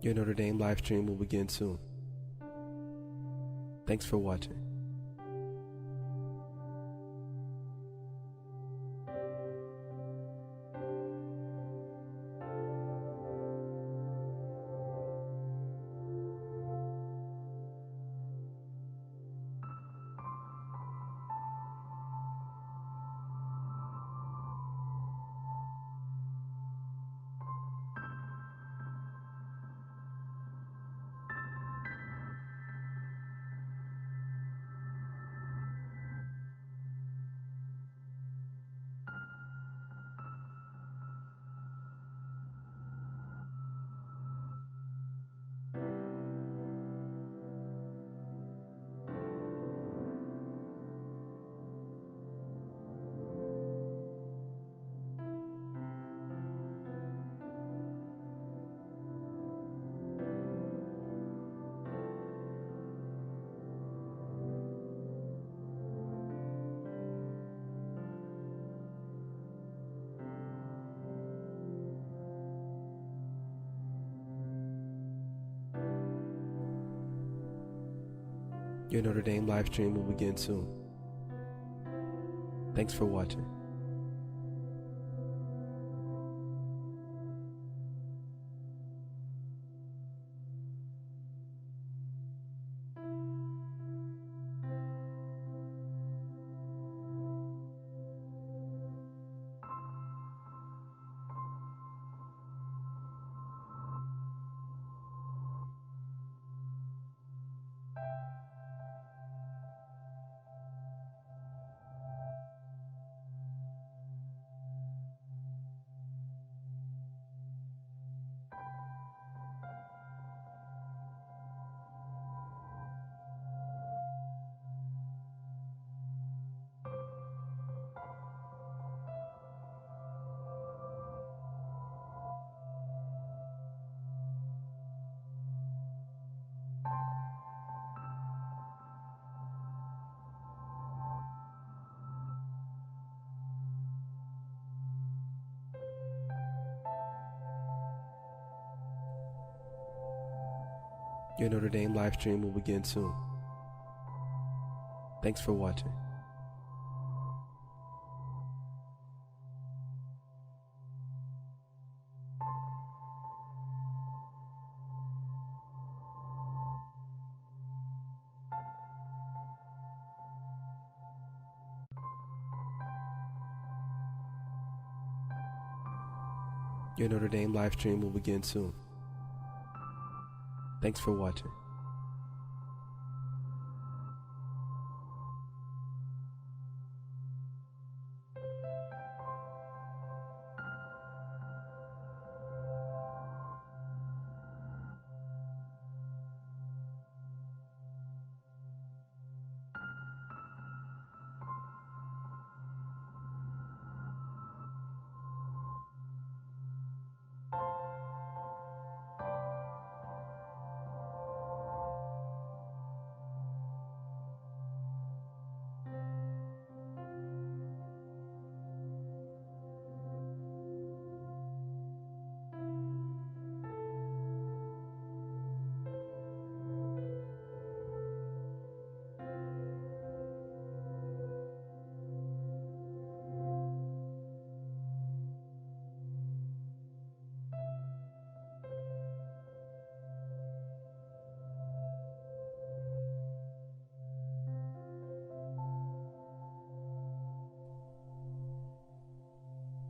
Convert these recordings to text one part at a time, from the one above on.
Your Notre Dame live stream will begin soon. Thanks for watching. Your Notre Dame live stream will begin soon. Thanks for watching. Your Notre Dame live stream will begin soon. Thanks for watching. Your Notre Dame live stream will begin soon. Thanks for watching.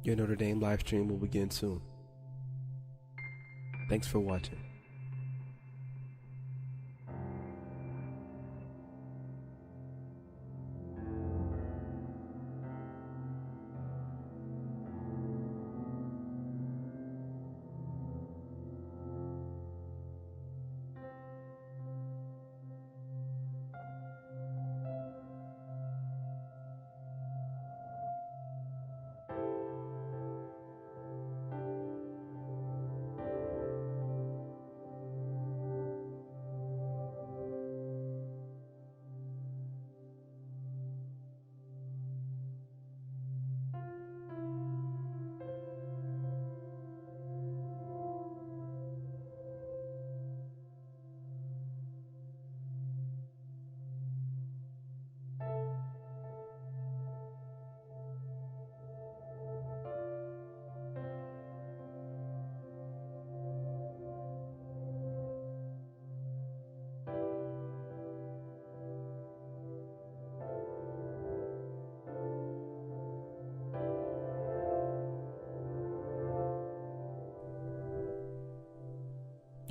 Your Notre Dame live stream will begin soon. Thanks for watching.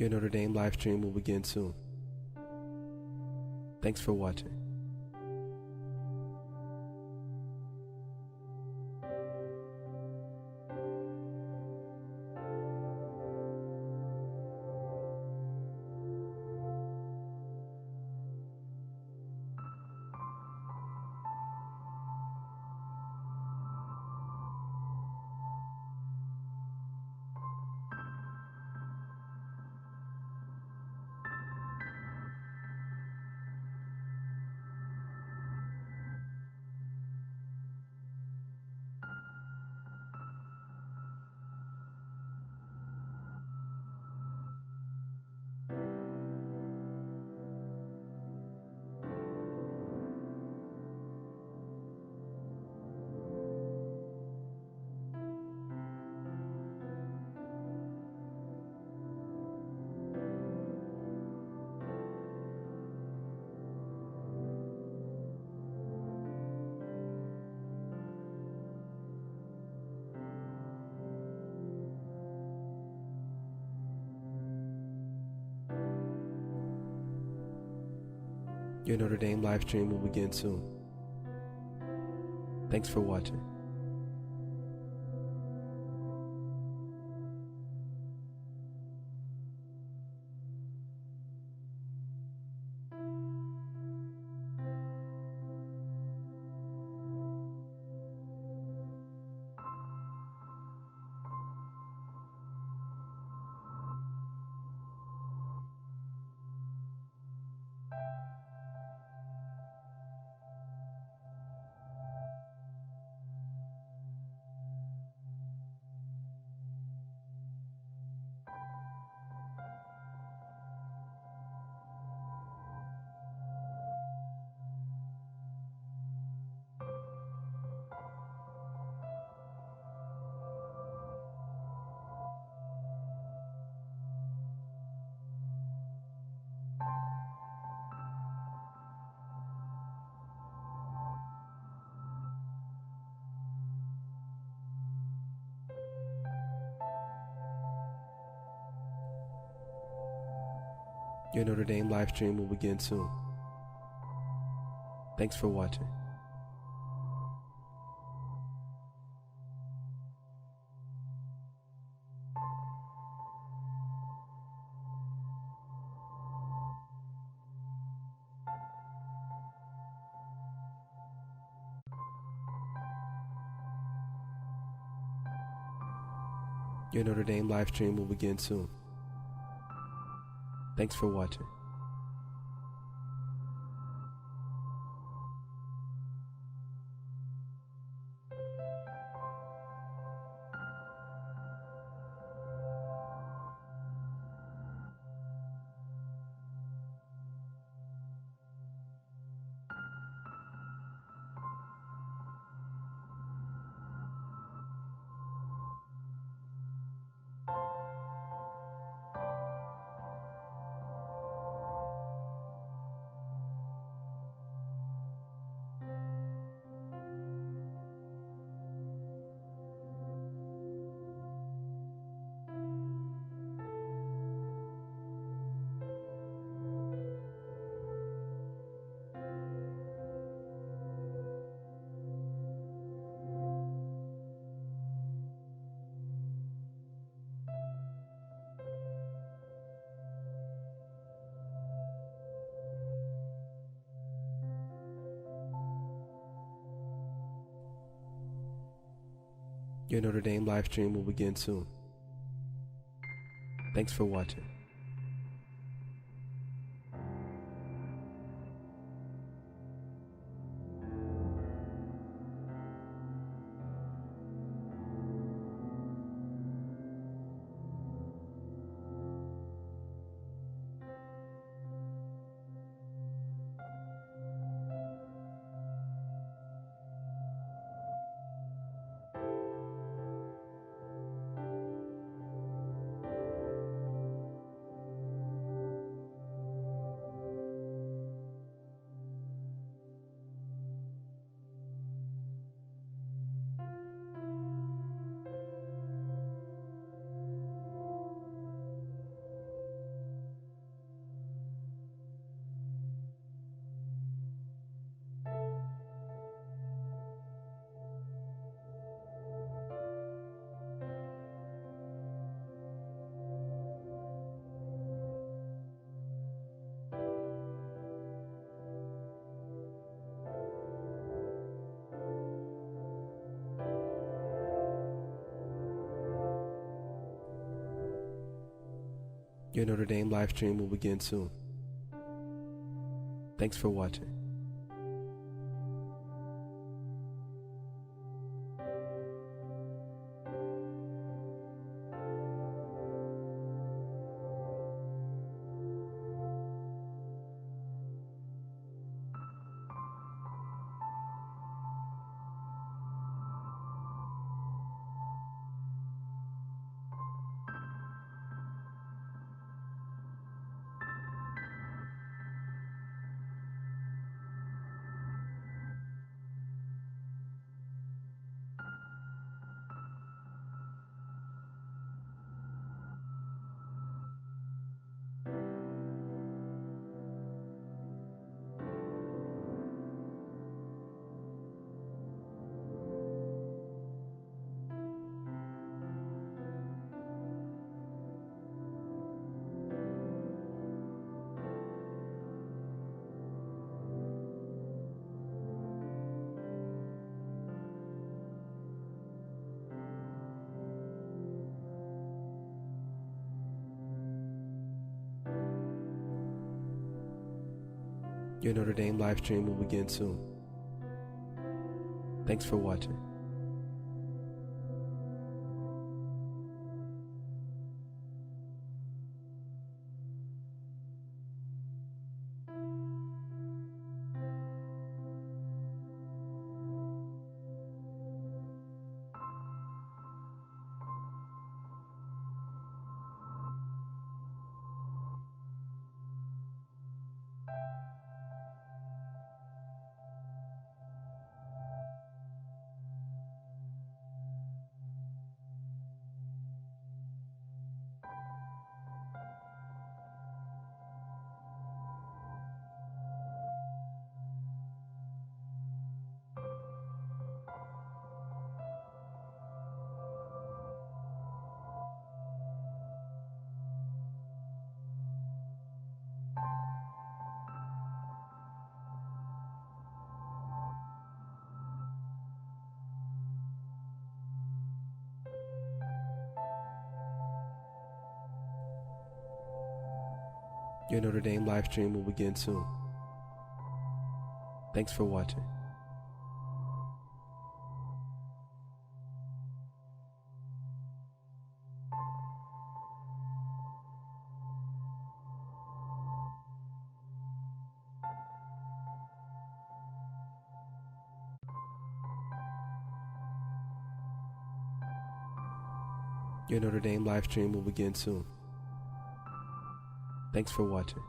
Your Notre Dame live stream will begin soon. Thanks for watching. Your Notre Dame live stream will begin soon. Thanks for watching. Your Notre Dame live stream will begin soon. Thanks for watching. Your Notre Dame live stream will begin soon. Thanks for watching. Your Notre Dame live stream will begin soon. Thanks for watching. Your Notre Dame live stream will begin soon. Thanks for watching. Your Notre Dame live stream will begin soon. Thanks for watching. Your Notre Dame live stream will begin soon. Thanks for watching. Your Notre Dame live stream will begin soon. Thanks for watching.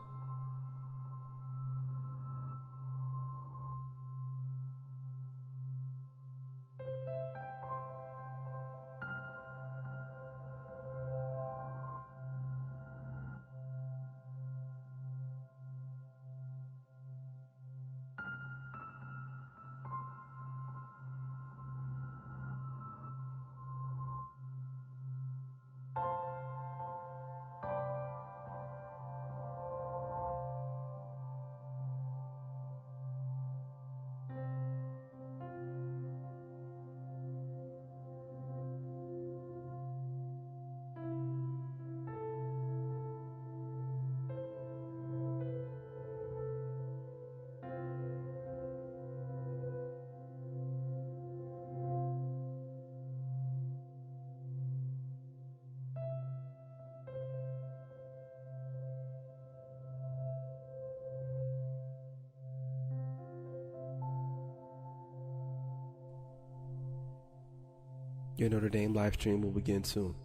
Your Notre Dame live stream will begin soon.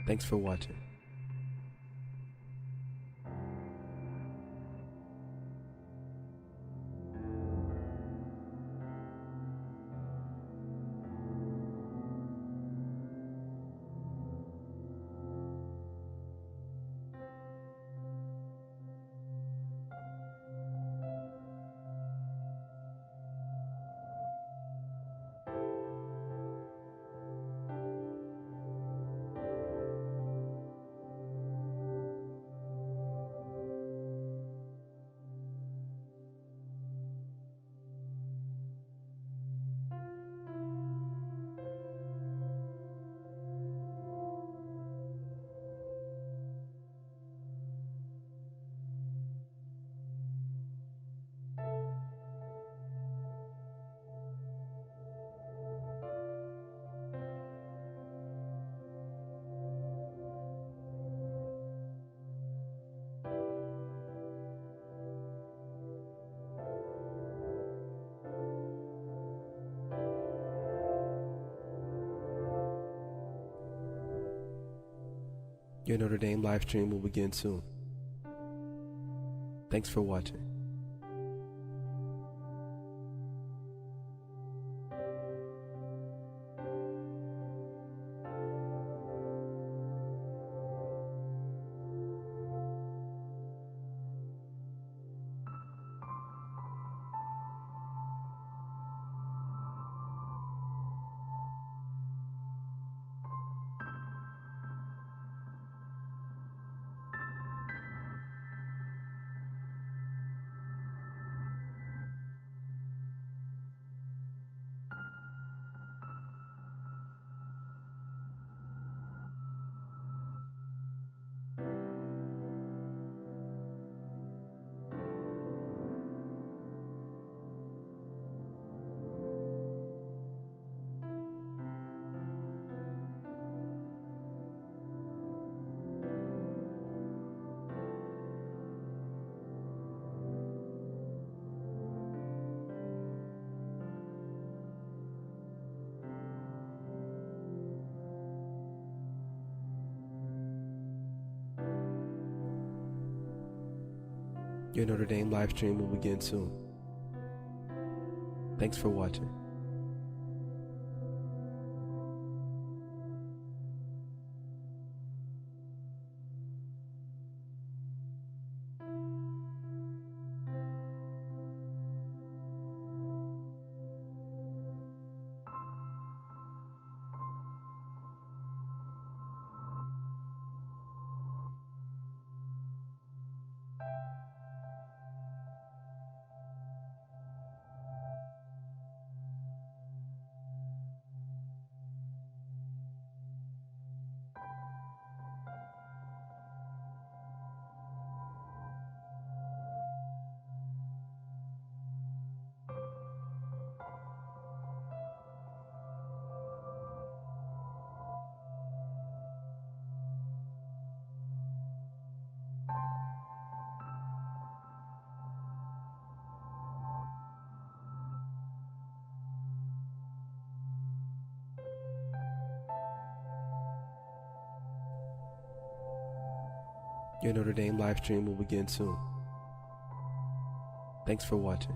Thanks for watching. Your Notre Dame live stream will begin soon. Thanks for watching. Your Notre Dame live stream will begin soon. Thanks for watching. Your Notre Dame live stream will begin soon. Thanks for watching.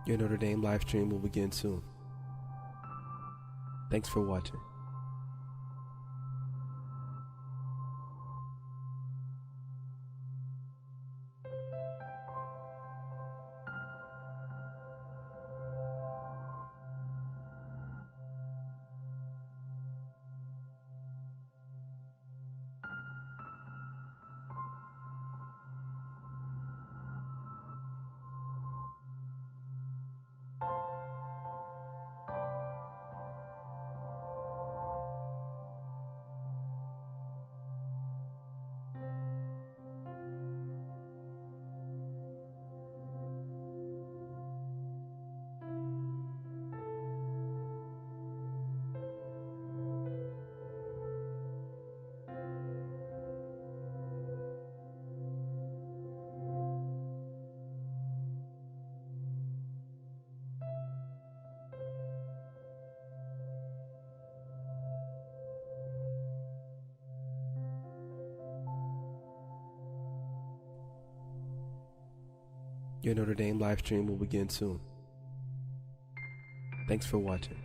Your Notre Dame live stream will begin soon. Thanks for watching. Your Notre Dame live stream will begin soon. Thanks for watching.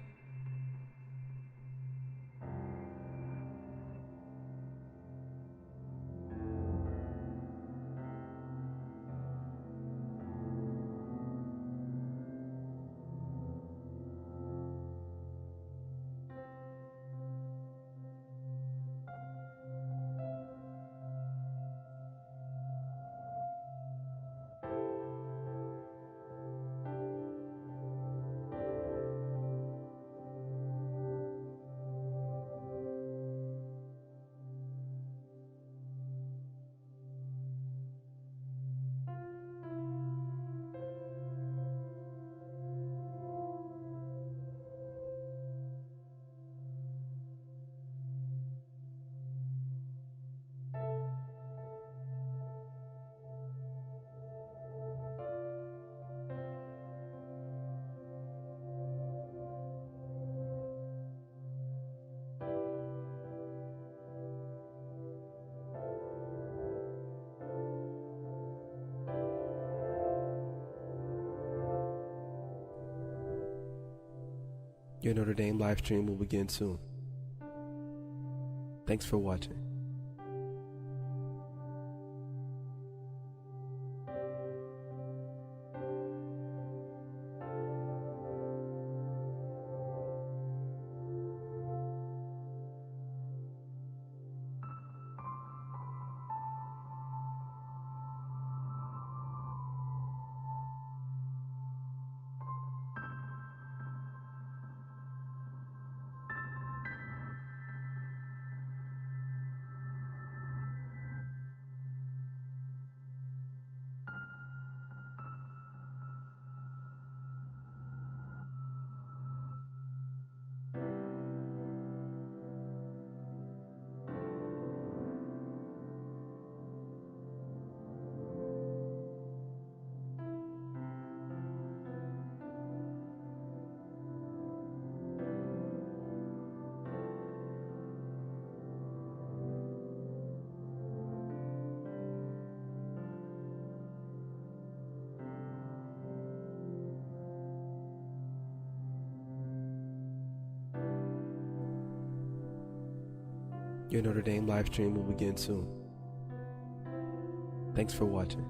Your Notre Dame live stream will begin soon. Thanks for watching. Your Notre Dame live stream will begin soon. Thanks for watching.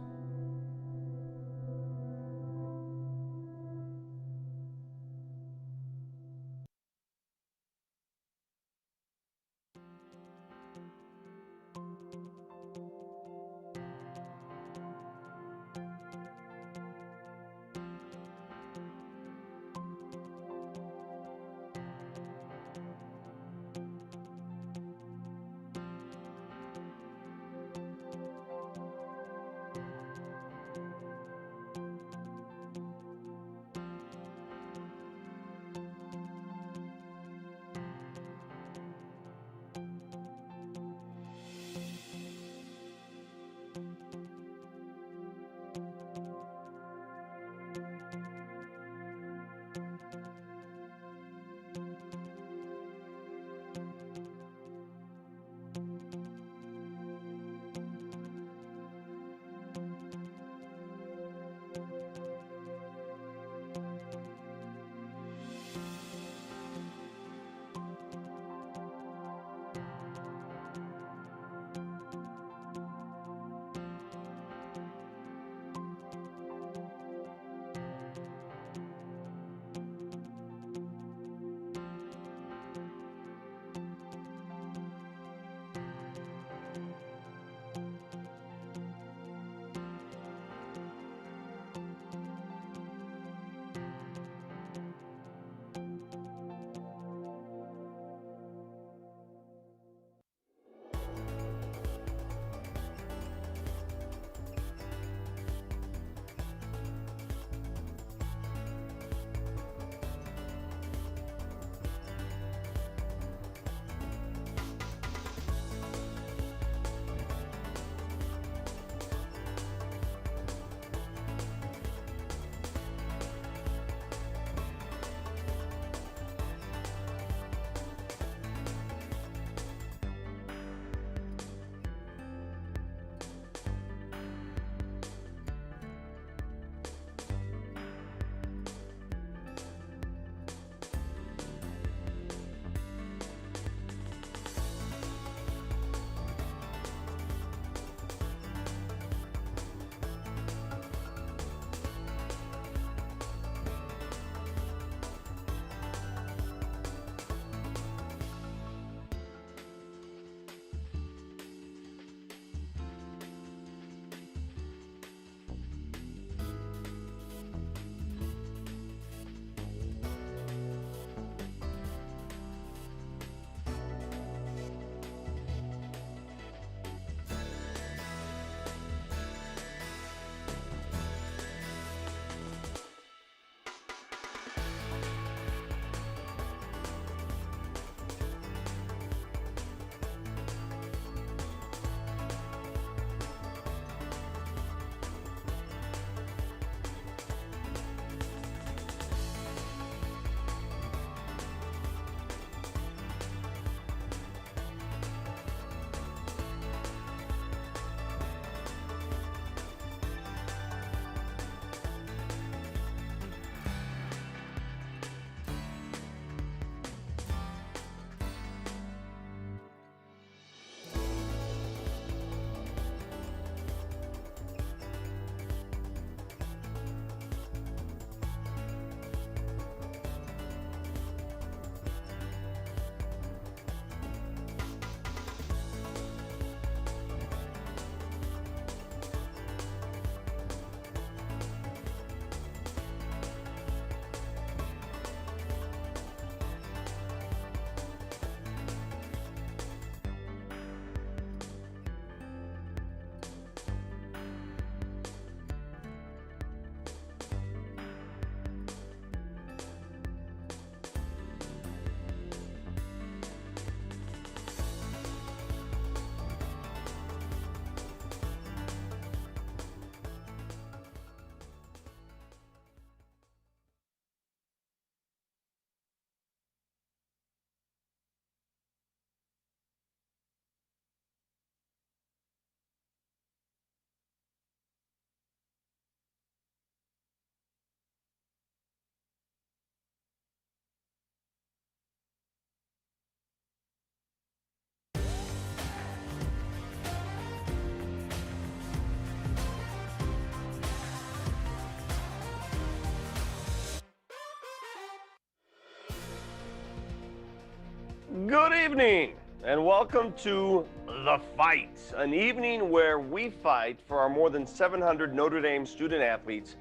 Good evening, and welcome to The Fight, an evening where we fight for our more than 700 Notre Dame student athletes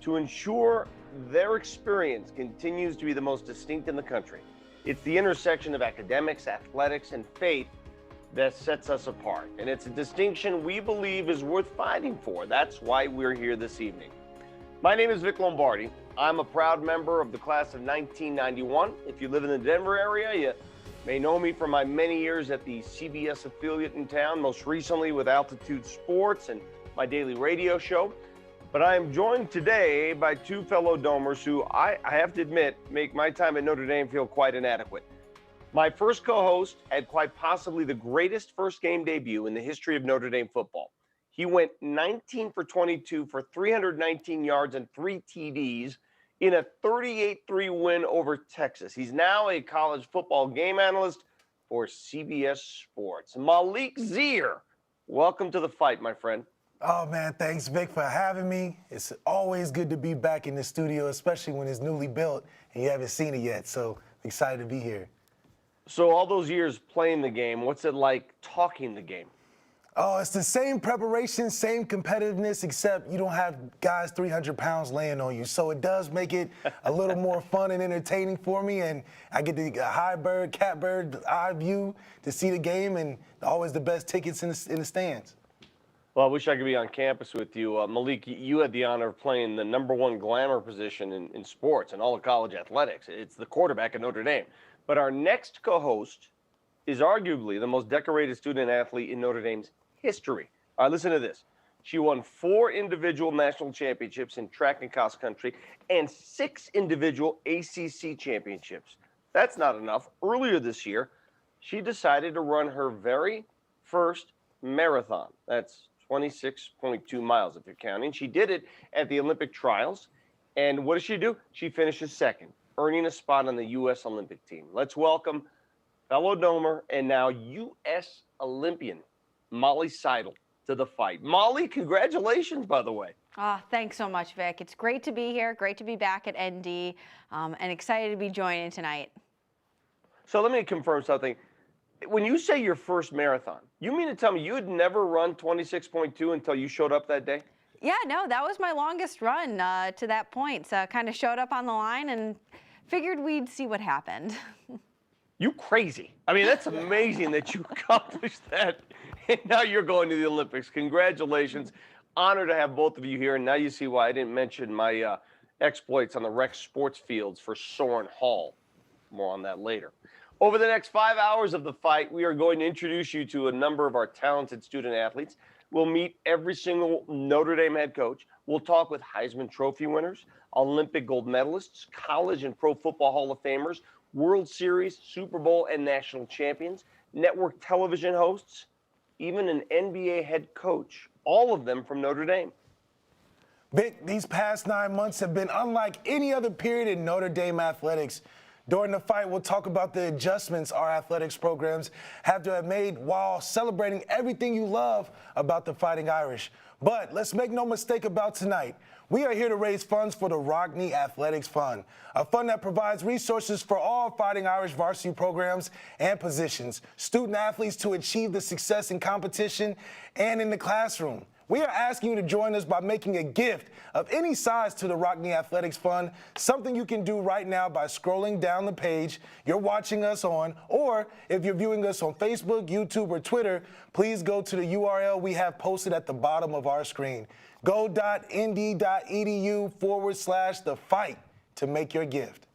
to ensure their experience continues to be the most distinct in the country. It's the intersection of academics, athletics, and faith that sets us apart, and it's a distinction we believe is worth fighting for. That's why we're here this evening. My name is Vic Lombardi. I'm a proud member of the class of 1991. If you live in the Denver area, you may know me from my many years at the CBS affiliate in town, most recently with Altitude Sports and my daily radio show. But I am joined today by two fellow Domers who I have to admit make my time at Notre Dame feel quite inadequate. My first co-host had quite possibly the greatest first game debut in the history of Notre Dame football. He went 19 for 22 for 319 yards and 3 TDs in a 38-3 win over Texas. He's now a college football game analyst for CBS Sports. Malik Zier, welcome to The Fight, my friend. Oh, man, thanks, Vic, for having me. It's always good to be back in the studio, especially when it's newly built and you haven't seen it yet. So excited to be here. So all those years playing the game, what's it like talking the game? Oh, it's the same preparation, same competitiveness, except you don't have guys 300 pounds laying on you. So it does make it a little more fun and entertaining for me. And I get the high bird, cat bird eye view to see the game, and always the best tickets in the stands. Well, I wish I could be on campus with you. Malik, you had the honor of playing the #1 glamour position in sports and all of college athletics. It's the quarterback at Notre Dame. But our next co-host is arguably the most decorated student athlete in Notre Dame's history. All right, listen to this. She won 4 individual national championships in track and cross country and 6 individual ACC championships. That's not enough. Earlier this year, she decided to run her very first marathon. That's 26.2 miles if you're counting. She did it at the Olympic trials. And what does she do? She finishes second, earning a spot on the U.S. Olympic team. Let's welcome fellow Domer and now U.S. Olympian Molly Seidel to The Fight. Molly, congratulations, by the way. Thanks so much, Vic. It's great to be here. Great to be back at ND, and excited to be joining tonight. So let me confirm something. When you say your first marathon, you mean to tell me you had never run 26.2 until you showed up that day? Yeah, no, that was my longest run to that point. So I kind of showed up on the line and figured we'd see what happened. You crazy. I mean, that's amazing that you accomplished that. And now you're going to the Olympics. Congratulations. Honored to have both of you here. And now you see why I didn't mention my exploits on the rec sports fields for Soren Hall. More on that later. Over the next 5 hours of The Fight, we are going to introduce you to a number of our talented student athletes. We'll meet every single Notre Dame head coach. We'll talk with Heisman Trophy winners, Olympic gold medalists, college and pro football Hall of Famers, World Series, Super Bowl, and national champions, network television hosts, even an NBA head coach, all of them from Notre Dame. Vic, these past 9 months have been unlike any other period in Notre Dame athletics. During The Fight, we'll talk about the adjustments our athletics programs have to have made while celebrating everything you love about the Fighting Irish. But let's make no mistake about tonight. We are here to raise funds for the Rockne Athletics Fund, a fund that provides resources for all Fighting Irish varsity programs and positions, student athletes to achieve the success in competition and in the classroom. We are asking you to join us by making a gift of any size to the Rockne Athletics Fund, something you can do right now by scrolling down the page you're watching us on, or if you're viewing us on Facebook, YouTube, or Twitter, please go to the URL we have posted at the bottom of our screen. go.nd.edu/the fight to make your gift.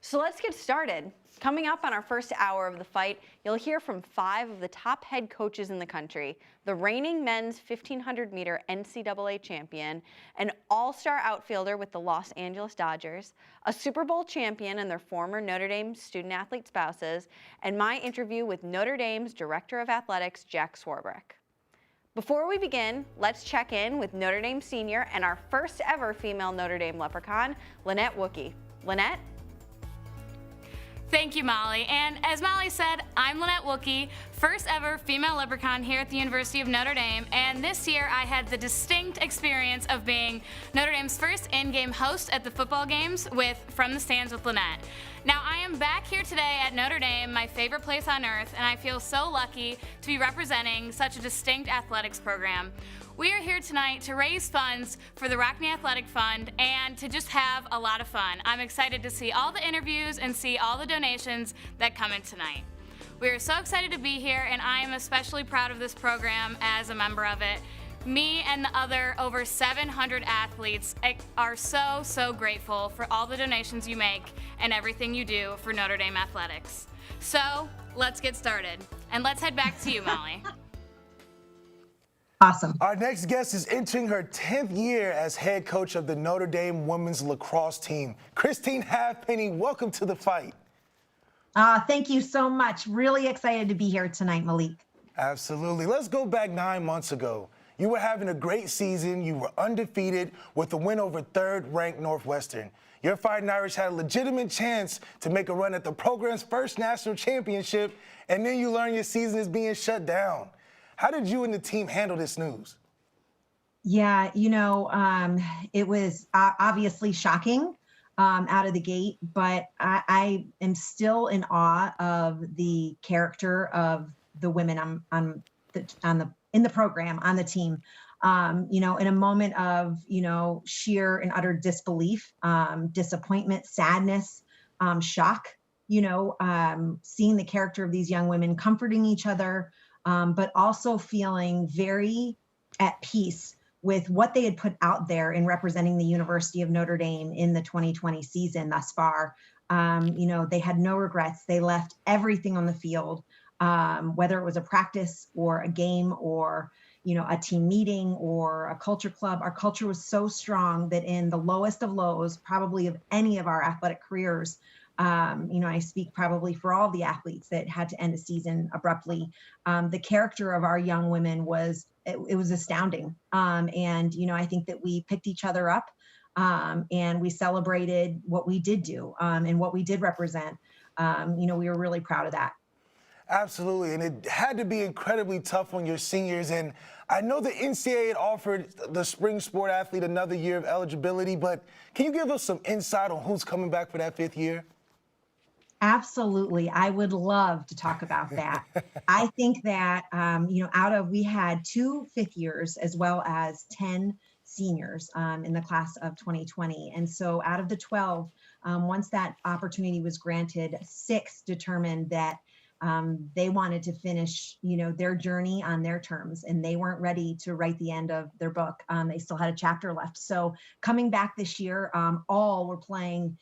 So let's get started. Coming up on our first hour of The Fight, you'll hear from 5 of the top head coaches in the country, the reigning men's 1,500-meter NCAA champion, an all-star outfielder with the Los Angeles Dodgers, a Super Bowl champion and their former Notre Dame student-athlete spouses, and my interview with Notre Dame's Director of Athletics, Jack Swarbrick. Before we begin, let's check in with Notre Dame senior and our first ever female Notre Dame Leprechaun, Lynette Wookie. Lynette? Thank you, Molly. And as Molly said, I'm Lynette Wookie, first ever female leprechaun here at the University of Notre Dame, and this year I had the distinct experience of being Notre Dame's first in-game host at the football games with From the Stands with Lynette. Now, I am back here today at Notre Dame, my favorite place on earth, and I feel so lucky to be representing such a distinct athletics program. We are here tonight to raise funds for the Rockne Athletic Fund and to just have a lot of fun. I'm excited to see all the interviews and see all the donations that come in tonight. We are so excited to be here, and I am especially proud of this program as a member of it. Me and the other over 700 athletes are so grateful for all the donations you make and everything you do for Notre Dame Athletics. So let's get started, and let's head back to you, Molly. Awesome. Our next guest is entering her 10th year as head coach of the Notre Dame women's lacrosse team. Christine Halfpenny, welcome to the fight. Thank you so much. Really excited to be here tonight, Malik. Absolutely. Let's go back 9 months ago. You were having a great season. You were undefeated with a win over third-ranked Northwestern. Your Fighting Irish had a legitimate chance to make a run at the program's first national championship, and then you learn your season is being shut down. How did you and the team handle this news? Yeah, it was obviously shocking out of the gate, but I am still in awe of the character of the women in the program, on the team. In a moment of, sheer and utter disbelief, disappointment, sadness, shock, seeing the character of these young women comforting each other, but also feeling very at peace with what they had put out there in representing the University of Notre Dame in the 2020 season thus far. They had no regrets. They left everything on the field. Whether it was a practice or a game or, a team meeting or a culture club, our culture was so strong that in the lowest of lows, probably of any of our athletic careers, I speak probably for all the athletes that had to end a season abruptly. The character of our young women was astounding. I think that we picked each other up and we celebrated what we did do and what we did represent. We were really proud of that. Absolutely, and it had to be incredibly tough on your seniors. And I know the NCAA had offered the spring sport athlete another year of eligibility, but can you give us some insight on who's coming back for that 5th year? Absolutely. I would love to talk about that. I think that, we had 2 5th years as well as 10 seniors in the class of 2020. And so out of the 12, once that opportunity was granted, 6 determined that they wanted to finish, their journey on their terms, and they weren't ready to write the end of their book. They still had a chapter left. So coming back this year, all were playing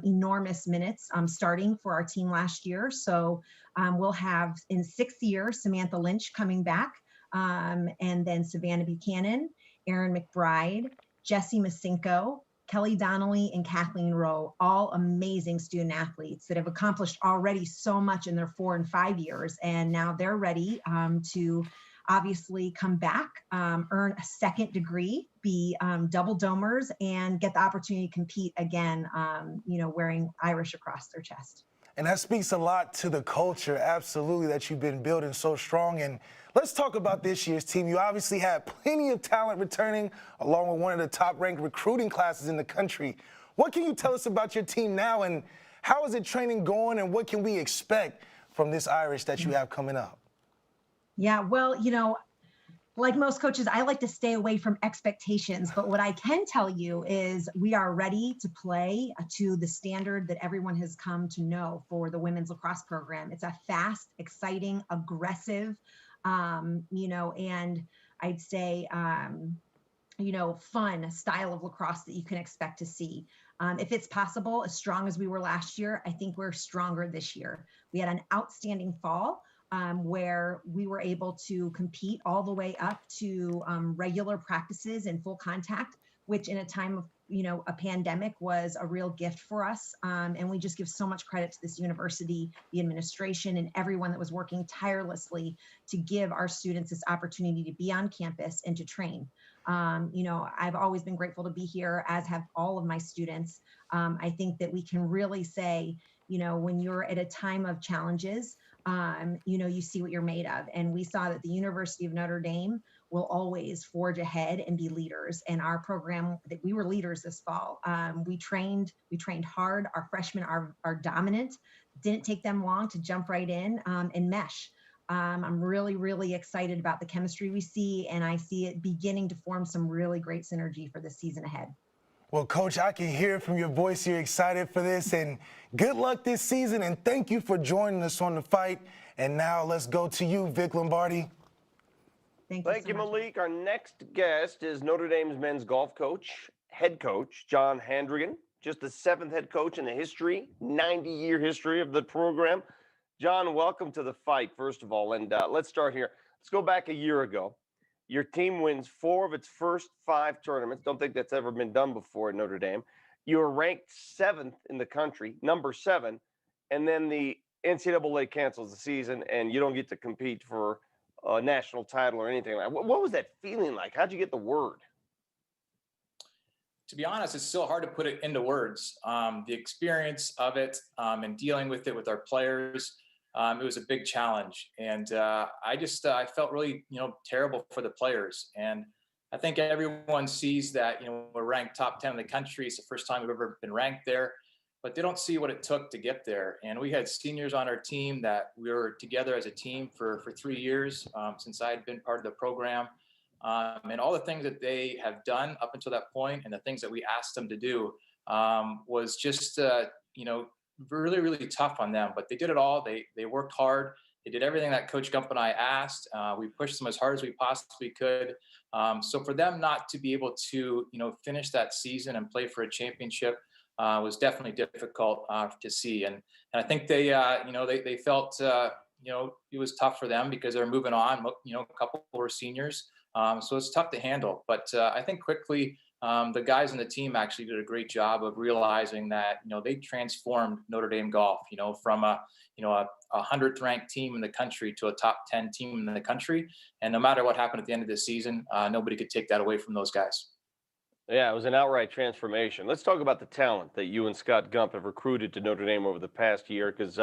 enormous minutes starting for our team last year. So we'll have in 6th year, Samantha Lynch coming back, and then Savannah Buchanan, Erin McBride, Jessie Masinko, Kelly Donnelly, and Kathleen Rowe, all amazing student athletes that have accomplished already so much in their 4 and 5 years. And now they're ready to obviously come back, earn a 2nd degree, be double domers, and get the opportunity to compete again, wearing Irish across their chest. And that speaks a lot to the culture, absolutely, that you've been building so strong. And let's talk about this year's team. You obviously had plenty of talent returning, along with one of the top-ranked recruiting classes in the country. What can you tell us about your team now, and how is it training going, and what can we expect from this Irish that you have coming up? Yeah, well, like most coaches, I like to stay away from expectations, but what I can tell you is we are ready to play to the standard that everyone has come to know for the women's lacrosse program. It's a fast, exciting, aggressive, and I'd say, fun style of lacrosse that you can expect to see. If it's possible, as strong as we were last year, I think we're stronger this year. We had an outstanding fall. Where we were able to compete all the way up to regular practices and full contact, which in a time of, a pandemic was a real gift for us. And we just give so much credit to this university, the administration, and everyone that was working tirelessly to give our students this opportunity to be on campus and to train. I've always been grateful to be here, as have all of my students. I think that we can really say, when you're at a time of challenges, you see what you're made of. And we saw that the University of Notre Dame will always forge ahead and be leaders. And our program, that we were leaders this fall. We trained hard. Our freshmen are dominant. Didn't take them long to jump right in and mesh. I'm really, really excited about the chemistry we see, and I see it beginning to form some really great synergy for the season ahead. Well, Coach, I can hear from your voice you're excited for this, and good luck this season, and thank you for joining us on The Fight. And now let's go to you, Vic Lombardi. Thank you, so much. Malik. Our next guest is Notre Dame's men's golf coach, head coach, John Handrigan, just the 7th head coach in the history, 90-year history of the program. John, welcome to The Fight, first of all. And let's start here. Let's go back a year ago. Your team wins 4 of its first 5 tournaments. Don't think that's ever been done before at Notre Dame. You were ranked 7th in the country, number 7, and then the NCAA cancels the season, and you don't get to compete for a national title or anything like that. What was that feeling like? How'd you get the word? To be honest, it's still hard to put it into words. The experience of it and dealing with it with our players, it was a big challenge. And I felt really, terrible for the players. And I think everyone sees that, we're ranked top 10 in the country. It's the first time we've ever been ranked there, but they don't see what it took to get there. And we had seniors on our team that we were together as a team for 3 years since I had been part of the program. And all the things that they have done up until that point and the things that we asked them to do was just, really, really tough on them. But they did it all. They worked hard. They did everything that Coach Gump and I asked. We pushed them as hard as we possibly could. So for them not to be able to, finish that season and play for a championship was definitely difficult to see. And I think they felt, it was tough for them because they're moving on. A couple were seniors. So it's tough to handle. But I think quickly, the guys on the team actually did a great job of realizing that, they transformed Notre Dame golf, from a 100th ranked team in the country to a top 10 team in the country. And no matter what happened at the end of the season, nobody could take that away from those guys. Yeah, it was an outright transformation. Let's talk about the talent that you and Scott Gump have recruited to Notre Dame over the past year, because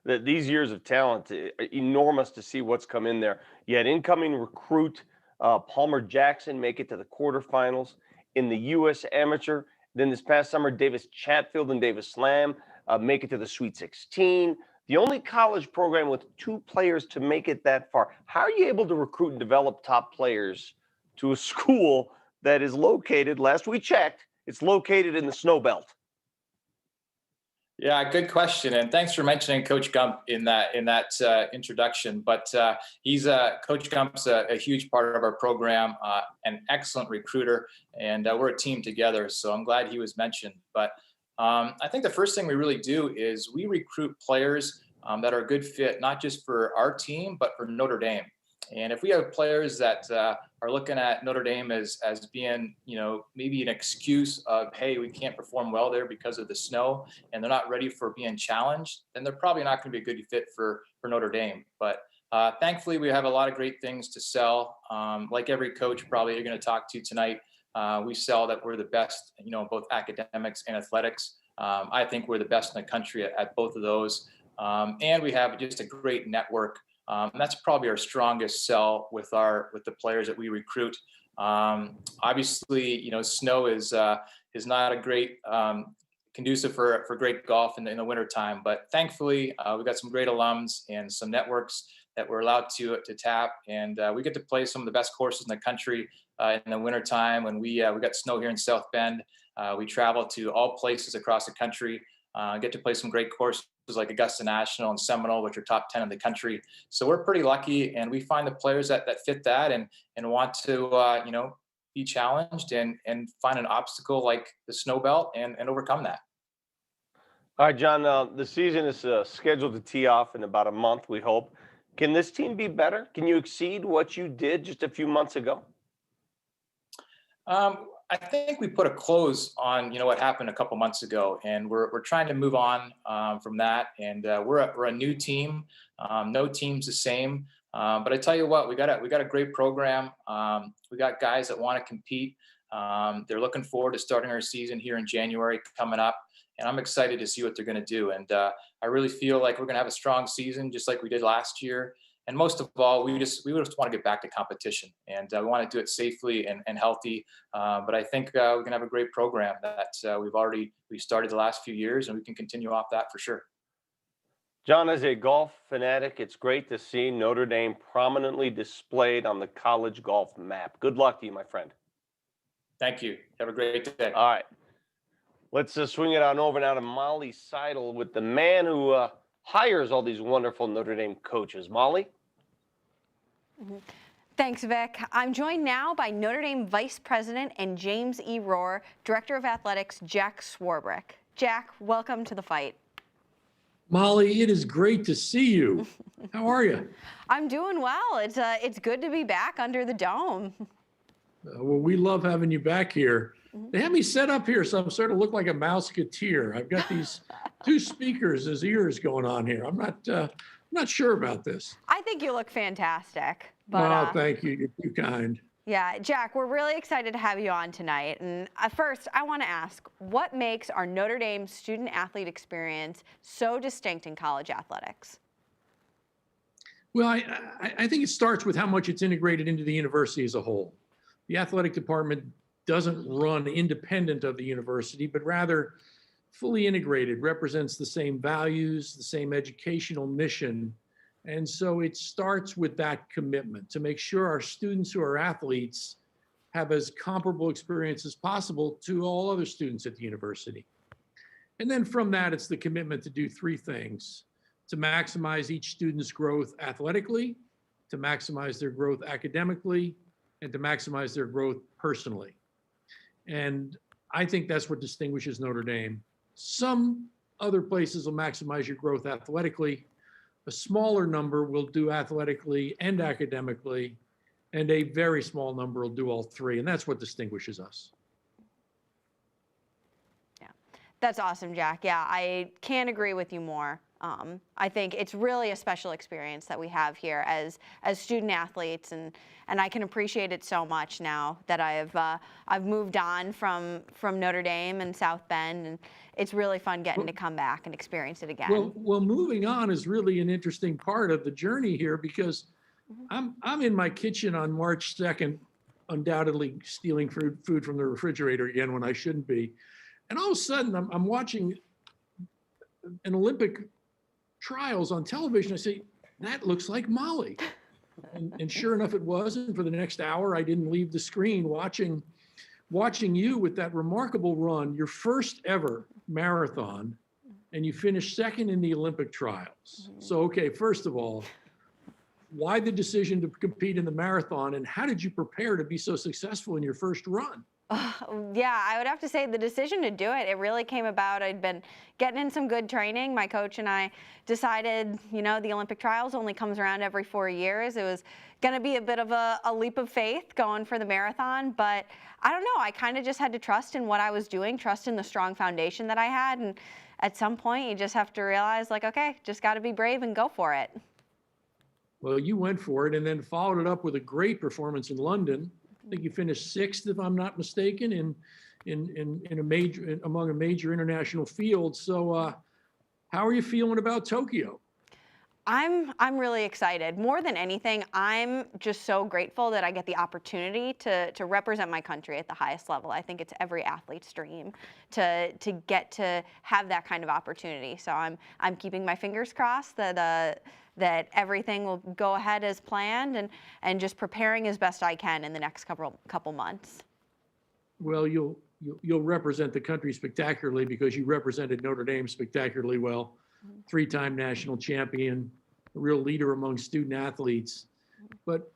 these years of talent, enormous to see what's come in there. You had incoming recruit Palmer Jackson make it to the quarterfinals in the U.S. Amateur. Then this past summer, Davis Chatfield and Davis Lamb make it to the Sweet 16. The only college program with 2 players to make it that far. How are you able to recruit and develop top players to a school that is located, last we checked, it's located in the Snow Belt? Yeah, good question, and thanks for mentioning Coach Gump in that introduction. But Coach Gump's a huge part of our program, an excellent recruiter, and we're a team together. So I'm glad he was mentioned. But I think the first thing we really do is we recruit players that are a good fit, not just for our team, but for Notre Dame. And if we have players that are looking at Notre Dame as being, maybe an excuse of, hey, we can't perform well there because of the snow, and they're not ready for being challenged, then they're probably not going to be a good fit for Notre Dame. But thankfully, we have a lot of great things to sell. Like every coach probably you're going to talk to tonight, we sell that we're the best, both academics and athletics. I think we're the best in the country at both of those. And we have just a great network. That's probably our strongest sell with the players that we recruit. Obviously, snow is not a great conducive for great golf in the wintertime, but thankfully we've got some great alums and some networks that we're allowed to tap, and we get to play some of the best courses in the country in the wintertime. When we got snow here in South Bend, we travel to all places across the country, get to play some great courses like Augusta National and Seminole, which are top 10 in the country. So we're pretty lucky, and we find the players that fit that and want to be challenged and find an obstacle like the snow belt and overcome that. All right, John, the season is scheduled to tee off in about a month, we hope. Can this team be better? Can you exceed what you did just a few months ago? I think we put a close on what happened a couple months ago, and we're trying to move on from that. And we're a new team. No team's the same. But I tell you what, we got a great program. We got guys that want to compete. They're looking forward to starting our season here in January coming up. and I'm excited to see what they're going to do. And I really feel like we're going to have a strong season, just like we did last year. And most of all, we just want to get back to competition, and we want to do it safely and healthy. But I think we're going to have a great program that we started the last few years, and we can continue off that for sure. John, as a golf fanatic, it's great to see Notre Dame prominently displayed on the college golf map. Good luck to you, my friend. Thank you. Have a great day. All right. Let's swing it on over now to Molly Seidel with the man who hires all these wonderful Notre Dame coaches. Molly? Thanks, Vic. I'm joined now by Notre Dame Vice President and James E. Rohr, Director of Athletics, Jack Swarbrick. Jack, welcome to the fight. Molly, it is great to see you. How are you? I'm doing well. It's good to be back under the dome. Well, we love having you back here. They have me set up here so I'm sort of look like a mouseketeer. I've got these two speakers as ears going on here. I'm not sure about this. I think you look fantastic. But, oh, thank you. You're too kind. Yeah, Jack, we're really excited to have you on tonight. And first, I want to ask, what makes our Notre Dame student-athlete experience so distinct in college athletics? Well, I think it starts with how much it's integrated into the university as a whole. The athletic department doesn't run independent of the university, but rather fully integrated, represents the same values, the same educational mission. And so it starts with that commitment to make sure our students who are athletes have as comparable experience as possible to all other students at the university. And then from that, it's the commitment to do three things: to maximize each student's growth athletically, to maximize their growth academically, and to maximize their growth personally. And I think that's what distinguishes Notre Dame. Some other places will maximize your growth athletically. A smaller number will do athletically and academically, and a very small number will do all three. And that's what distinguishes us. Yeah, that's awesome, Jack. Yeah, I can't agree with you more. I think it's really a special experience that we have here as student athletes, and I can appreciate it so much now that I've moved on from Notre Dame and South Bend, and it's really fun getting to come back and experience it again. Well, moving on is really an interesting part of the journey here, because I'm in my kitchen on March 2nd, undoubtedly stealing food from the refrigerator again when I shouldn't be, and all of a sudden I'm watching an Olympic trials on television. I say, that looks like Molly. And sure enough, it was. And for the next hour, I didn't leave the screen watching you with that remarkable run, your first ever marathon, and you finished second in the Olympic trials. So, okay, first of all, why the decision to compete in the marathon, and how did you prepare to be so successful in your first run? Yeah, I would have to say the decision to do it really came about. I'd been getting in some good training. My coach and I decided, the Olympic trials only comes around every 4 years. It was going to be a bit of a leap of faith going for the marathon, but I don't know. I kind of just had to trust in what I was doing, trust in the strong foundation that I had. And at some point, you just have to realize, okay, just got to be brave and go for it. Well, you went for it and then followed it up with a great performance in London. I think you finished sixth, if I'm not mistaken, among a major international field. So, how are you feeling about Tokyo? I'm really excited. More than anything, I'm just so grateful that I get the opportunity to represent my country at the highest level. I think it's every athlete's dream to get to have that kind of opportunity. So I'm keeping my fingers crossed that everything will go ahead as planned, and just preparing as best I can in the next couple months. Well, you'll represent the country spectacularly, because you represented Notre Dame spectacularly well. Three-time national champion, a real leader among student athletes. But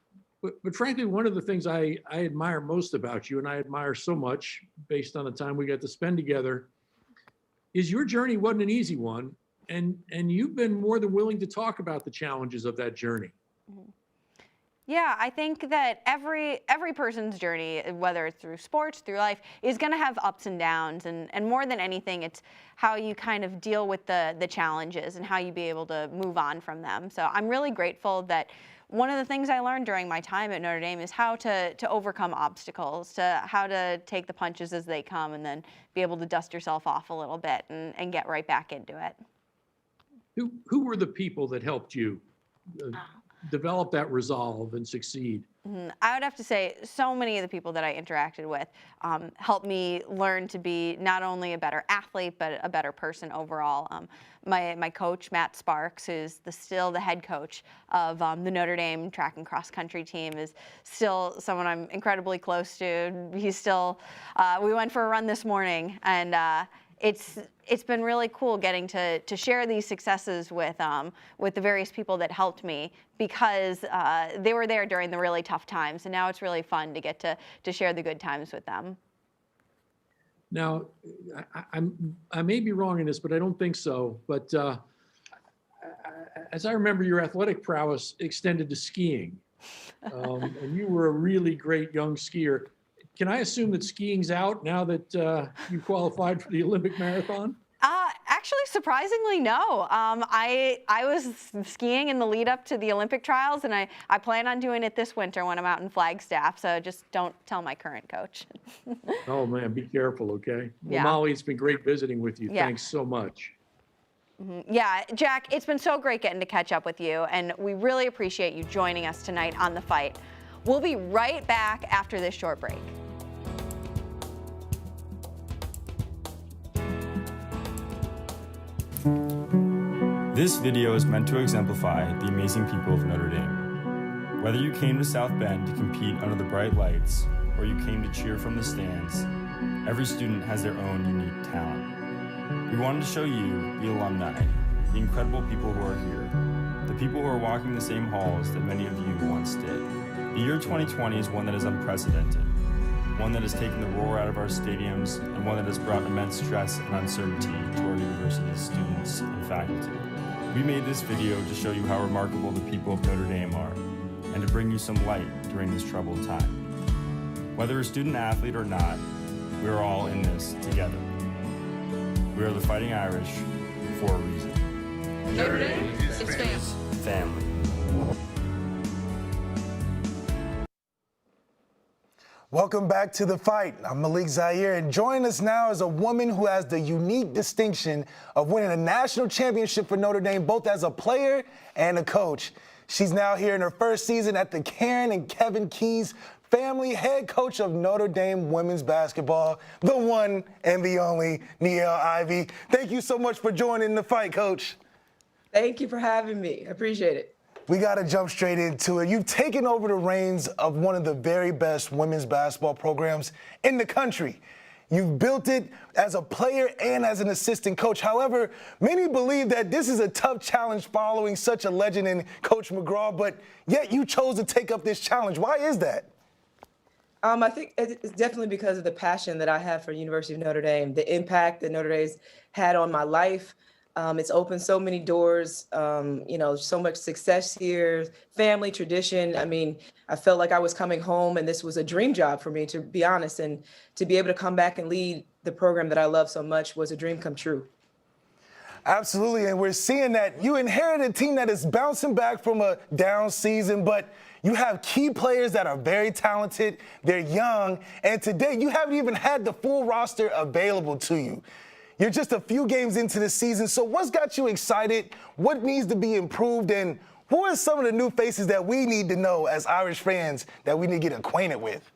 frankly, one of the things I admire most about you, and I admire so much based on the time we got to spend together, is your journey wasn't an easy one. And you've been more than willing to talk about the challenges of that journey. Yeah, I think that every person's journey, whether it's through sports, through life, is going to have ups and downs. And more than anything, it's how you kind of deal with the challenges and how you be able to move on from them. So I'm really grateful that one of the things I learned during my time at Notre Dame is how to overcome obstacles, to how to take the punches as they come and then be able to dust yourself off a little bit and get right back into it. Who were the people that helped you develop that resolve and succeed? I would have to say so many of the people that I interacted with helped me learn to be not only a better athlete, but a better person overall. My coach, Matt Sparks, who's still the head coach of the Notre Dame track and cross country team, is still someone I'm incredibly close to. He's still, we went for a run this morning, and it's been really cool getting to share these successes with the various people that helped me, because they were there during the really tough times, and now it's really fun to get to share the good times with them. Now, I may be wrong in this, but I don't think so. But as I remember, your athletic prowess extended to skiing, and you were a really great young skier. Can I assume that skiing's out now that you qualified for the Olympic marathon? Actually, surprisingly, no. I was skiing in the lead up to the Olympic trials, and I plan on doing it this winter when I'm out in Flagstaff. So just don't tell my current coach. Oh man, be careful, okay? Well, Yeah. Molly, it's been great visiting with you. Yeah. Thanks so much. Yeah, Jack, it's been so great getting to catch up with you, and we really appreciate you joining us tonight on The Fight. We'll be right back after this short break. This video is meant to exemplify the amazing people of Notre Dame. Whether you came to South Bend to compete under the bright lights, or you came to cheer from the stands, every student has their own unique talent. We wanted to show you, the alumni, the incredible people who are here, the people who are walking the same halls that many of you once did. The year 2020 is one that is unprecedented, one that has taken the roar out of our stadiums, and one that has brought immense stress and uncertainty to our university's students and faculty. We made this video to show you how remarkable the people of Notre Dame are, and to bring you some light during this troubled time. Whether a student athlete or not, we are all in this together. We are the Fighting Irish for a reason. Notre Dame, it's Family. Welcome back to The Fight. I'm Malik Zaire, and joining us now is a woman who has the unique distinction of winning a national championship for Notre Dame, both as a player and a coach. She's now here in her first season at the Karen and Kevin Keys family, head coach of Notre Dame women's basketball, the one and the only Niele Ivey. Thank you so much for joining The Fight, Coach. Thank you for having me. I appreciate it. We got to jump straight into it. You've taken over the reins of one of the very best women's basketball programs in the country. You've built it as a player and as an assistant coach. However, many believe that this is a tough challenge following such a legend in Coach McGraw, but yet you chose to take up this challenge. Why is that? I think it's definitely because of the passion that I have for University of Notre Dame, the impact that Notre Dame's had on my life. It's opened so many doors, so much success here, family tradition. I mean, I felt like I was coming home, and this was a dream job for me, to be honest. And to be able to come back and lead the program that I love so much was a dream come true. Absolutely, and we're seeing that you inherited a team that is bouncing back from a down season, but you have key players that are very talented, they're young, and today you haven't even had the full roster available to you. You're just a few games into the season, so what's got you excited? What needs to be improved, and who are some of the new faces that we need to know as Irish fans that we need to get acquainted with?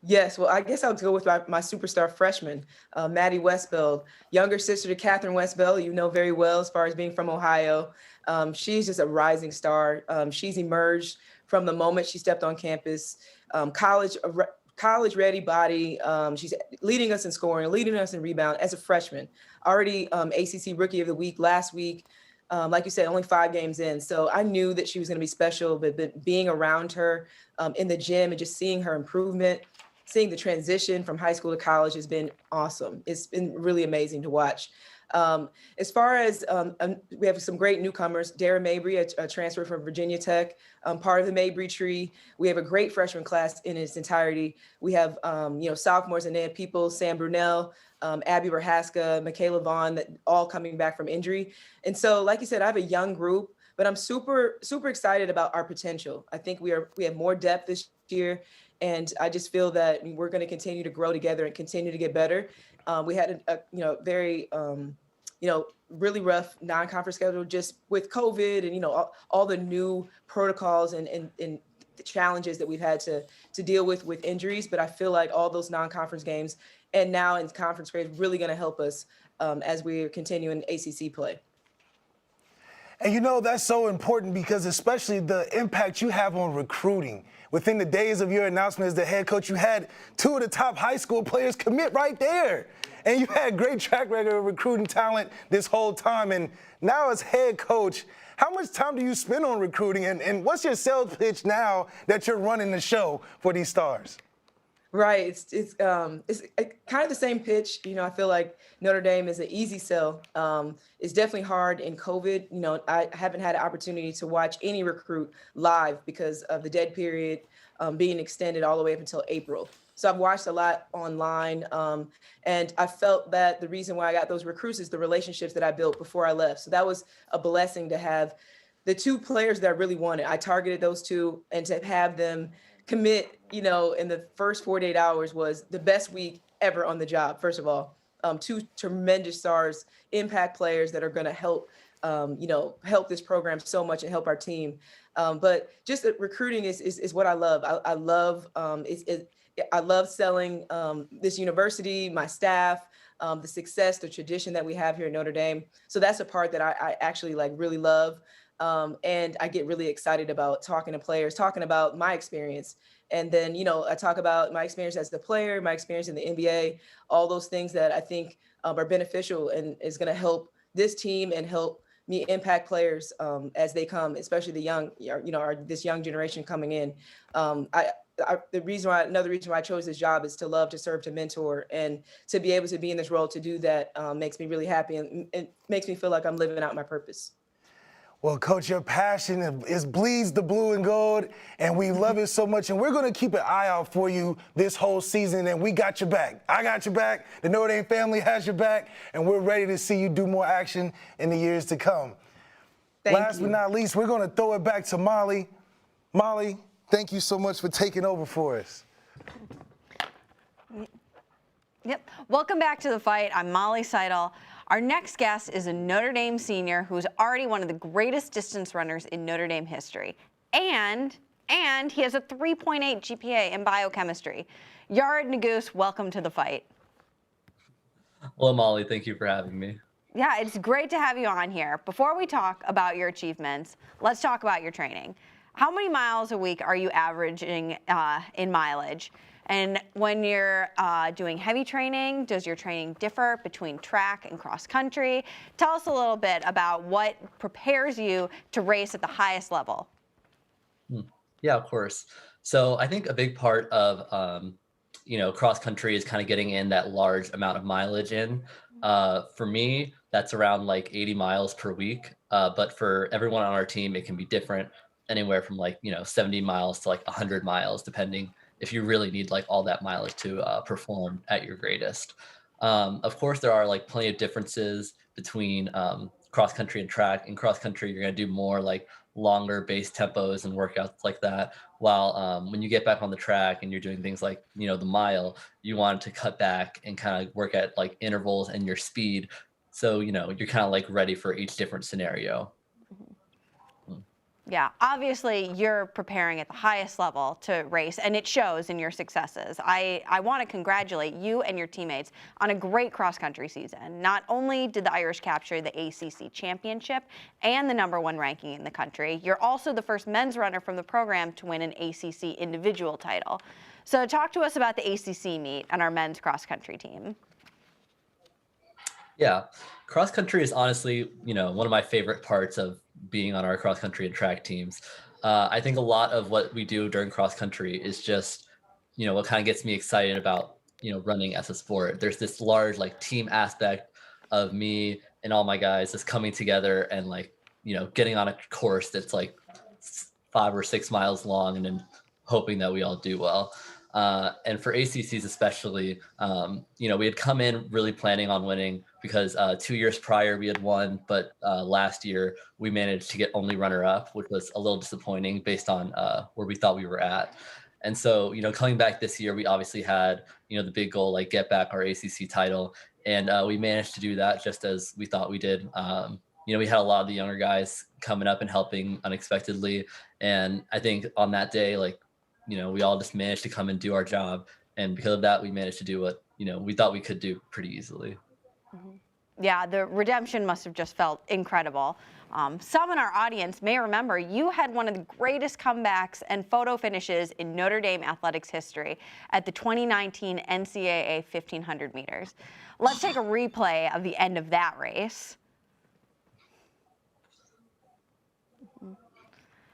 Yes, well, I guess I'll go with my superstar freshman, Maddie Westbeld, younger sister to Catherine Westbeld, you know very well as far as being from Ohio. She's just a rising star. She's emerged from the moment she stepped on campus, college-ready body. She's leading us in scoring, leading us in rebound as a freshman. Already ACC Rookie of the Week last week. Like you said, only 5 games in. So I knew that she was going to be special, but being around her in the gym and just seeing her improvement, seeing the transition from high school to college has been awesome. It's been really amazing to watch. As far as we have some great newcomers, Dara Mabry, a transfer from Virginia Tech, part of the Mabry tree. We have a great freshman class in its entirety. We have, sophomores, Anea Peoples, Sam Brunell, Abby Rahaska, Michaela Vaughn, that all coming back from injury. And so, like you said, I have a young group, but I'm super, super excited about our potential. I think we have more depth this year, and I just feel that we're going to continue to grow together and continue to get better. We had a very really rough non-conference schedule just with COVID and all the new protocols and the challenges that we've had to deal with injuries. But I feel like all those non-conference games and now in conference grade really going to help us as we're continuing ACC play. And that's so important because especially the impact you have on recruiting. Within the days of your announcement as the head coach, you had 2 of the top high school players commit right there. And you had great track record of recruiting talent this whole time. And now as head coach, how much time do you spend on recruiting? And what's your sales pitch now that you're running the show for these stars? Right. It's kind of the same pitch. I feel like Notre Dame is an easy sell. It's definitely hard in COVID. I haven't had an opportunity to watch any recruit live because of the dead period being extended all the way up until April. So I've watched a lot online. And I felt that the reason why I got those recruits is the relationships that I built before I left. So that was a blessing to have the 2 players that I really wanted. I targeted those 2, and to have them commit, in the first 48 hours was the best week ever on the job. First of all, 2 tremendous stars, impact players that are going to help, help this program so much and help our team. But just recruiting is what I love. I love I love selling this university, my staff, the success, the tradition that we have here at Notre Dame. So that's a part that I actually really love. And I get really excited about talking to players, talking about my experience. And then, I talk about my experience as the player, my experience in the NBA, all those things that I think are beneficial and is going to help this team and help me impact players as they come, especially the young, this young generation coming in. Another reason why I chose this job is to love, to serve, to mentor, and to be able to be in this role to do that makes me really happy and makes me feel like I'm living out my purpose. Well, Coach, your passion bleeds the blue and gold, and we love it so much. And we're going to keep an eye out for you this whole season, and we got your back. I got your back. The Notre Dame family has your back, and we're ready to see you do more action in the years to come. Last but not least, we're going to throw it back to Molly. Molly, thank you so much for taking over for us. Yep. Welcome back to The Fight. I'm Molly Seidel. Our next guest is a Notre Dame senior who's already one of the greatest distance runners in Notre Dame history. And he has a 3.8 GPA in biochemistry. Yared Nuguse, welcome to The Fight. Hello, Molly. Thank you for having me. Yeah, it's great to have you on here. Before we talk about your achievements, let's talk about your training. How many miles a week are you averaging in mileage? And when you're doing heavy training, does your training differ between track and cross country? Tell us a little bit about what prepares you to race at the highest level. Yeah, of course. So I think a big part of, cross country is kind of getting in that large amount of mileage in. For me, that's around 80 miles per week. But for everyone on our team, it can be different, anywhere from 70 miles to 100 miles, depending if you really need all that mileage to perform at your greatest. Of course, there are plenty of differences between cross country and track. In cross country, you're going to do more longer base tempos and workouts like that. While when you get back on the track and you're doing things like, the mile, you want to cut back and kind of work at intervals and your speed. So, you're kind of ready for each different scenario. Yeah, obviously you're preparing at the highest level to race, and it shows in your successes. I want to congratulate you and your teammates on a great cross-country season. Not only did the Irish capture the ACC championship and the #1 ranking in the country, you're also the first men's runner from the program to win an ACC individual title. So talk to us about the ACC meet and our men's cross-country team. Yeah, cross country is honestly, one of my favorite parts of being on our cross country and track teams. I think a lot of what we do during cross country is just, what kind of gets me excited about, running as a sport. There's this large team aspect of me and all my guys just coming together and getting on a course that's 5 or 6 miles long and then hoping that we all do well. And for ACCs especially, we had come in really planning on winning because 2 years prior we had won, but last year we managed to get only runner-up, which was a little disappointing based on where we thought we were at. And so, coming back this year, we obviously had, the big goal, like get back our ACC title. And we managed to do that just as we thought we did. We had a lot of the younger guys coming up and helping unexpectedly. And I think on that day, we all just managed to come and do our job. And because of that, we managed to do what, we thought we could do pretty easily. Yeah, the redemption must have just felt incredible. Some in our audience may remember you had one of the greatest comebacks and photo finishes in Notre Dame athletics history at the 2019 NCAA 1500 meters. Let's take a replay of the end of that race.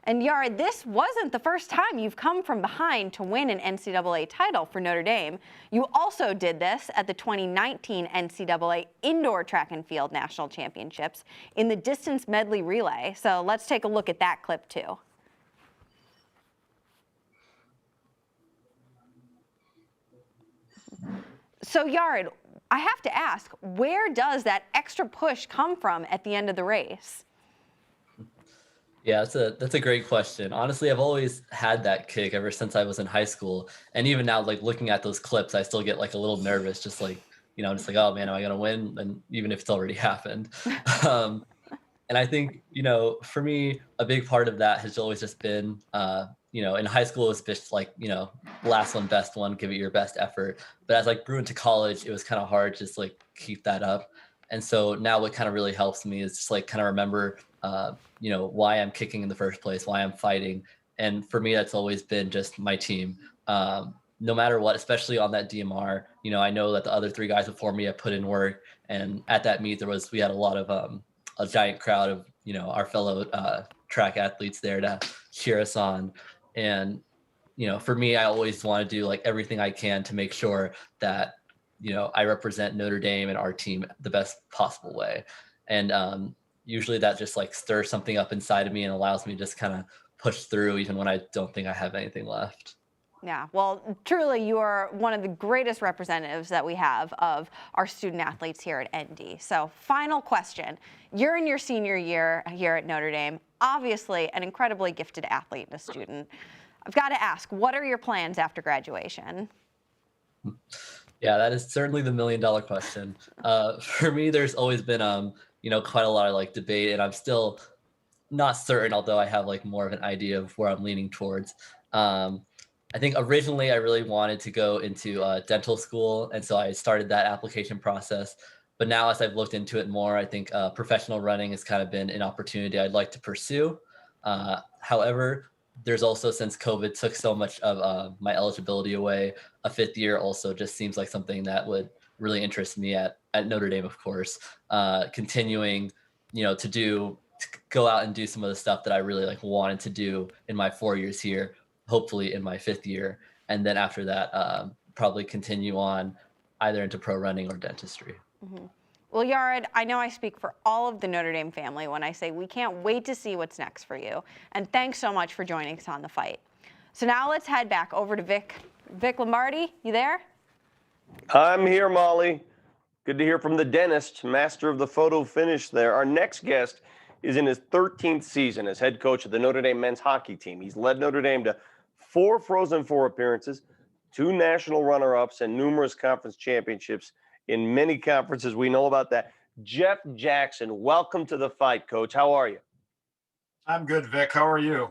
And Yara, this wasn't the first time you've come from behind to win an NCAA title for Notre Dame. You also did this at the 2019 NCAA Indoor Track and Field National Championships in the distance medley relay. So let's take a look at that clip too. So Yara, I have to ask, where does that extra push come from at the end of the race? Yeah, that's a great question. Honestly, I've always had that kick ever since I was in high school. And even now, looking at those clips, I still get a little nervous, just oh man, am I gonna win? And even if it's already happened. And I think, for me, a big part of that has always just been, in high school, it was just last one, best one, give it your best effort. But as grew into college, it was kind of hard to just keep that up. And so now what kind of really helps me is just kind of remember, why I'm kicking in the first place, why I'm fighting. And for me, that's always been just my team. No matter what, especially on that DMR, I know that the other three guys before me have put in work. And at that meet, we had a lot of, a giant crowd of, our fellow track athletes there to cheer us on. And, for me, I always want to do everything I can to make sure that, I represent Notre Dame and our team the best possible way. And usually that just stirs something up inside of me and allows me to just kind of push through even when I don't think I have anything left. Yeah, well, truly, you are one of the greatest representatives that we have of our student athletes here at ND. So final question. You're in your senior year here at Notre Dame, obviously an incredibly gifted athlete and a student. I've got to ask, what are your plans after graduation? Yeah, that is certainly the $1 million question. For me, there's always been, quite a lot of debate, and I'm still not certain, although I have more of an idea of where I'm leaning towards. I think originally I really wanted to go into dental school, and so I started that application process. But now as I've looked into it more, I think professional running has kind of been an opportunity I'd like to pursue. However, there's also, since COVID took so much of my eligibility away, a fifth year also just seems like something that would really interest me at Notre Dame, of course. Continuing, to go out and do some of the stuff that I really wanted to do in my 4 years here, hopefully in my fifth year. And then after that, probably continue on either into pro running or dentistry. Mm-hmm. Well, Yared, I know I speak for all of the Notre Dame family when I say we can't wait to see what's next for you. And thanks so much for joining us on The Fight. So now let's head back over to Vic. Vic Lombardi, you there? I'm here, Molly. Good to hear from the dentist, master of the photo finish there. Our next guest is in his 13th season as head coach of the Notre Dame men's hockey team. He's led Notre Dame to 4 Frozen Four appearances, 2 national runner-ups, and numerous conference championships in many conferences. We know about that. Jeff Jackson, welcome to The Fight, Coach. How are you? I'm good, Vic. How are you?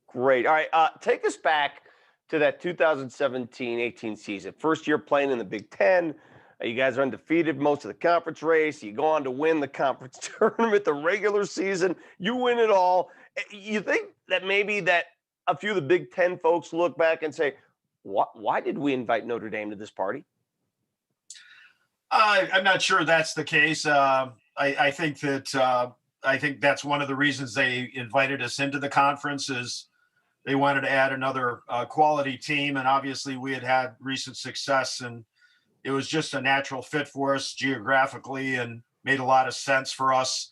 Great. All right, take us back to that 2017-18 season. First year playing in the Big Ten. You guys are undefeated most of the conference race. You go on to win the conference tournament, the regular season. You win it all. You think that maybe that a few of the Big Ten folks look back and say, why did we invite Notre Dame to this party? I'm not sure that's the case. I think that's one of the reasons they invited us into the conference is they wanted to add another quality team. And obviously we had recent success, and it was just a natural fit for us geographically and made a lot of sense for us.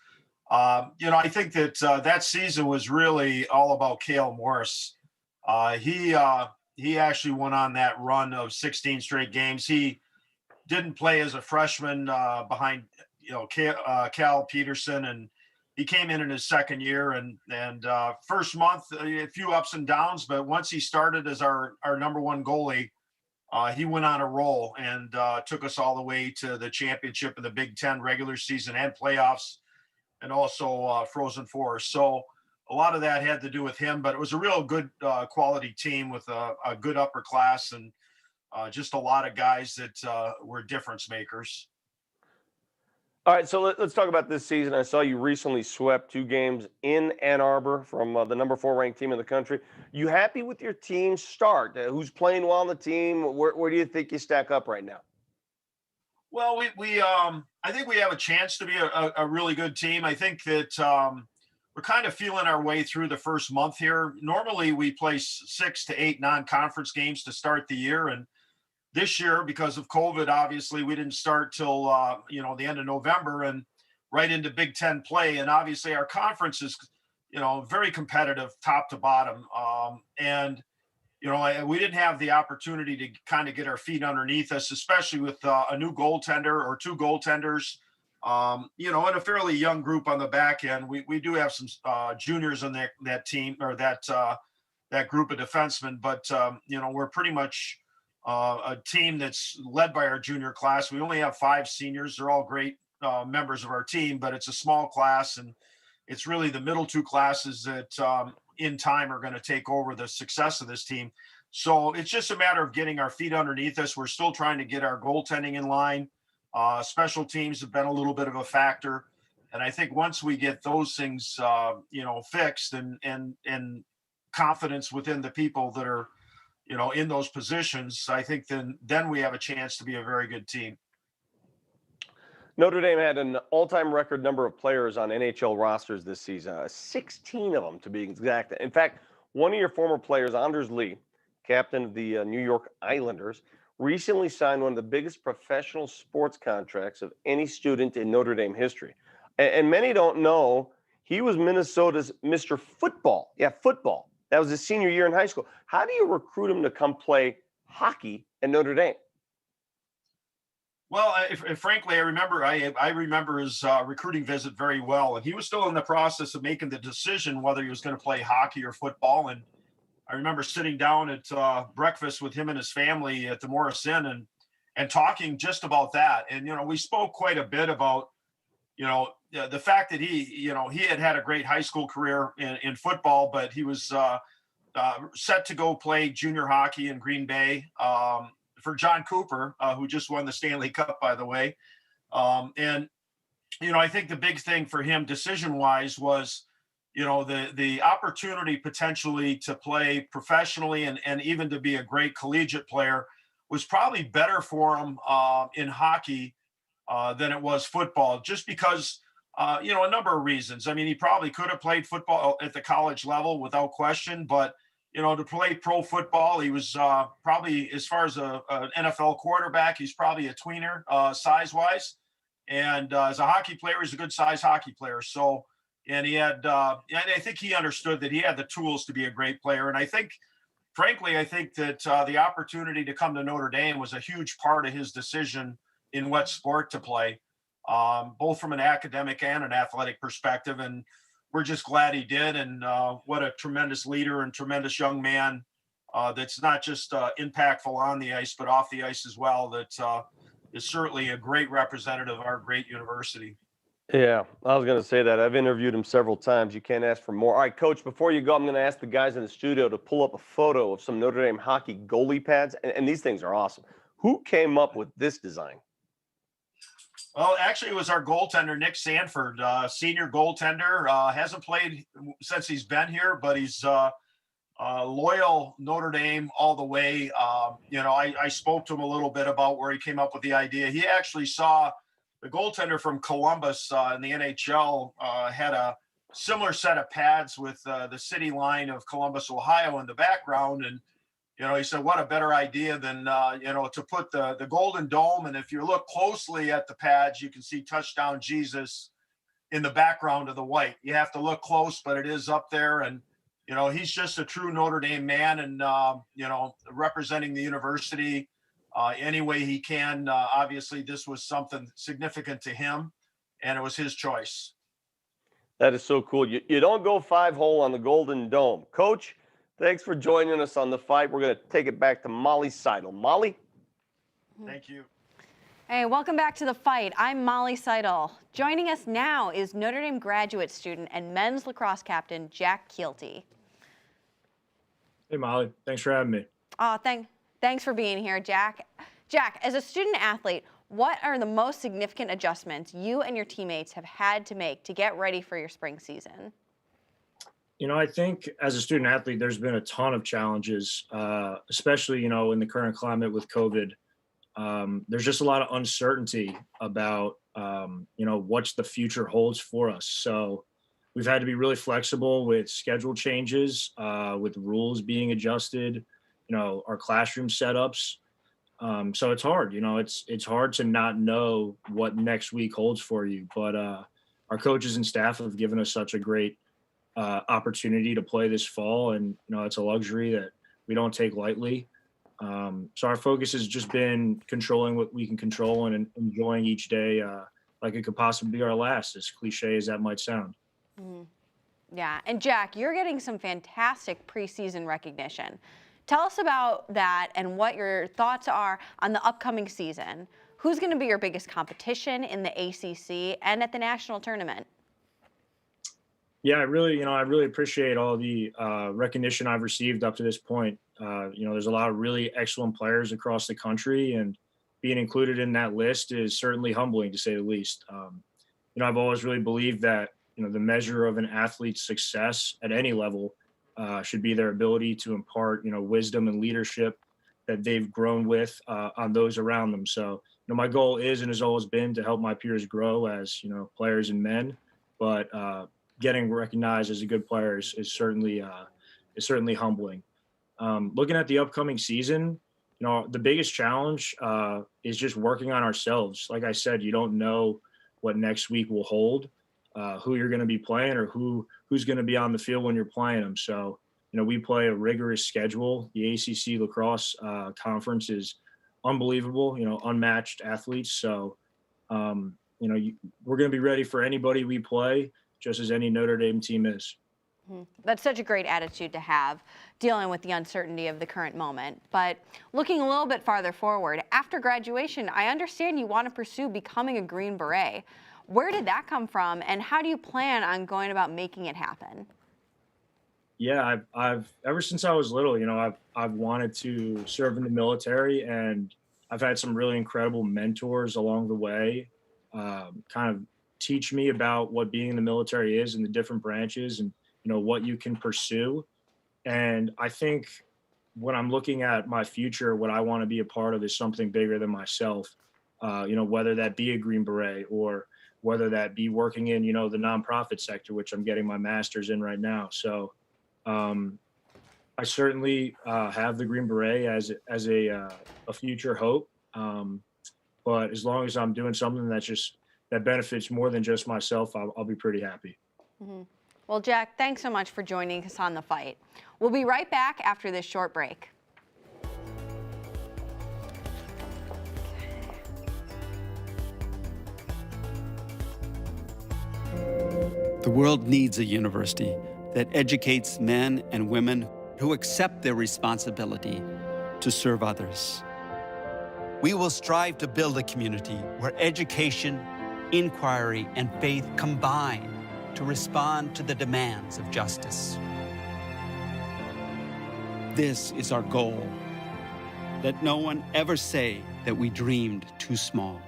I think that that season was really all about Cale Morris. He he actually went on that run of 16 straight games. He didn't play as a freshman behind, Cal Peterson, and he came in his second year. And first month, a few ups and downs, but once he started as our number one goalie, he went on a roll and took us all the way to the championship of the Big Ten regular season and playoffs, and also Frozen Four. So a lot of that had to do with him, but it was a real good quality team with a good upper class and just a lot of guys that were difference makers. All right, so let's talk about this season. I saw you recently swept 2 games in Ann Arbor from the number 4 ranked team in the country. You happy with your team's start? Who's playing well on the team? Where do you think you stack up right now? Well, I think we have a chance to be a really good team. I think that we're kind of feeling our way through the first month here. Normally we play 6 to 8 non-conference games to start the year, and this year, because of COVID, obviously we didn't start till the end of November and right into Big Ten play. And obviously our conference is very competitive top to bottom. We didn't have the opportunity to kind of get our feet underneath us, especially with a new goaltender or 2 goaltenders. And a fairly young group on the back end. We do have some juniors on that team, or that group of defensemen, but we're pretty much a team that's led by our junior class. We only have 5 seniors. They're all great members of our team, but it's a small class, and it's really the middle 2 classes that in time are going to take over the success of this team. So it's just a matter of getting our feet underneath us. We're still trying to get our goaltending in line. Special teams have been a little bit of a factor. And I think once we get those things, fixed and confidence within the people that are, in those positions, I think then we have a chance to be a very good team. Notre Dame had an all-time record number of players on NHL rosters this season, 16 of them to be exact. In fact, one of your former players, Anders Lee, captain of the New York Islanders, recently signed one of the biggest professional sports contracts of any student in Notre Dame history. And many don't know he was Minnesota's Mr. Football. Yeah, football. That was his senior year in high school. How do you recruit him to come play hockey at Notre Dame? Well, frankly, I remember his recruiting visit very well, and he was still in the process of making the decision whether he was going to play hockey or football. And I remember sitting down at breakfast with him and his family at the Morris Inn and talking just about that. And we spoke quite a bit about the fact that he had a great high school career in football, but he was set to go play junior hockey in Green Bay for John Cooper, who just won the Stanley Cup, by the way. I think the big thing for him decision-wise was, the opportunity potentially to play professionally and even to be a great collegiate player was probably better for him in hockey than it was football, just because, a number of reasons. I mean, he probably could have played football at the college level without question, but, to play pro football, he was probably, as far as an NFL quarterback, he's probably a tweener size-wise. And as a hockey player, he's a good size hockey player. So, and he had, and I think he understood that he had the tools to be a great player. And I think, frankly, that the opportunity to come to Notre Dame was a huge part of his decision in what sport to play, both from an academic and an athletic perspective. And we're just glad he did. And what a tremendous leader and tremendous young man that's not just impactful on the ice, but off the ice as well. That is certainly a great representative of our great university. Yeah, I was going to say that. I've interviewed him several times. You can't ask for more. All right, Coach, before you go, I'm going to ask the guys in the studio to pull up a photo of some Notre Dame hockey goalie pads. And these things are awesome. Who came up with this design? Well, actually, it was our goaltender, Nick Sanford, senior goaltender. Hasn't played since he's been here, but he's loyal Notre Dame all the way. I spoke to him a little bit about where he came up with the idea. He actually saw the goaltender from Columbus in the NHL had a similar set of pads with the city line of Columbus, Ohio in the background. And he said, what a better idea than, to put the Golden Dome. And if you look closely at the pads, you can see Touchdown Jesus in the background of the white. You have to look close, but it is up there. And you know, he's just a true Notre Dame man, and you know, representing the university any way he can. Obviously, this was something significant to him, and it was his choice. That is so cool. You don't go 5-hole on the Golden Dome. Coach, thanks for joining us on The Fight. We're going to take it back to Molly Seidel. Molly? Thank you. Hey, welcome back to The Fight. I'm Molly Seidel. Joining us now is Notre Dame graduate student and men's lacrosse captain Jack Keelty. Hey, Molly. Thanks for having me. Thanks for being here, Jack. Jack, as a student athlete, what are the most significant adjustments you and your teammates have had to make to get ready for your spring season? You know, I think as a student athlete, there's been a ton of challenges, especially, you know, in the current climate with COVID. There's just a lot of uncertainty about, you know, what the future holds for us. So we've had to be really flexible with schedule changes, with rules being adjusted, you know, our classroom setups. So it's hard, you know, it's hard to not know what next week holds for you. But our coaches and staff have given us such a great opportunity to play this fall. And, you know, it's a luxury that we don't take lightly. So our focus has just been controlling what we can control and enjoying each day like it could possibly be our last, as cliche as that might sound. Mm-hmm. Yeah, and Jack, you're getting some fantastic preseason recognition. Tell us about that and what your thoughts are on the upcoming season. Who's going to be your biggest competition in the ACC and at the national tournament? Yeah, I really appreciate all the recognition I've received up to this point. You know, there's a lot of really excellent players across the country, and being included in that list is certainly humbling, to say the least. You know, I've always really believed that, you know, the measure of an athlete's success at any level should be their ability to impart, you know, wisdom and leadership that they've grown with on those around them. So, you know, my goal is and has always been to help my peers grow as, you know, players and men, but getting recognized as a good player is certainly humbling. Looking at the upcoming season, you know, the biggest challenge is just working on ourselves. Like I said, you don't know what next week will hold, who you're going to be playing or who's going to be on the field when you're playing them. So, you know, we play a rigorous schedule. The ACC lacrosse conference is unbelievable, you know, unmatched athletes. So, you know, we're going to be ready for anybody we play, just as any Notre Dame team is. That's such a great attitude to have, dealing with the uncertainty of the current moment. But looking a little bit farther forward, after graduation, I understand you want to pursue becoming a Green Beret. Where did that come from, and how do you plan on going about making it happen? Yeah, I've ever since I was little, you know, I've wanted to serve in the military, and I've had some really incredible mentors along the way, kind of teach me about what being in the military is and the different branches and, you know, what you can pursue. And I think when I'm looking at my future, what I want to be a part of is something bigger than myself, you know, whether that be a Green Beret or whether that be working in, you know, the nonprofit sector, which I'm getting my master's in right now. So I certainly have the Green Beret as a future hope. But as long as I'm doing something that benefits more than just myself, I'll be pretty happy. Mm-hmm. Well, Jack, thanks so much for joining us on The Fight. We'll be right back after this short break. The world needs a university that educates men and women who accept their responsibility to serve others. We will strive to build a community where education, inquiry, and faith combine to respond to the demands of justice. This is our goal. Let no one ever say that we dreamed too small.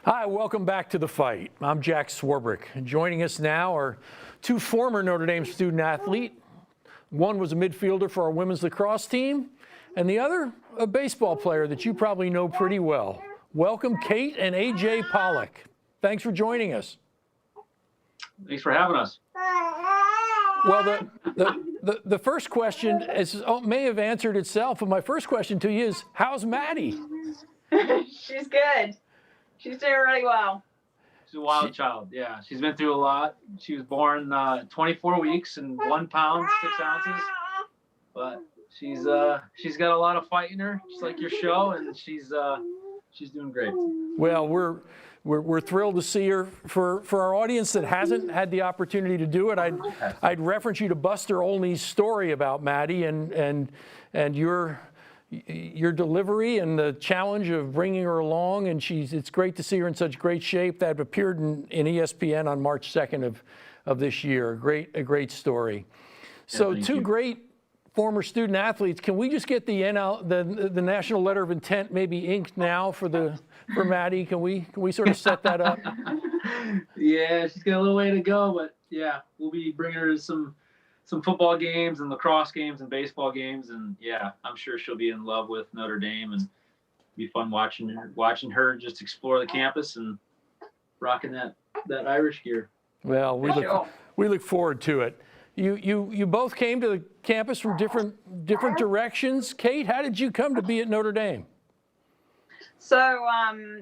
Hi, welcome back to The Fight. I'm Jack Swarbrick. And joining us now are two former Notre Dame student athletes. One was a midfielder for our women's lacrosse team, and the other, a baseball player that you probably know pretty well. Welcome, Kate and AJ Pollock. Thanks for joining us. Thanks for having us. Well, the first question may have answered itself, but my first question to you is, how's Maddie? She's good. She's doing really well. She's a wild child. Yeah, she's been through a lot. She was born 24 weeks and 1 pound, 6 ounces. But she's got a lot of fight in her, just like your show, and she's doing great. Well, we're thrilled to see her. For our audience that hasn't had the opportunity to do it, I'd reference you to Buster Olney's story about Maddie and your delivery and the challenge of bringing her along, and it's great to see her in such great shape. That appeared in ESPN on March 2nd of this year. A great story. So two great former student athletes. Can we just get the national letter of intent maybe inked now for Maddie? Can we sort of set that up? Yeah, she's got a little way to go, but yeah, we'll be bringing her to some football games and lacrosse games and baseball games, and yeah, I'm sure she'll be in love with Notre Dame, and be fun watching her just explore the campus and rocking that Irish gear. Well, we look forward to it. You both came to the campus from different directions. Kate, how did you come to be at Notre Dame? So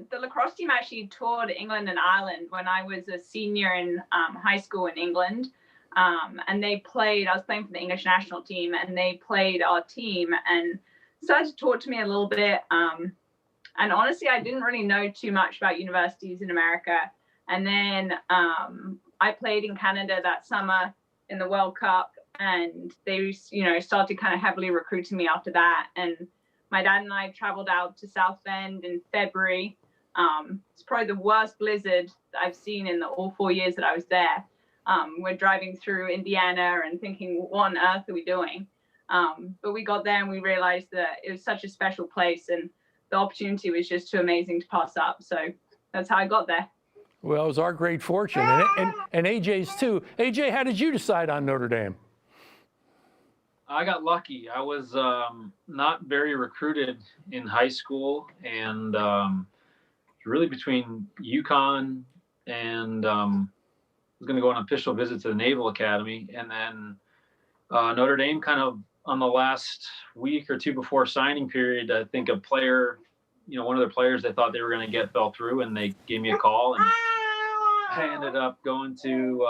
the lacrosse team actually toured England and Ireland when I was a senior in high school in England. And I was playing for the English national team, and they played our team and started to talk to me a little bit. And honestly, I didn't really know too much about universities in America. And then I played in Canada that summer in the World Cup, and they, started kind of heavily recruiting me after that. And my dad and I traveled out to South Bend in February. It's probably the worst blizzard that I've seen in all 4 years that I was there. We're driving through Indiana and thinking, what on earth are we doing? But we got there and we realized that it was such a special place, and the opportunity was just too amazing to pass up. So that's how I got there. Well, it was our great fortune, and AJ's too. AJ, how did you decide on Notre Dame? I got lucky. I was not very recruited in high school, and really between UConn and was going to go on an official visit to the Naval Academy, and then Notre Dame kind of on the last week or two before signing period, I think a player, one of their players they thought they were going to get fell through, and they gave me a call, and I ended up going to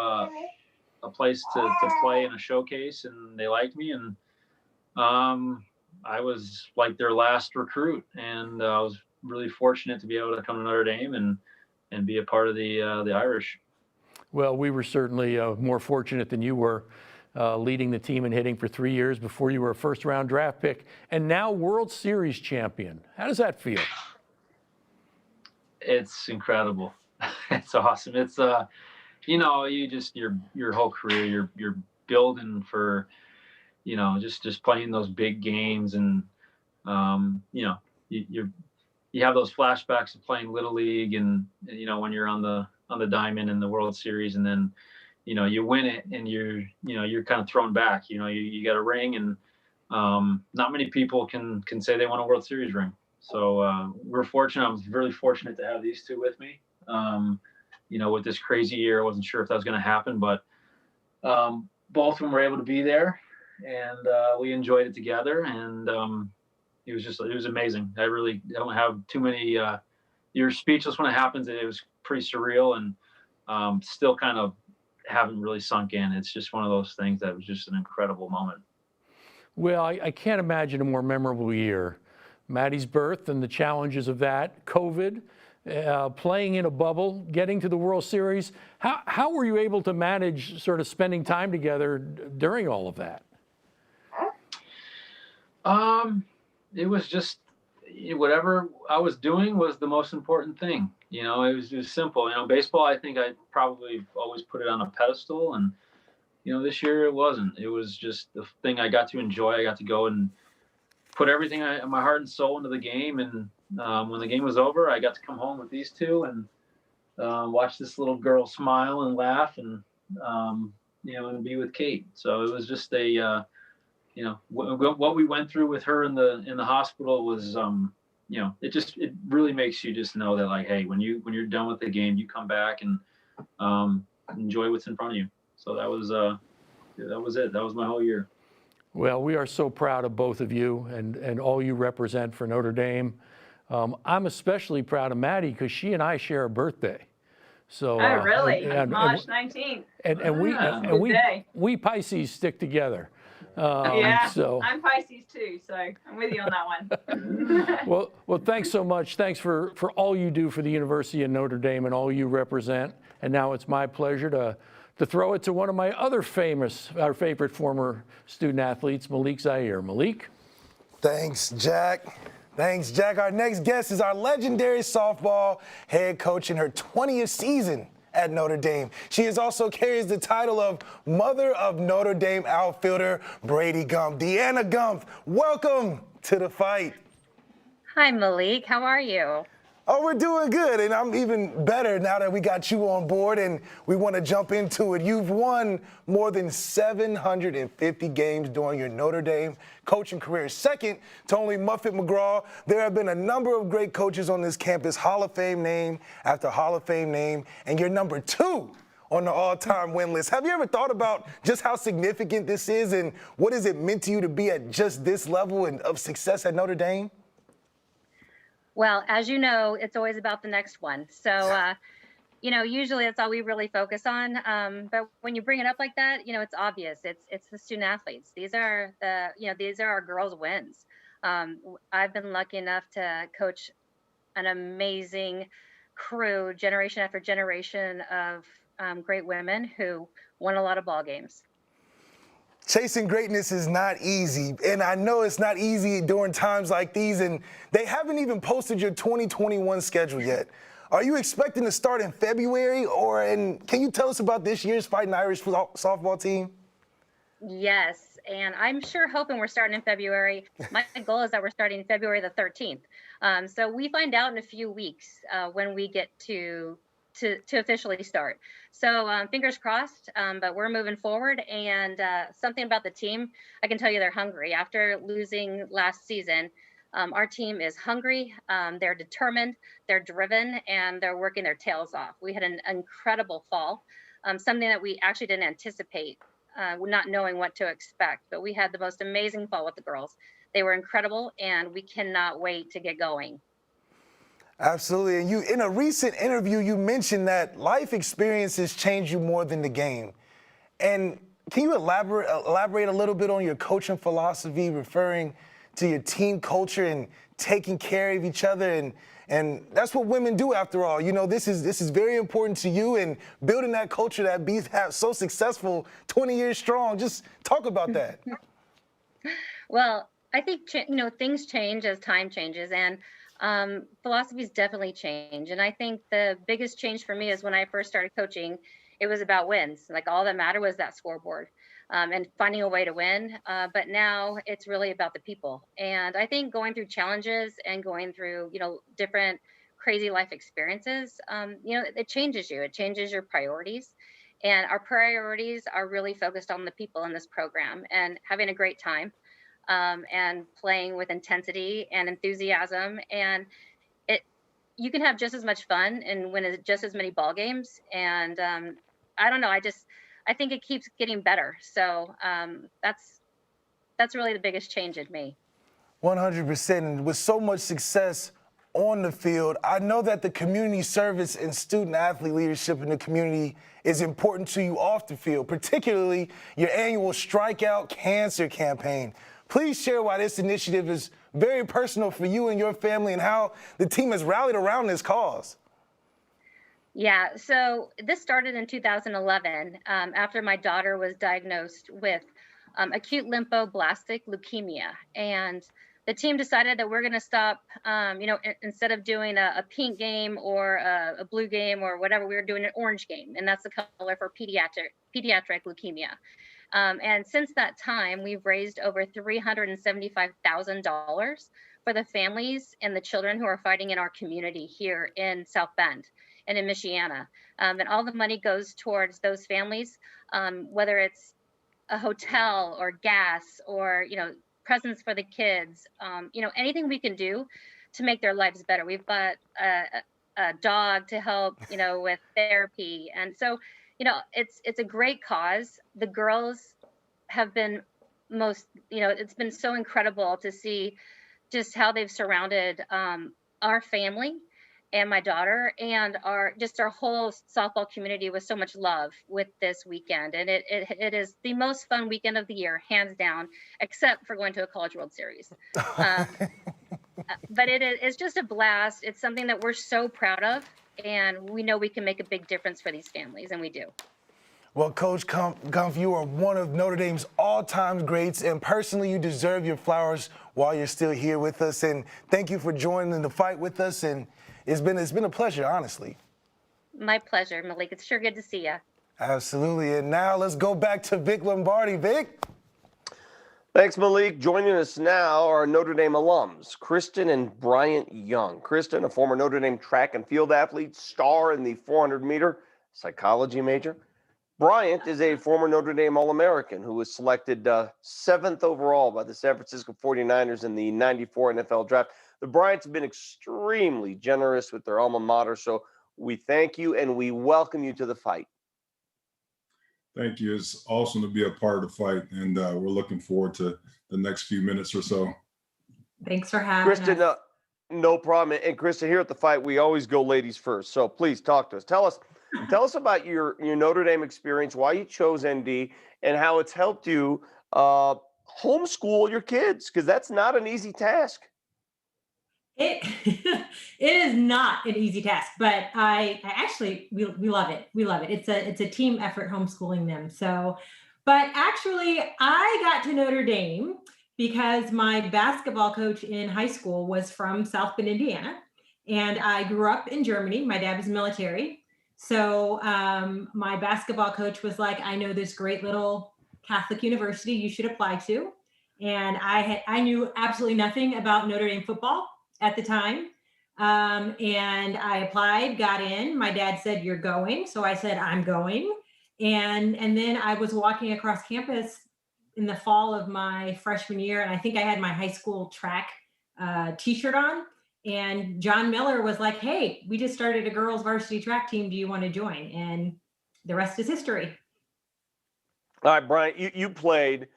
a place to play in a showcase, and they liked me, and I was like their last recruit, and I was really fortunate to be able to come to Notre Dame and be a part of the Irish. Well, we were certainly more fortunate than you were, leading the team and hitting for 3 years before you were a first-round draft pick, and now World Series champion. How does that feel? It's incredible. It's awesome. It's your whole career you're building for, just playing those big games, and you have those flashbacks of playing Little League, and when you're on the diamond in the World Series, and then you win it, and you're kind of thrown back. You got a ring, and not many people can say they won a World Series ring. So we're fortunate. I'm really fortunate to have these two with me. With this crazy year, I wasn't sure if that was going to happen, but both of them were able to be there, and we enjoyed it together, and it was amazing. I really don't have too many. You're speechless when it happens. It was pretty surreal, and still kind of haven't really sunk in. It's just one of those things that was just an incredible moment. Well, I can't imagine a more memorable year. Maddie's birth and the challenges of that, COVID, playing in a bubble, getting to the World Series. How were you able to manage sort of spending time together during all of that? It was just whatever I was doing was the most important thing. It was simple. Baseball, I think I probably always put it on a pedestal, and this year it wasn't. It was just the thing I got to enjoy. I got to go and put everything, my heart and soul into the game, and when the game was over, I got to come home with these two, and watch this little girl smile and laugh and, and be with Kate. So it was just a, what we went through with her in the hospital was, it really makes you just know that, like, hey, when you're done with the game, you come back and enjoy what's in front of you. So that was it. That was my whole year. Well, we are so proud of both of you and all you represent for Notre Dame. I'm especially proud of Maddie because she and I share a birthday. So, oh, really? March 19th. And we Pisces stick together. So I'm Pisces too, so I'm with you on that one. well, thanks so much. Thanks for all you do for the University of Notre Dame and all you represent. And now it's my pleasure to throw it to one of my other our favorite former student athletes, Malik Zaire. Malik? Thanks, Jack. Thanks, Jack. Our next guest is our legendary softball head coach in her 20th season at Notre Dame. She is also carries the title of Mother of Notre Dame outfielder Brady Gump. Deanna Gump, welcome to the fight. Hi, Malik. How are you? Oh, we're doing good, and I'm even better now that we got you on board, and we want to jump into it. You've won more than 750 games during your Notre Dame coaching career, second to only Muffet McGraw. There have been a number of great coaches on this campus, Hall of Fame name after Hall of Fame name, and you're number 2 on the all-time win list. Have you ever thought about just how significant this is, and what has it meant to you to be at just this level of success at Notre Dame? Well, as you know, it's always about the next one. So, usually that's all we really focus on. But when you bring it up like that, it's obvious. It's the student athletes. These are our girls' wins. I've been lucky enough to coach an amazing crew, generation after generation of great women who won a lot of ball games. Chasing greatness is not easy, and I know it's not easy during times like these, and they haven't even posted your 2021 schedule yet. Are you expecting to start in February, and can you tell us about this year's Fighting Irish softball team? Yes, and I'm hoping we're starting in February. My goal is that we're starting February the 13th. So we find out in a few weeks when we get to officially start. So fingers crossed, but we're moving forward. And something about the team, I can tell you they're hungry. After losing last season, our team is hungry, they're determined, they're driven, and they're working their tails off. We had an incredible fall, something that we actually didn't anticipate, not knowing what to expect, but we had the most amazing fall with the girls. They were incredible, and we cannot wait to get going. Absolutely. And you, in a recent interview, you mentioned that life experiences change you more than the game. And can you elaborate a little bit on your coaching philosophy, referring to your team culture and taking care of each other? And that's what women do, after all. This is very important to you, and building that culture that be so successful 20 years strong. Just talk about that. Well, I think, things change as time changes, and philosophies definitely change. And I think the biggest change for me is when I first started coaching, it was about wins. Like, all that mattered was that scoreboard and finding a way to win. But now it's really about the people. And I think going through challenges and going through, different crazy life experiences, it changes you. It changes your priorities. And our priorities are really focused on the people in this program and having a great time. And playing with intensity and enthusiasm, and you can have just as much fun and win just as many ball games. And I don't know, I think it keeps getting better. So that's really the biggest change in me. 100%. And with so much success on the field, I know that the community service and student athlete leadership in the community is important to you off the field, particularly your annual Strikeout Cancer campaign. Please share why this initiative is very personal for you and your family, and how the team has rallied around this cause. Yeah, so this started in 2011 after my daughter was diagnosed with acute lymphoblastic leukemia. And the team decided that we're going to stop, instead of doing a pink game or a blue game or whatever, we were doing an orange game. And that's the color for pediatric leukemia. And since that time, we've raised over $375,000 for the families and the children who are fighting in our community here in South Bend. and in Michiana. And all the money goes towards those families, whether it's a hotel or gas or, presents for the kids, anything we can do to make their lives better. We've got a dog to help, with therapy. And so, it's a great cause. The girls have been it's been so incredible to see just how they've surrounded our family and my daughter and our whole softball community with so much love with this weekend. And it is the most fun weekend of the year, hands down, except for going to a College World Series. But it's just a blast. It's something that we're so proud of, and we know we can make a big difference for these families, and we do. Well, Coach Gumpf, you are one of Notre Dame's all-time greats, and personally, you deserve your flowers while you're still here with us. And thank you for joining the fight with us. And it's been a pleasure, honestly. My pleasure, Malik. It's sure good to see you. Absolutely. And now let's go back to Vic Lombardi. Vic. Thanks, Malik. Joining us now are Notre Dame alums, Kristen and Bryant Young. Kristen, a former Notre Dame track and field athlete, star in the 400-meter, psychology major. Bryant is a former Notre Dame All-American who was selected 7th overall by the San Francisco 49ers in the 94 NFL draft. The Bryants have been extremely generous with their alma mater, so we thank you and we welcome you to the fight. Thank you. It's awesome to be a part of the fight, and we're looking forward to the next few minutes or so. Thanks for having Kristen, us. No problem. And Kristen, here at the fight, we always go ladies first. So please talk to us. Tell us about your Notre Dame experience, why you chose ND, and how it's helped you homeschool your kids, because that's not an easy task. It is not an easy task, but I actually we love it. We love it. It's a team effort homeschooling them. So, but actually, I got to Notre Dame because my basketball coach in high school was from South Bend, Indiana, and I grew up in Germany. My dad was military, so my basketball coach was like, "I know this great little Catholic university you should apply to," and I knew absolutely nothing about Notre Dame football at the time. And I applied, got in. My dad said, "You're going." So I said, "I'm going." And then I was walking across campus in the fall of my freshman year. And I think I had my high school track t-shirt on. And John Miller was like, "Hey, we just started a girls varsity track team. Do you want to join?" And the rest is history. All right, Brian, you played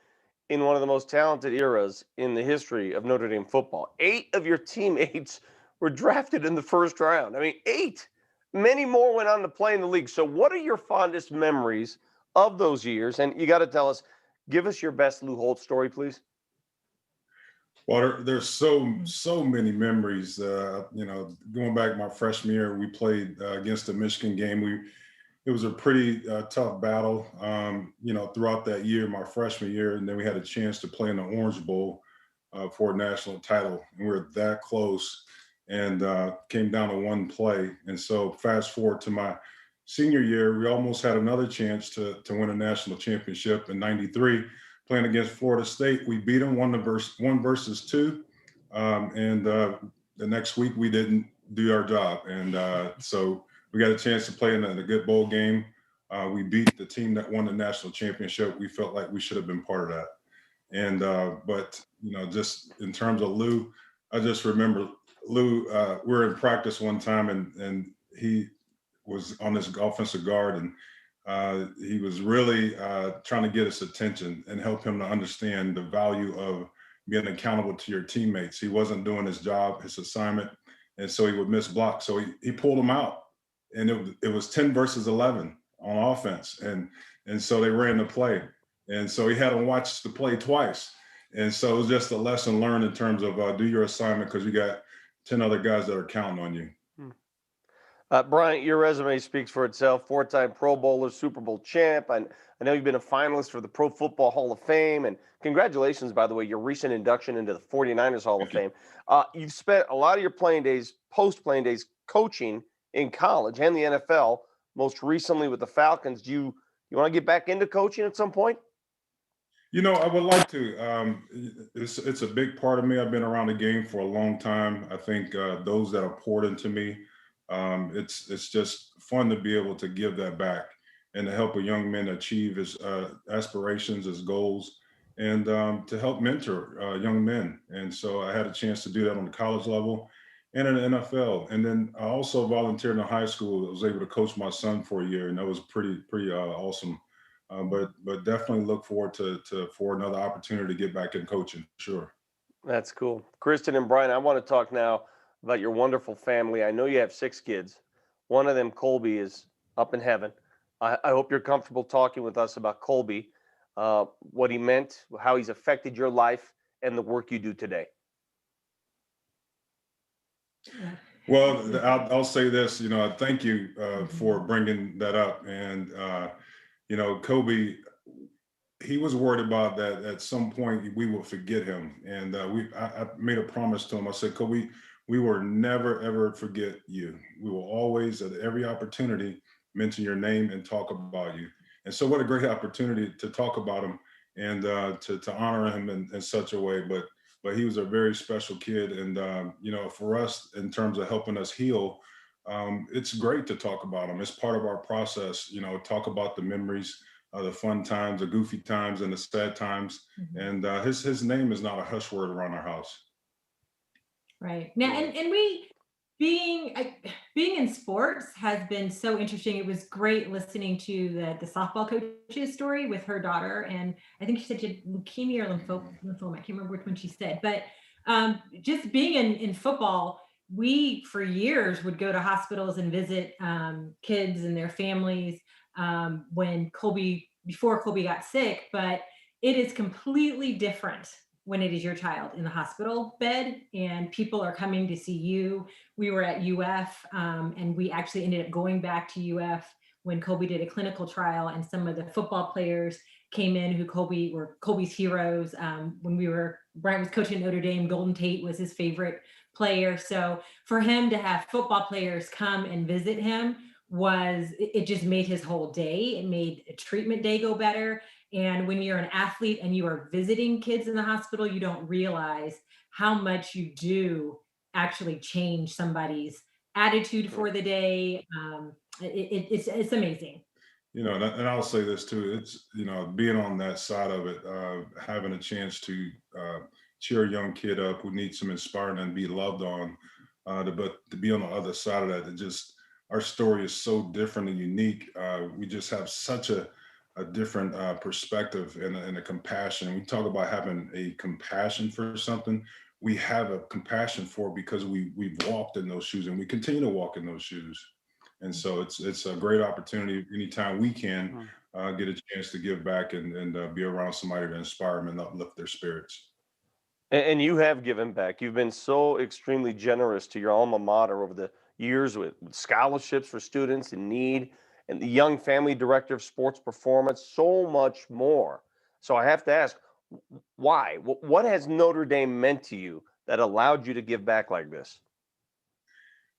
in one of the most talented eras in the history of Notre Dame football. 8 of your teammates were drafted in the first round. I mean, 8. Many more went on to play in the league. So what are your fondest memories of those years? And you got to tell us, give us your best Lou Holtz story, please. Well, there's so many memories. Going back my freshman year, we played against the Michigan game. It was a pretty tough battle, throughout that year, my freshman year, and then we had a chance to play in the Orange Bowl for a national title, and we were that close, and came down to one play. And so, fast forward to my senior year, we almost had another chance to win a national championship in '93, playing against Florida State. We beat them 1-2, and the next week we didn't do our job, and so we got a chance to play in a good bowl game. We beat the team that won the national championship. We felt like we should have been part of that. And but just in terms of Lou, I just remember Lou. We were in practice one time, and he was on this offensive guard, and he was really trying to get his attention and help him to understand the value of being accountable to your teammates. He wasn't doing his job, his assignment, and so he would miss blocks. So he pulled him out. And it was 10 versus 11 on offense. And so they ran the play. And so he had him watch the play twice. And so it was just a lesson learned in terms of do your assignment, because you got 10 other guys that are counting on you. Bryant, your resume speaks for itself. 4-time Pro Bowler, Super Bowl champ. I know you've been a finalist for the Pro Football Hall of Fame. And congratulations, by the way, your recent induction into the 49ers Hall of Fame. You've spent a lot of your playing days, post-playing days, coaching in college and the NFL, most recently with the Falcons. Do you want to get back into coaching at some point? I would like to. It's a big part of me. I've been around the game for a long time. I think those that are poured into me It's just fun to be able to give that back and to help a young man achieve his aspirations, his goals, and to help mentor young men. And so I had a chance to do that on the college level and in the NFL. And then I also volunteered in high school. I was able to coach my son for a year, and that was pretty awesome. But definitely look forward to for another opportunity to get back in coaching. Sure. That's cool. Kristen and Brian, I want to talk now about your wonderful family. I know you have 6 kids. One of them, Colby, is up in heaven. I hope you're comfortable talking with us about Colby, what he meant, how he's affected your life, and the work you do today. Well, I'll say this, thank you for bringing that up. And, Kobe, he was worried about that at some point we will forget him. And I made a promise to him. I said, Kobe, we will never, ever forget you. We will always, at every opportunity, mention your name and talk about you. And so what a great opportunity to talk about him and to honor him in such a way. But he was a very special kid. And, for us, in terms of helping us heal, it's great to talk about him. It's part of our process, talk about the memories, the fun times, the goofy times, and the sad times. And his name is not a hush word around our house. Right. Now, and we being in sports has been so interesting. It was great listening to the softball coach's story with her daughter, and I think she said she had leukemia or lymphoma. I can't remember which one she said, but just being in football, we for years would go to hospitals and visit kids and their families before Colby got sick, but it is completely different when it is your child in the hospital bed and people are coming to see you. We were at UF and we actually ended up going back to UF when Colby did a clinical trial, and some of the football players came in who were Colby's heroes. Brian was coaching at Notre Dame. Golden Tate was his favorite player. So for him to have football players come and visit him it just made his whole day. It made a treatment day go better. And when you're an athlete and you are visiting kids in the hospital, you don't realize how much you do actually change somebody's attitude for the day. It's amazing. And I'll say this too. It's, being on that side of it, having a chance to cheer a young kid up who needs some inspiring and be loved on, but to be on the other side of that, our story is so different and unique. We just have such a different perspective and a compassion. We talk about having a compassion for something. We have a compassion for it because we've walked in those shoes and we continue to walk in those shoes. And so it's a great opportunity anytime we can get a chance to give back and be around somebody to inspire them and uplift their spirits. And you have given back. You've been so extremely generous to your alma mater over the years with scholarships for students in need, and the young family director of sports performance, so much more. So I have to ask, why? What has Notre Dame meant to you that allowed you to give back like this?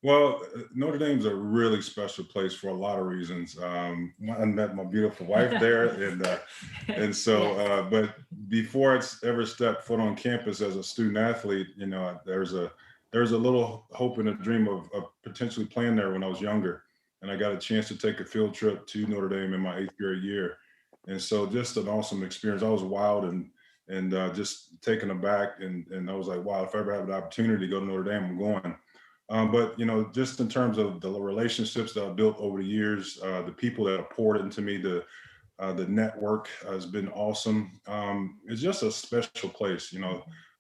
Well, Notre Dame's a really special place for a lot of reasons. I met my beautiful wife there, and so. But before I ever stepped foot on campus as a student athlete, there's a little hope and a dream of potentially playing there when I was younger, and I got a chance to take a field trip to Notre Dame in my 8th grade year, and so just an awesome experience. I was wild and just taken aback, and I was like, wow, if I ever have the opportunity to go to Notre Dame, I'm going. But just in terms of the relationships that I've built over the years, the people that have poured into me, the network has been awesome. It's just a special place.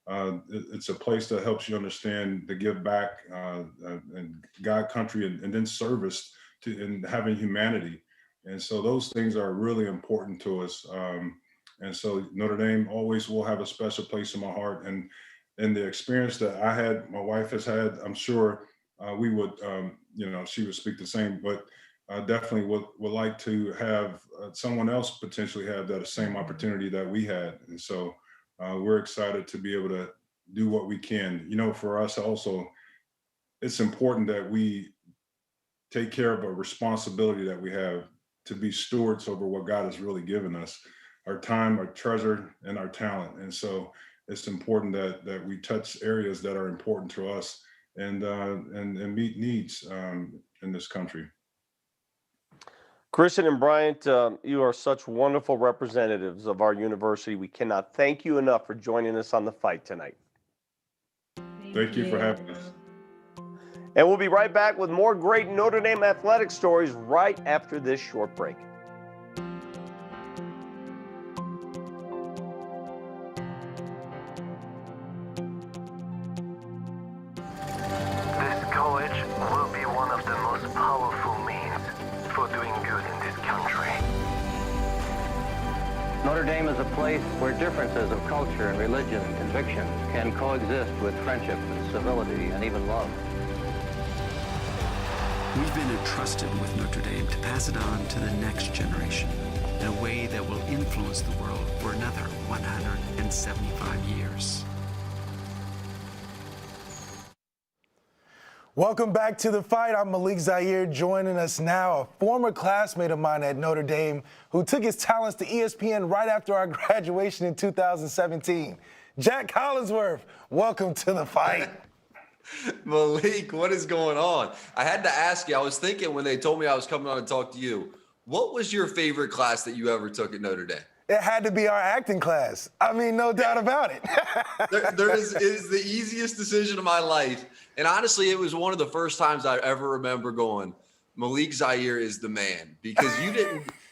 It's a place that helps you understand the give back and God, country, and then service and having humanity. And so those things are really important to us. And so Notre Dame always will have a special place in my heart. And the experience that I had, my wife has had, I'm sure we would, she would speak the same, but definitely would like to have someone else potentially have that same opportunity that we had. And so we're excited to be able to do what we can. For us also, it's important that we take care of a responsibility that we have to be stewards over what God has really given us, our time, our treasure, and our talent. And so it's important that we touch areas that are important to us and meet needs in this country. Kristen and Bryant, you are such wonderful representatives of our university. We cannot thank you enough for joining us on The Fight tonight. Thank you for having us. And we'll be right back with more great Notre Dame athletic stories right after this short break. This college will be one of the most powerful means for doing good in this country. Notre Dame is a place where differences of culture and religion and convictions can coexist with friendship and civility and even love. We've been entrusted with Notre Dame to pass it on to the next generation in a way that will influence the world for another 175 years. Welcome back to The Fight. I'm Malik Zaire. Joining us now, a former classmate of mine at Notre Dame who took his talents to ESPN right after our graduation in 2017. Jack Collinsworth, welcome to The Fight. Malik, what is going on? I had to ask you, I was thinking when they told me I was coming on to talk to you, what was your favorite class that you ever took at Notre Dame? It had to be our acting class. I mean, no doubt about it. It is the easiest decision of my life. And honestly, it was one of the first times I ever remember going, Malik Zaire is the man, because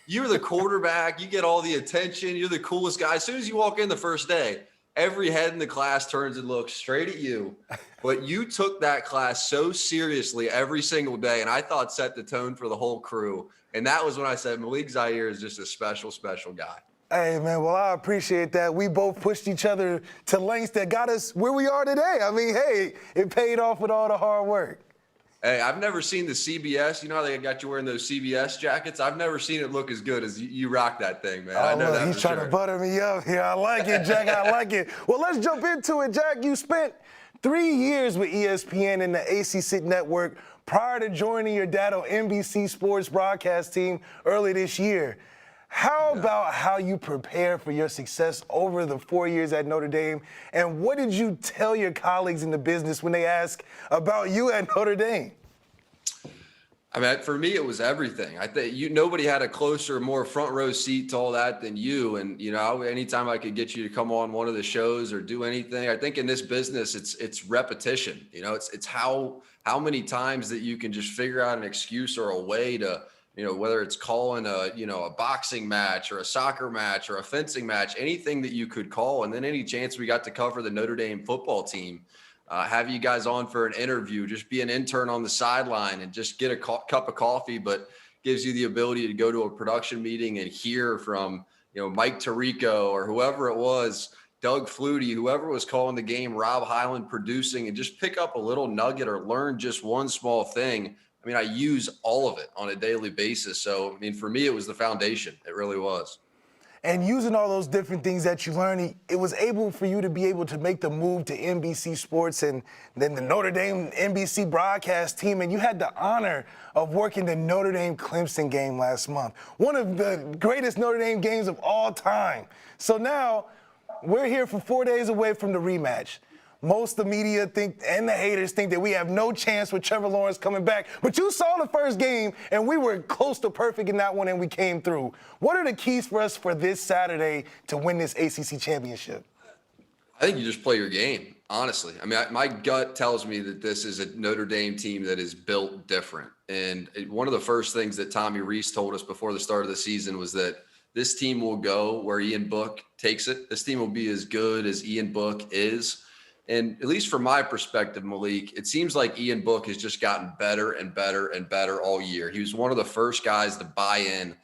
you're the quarterback. You get all the attention. You're the coolest guy. As soon as you walk in the first day, every head in the class turns and looks straight at you. But you took that class so seriously every single day, and I thought set the tone for the whole crew. And that was when I said Malik Zaire is just a special, special guy. Hey, man, well, I appreciate that. We both pushed each other to lengths that got us where we are today. I mean, hey, it paid off with all the hard work. Hey, I've never seen the CBS. You know how they got you wearing those CBS jackets? I've never seen it look as good as you rock that thing, man. I know look, that he's trying to butter me up here. I like it, Jack. I like it. Well, let's jump into it, Jack. You spent 3 years with ESPN and the ACC network prior to joining your dad on NBC Sports broadcast team early this year. How about how you prepare for your success over the 4 years at Notre Dame? And what did you tell your colleagues in the business when they ask about you at Notre Dame? I mean, for me, it was everything. I think nobody had a closer, more front row seat to all that than you. And, you know, anytime I could get you to come on one of the shows or do anything, I think in this business, it's repetition. You know, it's how many times that you can just figure out an excuse or a way to, you know, whether it's calling a boxing match or a soccer match or a fencing match, anything that you could call. And then any chance we got to cover the Notre Dame football team, have you guys on for an interview, just be an intern on the sideline and just get a cup of coffee, but gives you the ability to go to a production meeting and hear from, you know, Mike Tirico or whoever it was, Doug Flutie, whoever was calling the game, Rob Hyland producing, and just pick up a little nugget or learn just one small thing. I mean, I use all of it on a daily basis. So, I mean, for me, it was the foundation. It really was. And using all those different things that you learned, it was able for you to be able to make the move to NBC Sports and then the Notre Dame NBC broadcast team. And you had the honor of working the Notre Dame Clemson game last month, one of the greatest Notre Dame games of all time. So now we're here for 4 days away from the rematch. Most of the media think, and the haters think, that we have no chance with Trevor Lawrence coming back. But you saw the first game, and we were close to perfect in that one, and we came through. What are the keys for us for this Saturday to win this ACC championship? I think you just play your game, honestly. I mean, my gut tells me that this is a Notre Dame team that is built different. And one of the first things that Tommy Rees told us before the start of the season was that this team will go where Ian Book takes it. This team will be as good as Ian Book is. And at least from my perspective, Malik, it seems like Ian Book has just gotten better and better and better all year. He was one of the first guys to buy in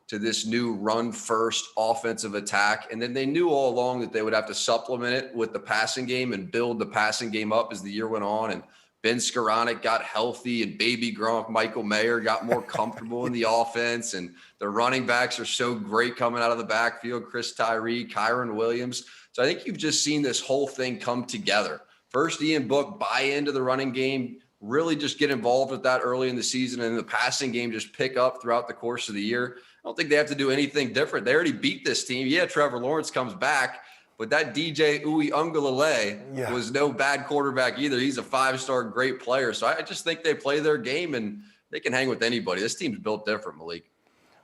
to this new run-first offensive attack. And then they knew all along that they would have to supplement it with the passing game and build the passing game up as the year went on. And Ben Skoranek got healthy, and baby Gronk, Michael Mayer, got more comfortable in the offense. And the running backs are so great coming out of the backfield, Chris Tyree, Kyron Williams. So I think you've just seen this whole thing come together. First, Ian Book buy into the running game, really just get involved with that early in the season, and the passing game just pick up throughout the course of the year. I don't think they have to do anything different. They already beat this team. Yeah, Trevor Lawrence comes back, But that DJ Uiagalelei was no bad quarterback either. He's a 5-star great player. So I just think they play their game and they can hang with anybody. This team's built different, Malik.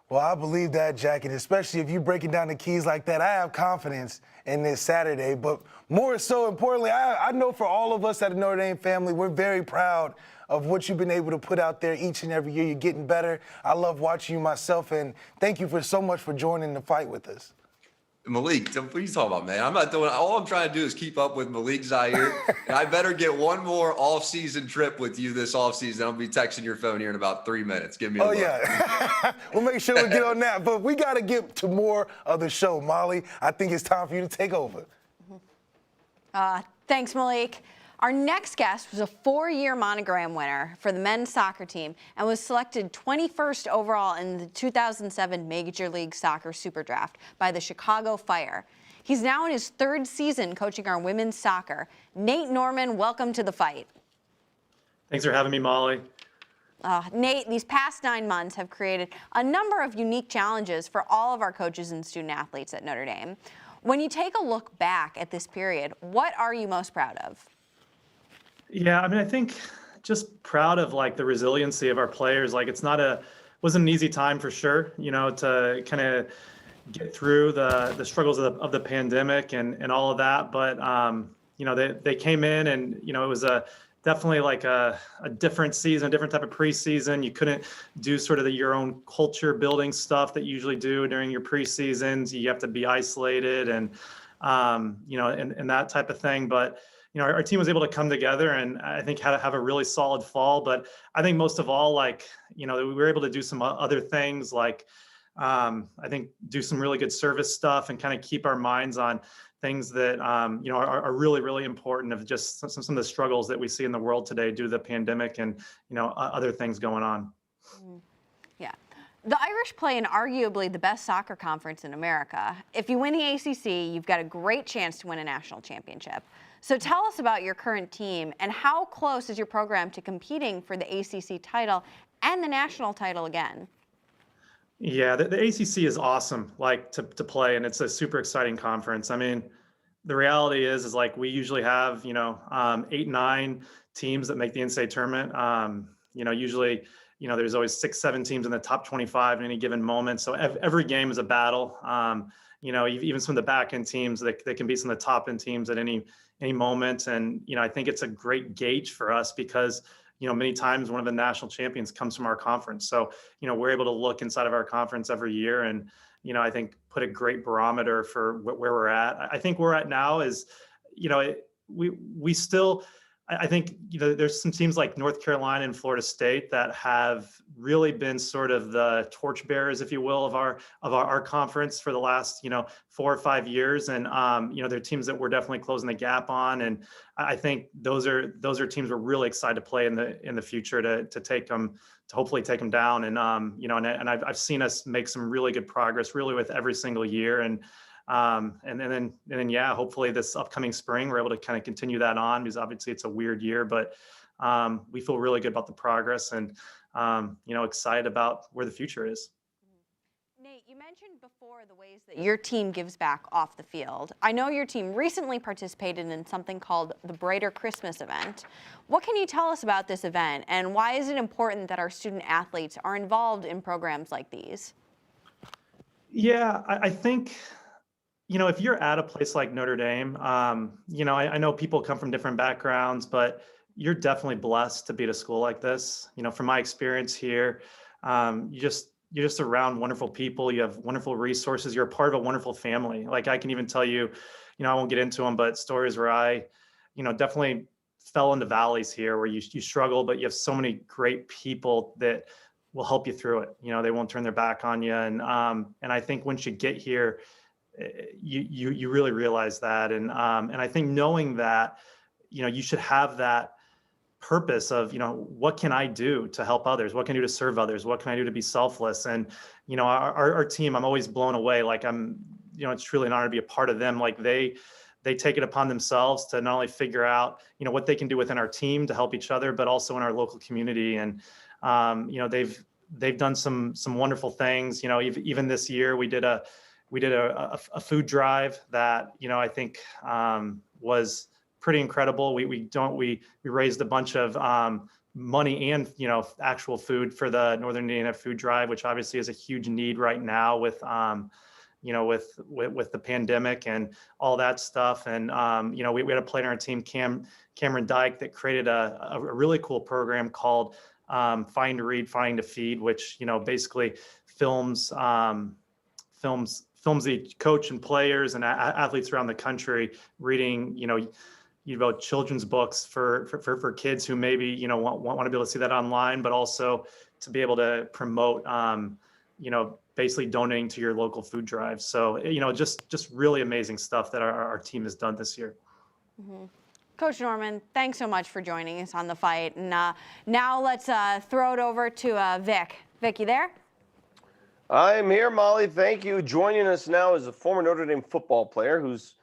Well, I believe that, Jack, and especially if you're breaking down the keys like that, I have confidence in this Saturday. But more so importantly, I know for all of us at the Notre Dame family, we're very proud of what you've been able to put out there each and every year. You're getting better. I love watching you myself, and thank you for so much for joining the fight with us. Malik, what are you talking about, man? I'm not doing. All I'm trying to do is keep up with Malik Zaire, and I better get one more off-season trip with you this off-season. I'll be texting your phone here in about 3 minutes. Give me a look. Yeah. We'll make sure we get on that. But we got to get to more of the show. Molly, I think it's time for you to take over. Thanks, Malik. Our next guest was a 4-year monogram winner for the men's soccer team and was selected 21st overall in the 2007 Major League Soccer Super Draft by the Chicago Fire. He's now in his 3rd season coaching our women's soccer. Nate Norman, welcome to the fight. Thanks for having me, Molly. Nate, these past 9 months have created a number of unique challenges for all of our coaches and student athletes at Notre Dame. When you take a look back at this period, what are you most proud of? Yeah, I mean, I think just proud of like the resiliency of our players. Like wasn't an easy time for sure, to kind of get through the struggles of the pandemic and all of that. But, they came in and, it was definitely like a different season, a different type of preseason. You couldn't do sort of your own culture building stuff that you usually do during your preseasons. You have to be isolated and that type of thing. But our team was able to come together and I think have a really solid fall. But I think most of all, we were able to do some other things like, I think do some really good service stuff and kind of keep our minds on things that, are really, really important of just some of the struggles that we see in the world today due to the pandemic and, other things going on. Yeah. The Irish play in arguably the best soccer conference in America. If you win the ACC, you've got a great chance to win a national championship. So tell us about your current team and how close is your program to competing for the ACC title and the national title again? Yeah, the ACC is awesome, to play, and it's a super exciting conference. I mean, the reality is we usually have, 8, 9 teams that make the NCAA tournament. Usually, there's always 6, 7 teams in the top 25 at any given moment. So every game is a battle. Even some of the back end teams that can beat some of the top end teams at any moment. And, I think it's a great gauge for us because, many times one of the national champions comes from our conference. So, we're able to look inside of our conference every year and, I think put a great barometer for where we're at. I think where we're at now is, we still, I think, there's some teams like North Carolina and Florida State that have really been sort of the torchbearers, if you will, of our conference for the last, 4 or 5 years. And, they're teams that we're definitely closing the gap on. And I think those are teams we're really excited to play in the future to take them, to hopefully take them down. And, and I've seen us make some really good progress really with every single year. And then yeah, hopefully this upcoming spring, we're able to kind of continue that on because obviously it's a weird year, but we feel really good about the progress and, excited about where the future is. Nate, you mentioned before the ways that your team gives back off the field. I know your team recently participated in something called the Brighter Christmas event. What can you tell us about this event and why is it important that our student athletes are involved in programs like these? Yeah, I think, if you're at a place like Notre Dame, I know people come from different backgrounds, but you're definitely blessed to be at a school like this. From my experience here, you're just around wonderful people. You have wonderful resources. You're a part of a wonderful family. I can even tell you, I won't get into them, but stories where I, definitely fell into valleys here where you struggle, but you have so many great people that will help you through it. They won't turn their back on you. And I think once you get here, you really realize that. And I think knowing that, you should have that purpose of, what can I do to help others? What can I do to serve others? What can I do to be selfless? And, our team, I'm always blown away. It's truly an honor to be a part of them. They take it upon themselves to not only figure out, what they can do within our team to help each other, but also in our local community. And, they've done some wonderful things. Even this year we did we did a food drive that, I think was pretty incredible. We raised a bunch of money and, actual food for the Northern Indiana food drive, which obviously is a huge need right now with, with the pandemic and all that stuff. And, we had a player on our team, Cameron Dyke, that created a really cool program called Find to Read, Find to Feed, which, basically films the coach and players and athletes around the country reading, children's books for kids who maybe, want to be able to see that online, but also to be able to promote, basically donating to your local food drive. So, just really amazing stuff that our team has done this year. Mm-hmm. Coach Norman, thanks so much for joining us on The Fight. And now let's throw it over to Vic. Vic, you there? I'm here, Molly. Thank you. Joining us now is a former Notre Dame football player who's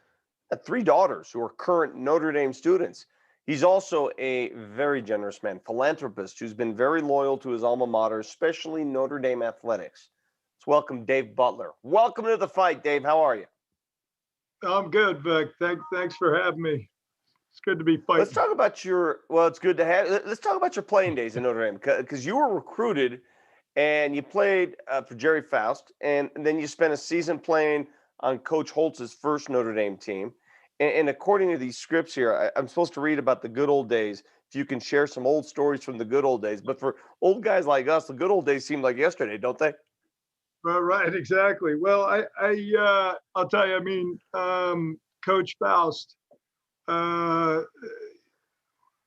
had 3 daughters who are current Notre Dame students. He's also a very generous man, philanthropist who's been very loyal to his alma mater, especially Notre Dame Athletics. Let's welcome Dave Butler. Welcome to The Fight, Dave. How are you? I'm good, Vic. Thanks for having me. It's good to be fighting. Let's talk about it's good to have. Let's talk about your playing days in Notre Dame, because you were recruited and you played for Jerry Faust, and then you spent a season playing on Coach Holtz's first Notre Dame team. And according to these scripts here, I'm supposed to read about the good old days. If you can share some old stories from the good old days. But for old guys like us, the good old days seem like yesterday, don't they? Well, right, exactly. Well, I'll tell you. I mean, Coach Faust.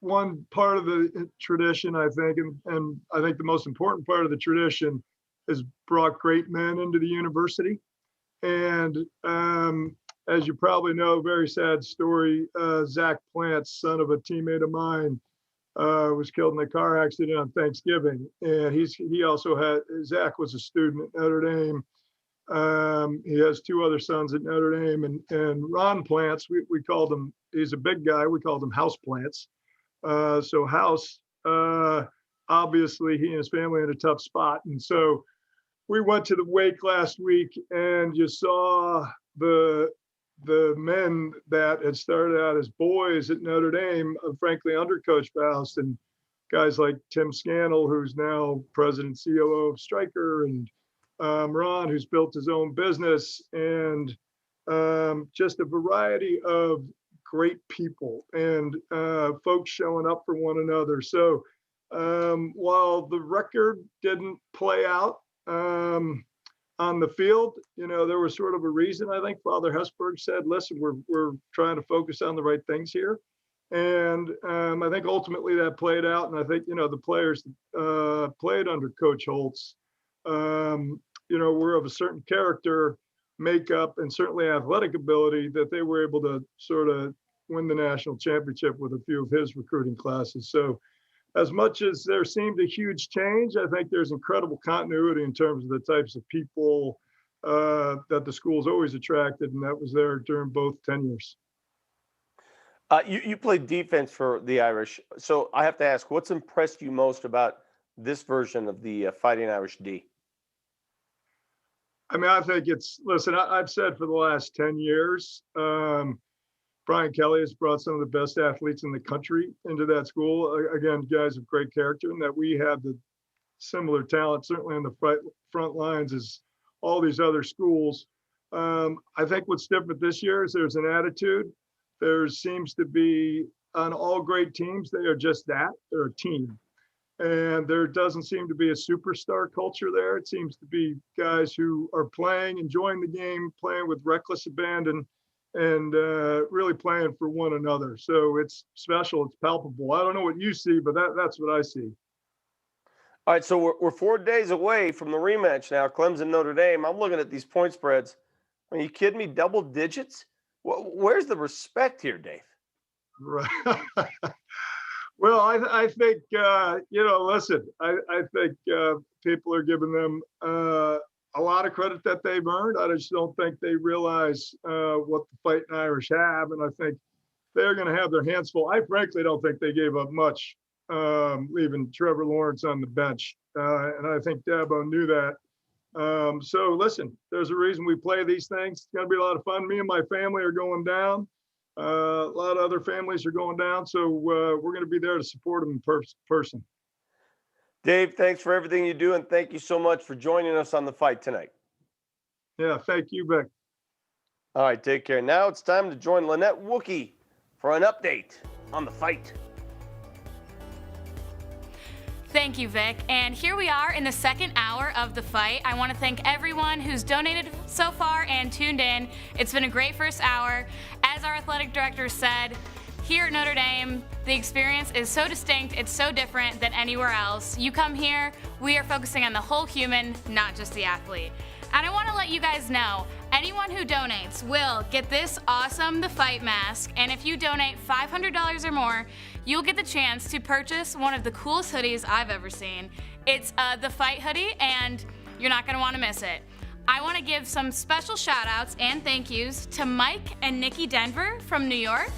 One part of the tradition, I think, and I think the most important part of the tradition, has brought great men into the university. And as you probably know, very sad story, Zach Plants, son of a teammate of mine, was killed in a car accident on Thanksgiving. And Zach was a student at Notre Dame. He has 2 other sons at Notre Dame, and Ron Plants, we called him, he's a big guy, we called him House Plants. So House, obviously he and his family in a tough spot. And so we went to the wake last week, and you saw the men that had started out as boys at Notre Dame, frankly, under Coach Faust, and guys like Tim Scannell, who's now president COO of Stryker, and Ron, who's built his own business, and just a variety of great people and folks showing up for one another. So while the record didn't play out on the field, there was sort of a reason. I think Father Hesburgh said, listen, we're trying to focus on the right things here. And I think ultimately that played out. And I think, the players played under Coach Holtz, were of a certain character, makeup, and certainly athletic ability, that they were able to sort of win the national championship with a few of his recruiting classes. So as much as there seemed a huge change, I think there's incredible continuity in terms of the types of people that the school's always attracted, and that was there during both tenures. You played defense for the Irish. So I have to ask, what's impressed you most about this version of the Fighting Irish D? I mean, I think listen, I've said for the last 10 years, Brian Kelly has brought some of the best athletes in the country into that school. Again, guys of great character, and that we have the similar talent, certainly on the front lines, as all these other schools. I think what's different this year is there's an attitude. There seems to be, on all great teams, they are just that. They're a team. And there doesn't seem to be a superstar culture there. It seems to be guys who are playing, enjoying the game, playing with reckless abandon, and really playing for one another. So it's special. It's palpable. I don't know what you see, but that's what I see. All right, so we're 4 days away from the rematch now, Clemson, Notre Dame. I'm looking at these point spreads. Are you kidding me? Double digits? Where's the respect here, Dave? Right. Well, I think, listen, I think people are giving them a lot of credit that they've earned. I just don't think they realize what the Fighting Irish have. And I think they're going to have their hands full. I frankly don't think they gave up much leaving Trevor Lawrence on the bench. And I think Dabo knew that. So listen, there's a reason we play these things. It's going to be a lot of fun. Me and my family are going down. A lot of other families are going down. So we're going to be there to support them in person. Dave, thanks for everything you do, and thank you so much for joining us on The Fight tonight. Yeah, thank you, Beck. All right, take care. Now it's time to join Lynette Wookie for an update on The Fight. Thank you, Vic. And here we are in the second hour of The Fight. I want to thank everyone who's donated so far and tuned in. It's been a great first hour. As our athletic director said, here at Notre Dame, the experience is so distinct, it's so different than anywhere else. You come here, we are focusing on the whole human, not just the athlete. And I want to let you guys know, anyone who donates will get this awesome The Fight mask, and if you donate $500 or more, you'll get the chance to purchase one of the coolest hoodies I've ever seen. It's The Fight hoodie, and you're not going to want to miss it. I want to give some special shout outs and thank yous to Mike and Nikki Denver from New York.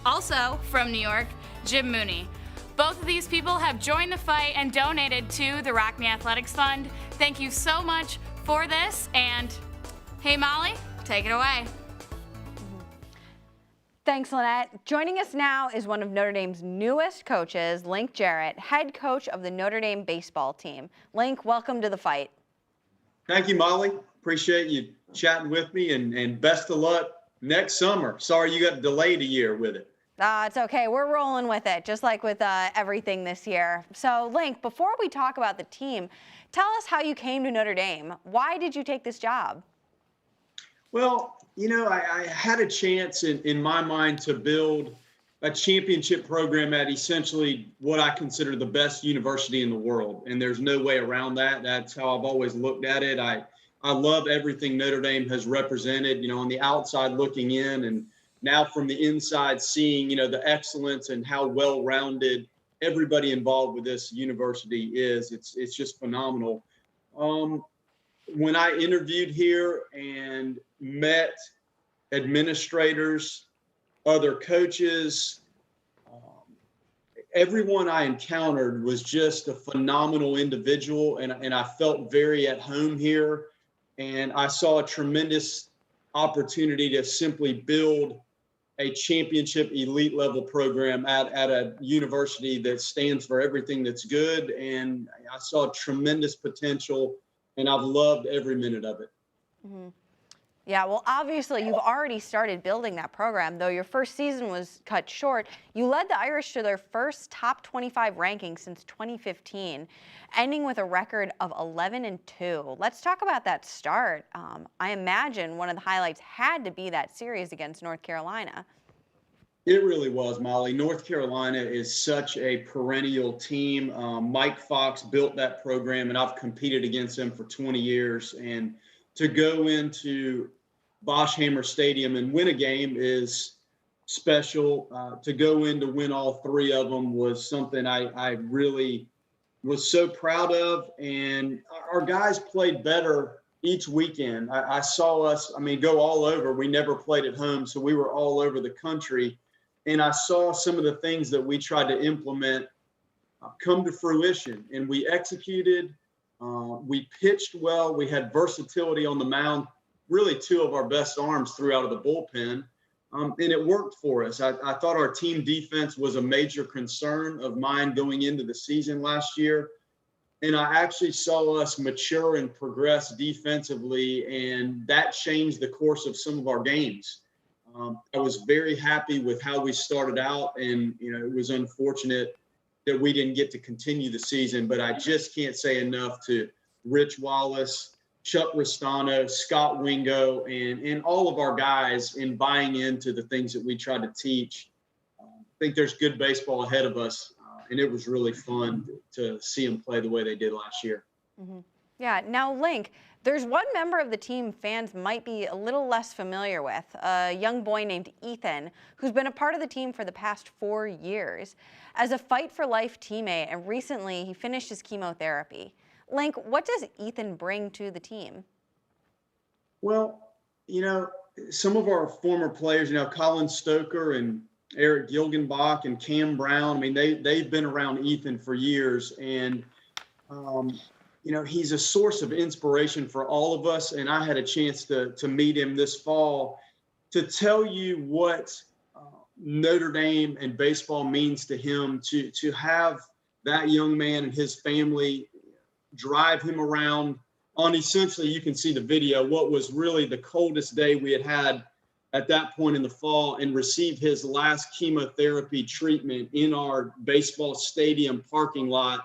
Also from New York, Jim Mooney. Both of these people have joined The Fight and donated to the Rock Me Athletics Fund. Thank you so much for this, and hey Molly, take it away. Thanks, Lynette. Joining us now is one of Notre Dame's newest coaches, Link Jarrett, head coach of the Notre Dame baseball team. Link, welcome to The Fight. Thank you, Molly. Appreciate you chatting with me, and best of luck next summer. Sorry you got delayed a year with it. It's okay. We're rolling with it, just like with everything this year. So, Link, before we talk about the team, tell us how you came to Notre Dame. Why did you take this job? Well, I had a chance in my mind to build a championship program at essentially what I consider the best university in the world. And there's no way around that. That's how I've always looked at it. I love everything Notre Dame has represented, on the outside looking in, and now from the inside seeing, the excellence and how well-rounded everybody involved with this university is. It's just phenomenal. When I interviewed here and met administrators, other coaches, everyone I encountered was just a phenomenal individual, and I felt very at home here. And I saw a tremendous opportunity to simply build a championship elite level program at a university that stands for everything that's good. And I saw tremendous potential, and I've loved every minute of it. Mm-hmm. Yeah, well, obviously you've already started building that program, though your first season was cut short. You led the Irish to their first top 25 ranking since 2015, ending with a record of 11-2. Let's talk about that start. I imagine one of the highlights had to be that series against North Carolina. It really was, Molly. North Carolina is such a perennial team. Mike Fox built that program, and I've competed against him for 20 years. And to go into Boschhammer Stadium and win a game is special. To go in to win all three of them was something I really was so proud of. And our guys played better each weekend. I saw us, go all over. We never played at home, so we were all over the country. And I saw some of the things that we tried to implement come to fruition. And we executed. We pitched well. We had versatility on the mound. Really, two of our best arms threw out of the bullpen, and it worked for us. I thought our team defense was a major concern of mine going into the season last year, and I actually saw us mature and progress defensively, and that changed the course of some of our games. I was very happy with how we started out, and it was unfortunate that we didn't get to continue the season, but I just can't say enough to Rich Wallace, Chuck Ristano, Scott Wingo, and all of our guys in buying into the things that we tried to teach. I think there's good baseball ahead of us, and it was really fun to see them play the way they did last year. Mm-hmm. Yeah, now Link, there's one member of the team fans might be a little less familiar with, a young boy named Ethan, who's been a part of the team for the past 4 years. As a Fight for Life teammate, and recently he finished his chemotherapy. Link, what does Ethan bring to the team? Well, some of our former players, Colin Stoker and Eric Gilgenbach and Cam Brown, they've been around Ethan for years. And he's a source of inspiration for all of us. And I had a chance to meet him this fall. To tell you what Notre Dame and baseball means to him, to have that young man and his family drive him around on, essentially, you can see the video, what was really the coldest day we had at that point in the fall, and receive his last chemotherapy treatment in our baseball stadium parking lot.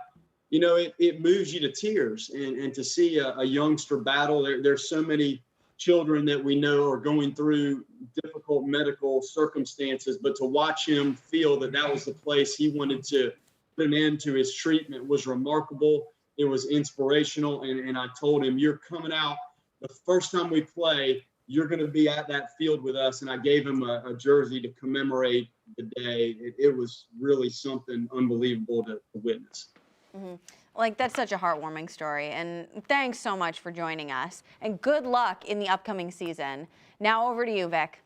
It moves you to tears, and to see a youngster battle. There's so many children that we know are going through difficult medical circumstances, but to watch him feel that was the place he wanted to put an end to his treatment was remarkable. It was inspirational. And I told him, you're coming out the first time we play, you're going to be at that field with us. And I gave him a jersey to commemorate the day. It was really something unbelievable to witness. Mm-hmm. That's such a heartwarming story. And thanks so much for joining us. And good luck in the upcoming season. Now over to you, Vic.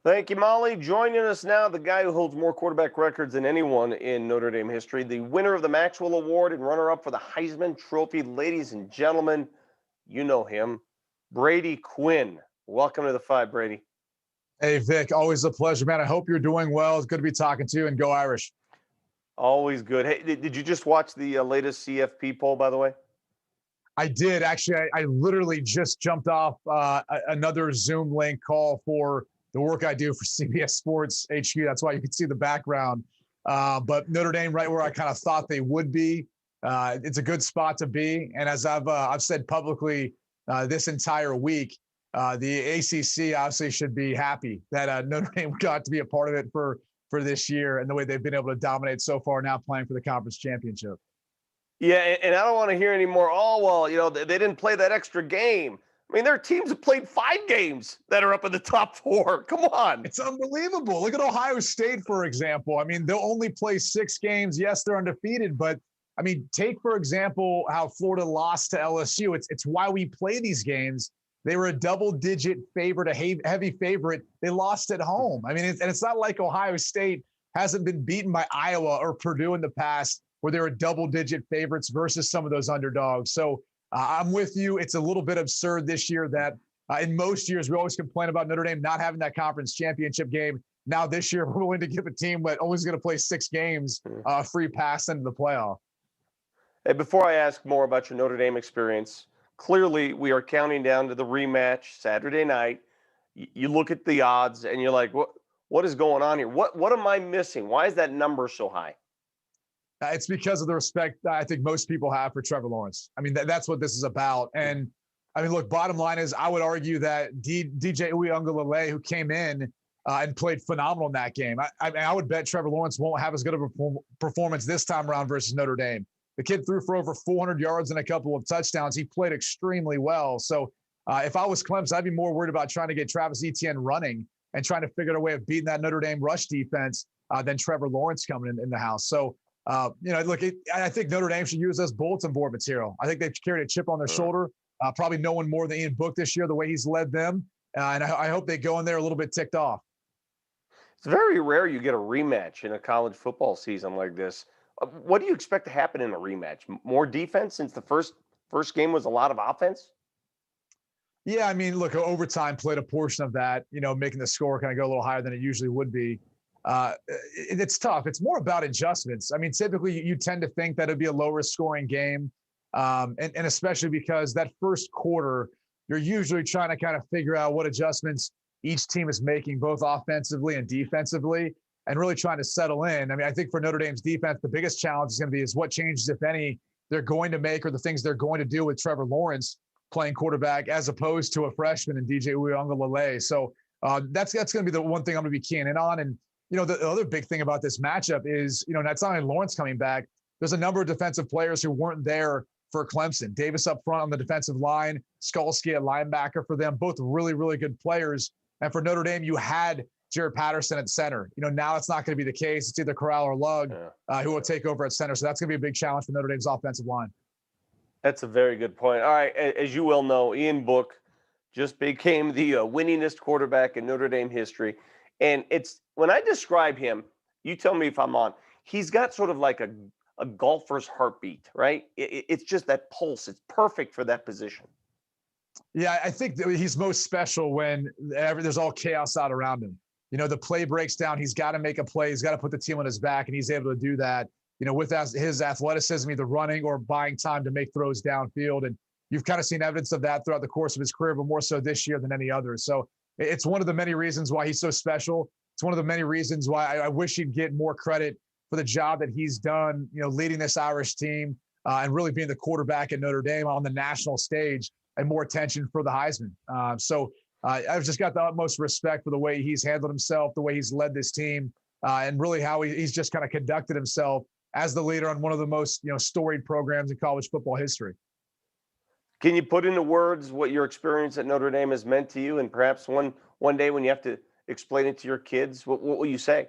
Thank you, Molly. Joining us now, the guy who holds more quarterback records than anyone in Notre Dame history, the winner of the Maxwell Award and runner-up for the Heisman Trophy. Ladies and gentlemen, you know him, Brady Quinn. Welcome to the Fight, Brady. Hey, Vic, always a pleasure, man. I hope you're doing well. It's good to be talking to you, and go Irish. Always good. Hey, did you just watch the latest CFP poll, by the way? I did. Actually, I literally just jumped off another Zoom link call for the work I do for CBS Sports HQ. That's why you can see the background. But Notre Dame, right where I kind of thought they would be. It's a good spot to be. And as I've said publicly this entire week, the ACC obviously should be happy that Notre Dame got to be a part of it for this year, and the way they've been able to dominate so far, now playing for the conference championship. Yeah, and I don't want to hear anymore, they didn't play that extra game. I mean, there are teams that played 5 games that are up in the top 4. Come on. It's unbelievable. Look at Ohio State, for example. I mean, they'll only play 6 games. Yes, they're undefeated, but I mean, take, for example, how Florida lost to LSU. It's why we play these games. They were a double-digit favorite, a heavy favorite. They lost at home. I mean, it's not like Ohio State hasn't been beaten by Iowa or Purdue in the past, where they were double-digit favorites versus some of those underdogs. So I'm with you. It's a little bit absurd this year that in most years we always complain about Notre Dame not having that conference championship game. Now this year we're willing to give a team that only is going to play 6 games a free pass into the playoff. Hey, before I ask more about your Notre Dame experience, clearly we are counting down to the rematch Saturday night. You look at the odds and you're like, what is going on here? What am I missing? Why is that number so high? It's because of the respect I think most people have for Trevor Lawrence. I mean, that's what this is about. And I mean, look, bottom line is I would argue that DJ Uiagalelei, who came in and played phenomenal in that game, I would bet Trevor Lawrence won't have as good of a performance this time around versus Notre Dame. The kid threw for over 400 yards and a couple of touchdowns. He played extremely well. So if I was Clemson, I'd be more worried about trying to get Travis Etienne running and trying to figure out a way of beating that Notre Dame rush defense than Trevor Lawrence coming in the house. So, look, I think Notre Dame should use this bulletin board material. I think they've carried a chip on their shoulder, probably no one more than Ian Book this year, the way he's led them. And I hope they go in there a little bit ticked off. It's very rare you get a rematch in a college football season like this. What do you expect to happen in a rematch? More defense, since the first game was a lot of offense? Yeah, I mean, look, overtime played a portion of that, making the score kind of go a little higher than it usually would be. It's tough. It's more about adjustments. I mean, typically you tend to think that it'd be a lower scoring game. And especially because that first quarter, you're usually trying to kind of figure out what adjustments each team is making, both offensively and defensively, and really trying to settle in. I mean, I think for Notre Dame's defense, the biggest challenge is going to be what changes, if any, they're going to make, or the things they're going to do with Trevor Lawrence playing quarterback as opposed to a freshman in DJ Uiagalelei. So that's going to be the one thing I'm going to be keying in on. And the other big thing about this matchup is, that's not only Lawrence coming back. There's a number of defensive players who weren't there for Clemson. Davis up front on the defensive line, Skalski at linebacker for them, both really, really good players. And for Notre Dame, you had Jared Patterson at center. Now it's not going to be the case. It's either Corral or Lugg who will take over at center. So that's going to be a big challenge for Notre Dame's offensive line. That's a very good point. All right, as you well know, Ian Book just became the winningest quarterback in Notre Dame history. And it's when I describe him, you tell me if I'm on, he's got sort of like a a golfer's heartbeat, right? It's just that pulse. It's perfect for that position. Yeah, I think that he's most special when there's all chaos out around him. You know, the play breaks down. He's got to make a play. He's got to put the team on his back, and he's able to do that, you know, with his athleticism, either running or buying time to make throws downfield. And you've kind of seen evidence of that throughout the course of his career, but more so this year than any other. So it's one of the many reasons why he's so special. It's one of the many reasons why I wish he'd get more credit for the job that he's done, you know, leading this Irish team and really being the quarterback at Notre Dame on the national stage, and more attention for the Heisman. I've just got the utmost respect for the way he's handled himself, the way he's led this team, and really how he's just kind of conducted himself as the leader on one of the most, you know, storied programs in college football history. Can you put into words what your experience at Notre Dame has meant to you? And perhaps one day when you have to explain it to your kids, what will you say?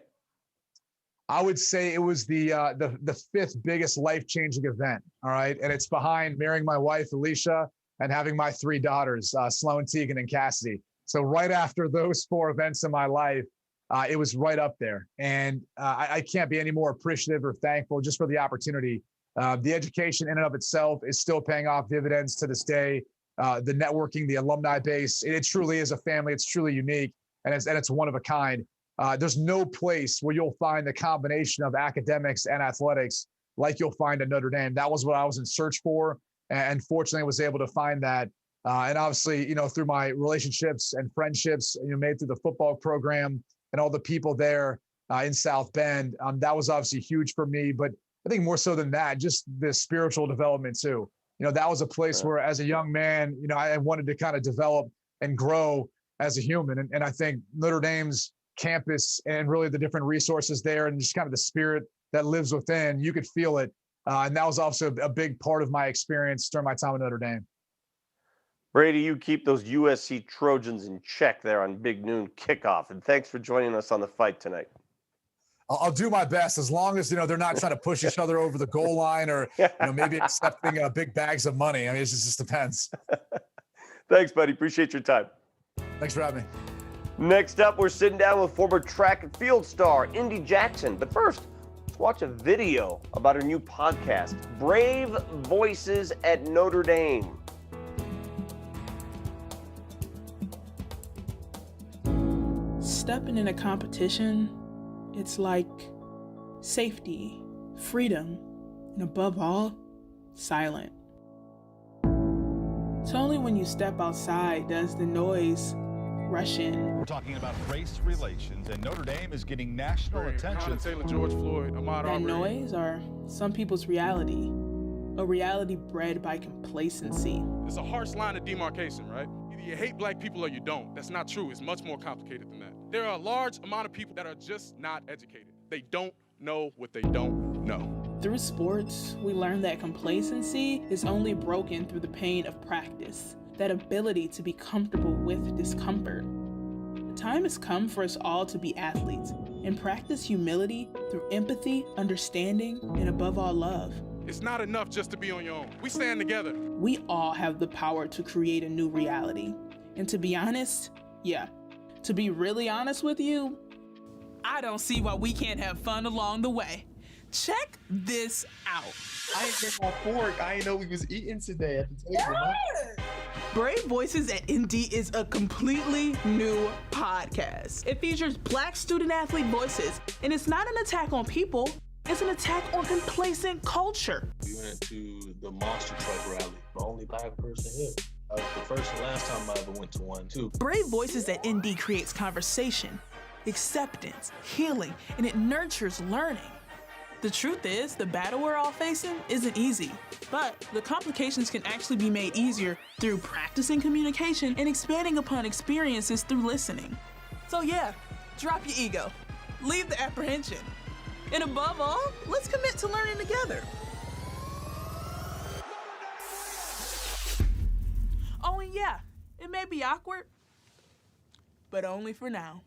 I would say it was the fifth biggest life-changing event. All right. And it's behind marrying my wife, Alicia, and having my three daughters, Sloan, Tegan, and Cassidy. So right after those four events in my life, it was right up there. And I can't be any more appreciative or thankful just for the opportunity. The education in and of itself is still paying off dividends to this day. The networking, the alumni base, it truly is a family. It's truly unique, and it's one of a kind. There's no place where you'll find the combination of academics and athletics like you'll find at Notre Dame. That was what I was in search for. And fortunately, I was able to find that. And obviously, you know, through my relationships and friendships, you know, made through the football program and all the people there in South Bend, that was obviously huge for me. But I think more so than that, just the spiritual development too. You know, that was a place where, as a young man, you know, I wanted to kind of develop and grow as a human. And I think Notre Dame's campus and really the different resources there and just kind of the spirit that lives within, you could feel it. And that was also a big part of my experience during my time at Notre Dame. Brady, you keep those USC Trojans in check there on Big Noon Kickoff. And thanks for joining us on The Fight tonight. I'll do my best, as long as, you know, they're not trying to push each other over the goal line or, you know, maybe accepting big bags of money. I mean, it just depends. Thanks, buddy. Appreciate your time. Thanks for having me. Next up, we're sitting down with former track and field star Indy Jackson. But first, let's watch a video about her new podcast, Brave Voices at Notre Dame. Stepping in a competition, it's like safety, freedom, and above all, silent. It's only when you step outside does the noise rush in. We're talking about race relations, and Notre Dame is getting national attention. George Floyd, that noise are some people's reality, a reality bred by complacency. It's a harsh line of demarcation, right? Either you hate black people or you don't. That's not true. It's much more complicated than that. There are a large amount of people that are just not educated. They don't know what they don't know. Through sports, we learn that complacency is only broken through the pain of practice, that ability to be comfortable with discomfort. The time has come for us all to be athletes and practice humility through empathy, understanding, and above all, love. It's not enough just to be on your own. We stand together. We all have the power to create a new reality. And to be honest, to be really honest with you, I don't see why we can't have fun along the way. Check this out. I ain't get my fork. I ain't know we was eating today at the table. Brave Voices at ND is a completely new podcast. It features Black student athlete voices, and it's not an attack on people, it's an attack on complacent culture. We went to the monster truck rally, the only Black person here. That was the first and last time I ever went to one, too. Brave Voices at ND creates conversation, acceptance, healing, and it nurtures learning. The truth is, the battle we're all facing isn't easy, but the complications can actually be made easier through practicing communication and expanding upon experiences through listening. So drop your ego, leave the apprehension, and above all, let's commit to learning together. Oh, and it may be awkward, but only for now.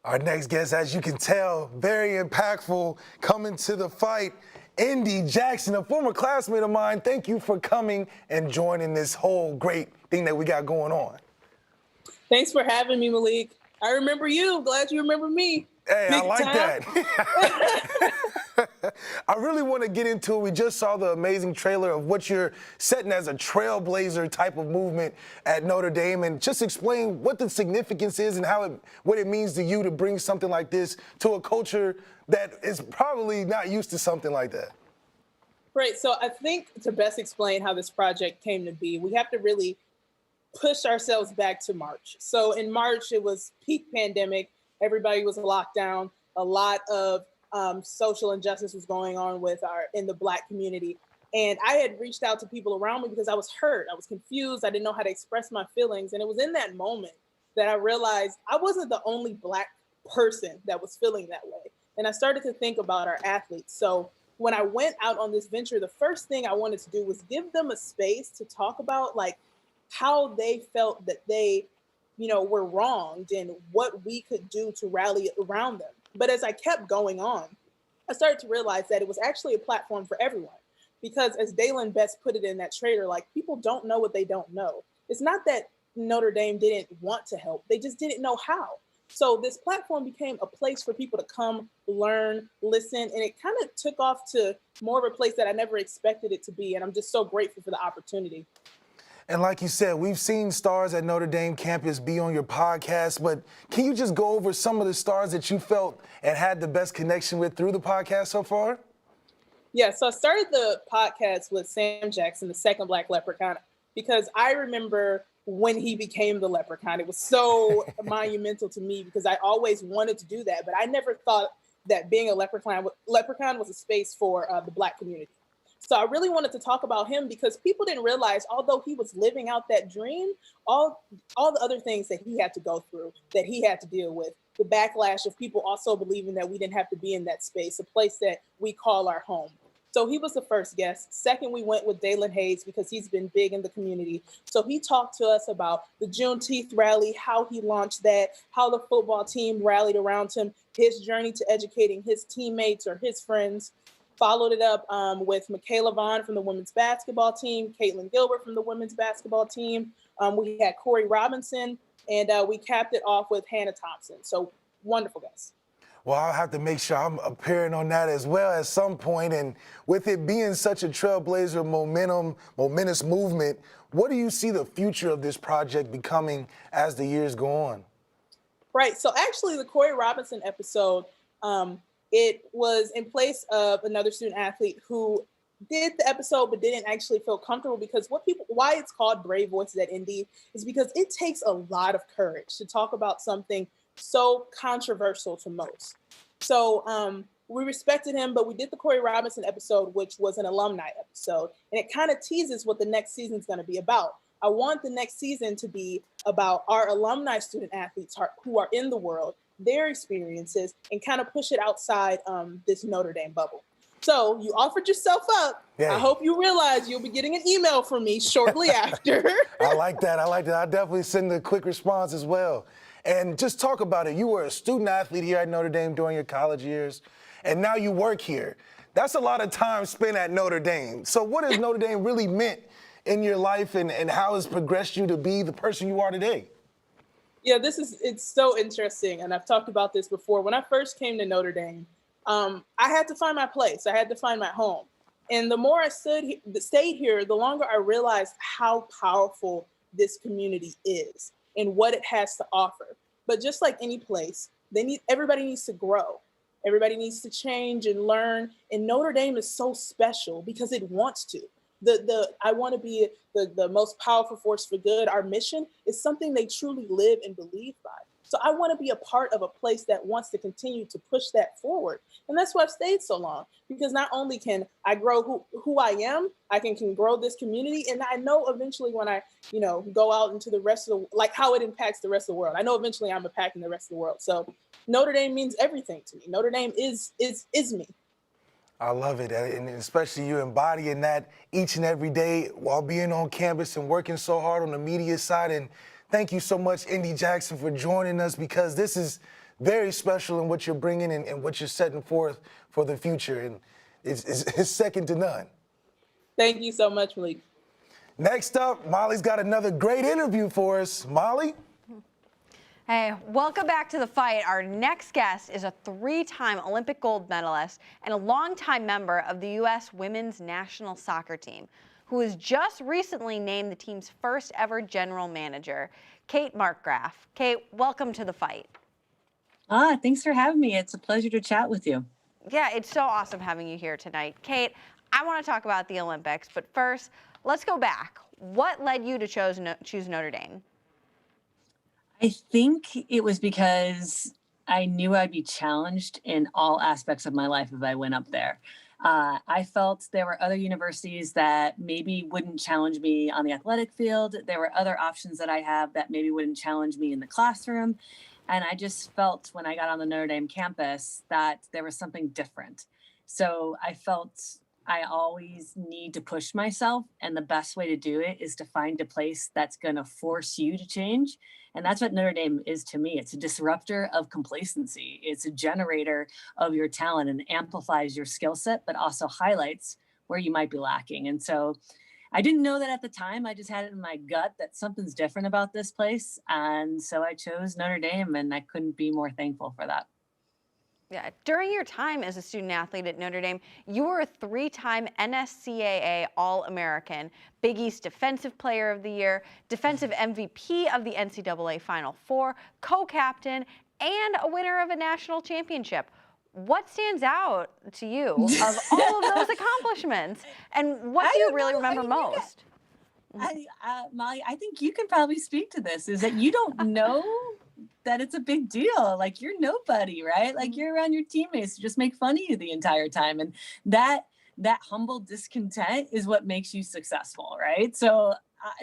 Our next guest, as you can tell, very impactful, coming to the fight, Indy Jackson, a former classmate of mine. Thank you for coming and joining this whole great thing that we got going on. Thanks for having me, Malik. I remember you. Glad you remember me. Hey, I Big like time. that. I really want to get into it. We just saw the amazing trailer of what you're setting as a trailblazer type of movement at Notre Dame, and just explain what the significance is and what it means to you to bring something like this to a culture that is probably not used to something like that. Right. So I think to best explain how this project came to be, we have to really push ourselves back to March. So in March, it was peak pandemic. Everybody was locked down. A lot of social injustice was going on in the Black community. And I had reached out to people around me because I was hurt. I was confused. I didn't know how to express my feelings. And it was in that moment that I realized I wasn't the only Black person that was feeling that way. And I started to think about our athletes. So when I went out on this venture, the first thing I wanted to do was give them a space to talk about like how they felt that they, were wronged and what we could do to rally around them. But as I kept going on, I started to realize that it was actually a platform for everyone. Because as Dalen Best put it in that trailer, like people don't know what they don't know. It's not that Notre Dame didn't want to help, they just didn't know how. So this platform became a place for people to come, learn, listen, and it kind of took off to more of a place that I never expected it to be. And I'm just so grateful for the opportunity. And like you said, we've seen stars at Notre Dame campus be on your podcast, but can you just go over some of the stars that you felt and had the best connection with through the podcast so far? Yeah, so I started the podcast with Sam Jackson, the second Black leprechaun, because I remember when he became the leprechaun. It was so monumental to me because I always wanted to do that, but I never thought that being a leprechaun was a space for the Black community. So I really wanted to talk about him because people didn't realize, although he was living out that dream, all the other things that he had to go through, that he had to deal with, the backlash of people also believing that we didn't have to be in that space, a place that we call our home. So he was the first guest. Second, we went with Dalen Hayes because he's been big in the community. So he talked to us about the Juneteenth rally, how he launched that, how the football team rallied around him, his journey to educating his teammates or his friends. Followed it up with Michaela Vaughn from the women's basketball team, Caitlin Gilbert from the women's basketball team. We had Corey Robinson, and we capped it off with Hannah Thompson. So wonderful guys. Well, I'll have to make sure I'm appearing on that as well at some point. And with it being such a trailblazer, momentous movement, what do you see the future of this project becoming as the years go on? Right. So actually, the Corey Robinson episode, it was in place of another student athlete who did the episode but didn't actually feel comfortable because why it's called Brave Voices at Indy is because it takes a lot of courage to talk about something so controversial to most. So we respected him, but we did the Corey Robinson episode, which was an alumni episode, and it kind of teases what the next season is going to be about. I want the next season to be about our alumni student athletes who are in the world, their experiences, and kind of push it outside this Notre Dame bubble. So you offered yourself up. Yeah. I hope you realize you'll be getting an email from me shortly after. I like that. I'll definitely send a quick response as well. And just talk about it. You were a student athlete here at Notre Dame during your college years, and now you work here. That's a lot of time spent at Notre Dame. So what has Notre Dame really meant in your life, and how has progressed you to be the person you are today? Yeah, it's so interesting. And I've talked about this before. When I first came to Notre Dame, I had to find my place. I had to find my home. And the more I stayed here, the longer I realized how powerful this community is and what it has to offer. But just like any place, everybody needs to grow. Everybody needs to change and learn. And Notre Dame is so special because it wants to. I want to be the most powerful force for good. Our mission is something they truly live and believe by. So I want to be a part of a place that wants to continue to push that forward. And that's why I've stayed so long, because not only can I grow who I am, I can grow this community. And I know eventually when I, go out into the rest of how it impacts the rest of the world. I know eventually I'm impacting the rest of the world. So Notre Dame means everything to me. Notre Dame is me. I love it, and especially you embodying that each and every day while being on campus and working so hard on the media side. And thank you so much, Indy Jackson, for joining us, because this is very special in what you're bringing and what you're setting forth for the future, and it's second to none. Thank you so much, Malik. Next up, Molly's got another great interview for us. Molly? Hey, welcome back to The Fight. Our next guest is a 3-time Olympic gold medalist and a longtime member of the U.S. women's national soccer team, who was just recently named the team's first ever general manager, Kate Markgraf. Kate, welcome to The Fight. Thanks for having me. It's a pleasure to chat with you. Yeah, it's so awesome having you here tonight. Kate, I want to talk about the Olympics, but first, let's go back. What led you to choose Notre Dame? I think it was because I knew I'd be challenged in all aspects of my life if I went up there. I felt there were other universities that maybe wouldn't challenge me on the athletic field. There were other options that I have that maybe wouldn't challenge me in the classroom. And I just felt when I got on the Notre Dame campus that there was something different. So I felt I always need to push myself. And the best way to do it is to find a place that's going to force you to change. And that's what Notre Dame is to me. It's a disruptor of complacency. It's a generator of your talent and amplifies your skill set, but also highlights where you might be lacking. And so I didn't know that at the time. I just had it in my gut that something's different about this place. And so I chose Notre Dame, and I couldn't be more thankful for that. Yeah, during your time as a student athlete at Notre Dame, you were a 3-time NSCAA All-American, Big East Defensive Player of the Year, Defensive MVP of the NCAA Final Four, co-captain, and a winner of a national championship. What stands out to you of all of those accomplishments, and what do you really remember most? Molly, I think you can probably speak to this, is that you don't know that it's a big deal. Like, you're nobody, right? Like, you're around your teammates who just make fun of you the entire time. And that humble discontent is what makes you successful, right? So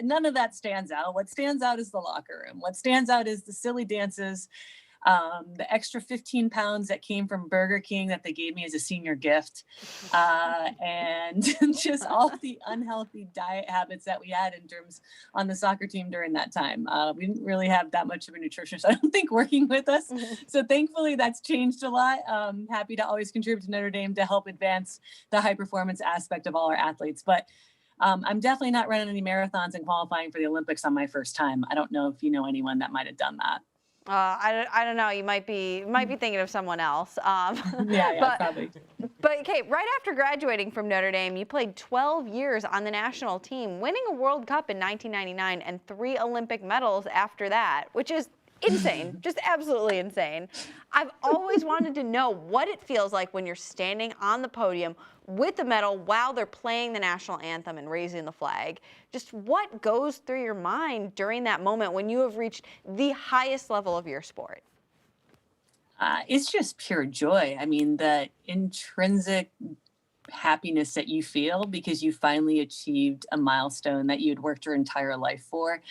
none of that stands out. What stands out is the locker room. What stands out is the silly dances, the extra 15 pounds that came from Burger King that they gave me as a senior gift, and just all the unhealthy diet habits that we had in terms on the soccer team during that time. We didn't really have that much of a nutritionist, I don't think, working with us. So thankfully that's changed a lot. Happy to always contribute to Notre Dame to help advance the high performance aspect of all our athletes. But I'm definitely not running any marathons and qualifying for the Olympics on my first time. I don't know if you know anyone that might have done that. I don't know. You might be thinking of someone else. Probably. But Kate, right after graduating from Notre Dame, you played 12 years on the national team, winning a World Cup in 1999 and 3 Olympic medals after that, which is insane, just absolutely insane. I've always wanted to know what it feels like when you're standing on the podium with the medal while they're playing the national anthem and raising the flag. Just what goes through your mind during that moment when you have reached the highest level of your sport? It's just pure joy. I mean, the intrinsic happiness that you feel because you finally achieved a milestone that you'd worked your entire life for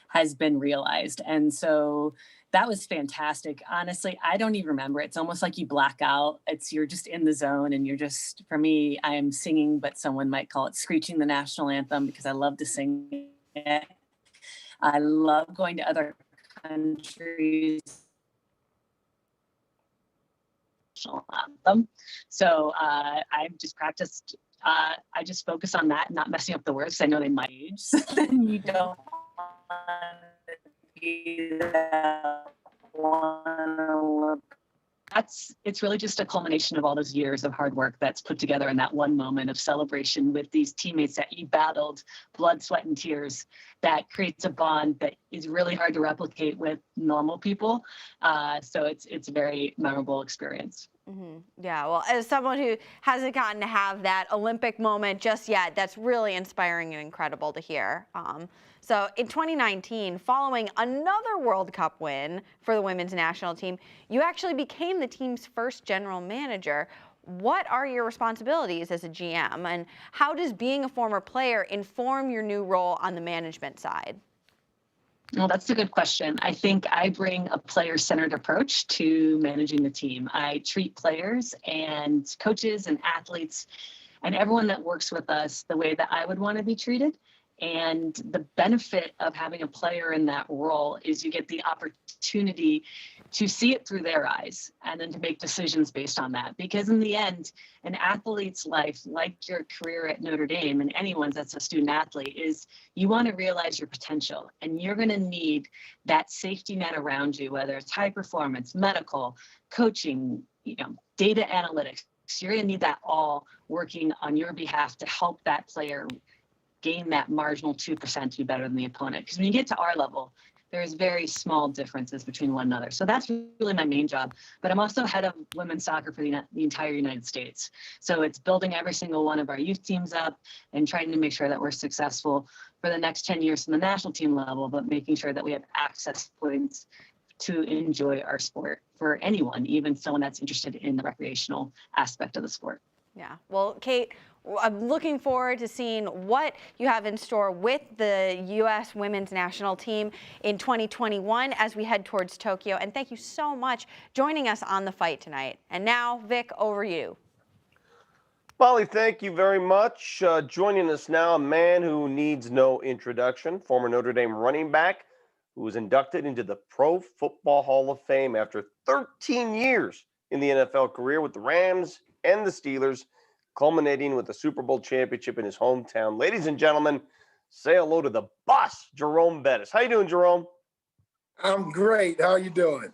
has been realized. And so that was fantastic. Honestly, I don't even remember. It's almost like you black out. You're just in the zone, and you're just, for me, I am singing, but someone might call it screeching the national anthem because I love to sing it. I love going to other countries. National anthem. So I've just practiced. I just focus on that, not messing up the words. I know they might age, so then you don't it's really just a culmination of all those years of hard work that's put together in that one moment of celebration with these teammates that you battled, blood, sweat, and tears. That creates a bond that is really hard to replicate with normal people. So it's a very memorable experience. Mm-hmm. Yeah, well, as someone who hasn't gotten to have that Olympic moment just yet, that's really inspiring and incredible to hear. So in 2019, following another World Cup win for the women's national team, you actually became the team's first general manager. What are your responsibilities as a GM, and how does being a former player inform your new role on the management side? Well, that's a good question. I think I bring a player-centered approach to managing the team. I treat players and coaches and athletes and everyone that works with us the way that I would want to be treated. And the benefit of having a player in that role is you get the opportunity to see it through their eyes and then to make decisions based on that. Because in the end, an athlete's life, like your career at Notre Dame and anyone's that's a student athlete, is you want to realize your potential. And you're going to need that safety net around you, whether it's high performance, medical, coaching, data analytics. You're going to need that all working on your behalf to help that player gain that marginal 2% to be better than the opponent. Because when you get to our level, there's very small differences between one another. So that's really my main job. But I'm also head of women's soccer for the entire United States. So it's building every single one of our youth teams up and trying to make sure that we're successful for the next 10 years from the national team level, but making sure that we have access points to enjoy our sport for anyone, even someone that's interested in the recreational aspect of the sport. Yeah. Well, Kate, I'm looking forward to seeing what you have in store with the U.S. women's national team in 2021 as we head towards Tokyo. And thank you so much joining us on The Fight tonight. And now, Vic, over you. Molly, thank you very much. Joining us now, a man who needs no introduction, former Notre Dame running back who was inducted into the Pro Football Hall of Fame after 13 years in the NFL career with the Rams and the Steelers, culminating with the Super Bowl championship in his hometown. Ladies and gentlemen, say hello to the boss, Jerome Bettis. How you doing, Jerome? I'm great. How you doing?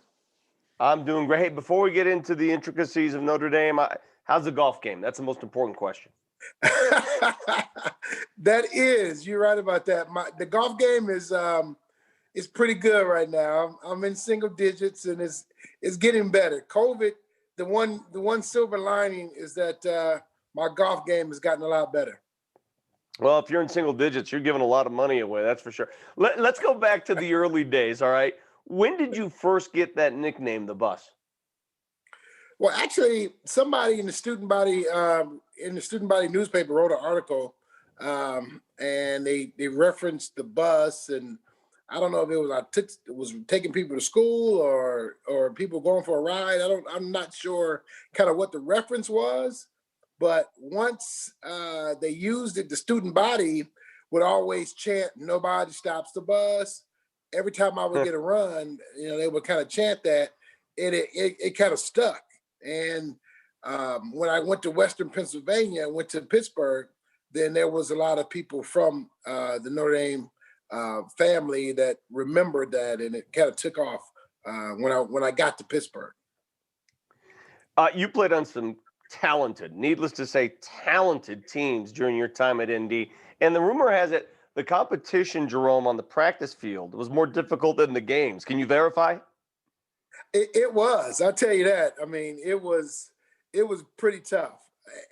I'm doing great. Hey, before we get into the intricacies of Notre Dame, how's the golf game? That's the most important question. You're right about that. The golf game is pretty good right now. I'm in single digits and it's getting better. COVID, the one silver lining is that my golf game has gotten a lot better. Well, if you're in single digits, you're giving a lot of money away, that's for sure. Let's go back to the early days, all right? When did you first get that nickname, the Bus? Well, actually, somebody in the student body newspaper wrote an article, and they referenced the bus, and I don't know if it was taking people to school or people going for a ride. I'm not sure kind of what the reference was, but once they used it, the student body would always chant, "Nobody stops the bus." Every time I would get a run, they would kind of chant that, and it kind of stuck. And when I went to Western Pennsylvania, went to Pittsburgh, then there was a lot of people from the Notre Dame family that remembered that, and it kind of took off when I got to Pittsburgh. You played on some talented, needless to say, talented teams during your time at ND, and the rumor has it the competition, Jerome, on the practice field was more difficult than the games. Can you verify? It was. I'll tell you that. I mean, it was pretty tough.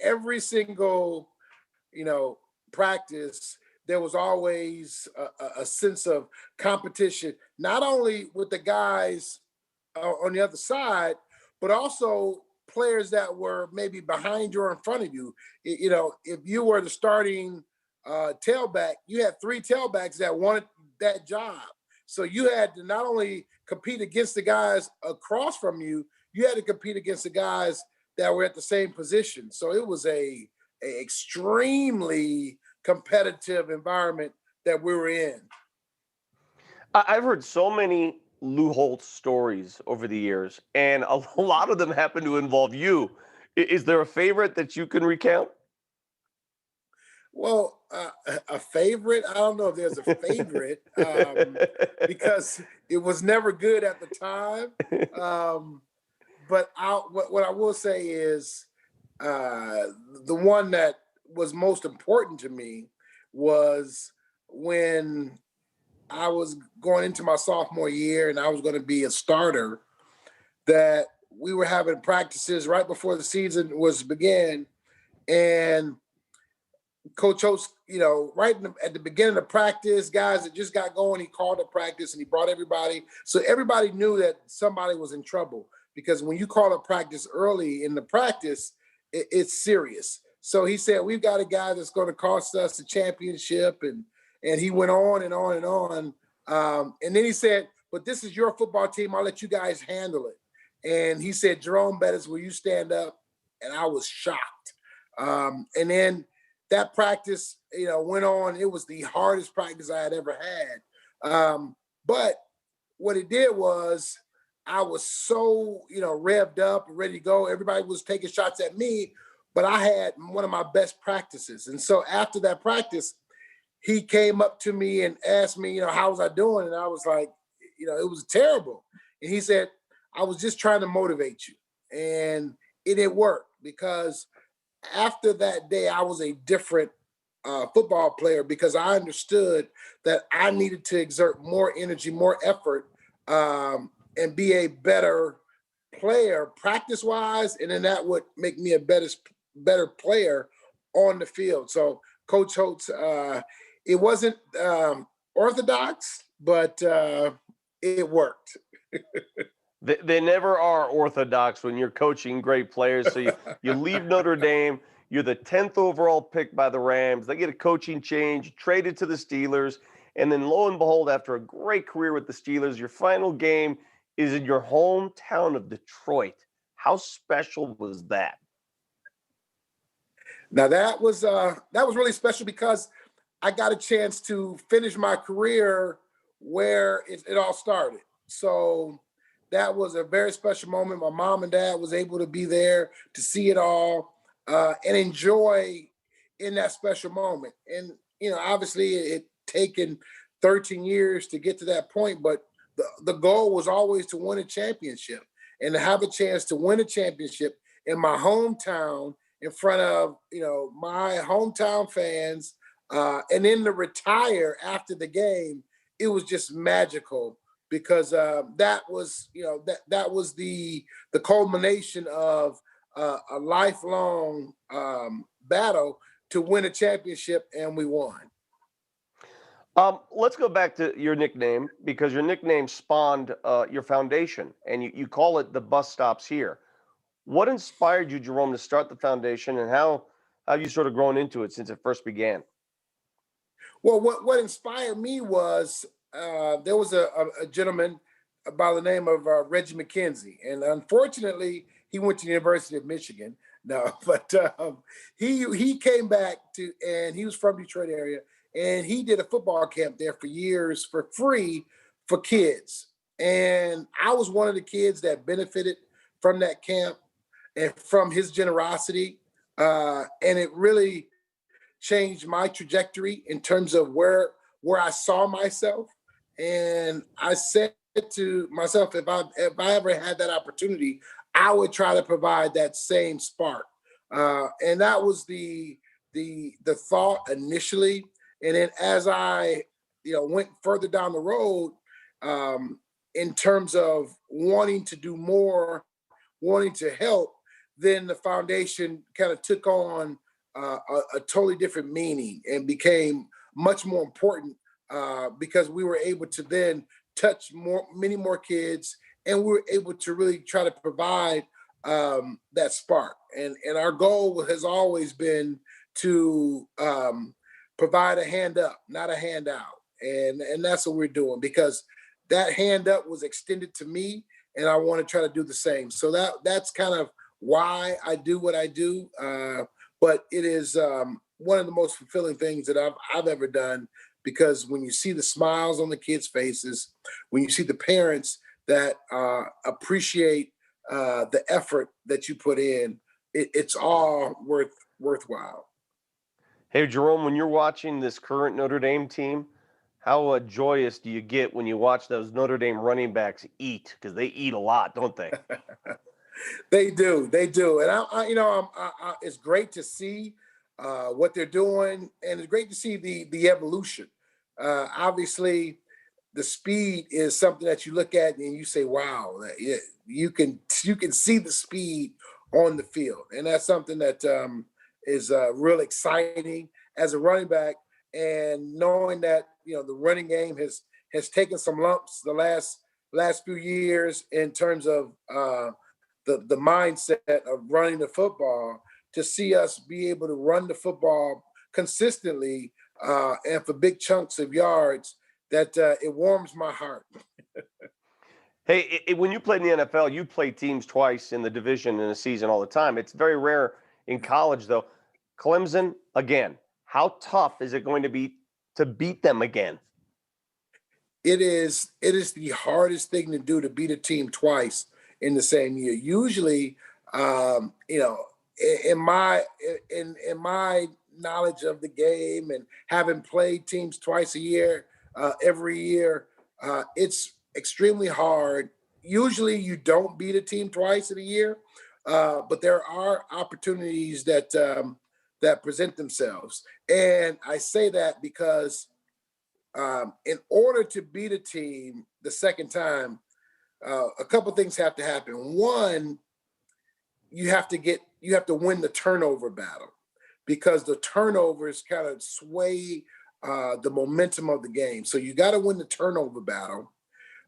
Every single, practice, there was always a sense of competition, not only with the guys on the other side, but also players that were maybe behind you or in front of you. If you were the starting tailback, you had three tailbacks that wanted that job. So you had to not only compete against the guys across from you, you had to compete against the guys that were at the same position. So it was a extremely competitive environment that we were in. I've heard so many Lou Holtz stories over the years, and a lot of them happen to involve you. Is there a favorite that you can recount? Well, a favorite? I don't know if there's a favorite because it was never good at the time. But what I will say is the one that was most important to me was when I was going into my sophomore year and I was going to be a starter, that we were having practices right before the season was began, and Coach Oates, right at the beginning of practice, guys that just got going, he called a practice and he brought everybody. So everybody knew that somebody was in trouble, because when you call a practice early in the practice, it's serious. So he said, we've got a guy that's going to cost us the championship. And he went on and on and on. And then he said, but this is your football team. I'll let you guys handle it. And he said, Jerome Bettis, will you stand up? And I was shocked. And then that practice, went on. It was the hardest practice I had ever had. But what it did was I was so, revved up and ready to go. Everybody was taking shots at me, but I had one of my best practices. And so after that practice, he came up to me and asked me, how was I doing? And I was like, it was terrible. And he said, I was just trying to motivate you. And it didn't work because after that day, I was a different football player because I understood that I needed to exert more energy, more effort, and be a better player practice-wise, and then that would make me a better player on the field. So Coach Holtz, it wasn't orthodox, but it worked. They never are orthodox when you're coaching great players. So you leave Notre Dame. You're the 10th overall pick by the Rams. They get a coaching change, traded to the Steelers. And then lo and behold, after a great career with the Steelers, your final game is in your hometown of Detroit. How special was that? Now that was really special because I got a chance to finish my career where it all started. So that was a very special moment. My mom and dad was able to be there to see it all and enjoy in that special moment. And, obviously it taken 13 years to get to that point, but the goal was always to win a championship and to have a chance to win a championship in my hometown in front of, my hometown fans, and then to retire after the game. It was just magical because that was, that was the culmination of a lifelong battle to win a championship, and we won. Let's go back to your nickname because your nickname spawned your foundation, and you call it the Bus Stops Here. What inspired you, Jerome, to start the foundation, and how have you sort of grown into it since it first began? Well, what inspired me was there was a gentleman by the name of Reggie McKenzie, and unfortunately, he went to the University of Michigan. No, but he came back and he was from Detroit area, and he did a football camp there for years for free for kids. And I was one of the kids that benefited from that camp and from his generosity, and it really changed my trajectory in terms of where I saw myself. And I said to myself, if I ever had that opportunity, I would try to provide that same spark. And that was the thought initially. And then as I went further down the road, in terms of wanting to do more, wanting to help, then the foundation kind of took on a totally different meaning and became much more important because we were able to then touch many more kids, and we were able to really try to provide that spark. And our goal has always been to provide a hand up, not a handout. And that's what we're doing because that hand up was extended to me, and I want to try to do the same. So that's kind of why I do what I do. But it is one of the most fulfilling things that I've ever done, because when you see the smiles on the kids' faces, when you see the parents that appreciate the effort that you put in, it's all worthwhile. Hey, Jerome, when you're watching this current Notre Dame team, how joyous do you get when you watch those Notre Dame running backs eat? Because they eat a lot, don't they? They do, and it's great to see what they're doing, and it's great to see the evolution. Obviously, the speed is something that you look at and you say, "Wow!" You can see the speed on the field, and that's something that is real exciting as a running back. And knowing that the running game has taken some lumps the last few years in terms of the mindset of running the football, to see us be able to run the football consistently and for big chunks of yards, that it warms my heart. Hey, when you played in the NFL, you played teams twice in the division in a season all the time. It's very rare in college, though. Clemson again. How tough is it going to be to beat them again? It is the hardest thing to do, to beat a team twice in the same year. Usually, in my knowledge of the game and having played teams twice a year, every year, it's extremely hard. Usually, you don't beat a team twice in a year, but there are opportunities that present themselves, and I say that because in order to beat a team the second time, a couple things have to happen. One, you have to win the turnover battle, because the turnovers kind of sway the momentum of the game. So you got to win the turnover battle,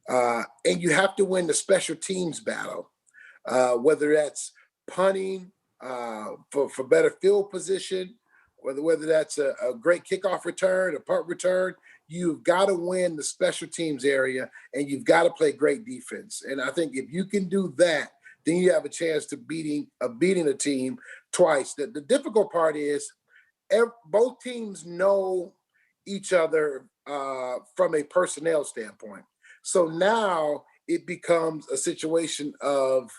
and you have to win the special teams battle, whether that's punting for better field position, whether that's a great kickoff return, a punt return. You've got to win the special teams area, and you've got to play great defense. And I think if you can do that, then you have a chance to beating a team twice. The difficult part is both teams know each other from a personnel standpoint. So now it becomes a situation of,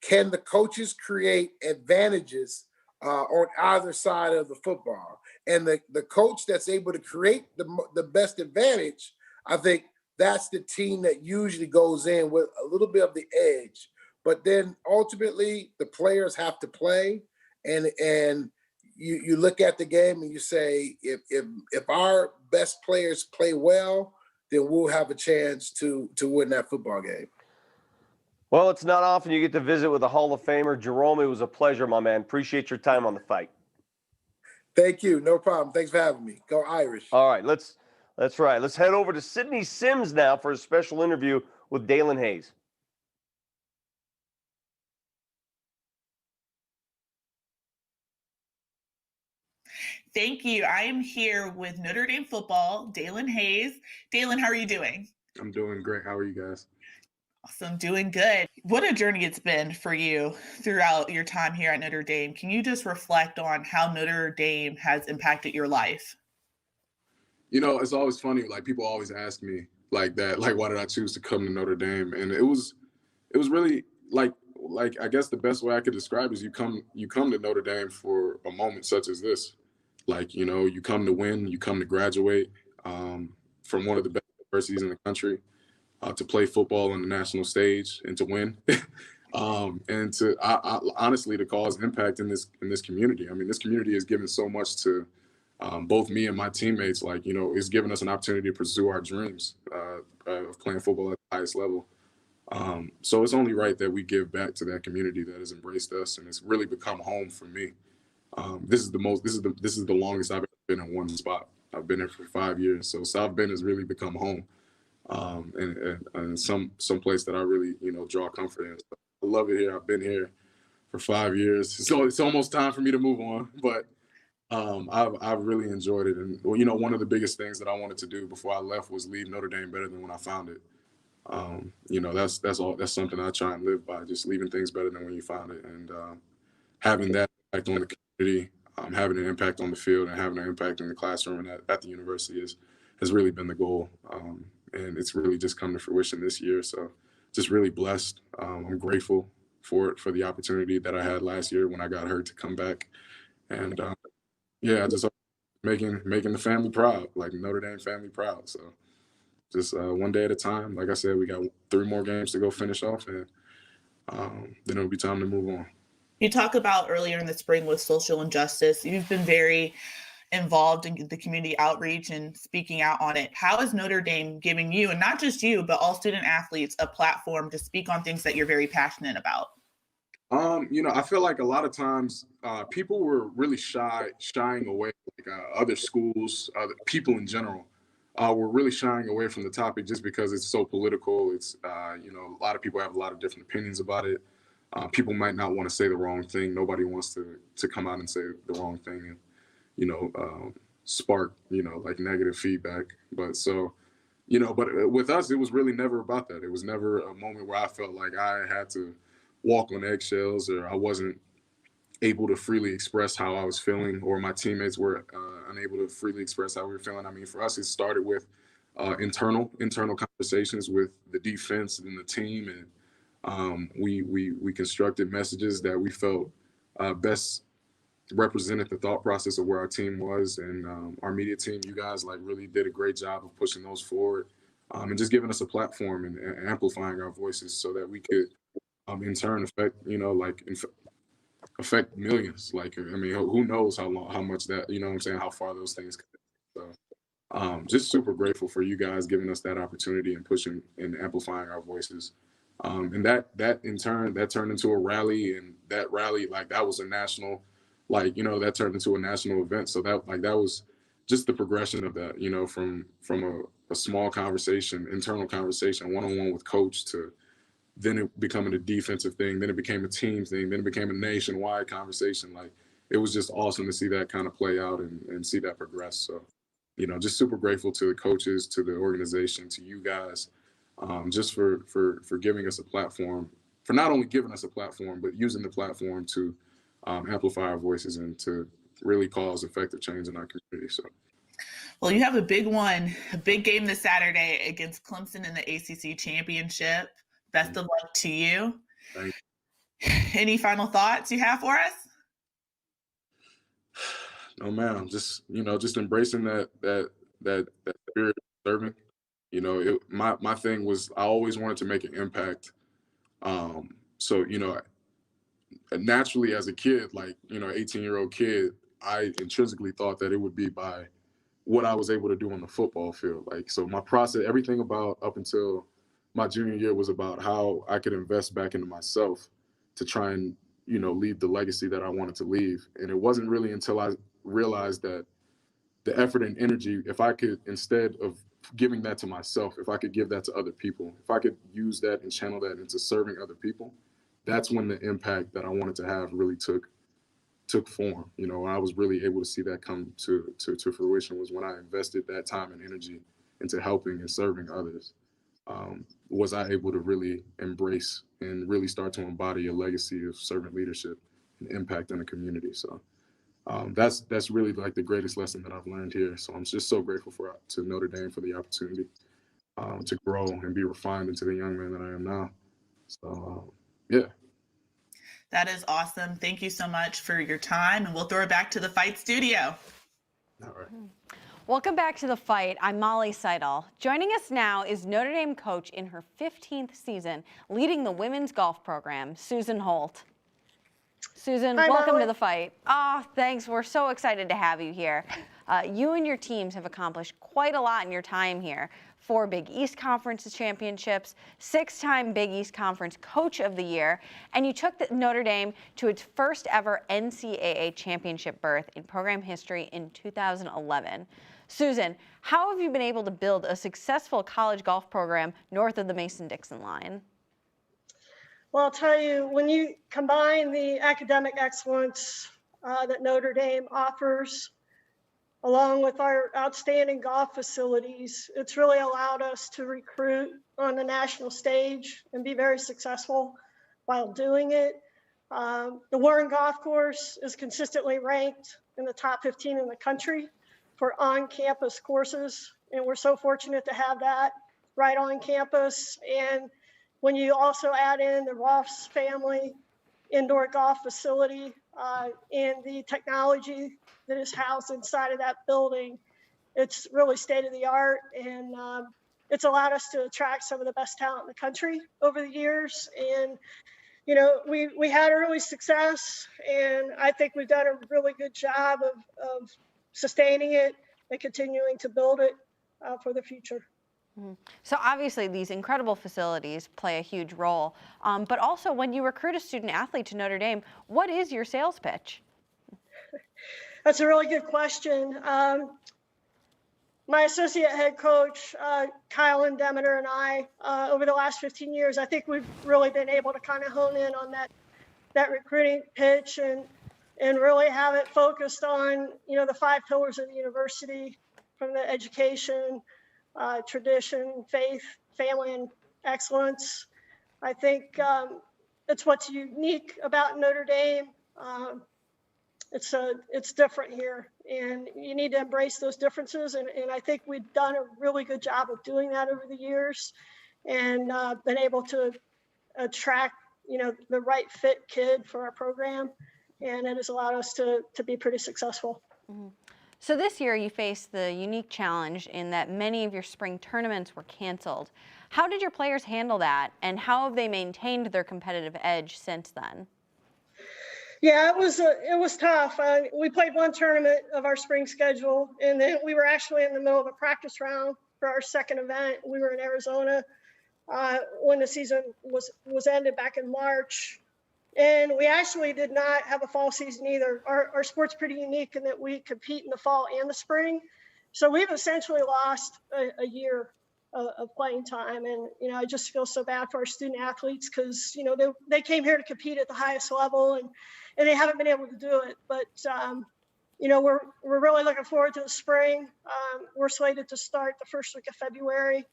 can the coaches create advantages on either side of the football? And the coach that's able to create the best advantage, I think that's the team that usually goes in with a little bit of the edge. But then ultimately the players have to play, and you look at the game and you say, if our best players play well, then we'll have a chance to win that football game. Well, it's not often you get to visit with a Hall of Famer. Jerome, it was a pleasure, my man. Appreciate your time on the fight. Thank you. No problem. Thanks for having me. Go Irish. All right, that's right. Let's head over to Sydney Sims now for a special interview with Dalen Hayes. Thank you. I am here with Notre Dame football, Dalen Hayes. Dalen, how are you doing? I'm doing great. How are you guys? Awesome, doing good. What a journey it's been for you throughout your time here at Notre Dame. Can you just reflect on how Notre Dame has impacted your life? You know, it's always funny. Like, people always ask me like that, like, why did I choose to come to Notre Dame? And it was really like I guess the best way I could describe it is you come to Notre Dame for a moment such as this. Like, you know, you come to win, you come to graduate from one of the best universities in the country, to play football on the national stage and to win, and to honestly to cause impact in this community. I mean, this community has given so much to both me and my teammates. Like, you know, it's given us an opportunity to pursue our dreams of playing football at the highest level. So it's only right that we give back to that community that has embraced us, and it's really become home for me. This is the longest I've ever been in one spot. I've been there for 5 years, so South Bend has really become home, and some place that I really, you know, draw comfort in. So I love it here. I've been here for 5 years, so it's almost time for me to move on. But I've really enjoyed it, and you know, one of the biggest things that I wanted to do before I left was leave Notre Dame better than when I found it. You know, that's something I try and live by, just leaving things better than when you found it, and having that impact on the community, having an impact on the field, and having an impact in the classroom and at the university has really been the goal. And it's really just come to fruition this year. So just really blessed. I'm grateful for the opportunity that I had last year when I got hurt to come back. And I just making the family proud, like Notre Dame family proud. So just one day at a time. Like I said, we got 3 more games to go finish off, and then it'll be time to move on. You talked about earlier in the spring with social injustice. You've been very involved in the community outreach and speaking out on it. How is Notre Dame giving you, and not just you, but all student athletes, a platform to speak on things that you're very passionate about? You know, I feel like a lot of times people were really shying away, like other schools, other people in general, were really shying away from the topic just because it's so political. It's, you know, a lot of people have a lot of different opinions about it. People might not want to say the wrong thing. Nobody wants to come out and say the wrong thing and, you know, spark, you know, like negative feedback. But so, you know, but with us, it was really never about that. It was never a moment where I felt like I had to walk on eggshells or I wasn't able to freely express how I was feeling, or my teammates were unable to freely express how we were feeling. I mean, for us, it started with internal conversations with the defense and the team, and we constructed messages that we felt best represented the thought process of where our team was, and our media team, you guys like really did a great job of pushing those forward, and just giving us a platform and amplifying our voices so that we could in turn affect, affect millions. Like, I mean, who knows how much that, you know what I'm saying, how far those things could. So just super grateful for you guys giving us that opportunity and pushing and amplifying our voices. And that in turn, that turned into a rally, and that rally, like, that was a national, like, that turned into a national event. So that was just the progression of that, from a small conversation, internal conversation, one-on-one with coach, to then it becoming a defensive thing, then it became a team thing, then it became a nationwide conversation. Like, it was just awesome to see that kind of play out and see that progress. So, just super grateful to the coaches, to the organization, to you guys, just for giving us a platform, for not only giving us a platform, but using the platform to amplify our voices and to really cause effective change in our community. So. Well, you have a big game this Saturday against Clemson in the ACC championship. Best of luck to you. Thank you. Any final thoughts you have for us? No, man, I'm just embracing that spirit of serving. My thing was, I always wanted to make an impact. So, naturally as a kid, like, 18-year-old kid, I intrinsically thought that it would be by what I was able to do on the football field. Like, so my process, everything about up until my junior year was about how I could invest back into myself to try and, leave the legacy that I wanted to leave. And it wasn't really until I realized that the effort and energy, if I could, instead of giving that to myself, if I could give that to other people, if I could use that and channel that into serving other people, that's when the impact that I wanted to have really took form. I was really able to see that come to fruition was when I invested that time and energy into helping and serving others. Was I able to really embrace and really start to embody a legacy of servant leadership and impact in the community. So that's really like the greatest lesson that I've learned here. So I'm just so grateful to Notre Dame for the opportunity to grow and be refined into the young man that I am now. So yeah. That is awesome. Thank you so much for your time, and we'll throw it back to the Fight studio. All right. Welcome back to The Fight. I'm Molly Seidel. Joining us now is Notre Dame coach in her 15th season, leading the women's golf program, Susan Holt. Susan, Hi, welcome Molly. to The Fight. Thanks. We're so excited to have you here. You and your teams have accomplished quite a lot in your time here. 4 Big East Conference championships, 6-time Big East Conference Coach of the Year, and you took Notre Dame to its first ever NCAA championship berth in program history in 2011. Susan, how have you been able to build a successful college golf program north of the Mason-Dixon line? Well, I'll tell you, when you combine the academic excellence that Notre Dame offers, along with our outstanding golf facilities, it's really allowed us to recruit on the national stage and be very successful while doing it. The Warren Golf Course is consistently ranked in the top 15 in the country for on-campus courses, and we're so fortunate to have that right on campus. And when you also add in the Ross family indoor golf facility and the technology that is housed inside of that building, it's really state-of-the-art, and it's allowed us to attract some of the best talent in the country over the years. And we had early success, and I think we've done a really good job of sustaining it and continuing to build it for the future. So obviously these incredible facilities play a huge role, but also when you recruit a student athlete to Notre Dame, what is your sales pitch? That's a really good question. My associate head coach, Kyle and Demeter, and I, over the last 15 years, I think we've really been able to kind of hone in on that recruiting pitch and really have it focused on, the 5 pillars of the university, from the education, tradition, faith, family, and excellence. I think it's what's unique about Notre Dame It's different here, and you need to embrace those differences. And I think we've done a really good job of doing that over the years, and been able to attract, the right fit kid for our program, and it has allowed us to be pretty successful. Mm-hmm. So this year you faced the unique challenge in that many of your spring tournaments were canceled. How did your players handle that, and how have they maintained their competitive edge since then? Yeah, it was tough. We played one tournament of our spring schedule, and then we were actually in the middle of a practice round for our second event. We were in Arizona when the season was ended back in March. And we actually did not have a fall season either. Our sport's pretty unique in that we compete in the fall and the spring. So we've essentially lost a year of playing time. And, I just feel so bad for our student athletes because, they came here to compete at the highest level and they haven't been able to do it. But, we're really looking forward to the spring. We're slated to start the first week of February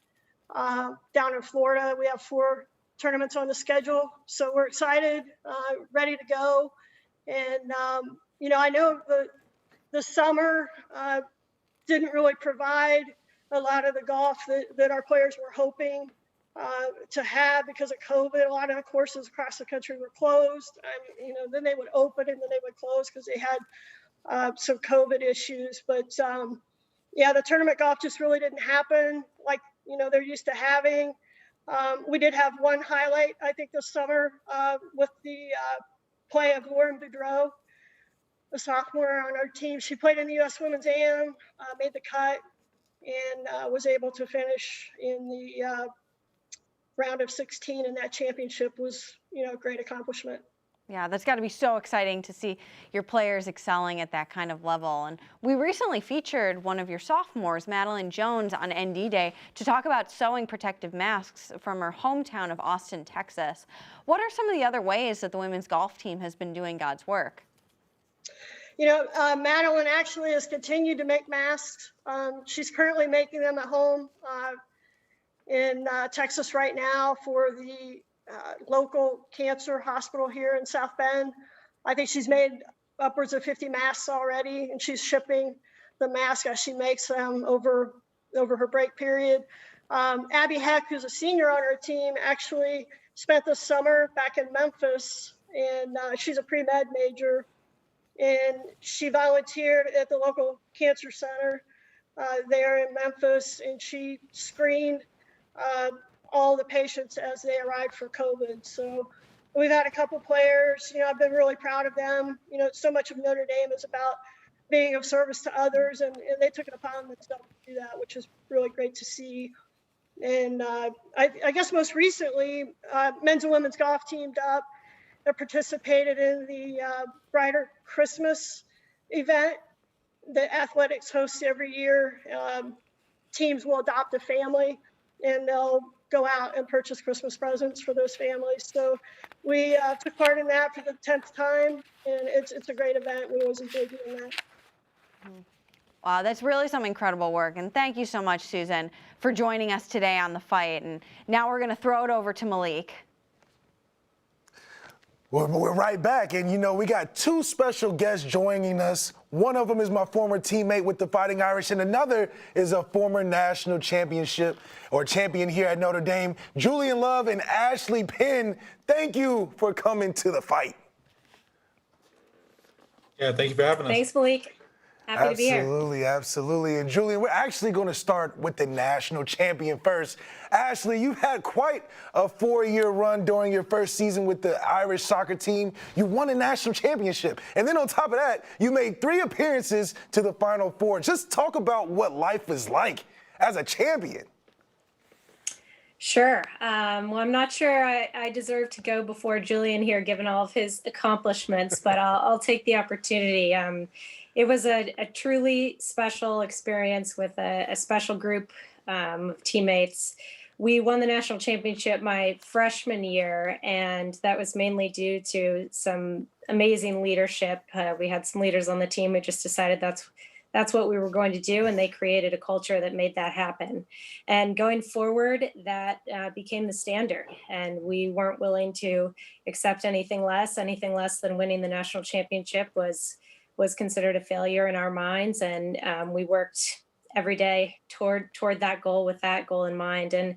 down in Florida. We have 4 tournaments on the schedule, so we're excited, ready to go. And I know the summer didn't really provide a lot of the golf that our players were hoping to have because of COVID. A lot of the courses across the country were closed. Then they would open and then they would close because they had some COVID issues. But the tournament golf just really didn't happen like they're used to having. We did have one highlight, I think, this summer with the play of Lauren Boudreau, a sophomore on our team. She played in the U.S. Women's AM, made the cut, and was able to finish in the round of 16, and that championship was, a great accomplishment. Yeah, that's got to be so exciting to see your players excelling at that kind of level. And we recently featured one of your sophomores, Madeline Jones, on ND Day to talk about sewing protective masks from her hometown of Austin, Texas. What are some of the other ways that the women's golf team has been doing God's work? Madeline actually has continued to make masks. She's currently making them at home in Texas right now for the local cancer hospital here in South Bend. I think she's made upwards of 50 masks already, and she's shipping the mask as she makes them over her break period. Abby Heck, who's a senior on her team, actually spent the summer back in Memphis, and she's a pre-med major, and she volunteered at the local cancer center there in Memphis, and she screened all the patients as they arrived for COVID. So we've had a couple players, I've been really proud of them. So much of Notre Dame is about being of service to others, and they took it upon themselves to do that, which is really great to see. And I guess most recently, men's and women's golf teamed up. They participated in the Brighter Christmas event that athletics hosts every year. Teams will adopt a family, and they'll go out and purchase Christmas presents for those families. So we took part in that for the 10th time, and it's a great event. We always enjoy doing that. Wow, that's really some incredible work. And thank you so much, Susan, for joining us today on The Fight. And now we're going to throw it over to Malik. Well, we're right back, and we got 2 special guests joining us. One of them is my former teammate with the Fighting Irish, and another is a former national champion here at Notre Dame, Julian Love and Ashley Penn. Thank you for coming to The Fight. Yeah, thank you for having us. Thanks, Malik. Happy to be here. Absolutely. And Julian, we're actually going to start with the national champion first. Ashley, you've had quite a 4-year run during your first season with the Irish soccer team. You won a national championship. And then on top of that, you made 3 appearances to the Final Four. Just talk about what life is like as a champion. Sure. Well, I'm not sure I deserve to go before Julian here, given all of his accomplishments, but I'll take the opportunity. It was a truly special experience with a special group of teammates. We won the national championship my freshman year, and that was mainly due to some amazing leadership. We had some leaders on the team who just decided that's that's what we were going to do, and they created a culture that made that happen. And going forward, that became the standard, and we weren't willing to accept anything less. Anything less than winning the national championship was considered a failure in our minds, and we worked every day toward that goal with that goal in mind, and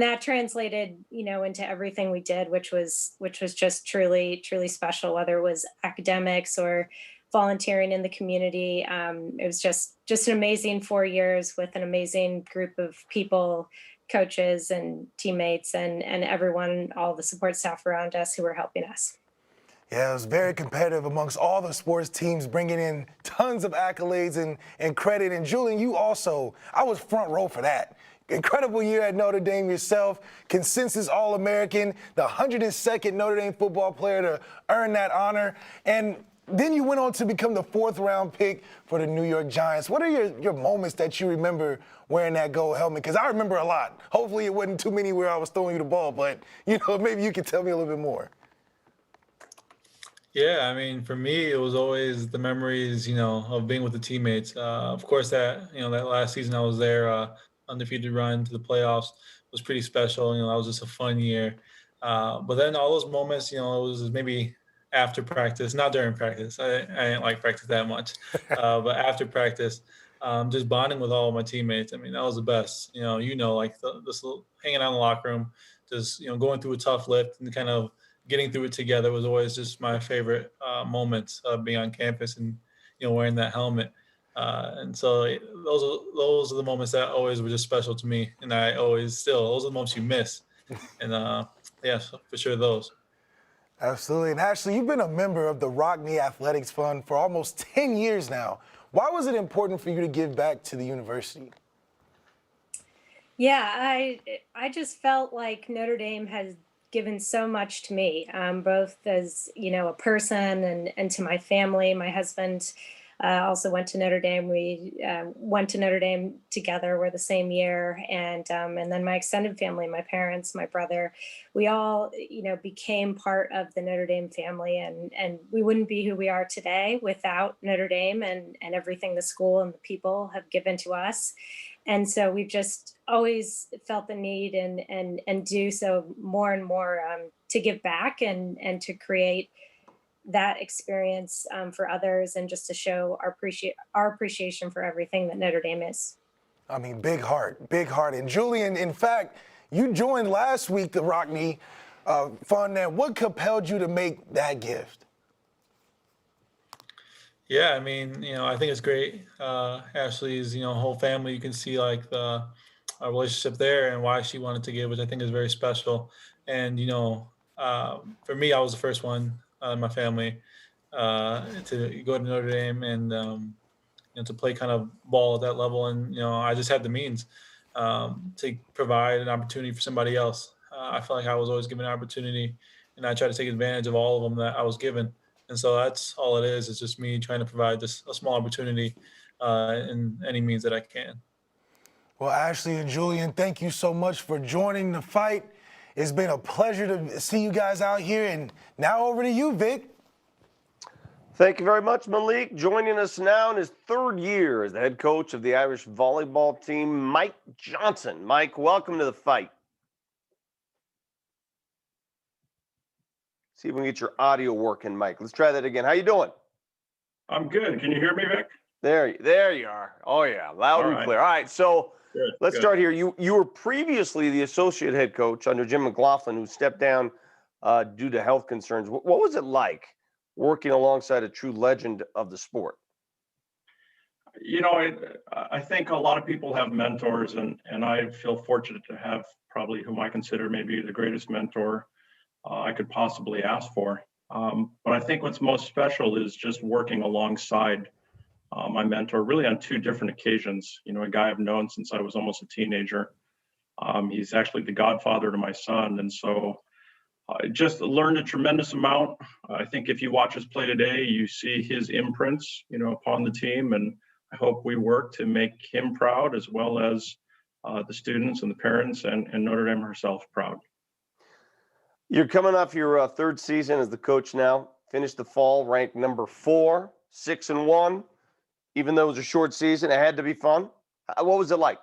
that translated, into everything we did, which was just truly special, whether it was academics or volunteering in the community. It was just an amazing 4 years with an amazing group of people, coaches and teammates, and everyone, all the support staff around us who were helping us. Yeah, it was very competitive amongst all the sports teams, bringing in tons of accolades and credit. And Julian, I was front row for that. Incredible year at Notre Dame yourself, consensus All-American, the 102nd Notre Dame football player to earn that honor. And then you went on to become the 4th-round pick for the New York Giants. What are your moments that you remember wearing that gold helmet? Because I remember a lot. Hopefully it wasn't too many where I was throwing you the ball, but, maybe you could tell me a little bit more. Yeah, I mean, for me, it was always the memories, of being with the teammates. Of course, that last season I was there, undefeated run to the playoffs was pretty special. That was just a fun year. But then all those moments, it was maybe after practice, not during practice. I didn't like practice that much, but after practice, just bonding with all of my teammates. I mean, that was the best. Like this little, hanging out in the locker room, just going through a tough lift and kind of getting through it together was always just my favorite moments of being on campus and wearing that helmet. And so those are the moments that always were just special to me, and I always those are the moments you miss. And yeah, for sure those. Absolutely. And Ashley, you've been a member of the Rockne Athletics Fund for almost 10 years now. Why was it important for you to give back to the university? Yeah, I just felt like Notre Dame has given so much to me, both as, a person and to my family. My husband also went to Notre Dame. We went to Notre Dame together. We're the same year. And then my extended family, my parents, my brother, we all, became part of the Notre Dame family. And we wouldn't be who we are today without Notre Dame and everything the school and the people have given to us. And so we've just always felt the need and do so more and more to give back and to create that experience for others, and just to show our appreciation for everything that Notre Dame is. I mean, big heart. And Julian, in fact, you joined last week the Rockne Fund. And what compelled you to make that gift? Yeah, I mean, I think it's great. Ashley's, whole family, you can see like the relationship there and why she wanted to give, which I think is very special. And, for me, I was the first one in my family to go to Notre Dame and, to play kind of ball at that level. And, I just had the means to provide an opportunity for somebody else. I felt like I was always given an opportunity, and I tried to take advantage of all of them that I was given. And so that's all it is. It's just me trying to provide just a small opportunity in any means that I can. Well, Ashley and Julian, thank you so much for joining the fight. It's been a pleasure to see you guys out here. And now over to you, Vic. Thank you very much, Malik. Joining us now in his 3rd year as the head coach of the Irish volleyball team, Mike Johnson. Mike, welcome to the fight. See if we can get your audio working, Mike. Let's try that again. How you doing? I'm good. Can you hear me, Vic? There you are. Oh, yeah. Loud and clear. All right. So let's start here. You were previously the associate head coach under Jim McLaughlin, who stepped down due to health concerns. What was it like working alongside a true legend of the sport? I think a lot of people have mentors, and I feel fortunate to have probably whom I consider maybe the greatest mentor I could possibly ask for. But I think what's most special is just working alongside my mentor, really on 2 different occasions. A guy I've known since I was almost a teenager. He's actually the godfather to my son. And so I just learned a tremendous amount. I think if you watch us play today, you see his imprints, upon the team. And I hope we work to make him proud, as well as the students and the parents and Notre Dame herself proud. You're coming off your 3rd season as the coach now. Finished the fall ranked number 4, 6-1. even though it was a short season, it had to be fun. What was it like?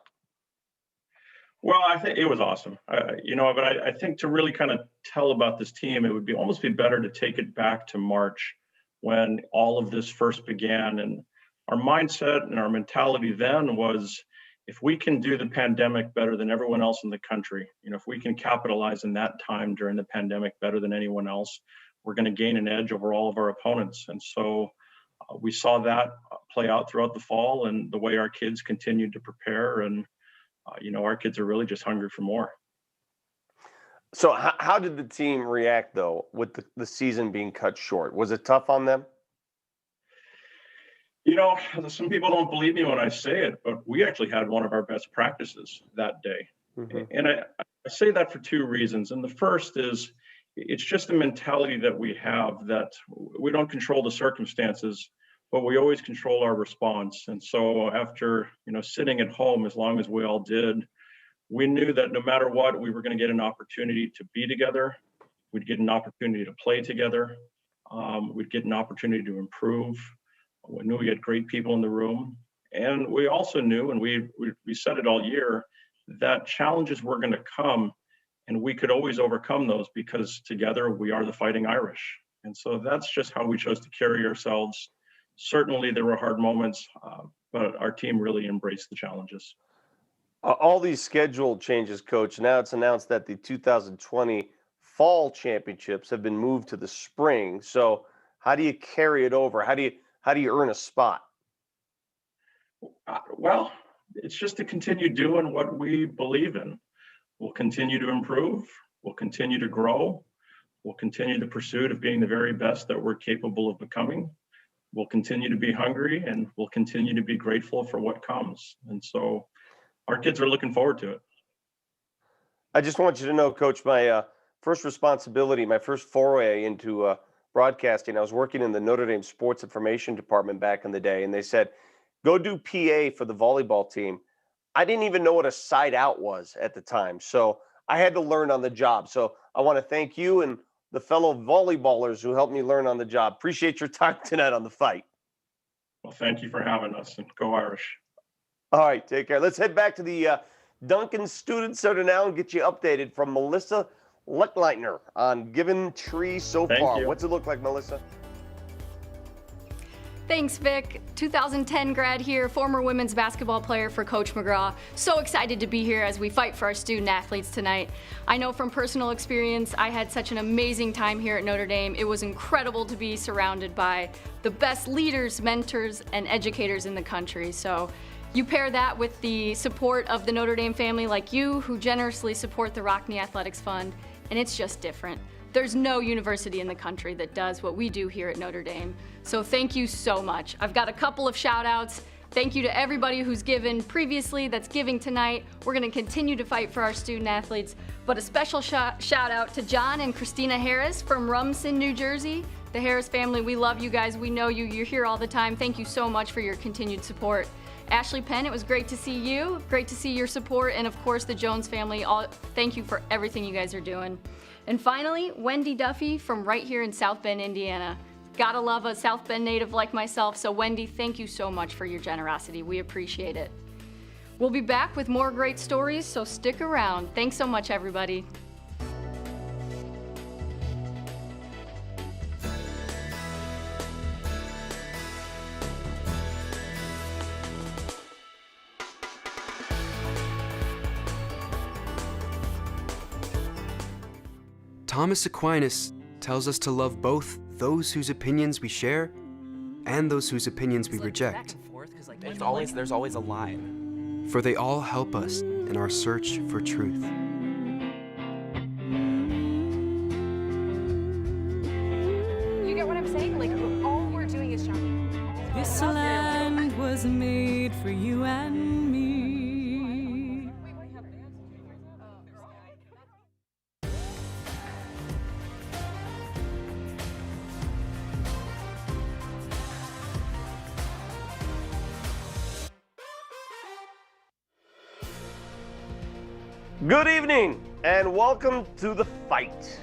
Well, I think it was awesome. But I think to really kind of tell about this team, it would be almost be better to take it back to March when all of this first began. And our mindset and our mentality then was, if we can do the pandemic better than everyone else in the country, if we can capitalize in that time during the pandemic better than anyone else, we're going to gain an edge over all of our opponents. And so we saw that play out throughout the fall, and the way our kids continued to prepare. And our kids are really just hungry for more. So how did the team react, though, with the season being cut short? Was it tough on them? Some people don't believe me when I say it, but we actually had one of our best practices that day. Mm-hmm. And I say that for two reasons. And the first is, it's just the mentality that we have, that we don't control the circumstances, but we always control our response. And so after, sitting at home as long as we all did, we knew that no matter what, we were going to get an opportunity to be together. We'd get an opportunity to play together. We'd get an opportunity to improve. We knew we had great people in the room. And we also knew, and we said it all year, that challenges were going to come, and we could always overcome those because together we are the Fighting Irish. And so that's just how we chose to carry ourselves. Certainly there were hard moments, but our team really embraced the challenges. All these schedule changes, Coach, now it's announced that the 2020 fall championships have been moved to the spring. So how do you carry it over? How do you earn a spot? Well, it's just to continue doing what we believe in. We'll continue to improve. We'll continue to grow. We'll continue the pursuit of being the very best that we're capable of becoming. We'll continue to be hungry, and we'll continue to be grateful for what comes. And so our kids are looking forward to it. I just want you to know, Coach, my first responsibility, my first foray into broadcasting, I was working in the Notre Dame Sports Information Department back in the day, and they said, go do PA for the volleyball team. I didn't even know what a side out was at the time, so I had to learn on the job. So I want to thank you and the fellow volleyballers who helped me learn on the job. Appreciate your time tonight on The Fight. Well, thank you for having us, and go Irish. All right, take care. Let's head back to the Duncan Student Center now and get you updated from Melissa Leckleitner on Given Tree so far. You. What's it look like, Melissa? Thanks, Vic. 2010 grad here, former women's basketball player for Coach McGraw. So excited to be here as we fight for our student athletes tonight. I know from personal experience, I had such an amazing time here at Notre Dame. It was incredible to be surrounded by the best leaders, mentors, and educators in the country. So you pair that with the support of the Notre Dame family like you, who generously support the Rockne Athletics Fund, and it's just different. There's no university in the country that does what we do here at Notre Dame. So thank you so much. I've got a couple of shout outs. Thank you to everybody who's given previously, that's giving tonight. We're gonna continue to fight for our student athletes, but a special shout out to John and Christina Harris from Rumson, New Jersey. The Harris family, we love you guys. We know you, you're here all the time. Thank you so much for your continued support. Ashley Penn, it was great to see you. Great to see your support. And of course, the Jones family, thank you for everything you guys are doing. And finally, Wendy Duffy from right here in South Bend, Indiana. Gotta love a South Bend native like myself. So Wendy, thank you so much for your generosity. We appreciate it. We'll be back with more great stories, so stick around. Thanks so much, everybody. Thomas Aquinas tells us to love both those whose opinions we share and those whose opinions we reject. There's always a line. For they all help us in our search for truth. You get what I'm saying? Like, all we're doing is shopping. This land was made for you and me. Good evening and welcome to The Fight.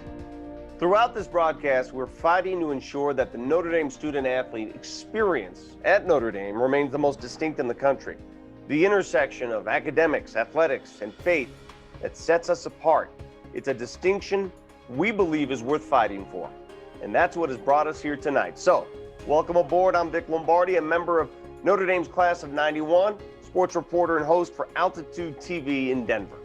Throughout this broadcast, we're fighting to ensure that the Notre Dame student-athlete experience at Notre Dame remains the most distinct in the country. The intersection of academics, athletics, and faith that sets us apart. It's a distinction we believe is worth fighting for. And that's what has brought us here tonight. So, welcome aboard. I'm Vic Lombardi, a member of Notre Dame's class of 91, sports reporter and host for Altitude TV in Denver.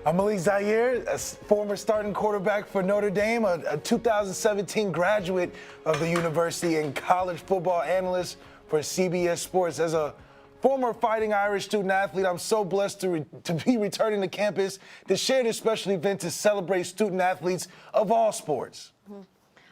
I'm Malik Zaire, a former starting quarterback for Notre Dame, a 2017 graduate of the university and college football analyst for CBS Sports. As a former Fighting Irish student athlete, I'm so blessed to be returning to campus to share this special event to celebrate student athletes of all sports.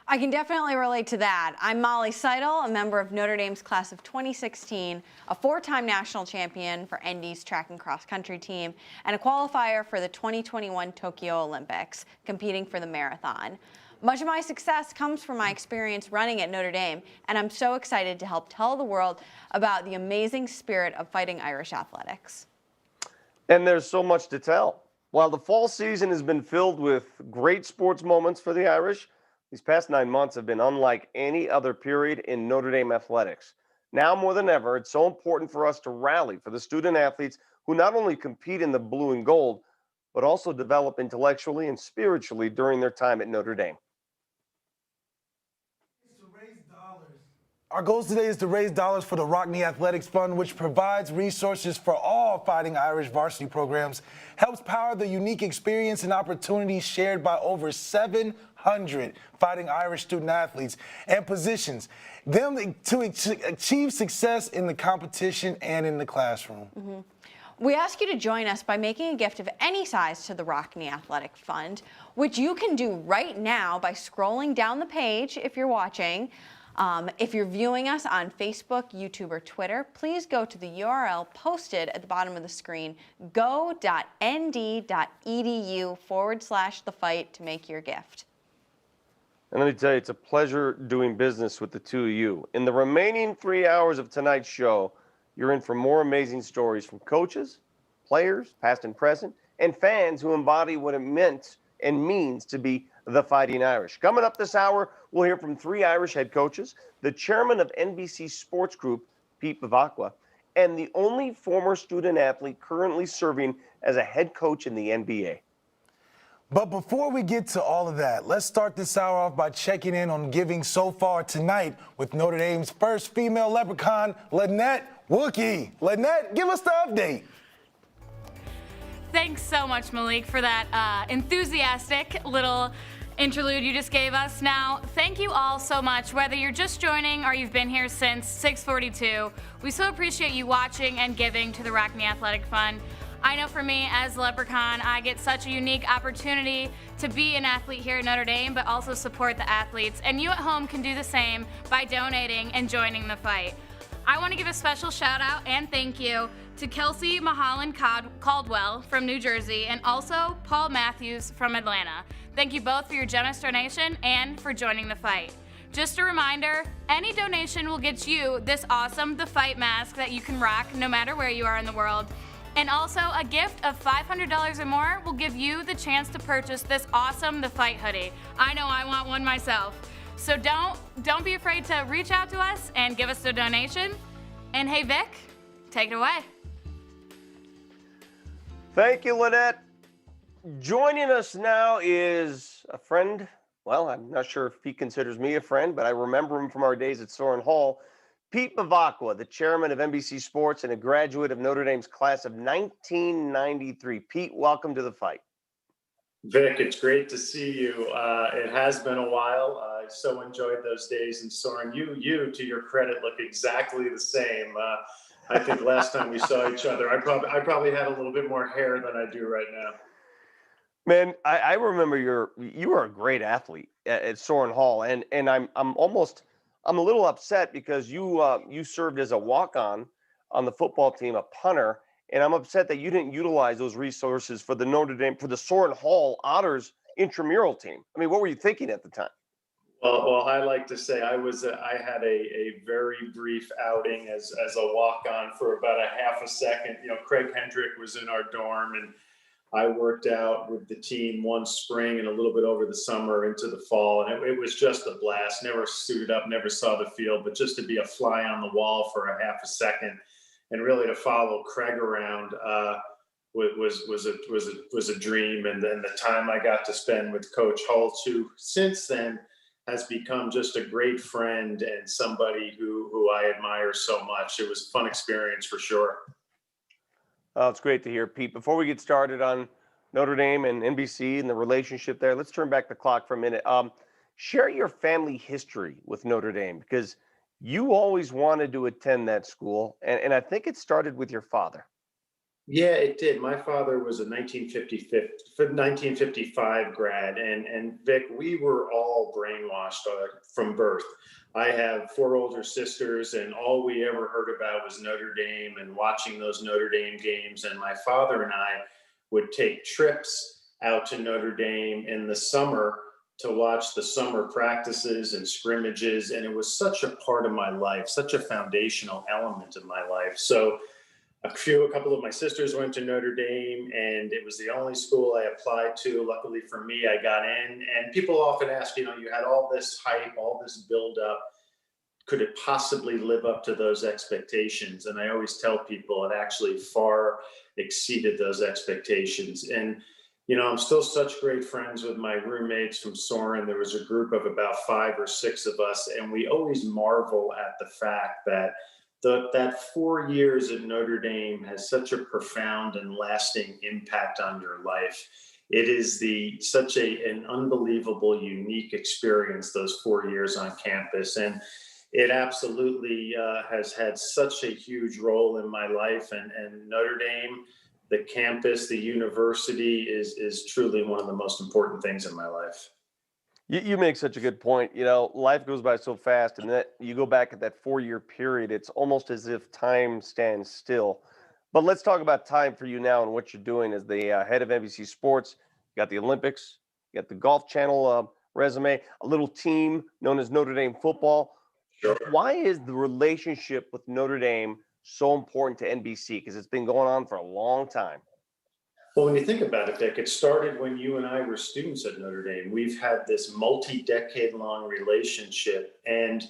I can definitely relate to that. I'm Molly Seidel, a member of Notre Dame's class of 2016, a four-time national champion for ND's track and cross country team, and a qualifier for the 2021 Tokyo Olympics, competing for the marathon. Much of my success comes from my experience running at Notre Dame, and I'm so excited to help tell the world about the amazing spirit of Fighting Irish athletics. And there's so much to tell. While the fall season has been filled with great sports moments for the Irish, these past 9 months have been unlike any other period in Notre Dame athletics. Now more than ever, it's so important for us to rally for the student athletes who not only compete in the blue and gold, but also develop intellectually and spiritually during their time at Notre Dame. Our goals today is to raise dollars for the Rockne Athletics Fund, which provides resources for all Fighting Irish varsity programs, helps power the unique experience and opportunities shared by over 700 Fighting Irish student athletes, and positions them to achieve success in the competition and in the classroom. We ask you to join us by making a gift of any size to the Rockne Athletic Fund, which you can do right now by scrolling down the page if you're watching. If you're viewing us on Facebook, YouTube, or Twitter, please go to the URL posted at the bottom of the screen, go.nd.edu/thefight to make your gift. And let me tell you, it's a pleasure doing business with the two of you. In the remaining 3 hours of tonight's show, you're in for more amazing stories from coaches, players, past and present, and fans who embody what it meant and means to be the Fighting Irish. Coming up this hour, we'll hear from 3 Irish head coaches, the chairman of NBC Sports Group, Pete Bavacqua, and the only former student athlete currently serving as a head coach in the NBA. But before we get to all of that, let's start this hour off by checking in on giving so far tonight with Notre Dame's first female leprechaun, Lynette Wookie. Lynette, give us the update. Thanks so much, Malik, for that enthusiastic little interlude you just gave us. Now, thank you all so much, whether you're just joining or you've been here since 6:42. We so appreciate you watching and giving to the Rockne Athletic Fund. I know for me, as a leprechaun, I get such a unique opportunity to be an athlete here at Notre Dame, but also support the athletes. And you at home can do the same by donating and joining the fight. I want to give a special shout out and thank you to Kelsey Mahalan Caldwell from New Jersey and also Paul Matthews from Atlanta. Thank you both for your generous donation and for joining the fight. Just a reminder, any donation will get you this awesome The Fight mask that you can rock no matter where you are in the world. And also a gift of $500 or more will give you the chance to purchase this awesome The Fight hoodie. I know I want one myself. So don't be afraid to reach out to us and give us a donation. And hey, Vic, take it away. Thank you, Lynette. Joining us now is a friend. Well, I'm not sure if he considers me a friend, but I remember him from our days at Soren Hall. Pete Bavacqua, the chairman of NBC Sports and a graduate of Notre Dame's class of 1993. Pete, welcome to the fight. Vic, it's great to see you. It has been a while. I so enjoyed those days in Soren. You, to your credit, look exactly the same. I think last time we saw each other, I probably had a little bit more hair than I do right now. Man, I remember you were a great athlete at Soren Hall, and I'm a little upset because you served as a walk-on the football team, a punter, and I'm upset that you didn't utilize those resources for the Notre Dame, for the Soren Hall Otters intramural team. I mean, what were you thinking at the time? Well, I like to say I had a very brief outing as a walk-on for about a half a second. You know, Craig Hendrick was in our dorm, and I worked out with the team one spring and a little bit over the summer into the fall. And it was just a blast. Never suited up, never saw the field, but just to be a fly on the wall for a half a second and really to follow Craig around was a dream. And then the time I got to spend with Coach Holtz, who since then has become just a great friend and somebody who I admire so much. It was a fun experience for sure. Oh, it's great to hear, Pete. Before we get started on Notre Dame and NBC and the relationship there, let's turn back the clock for a minute. Share your family history with Notre Dame, because you always wanted to attend that school, and I think it started with your father. Yeah, it did. My father was a 1955 grad, and Vic, we were all brainwashed from birth. I have 4 older sisters, and all we ever heard about was Notre Dame and watching those Notre Dame games. And my father and I would take trips out to Notre Dame in the summer to watch the summer practices and scrimmages. And it was such a part of my life, such a foundational element of my life. So a couple of my sisters went to Notre Dame, and it was the only school I applied to. Luckily for me, I got in. And people often ask, you had all this hype, all this buildup. Could it possibly live up to those expectations? And I always tell people it actually far exceeded those expectations. And, I'm still such great friends with my roommates from Soren. There was a group of about 5 or 6 of us, and we always marvel at the fact that that 4 years at Notre Dame has such a profound and lasting impact on your life. It is such an unbelievable, unique experience, those 4 years on campus. And it absolutely has had such a huge role in my life. And Notre Dame, the campus, the university is truly one of the most important things in my life. You make such a good point. Life goes by so fast, and that you go back at that 4-year period, it's almost as if time stands still. But let's talk about time for you now and what you're doing as the head of NBC Sports. You got the Olympics, you got the Golf Channel resume, a little team known as Notre Dame football. Sure. Why is the relationship with Notre Dame so important to NBC? Because it's been going on for a long time. Well, when you think about it, Dick, it started when you and I were students at Notre Dame. We've had this multi-decade-long relationship. And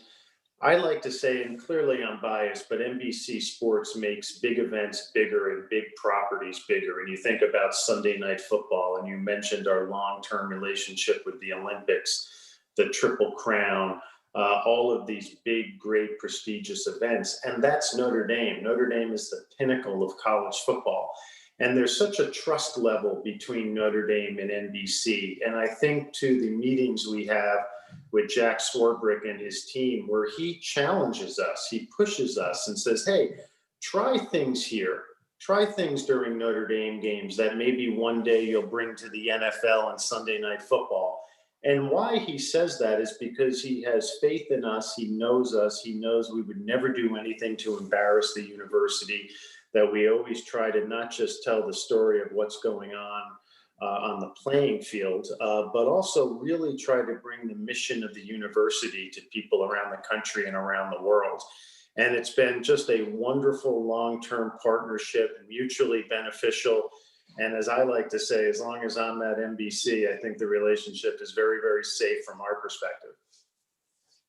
I like to say, and clearly I'm biased, but NBC Sports makes big events bigger and big properties bigger. And you think about Sunday Night Football, and you mentioned our long-term relationship with the Olympics, the Triple Crown, all of these big, great, prestigious events. And that's Notre Dame. Notre Dame is the pinnacle of college football. And there's such a trust level between Notre Dame and NBC. And I think to the meetings we have with Jack Swarbrick and his team, where he challenges us, he pushes us and says, hey, try things here. Try things during Notre Dame games that maybe one day you'll bring to the NFL and Sunday Night Football. And why he says that is because he has faith in us. He knows us. He knows we would never do anything to embarrass the university, that we always try to not just tell the story of what's going on the playing field, but also really try to bring the mission of the university to people around the country and around the world. And it's been just a wonderful long-term partnership, mutually beneficial. And as I like to say, as long as I'm at NBC, I think the relationship is very, very safe from our perspective.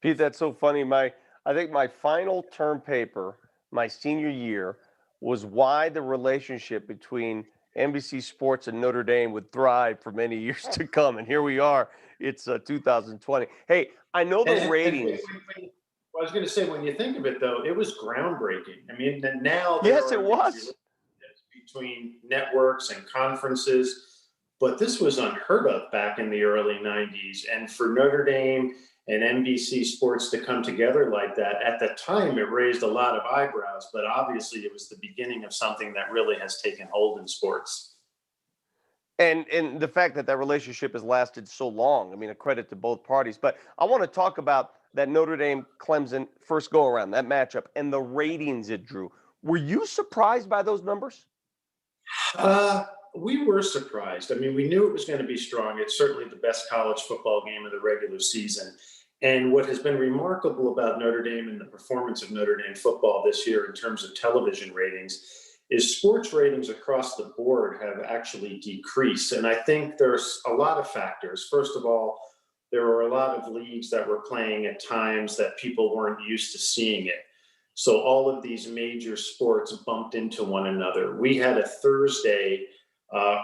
Pete, that's so funny. I think my final term paper, my senior year, was why the relationship between NBC Sports and Notre Dame would thrive for many years to come. And here we are. It's 2020. Hey, I know the ratings. I was going to say, when you think of it, though, it was groundbreaking. I mean, now yes, it was between networks and conferences, but this was unheard of back in the early 90s. And for Notre Dame and NBC Sports to come together like that, at the time, it raised a lot of eyebrows, but obviously it was the beginning of something that really has taken hold in sports. And the fact that relationship has lasted so long, I mean, a credit to both parties. But I want to talk about that Notre Dame-Clemson first go-around, that matchup, and the ratings it drew. Were you surprised by those numbers? We were surprised. I mean, we knew it was going to be strong. It's certainly the best college football game of the regular season. And what has been remarkable about Notre Dame and the performance of Notre Dame football this year in terms of television ratings is sports ratings across the board have actually decreased. And I think there's a lot of factors. First of all, there were a lot of leagues that were playing at times that people weren't used to seeing it. So all of these major sports bumped into one another. We had a Thursday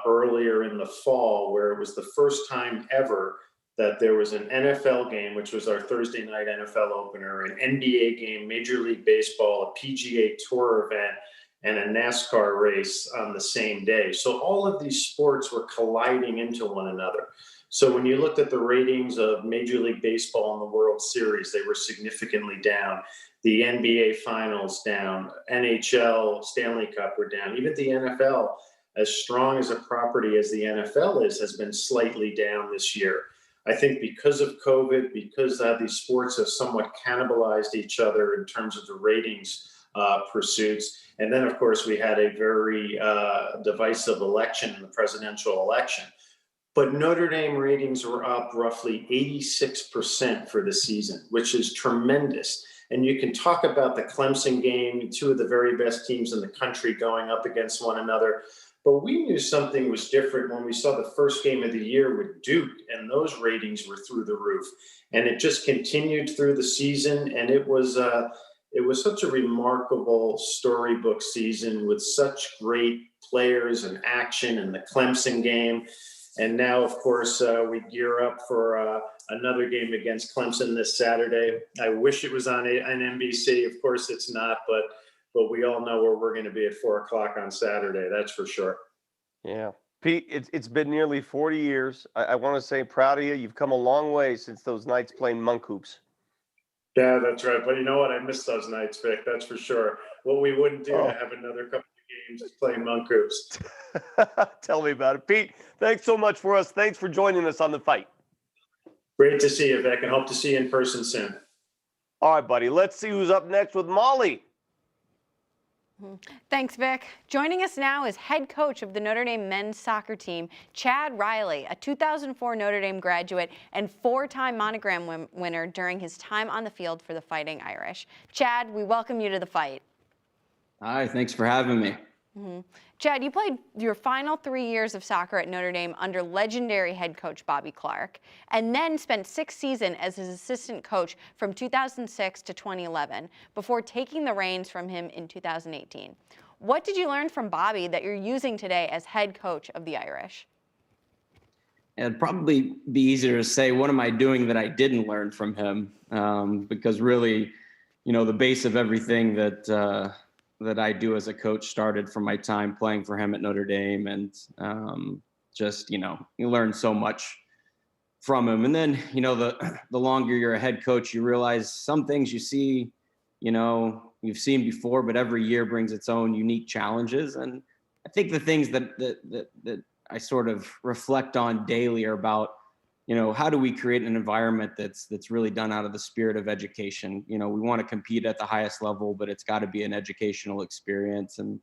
earlier in the fall where it was the first time ever that there was an NFL game, which was our Thursday night NFL opener, an NBA game, Major League Baseball, a PGA Tour event, and a NASCAR race on the same day. So all of these sports were colliding into one another. So when you looked at the ratings of Major League Baseball in the World Series, they were significantly down. The NBA Finals down, NHL Stanley Cup were down. Even the NFL, as strong as a property as the NFL is, has been slightly down this year. I think because of COVID, because these sports have somewhat cannibalized each other in terms of the ratings pursuits. And then, of course, we had a very divisive election in the presidential election. But Notre Dame ratings were up roughly 86% for the season, which is tremendous. And you can talk about the Clemson game, two of the very best teams in the country going up against one another. But we knew something was different when we saw the first game of the year with Duke, and those ratings were through the roof. And it just continued through the season, and it was such a remarkable storybook season with such great players and action in the Clemson game. And now, of course, we gear up for another game against Clemson this Saturday. I wish it was on NBC. Of course, it's not, but we all know where we're going to be at 4 o'clock on Saturday. That's for sure. Yeah. Pete, it's been nearly 40 years. I want to say proud of you. You've come a long way since those nights playing monk hoops. Yeah, that's right. But you know what? I miss those nights, Vic. That's for sure. What we wouldn't do to have another couple of games is play monk hoops. Tell me about it. Pete, thanks so much for us. Thanks for joining us on The Fight. Great to see you, Vic, and hope to see you in person soon. All right, buddy. Let's see who's up next with Molly. Thanks, Vic. Joining us now is head coach of the Notre Dame men's soccer team, Chad Riley, a 2004 Notre Dame graduate and 4-time Monogram winner during his time on the field for the Fighting Irish. Chad, we welcome you to The Fight. Hi, thanks for having me. Chad, you played your final 3 years of soccer at Notre Dame under legendary head coach Bobby Clark, and then spent 6 seasons as his assistant coach from 2006 to 2011 before taking the reins from him in 2018. What did you learn from Bobby that you're using today as head coach of the Irish? It'd probably be easier to say, what am I doing that I didn't learn from him? Because really, the base of everything that I do as a coach started from my time playing for him at Notre Dame, and you learn so much from him. And then, the longer you're a head coach, you realize some things you see, you've seen before, but every year brings its own unique challenges. And I think the things that I sort of reflect on daily are about, how do we create an environment that's really done out of the spirit of education? We want to compete at the highest level, but it's got to be an educational experience. And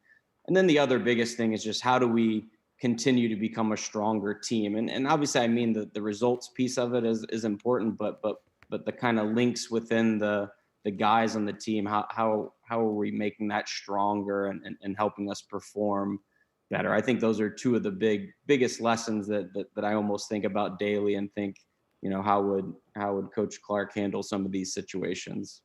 then the other biggest thing is just how do we continue to become a stronger team? And obviously, I mean, the results piece of it is important, but the kind of links within the guys on the team, how are we making that stronger and helping us perform better? I think those are two of the biggest lessons that I almost think about daily and think, how would Coach Clark handle some of these situations?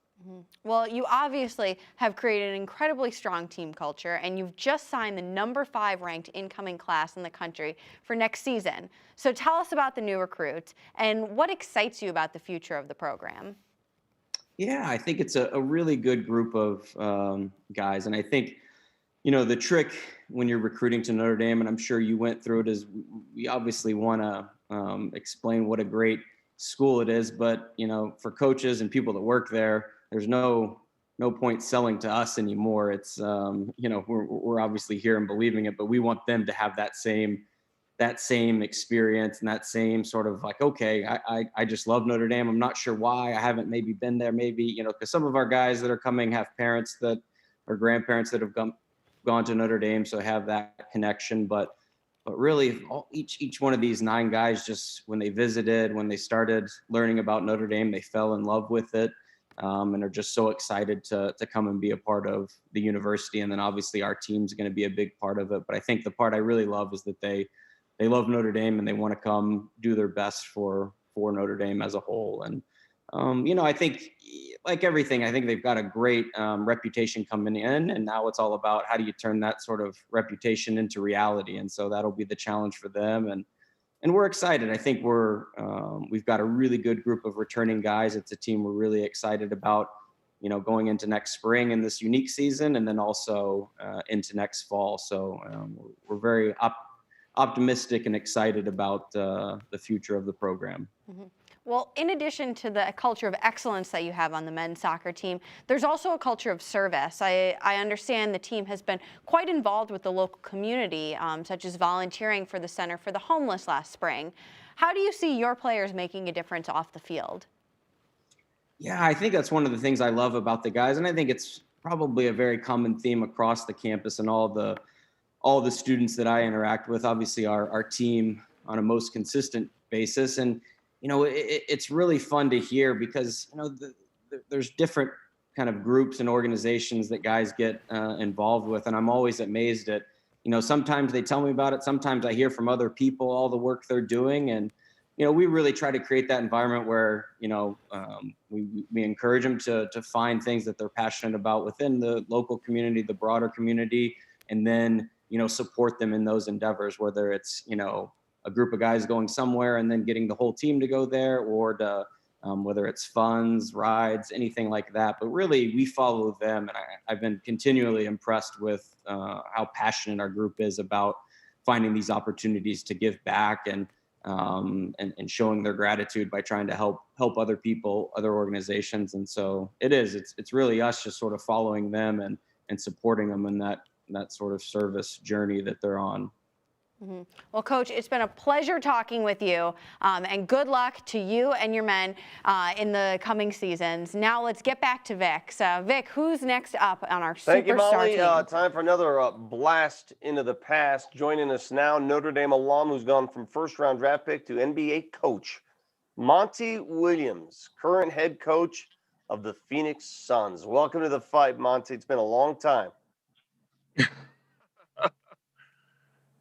Well, you obviously have created an incredibly strong team culture, and you've just signed the number 5 ranked incoming class in the country for next season. So tell us about the new recruits and what excites you about the future of the program. Yeah, I think it's a really good group of guys. And I think, the trick when you're recruiting to Notre Dame, and I'm sure you went through it, is we obviously want to explain what a great school it is. But, for coaches and people that work there, there's no point selling to us anymore. It's, we're obviously here and believing it, but we want them to have that same experience and that same sort of like, okay, I just love Notre Dame. I'm not sure why. I haven't maybe been there, because some of our guys that are coming have parents that or grandparents that have gone to Notre Dame, so have that connection. But really, each one of these 9 guys, just when they visited, when they started learning about Notre Dame, they fell in love with it. and are just so excited to come and be a part of the university. And then obviously our team's going to be a big part of it. But I think the part I really love is that they love Notre Dame and they want to come do their best for Notre Dame as a whole. And I think, like everything, I think they've got a great reputation coming in, and now it's all about how do you turn that sort of reputation into reality. And so that'll be the challenge for them. And we're excited. I think we've got a really good group of returning guys. It's a team we're really excited about, going into next spring in this unique season, and then also into next fall. So we're very optimistic and excited about the future of the program. Mm-hmm. Well, in addition to the culture of excellence that you have on the men's soccer team, there's also a culture of service. I understand the team has been quite involved with the local community, such as volunteering for the Center for the Homeless last spring. How do you see your players making a difference off the field? Yeah, I think that's one of the things I love about the guys, and I think it's probably a very common theme across the campus and all the students that I interact with. Obviously, our team on a most consistent basis, and it's really fun to hear because there's different kind of groups and organizations that guys get involved with, and I'm always amazed at sometimes they tell me about it, sometimes I hear from other people all the work they're doing, and we really try to create that environment where we encourage them to find things that they're passionate about within the local community, the broader community, and then support them in those endeavors, whether it's a group of guys going somewhere and then getting the whole team to go there, or whether it's funds, rides, anything like that. But really, we follow them, and I've been continually impressed with how passionate our group is about finding these opportunities to give back and showing their gratitude by trying to help other people, other organizations. And so it's really us just sort of following them and supporting them in that sort of service journey that they're on. Mm-hmm. Well, Coach, it's been a pleasure talking with you, and good luck to you and your men in the coming seasons. Now let's get back to Vic. So, Vic, who's next up on our Thank you, Molly. superstar team? Time for another blast into the past. Joining us now, Notre Dame alum who's gone from first-round draft pick to NBA coach, Monty Williams, current head coach of the Phoenix Suns. Welcome to the fight, Monty. It's been a long time.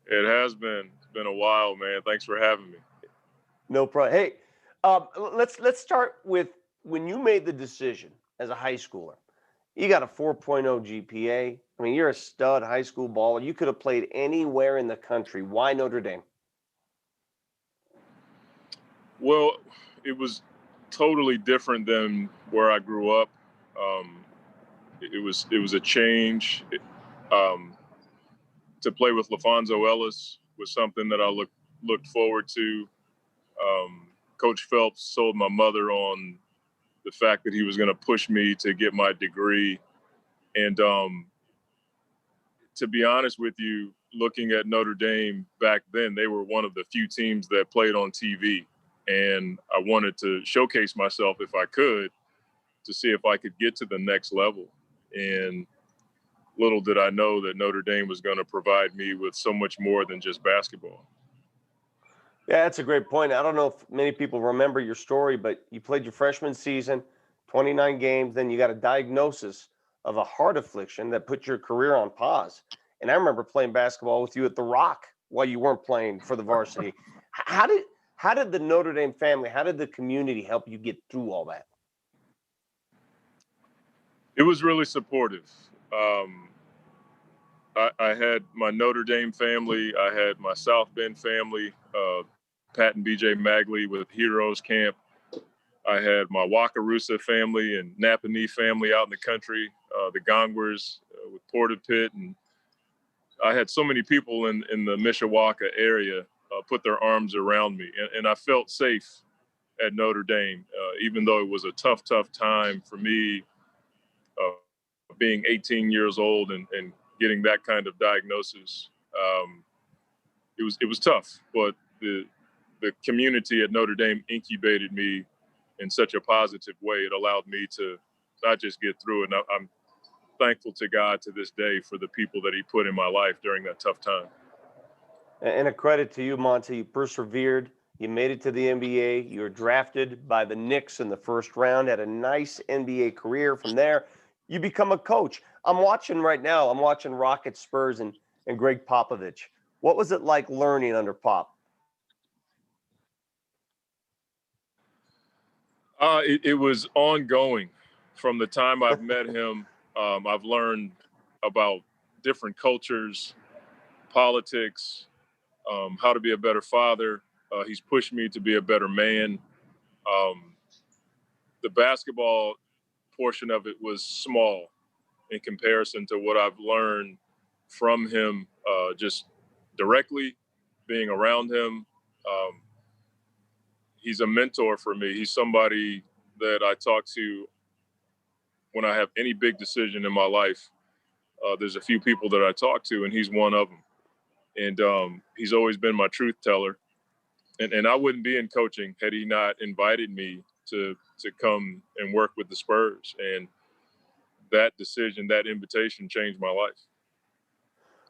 It has been. It's been a while, man. Thanks for having me. No problem. Hey, let's start with when you made the decision as a high schooler. You got a 4.0 GPA. I mean, you're a stud high school baller. You could have played anywhere in the country. Why Notre Dame? Well, it was totally different than where I grew up. It was a change. To play with LaFonso Ellis was something that I looked forward to. Coach Phelps sold my mother on the fact that he was going to push me to get my degree. And to be honest with you, looking at Notre Dame back then, they were one of the few teams that played on TV. And I wanted to showcase myself if I could to see if I could get to the next level. And little did I know that Notre Dame was going to provide me with so much more than just basketball. Yeah, that's a great point. I don't know if many people remember your story, but you played your freshman season, 29 games, then you got a diagnosis of a heart affliction that put your career on pause. And I remember playing basketball with you at the Rock while you weren't playing for the varsity. How did the Notre Dame family, how did the community help you get through all that? It was really supportive. I had my Notre Dame family. I had my South Bend family, Pat and BJ Magley with Heroes Camp. I had my Wakarusa family and Napanee family out in the country, the Gongwers with Porta Pit. And I had so many people in the Mishawaka area put their arms around me. And I felt safe at Notre Dame, even though it was a tough time for me being 18 years old and getting that kind of diagnosis. It was tough, but the community at Notre Dame incubated me in such a positive way. It allowed me to not just get through it. And I'm thankful to God to this day for the people that he put in my life during that tough time. And a credit to you, Monty. You persevered. You made it to the NBA. You were drafted by the Knicks in the first round, had a nice NBA career. From there, you become a coach. I'm watching right now. I'm watching Rockets, Spurs, and Greg Popovich. What was it like learning under Pop? It was ongoing. From the time I've met him, I've learned about different cultures, politics, how to be a better father. He's pushed me to be a better man. The basketball portion of it was small in comparison to what I've learned from him, just directly being around him. He's a mentor for me. He's somebody that I talk to when I have any big decision in my life. There's a few people that I talk to, and he's one of them. And he's always been my truth teller. And I wouldn't be in coaching had he not invited me to come and work with the Spurs. And that decision, that invitation changed my life.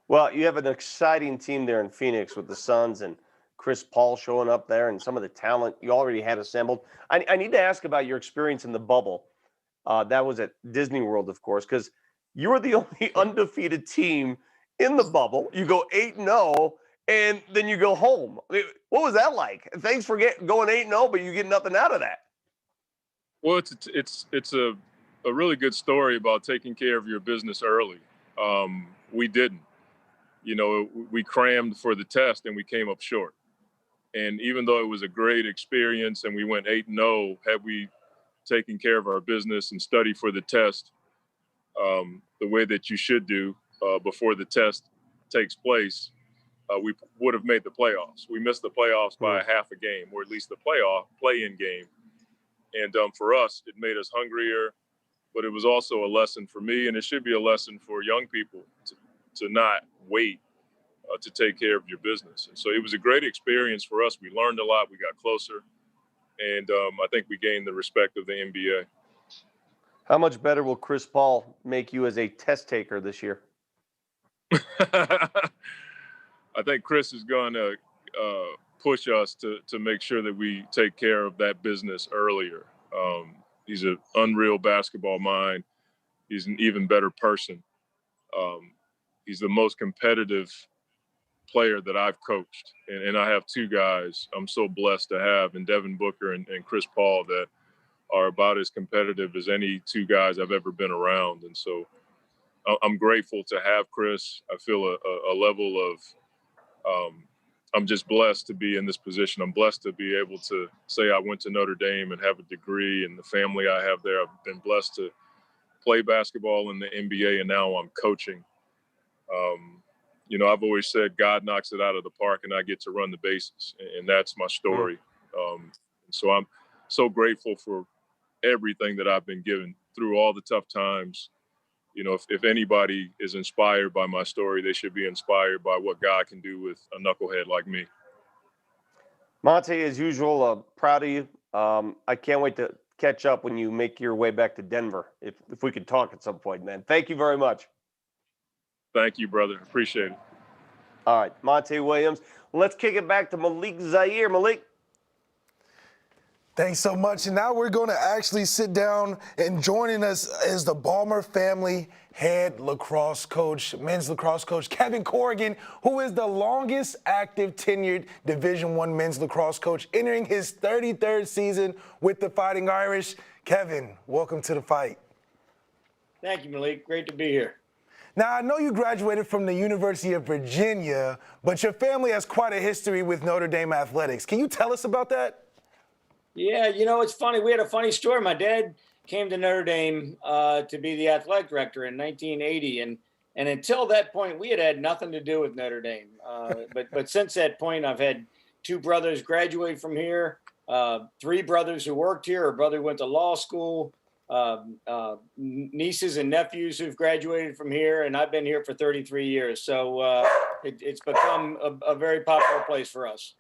Well, you have an exciting team there in Phoenix with the Suns and Chris Paul showing up there and some of the talent you already had assembled. I need to ask about your experience in the bubble. That was at Disney World, of course, because you were the only undefeated team in the bubble. You go 8-0, and then you go home. What was that like? Thanks for going 8-0, but you get nothing out of that. Well, it's a really good story about taking care of your business early. We didn't. You know, we crammed for the test and we came up short. And even though it was a great experience and we went 8-0, had we taken care of our business and studied for the test the way that you should do before the test takes place, we would have made the playoffs. We missed the playoffs by a half a game, or at least the play-in game. And for us, it made us hungrier, but it was also a lesson for me, and it should be a lesson for young people to not wait to take care of your business. And so it was a great experience for us. We learned a lot. We got closer. And I think we gained the respect of the NBA. How much better will Chris Paul make you as a test taker this year? I think Chris is going to push us to make sure that we take care of that business earlier. He's an unreal basketball mind. He's an even better person. He's the most competitive player that I've coached. And I have two guys I'm so blessed to have, in Devin Booker and Chris Paul, that are about as competitive as any two guys I've ever been around. And so I'm grateful to have Chris. I feel a level of, I'm just blessed to be in this position. I'm blessed to be able to say I went to Notre Dame and have a degree, and the family I have there. I've been blessed to play basketball in the NBA, and now I'm coaching. You know, I've always said God knocks it out of the park and I get to run the bases, and that's my story. So I'm so grateful for everything that I've been given through all the tough times. You know, if anybody is inspired by my story, they should be inspired by what God can do with a knucklehead like me. Monte, as usual, proud of you. I can't wait to catch up when you make your way back to Denver, if we could talk at some point, man. Thank you very much. Thank you, brother. Appreciate it. All right, Monte Williams. Let's kick it back to Malik Zaire. Malik. Thanks so much. And now we're going to actually sit down, and joining us is the Ballmer family head lacrosse coach, men's lacrosse coach, Kevin Corrigan, who is the longest active tenured Division I men's lacrosse coach, entering his 33rd season with the Fighting Irish. Kevin, welcome to the fight. Thank you, Malik. Great to be here. Now, I know you graduated from the University of Virginia, but your family has quite a history with Notre Dame Athletics. Can you tell us about that? Yeah, you know, it's funny. We had a funny story. My dad came to Notre Dame to be the athletic director in 1980. And until that point, we had nothing to do with Notre Dame. But since that point, I've had two brothers graduate from here, three brothers who worked here. A brother went to law school, nieces and nephews who've graduated from here. And I've been here for 33 years. So it's become a very popular place for us.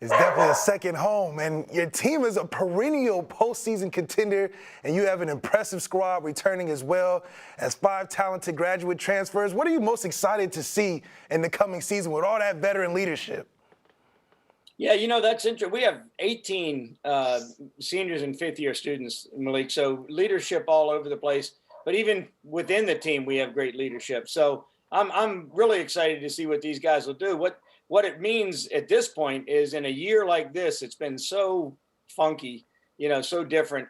It's definitely a second home, and your team is a perennial postseason contender, and you have an impressive squad returning as well as 5 talented graduate transfers. What are you most excited to see in the coming season with all that veteran leadership? Yeah, that's interesting. We have 18 seniors and fifth-year students, Malik. So leadership all over the place. But even within the team, we have great leadership. So I'm really excited to see what these guys will do. What it means at this point is, in a year like this, it's been so funky, so different.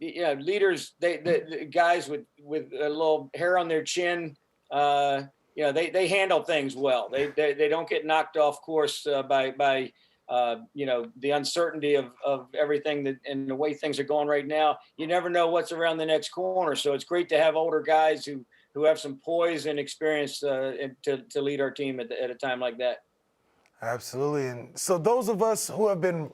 Leaders, the guys with a little hair on their chin, they handle things well. They don't get knocked off course by the uncertainty of everything and the way things are going right now. You never know what's around the next corner. So it's great to have older guys who have some poise and experience to lead our team at a time like that. Absolutely. And so those of us who have been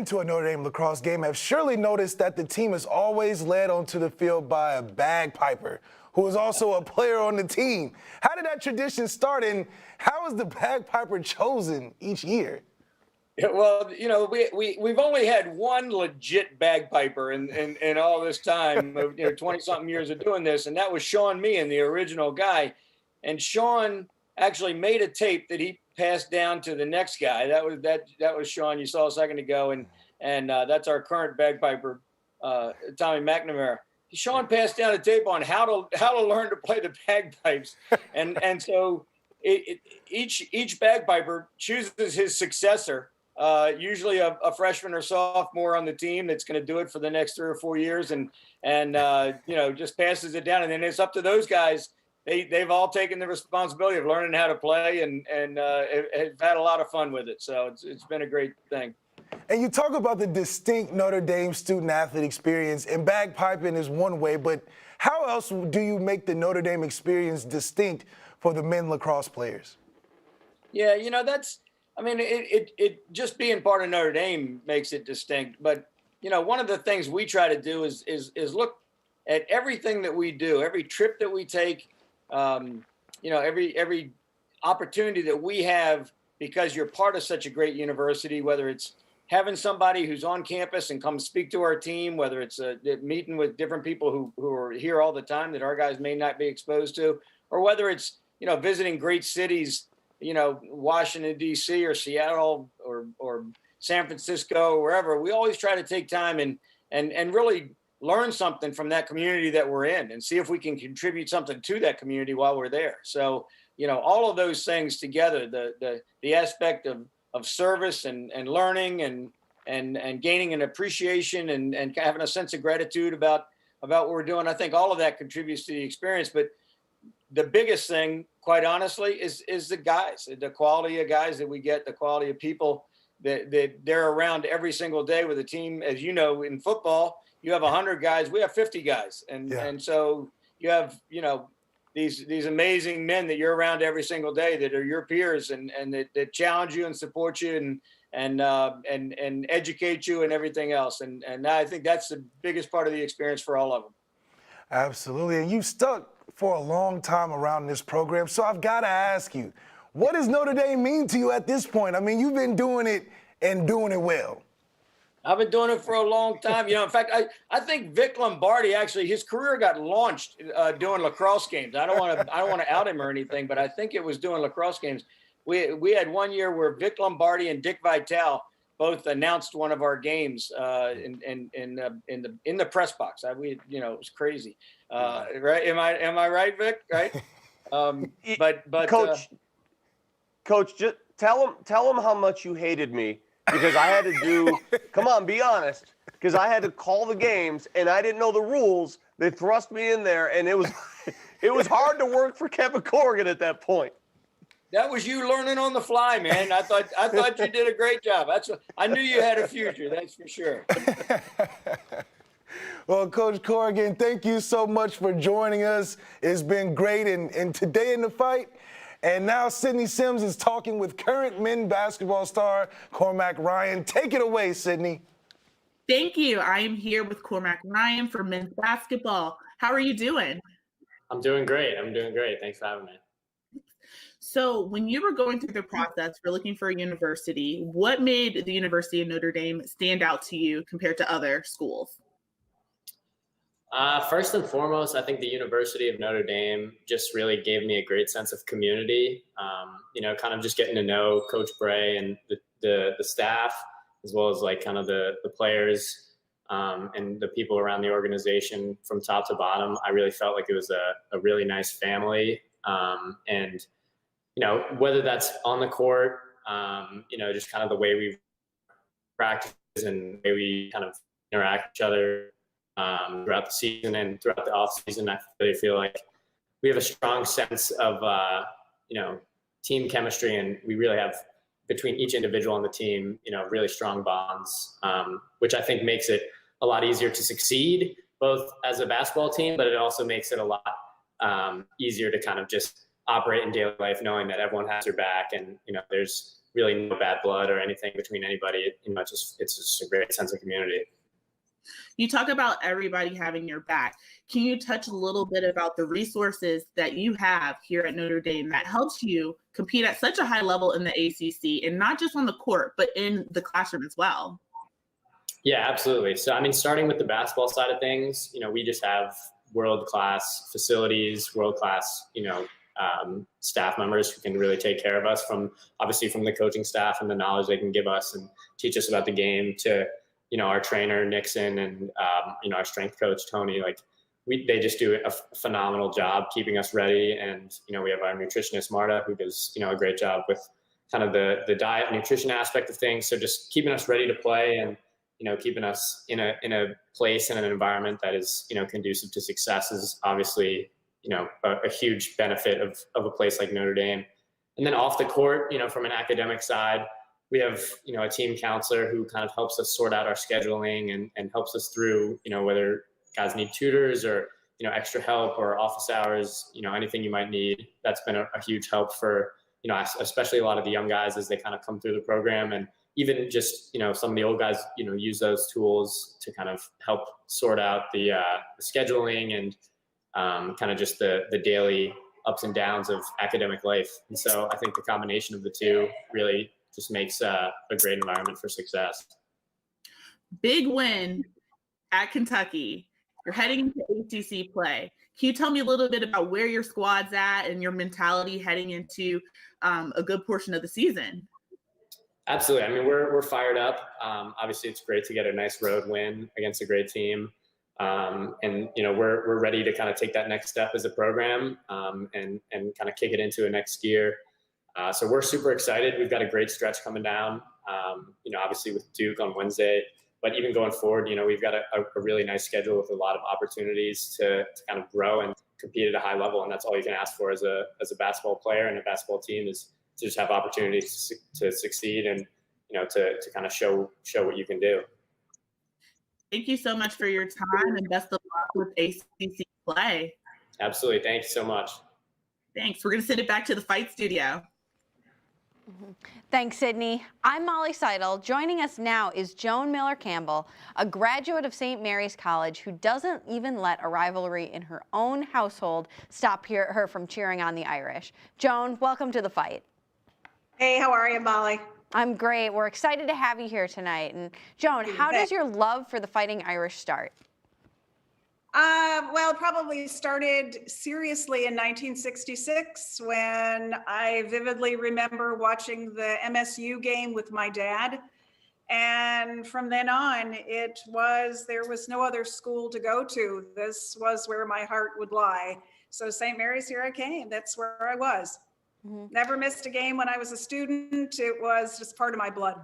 to a Notre Dame lacrosse game have surely noticed that the team is always led onto the field by a bagpiper who is also a player on the team. How did that tradition start, and how is the bagpiper chosen each year? Yeah, well, we've only had one legit bagpiper in all this time of 20-something years of doing this, and that was Sean Meehan, the original guy. And Sean actually made a tape that he passed down to the next guy. That was Sean you saw a second ago, and that's our current bagpiper, Tommy McNamara. Sean passed down a tape on how to learn to play the bagpipes, and so each bagpiper chooses his successor. Usually a freshman or sophomore on the team that's going to do it for the next 3 or 4 years, and just passes it down, and then it's up to those guys. They've all taken the responsibility of learning how to play, and have had a lot of fun with it. So it's been a great thing. And you talk about the distinct Notre Dame student-athlete experience, and bagpiping is one way, but how else do you make the Notre Dame experience distinct for the men lacrosse players? Yeah, it just being part of Notre Dame makes it distinct. But, one of the things we try to do is look at everything that we do, every trip that we take, every opportunity that we have, because you're part of such a great university, whether it's having somebody who's on campus and come speak to our team, whether it's meeting with different people who are here all the time that our guys may not be exposed to, or whether it's, visiting great cities, Washington, D.C. or Seattle or San Francisco, wherever. We always try to take time and really learn something from that community that we're in, and see if we can contribute something to that community while we're there. So, all of those things together, the aspect of service and learning and gaining an appreciation and having a sense of gratitude about what we're doing, I think all of that contributes to the experience. But the biggest thing, quite honestly, is the guys, the quality of guys that we get, the quality of people that they're around every single day with a team. As you know, in football, you have 100 guys, we have 50 guys. And so you have, these amazing men that you're around every single day that are your peers and that challenge you and support you and educate you and everything else. And I think that's the biggest part of the experience for all of them. Absolutely. And you stuck for a long time around this program. So I've got to ask you, what does Notre Dame mean to you at this point? I mean, you've been doing it and doing it well. I've been doing it for a long time. In fact, I think Vic Lombardi, actually, his career got launched doing lacrosse games. I don't want to out him or anything, but I think it was doing lacrosse games. We had one year where Vic Lombardi and Dick Vitale both announced one of our games in the press box. It was crazy. Right? Am I right, Vic? Right? But Coach, just tell him how much you hated me, because I had to do. Come on, be honest. Because I had to call the games and I didn't know the rules. They thrust me in there, and it was hard to work for Kevin Corrigan at that point. That was you learning on the fly, man. I thought you did a great job. I knew you had a future. That's for sure. Well, Coach Corrigan, thank you so much for joining us. It's been great. And today in the fight, and now Sydney Sims is talking with current men's basketball star Cormac Ryan. Take it away, Sydney. Thank you. I am here with Cormac Ryan for men's basketball. How are you doing? I'm doing great. Thanks for having me. So when you were going through the process for looking for a university, what made the University of Notre Dame stand out to you compared to other schools? First and foremost, I think the University of Notre Dame just really gave me a great sense of community. Kind of just getting to know Coach Bray and the staff, as well as like kind of the players and the people around the organization from top to bottom. I really felt like it was a really nice family. And, whether that's on the court, just kind of the way we practice and the way we kind of interact with each other throughout the season and throughout the off season, I really feel like we have a strong sense of, team chemistry, and we really have between each individual on the team, really strong bonds, which I think makes it a lot easier to succeed both as a basketball team, but it also makes it a lot easier to kind of just operate in daily life, knowing that everyone has your back and, there's really no bad blood or anything between anybody. It's just a great sense of community. You talk about everybody having your back. Can you touch a little bit about the resources that you have here at Notre Dame that helps you compete at such a high level in the ACC, and not just on the court, but in the classroom as well? Yeah, absolutely. So, starting with the basketball side of things, we just have world-class facilities, world-class, staff members who can really take care of us, obviously from the coaching staff and the knowledge they can give us and teach us about the game, to our trainer Nixon and our strength coach Tony. They just do a phenomenal job keeping us ready. And we have our nutritionist Marta, who does a great job with kind of the diet nutrition aspect of things. So just keeping us ready to play and keeping us in a place and an environment that is conducive to success is obviously a huge benefit of a place like Notre Dame. And then off the court, from an academic side, we have, a team counselor who kind of helps us sort out our scheduling and helps us through, whether guys need tutors or, extra help or office hours, anything you might need. That's been a huge help for, especially a lot of the young guys as they kind of come through the program. And even just, some of the old guys, use those tools to kind of help sort out the scheduling and kind of just the daily ups and downs of academic life. And so I think the combination of the two really just makes a great environment for success. Big win at Kentucky. You're heading into ACC play. Can you tell me a little bit about where your squad's at and your mentality heading into a good portion of the season? Absolutely. We're fired up. Obviously, it's great to get a nice road win against a great team. And we're ready to kind of take that next step as a program and kind of kick it into a next gear. So we're super excited. We've got a great stretch coming down, obviously with Duke on Wednesday, but even going forward, we've got a really nice schedule with a lot of opportunities to kind of grow and compete at a high level. And that's all you can ask for as a basketball player and a basketball team, is to just have opportunities to succeed and, to kind of show what you can do. Thank you so much for your time, and best of luck with ACC play. Absolutely. Thank you so much. Thanks. We're going to send it back to the Fight Studio. Thanks, Sydney. I'm Molly Seidel. Joining us now is Joan Miller Campbell, a graduate of St. Mary's College who doesn't even let a rivalry in her own household stop her from cheering on the Irish. Joan, welcome to the Fight. Hey, how are you, Molly? I'm great. We're excited to have you here tonight. And Joan, how does your love for the Fighting Irish start? Well, probably started seriously in 1966 when I vividly remember watching the MSU game with my dad. And from then on, there was no other school to go to. This was where my heart would lie. So St. Mary's, here I came. That's where I was. Never missed a game when I was a student. It was just part of my blood.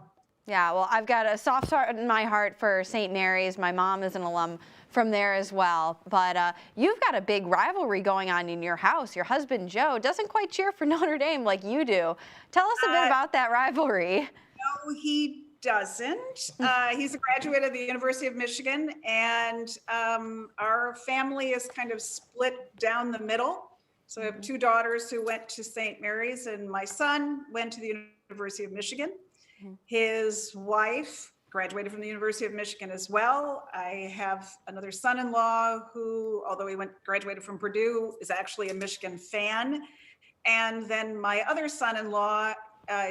Yeah, well, I've got a soft spot in my heart for St. Mary's. My mom is an alum from there as well. But you've got a big rivalry going on in your house. Your husband, Joe, doesn't quite cheer for Notre Dame like you do. Tell us a bit about that rivalry. No, he doesn't. He's a graduate of the University of Michigan, and our family is kind of split down the middle. So I have two daughters who went to St. Mary's, and my son went to the University of Michigan. His wife graduated from the University of Michigan as well. I have another son-in-law who, although he graduated from Purdue, is actually a Michigan fan. And then my other son-in-law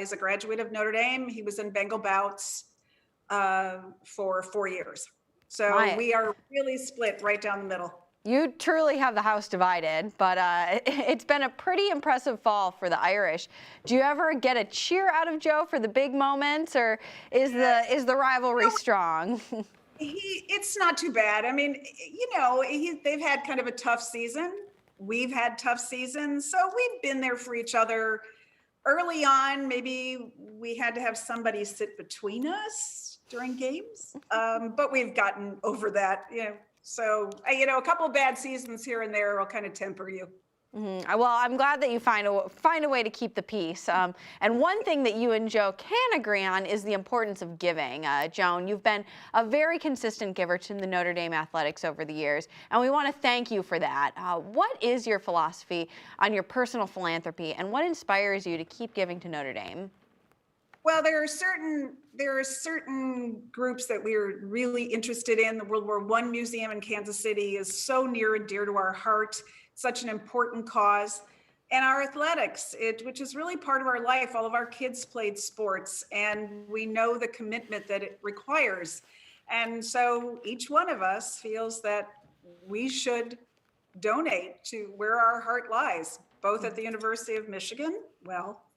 is a graduate of Notre Dame. He was in Bengal Bouts for 4 years. So we are really split right down the middle. You truly have the house divided, but it's been a pretty impressive fall for the Irish. Do you ever get a cheer out of Joe for the big moments, or is the rivalry strong? It's not too bad. I mean, they've had kind of a tough season. We've had tough seasons, so we've been there for each other. Early on, maybe we had to have somebody sit between us during games, but we've gotten over that. So, a couple of bad seasons here and there will kind of temper you. Mm-hmm. Well, I'm glad that you find a way to keep the peace. And one thing that you and Joe can agree on is the importance of giving. Joan, you've been a very consistent giver to the Notre Dame Athletics over the years, and we want to thank you for that. What is your philosophy on your personal philanthropy, and what inspires you to keep giving to Notre Dame? Well, there are certain groups that we're really interested in. The World War I Museum in Kansas City is so near and dear to our heart, such an important cause. And our athletics, which is really part of our life. All of our kids played sports, and we know the commitment that it requires. And so each one of us feels that we should donate to where our heart lies, both at the University of Michigan,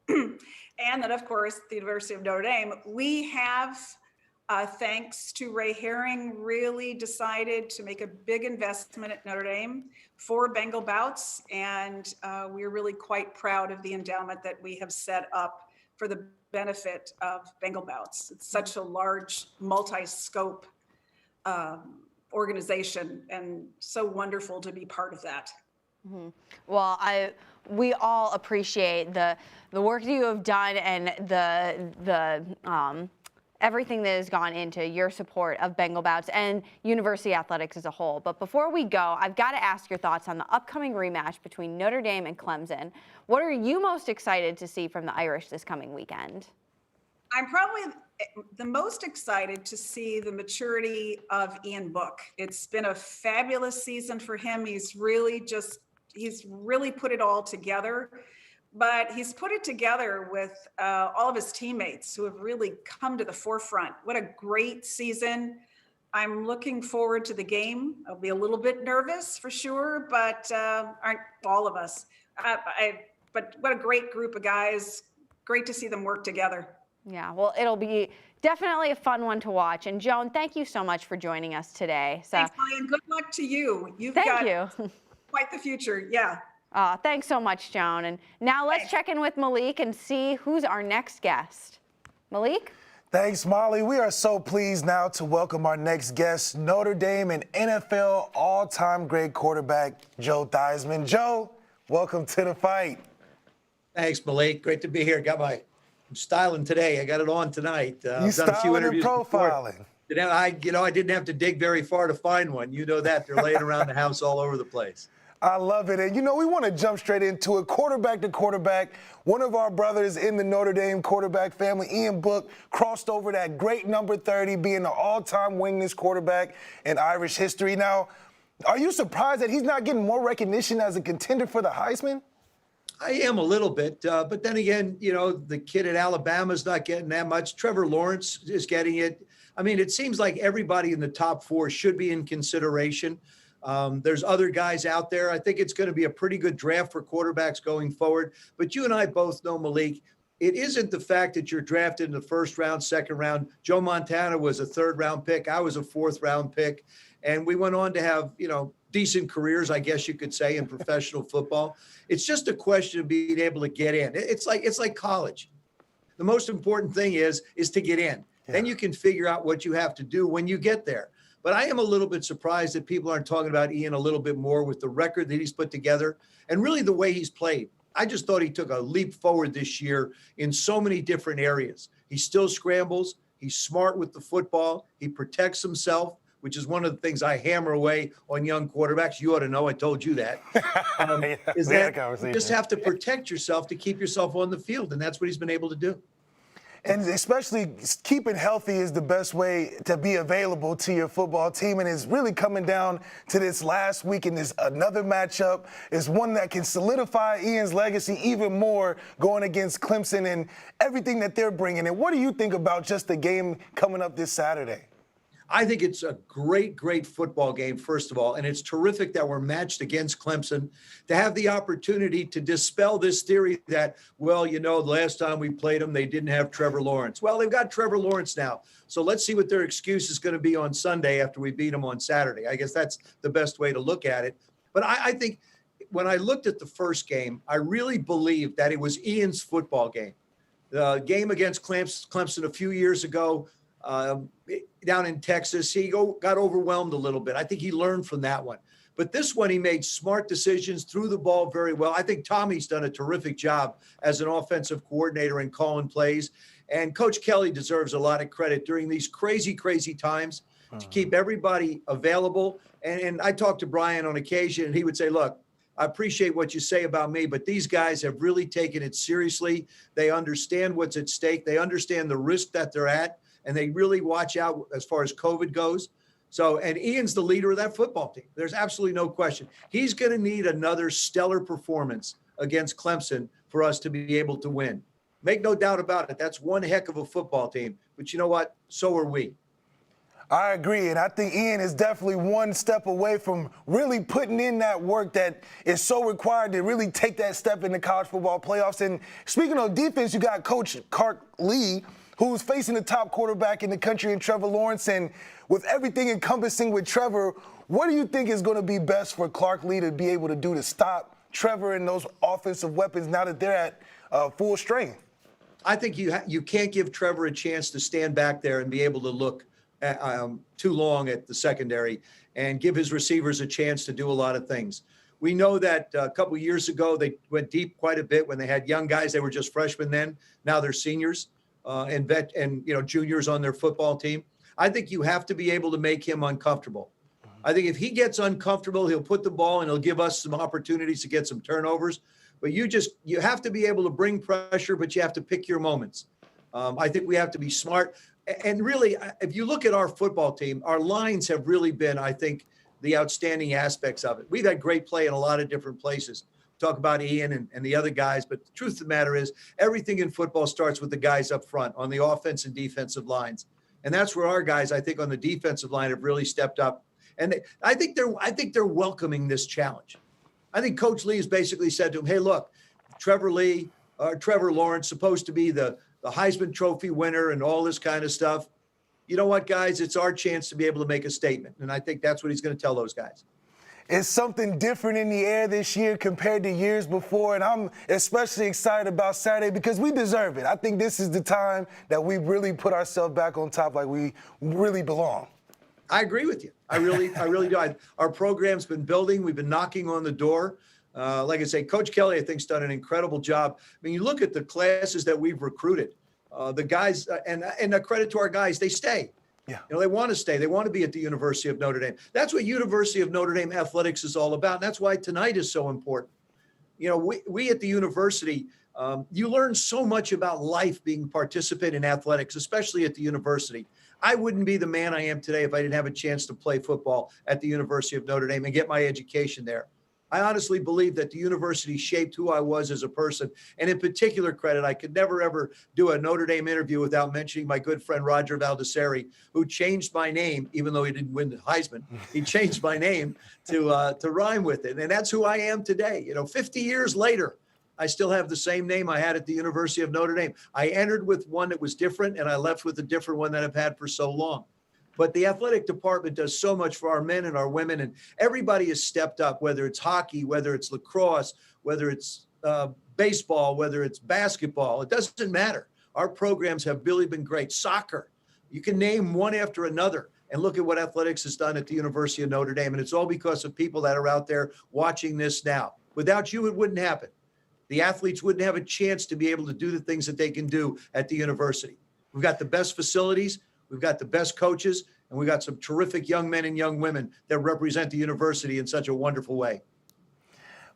and then, of course, the University of Notre Dame. We have, thanks to Ray Herring, really decided to make a big investment at Notre Dame for Bengal Bouts, and we're really quite proud of the endowment that we have set up for the benefit of Bengal Bouts. It's such a large, multi-scope organization, and so wonderful to be part of that. Mm-hmm. Well, we all appreciate the work that you have done and the everything that has gone into your support of Bengal Bouts and University Athletics as a whole. But before we go, I've got to ask your thoughts on the upcoming rematch between Notre Dame and Clemson. What are you most excited to see from the Irish this coming weekend? I'm probably the most excited to see the maturity of Ian Book. It's been a fabulous season for him. He's really put it all together, but he's put it together with all of his teammates who have really come to the forefront. What a great season. I'm looking forward to the game. I'll be a little bit nervous for sure, but aren't all of us. But what a great group of guys. Great to see them work together. Yeah, well, it'll be definitely a fun one to watch. And Joan, thank you so much for joining us today. So, thanks, Molly, and good luck to you. Thank you. Quite the future, yeah. Thanks so much, Joan. And now let's check in with Malik and see who's our next guest. Malik? Thanks, Molly. We are so pleased now to welcome our next guest, Notre Dame and NFL all-time great quarterback, Joe Theismann. Joe, welcome to the fight. Thanks, Malik. Great to be here. I'm styling today. I got it on tonight. I've done a few interviews and profiling. Before. I didn't have to dig very far to find one. You know that. They're laying around the house all over the place. I love it. And, we want to jump straight into it. Quarterback to quarterback, one of our brothers in the Notre Dame quarterback family, Ian Book, crossed over that great number 30, being the all-time winningest quarterback in Irish history. Now, are you surprised that he's not getting more recognition as a contender for the Heisman? I am a little bit, but then again, the kid at Alabama's not getting that much. Trevor Lawrence is getting it. I mean, it seems like everybody in the top four should be in consideration. There's other guys out there. I think it's going to be a pretty good draft for quarterbacks going forward. But you and I both know, Malik, it isn't the fact that you're drafted in the first round, second round. Joe Montana was a third-round pick. I was a fourth-round pick. And we went on to have, decent careers, I guess you could say, in professional football. It's just a question of being able to get in. It's like college. The most important thing is to get in. Yeah. Then you can figure out what you have to do when you get there. But I am a little bit surprised that people aren't talking about Ian a little bit more with the record that he's put together and really the way he's played. I just thought he took a leap forward this year in so many different areas. He still scrambles. He's smart with the football. He protects himself, which is one of the things I hammer away on young quarterbacks. You ought to know, I told you that. Is that you just have to protect yourself to keep yourself on the field, and that's what he's been able to do. And especially keeping healthy is the best way to be available to your football team. And it's really coming down to this last week, and this another matchup is one that can solidify Ian's legacy even more going against Clemson and everything that they're bringing. And what do you think about just the game coming up this Saturday? I think it's a great, great football game, first of all. And it's terrific that we're matched against Clemson to have the opportunity to dispel this theory that, well, the last time we played them, they didn't have Trevor Lawrence. Well, they've got Trevor Lawrence now. So let's see what their excuse is going to be on Sunday after we beat them on Saturday. I guess that's the best way to look at it. But I think when I looked at the first game, I really believed that it was Ian's football game. The game against Clemson a few years ago, down in Texas, he got overwhelmed a little bit. I think he learned from that one. But this one, he made smart decisions, threw the ball very well. I think Tommy's done a terrific job as an offensive coordinator and calling plays. And Coach Kelly deserves a lot of credit during these crazy, crazy times to keep everybody available. And I talked to Brian on occasion, and he would say, look, I appreciate what you say about me, but these guys have really taken it seriously. They understand what's at stake. They understand the risk that they're at, and they really watch out as far as COVID goes. So, and Ian's the leader of that football team. There's absolutely no question. He's going to need another stellar performance against Clemson for us to be able to win. Make no doubt about it. That's one heck of a football team. But you know what? So are we. I agree, and I think Ian is definitely one step away from really putting in that work that is so required to really take that step in the college football playoffs. And speaking of defense, you got Coach Clark Lee, who's facing the top quarterback in the country in Trevor Lawrence. And with everything encompassing with Trevor, what do you think is going to be best for Clark Lee to be able to do to stop Trevor and those offensive weapons now that they're at full strength? I think you can't give Trevor a chance to stand back there and be able to look too long at the secondary and give his receivers a chance to do a lot of things. We know that a couple of years ago, they went deep quite a bit when they had young guys. They were just freshmen then. Now they're seniors and juniors on their football team. I think you have to be able to make him uncomfortable. I think if he gets uncomfortable, he'll put the ball and he'll give us some opportunities to get some turnovers. But you have to be able to bring pressure, but you have to pick your moments. I think we have to be smart. And really, if you look at our football team, our lines have really been, I think, the outstanding aspects of it. We've had great play in a lot of different places. Talk about Ian and the other guys, but the truth of the matter is everything in football starts with the guys up front on the offense and defensive lines. And that's where our guys, I think, on the defensive line have really stepped up. And I think they're welcoming this challenge. I think Coach Lee has basically said to him, hey, look, Trevor Lawrence, supposed to be the Heisman Trophy winner and all this kind of stuff. You know what, guys? It's our chance to be able to make a statement. And I think that's what he's going to tell those guys. It's something different in the air this year compared to years before, and I'm especially excited about Saturday because we deserve it. I think this is the time that we really put ourselves back on top like we really belong. I agree with you. I really do. Our program's been building. We've been knocking on the door. Like I say, Coach Kelly, I think, has done an incredible job. I mean, you look at the classes that we've recruited, the guys, and a credit to our guys, they stay. Yeah. They want to stay. They want to be at the University of Notre Dame. That's what University of Notre Dame athletics is all about. And that's why tonight is so important. We at the university, you learn so much about life being a participant in athletics, especially at the university. I wouldn't be the man I am today if I didn't have a chance to play football at the University of Notre Dame and get my education there. I honestly believe that the university shaped who I was as a person. And in particular credit, I could never, ever do a Notre Dame interview without mentioning my good friend, Roger Valdesari, who changed my name, even though he didn't win the Heisman. He changed my name to rhyme with it. And that's who I am today. 50 years later, I still have the same name I had at the University of Notre Dame. I entered with one that was different, and I left with a different one that I've had for so long. But the athletic department does so much for our men and our women, and everybody has stepped up, whether it's hockey, whether it's lacrosse, whether it's baseball, whether it's basketball. It doesn't matter. Our programs have really been great. Soccer, you can name one after another. And look at what athletics has done at the University of Notre Dame. And it's all because of people that are out there watching this now. Without you, it wouldn't happen. The athletes wouldn't have a chance to be able to do the things that they can do at the university. We've got the best facilities. We've got the best coaches, and we've got some terrific young men and young women that represent the university in such a wonderful way.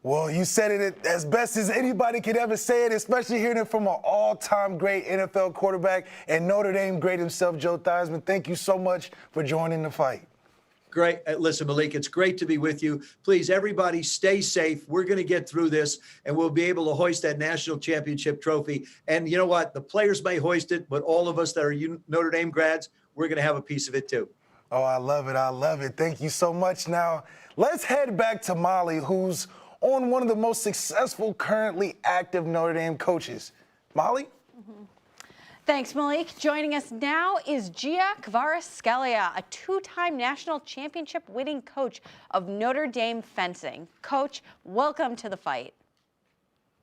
Well, you said it as best as anybody could ever say it, especially hearing it from an all-time great NFL quarterback and Notre Dame great himself, Joe Theismann. Thank you so much for joining the fight. Great. Listen, Malik, it's great to be with you. Please, everybody, stay safe. We're going to get through this, and we'll be able to hoist that national championship trophy. And you know what? The players may hoist it, but all of us that are Notre Dame grads, we're going to have a piece of it too. Oh, I love it. I love it. Thank you so much. Now, let's head back to Molly, who's on one of the most successful currently active Notre Dame coaches. Molly? Thanks, Malik. Joining us now is Gia Kvaratskhelia, a two-time national championship winning coach of Notre Dame fencing. Coach, welcome to the fight.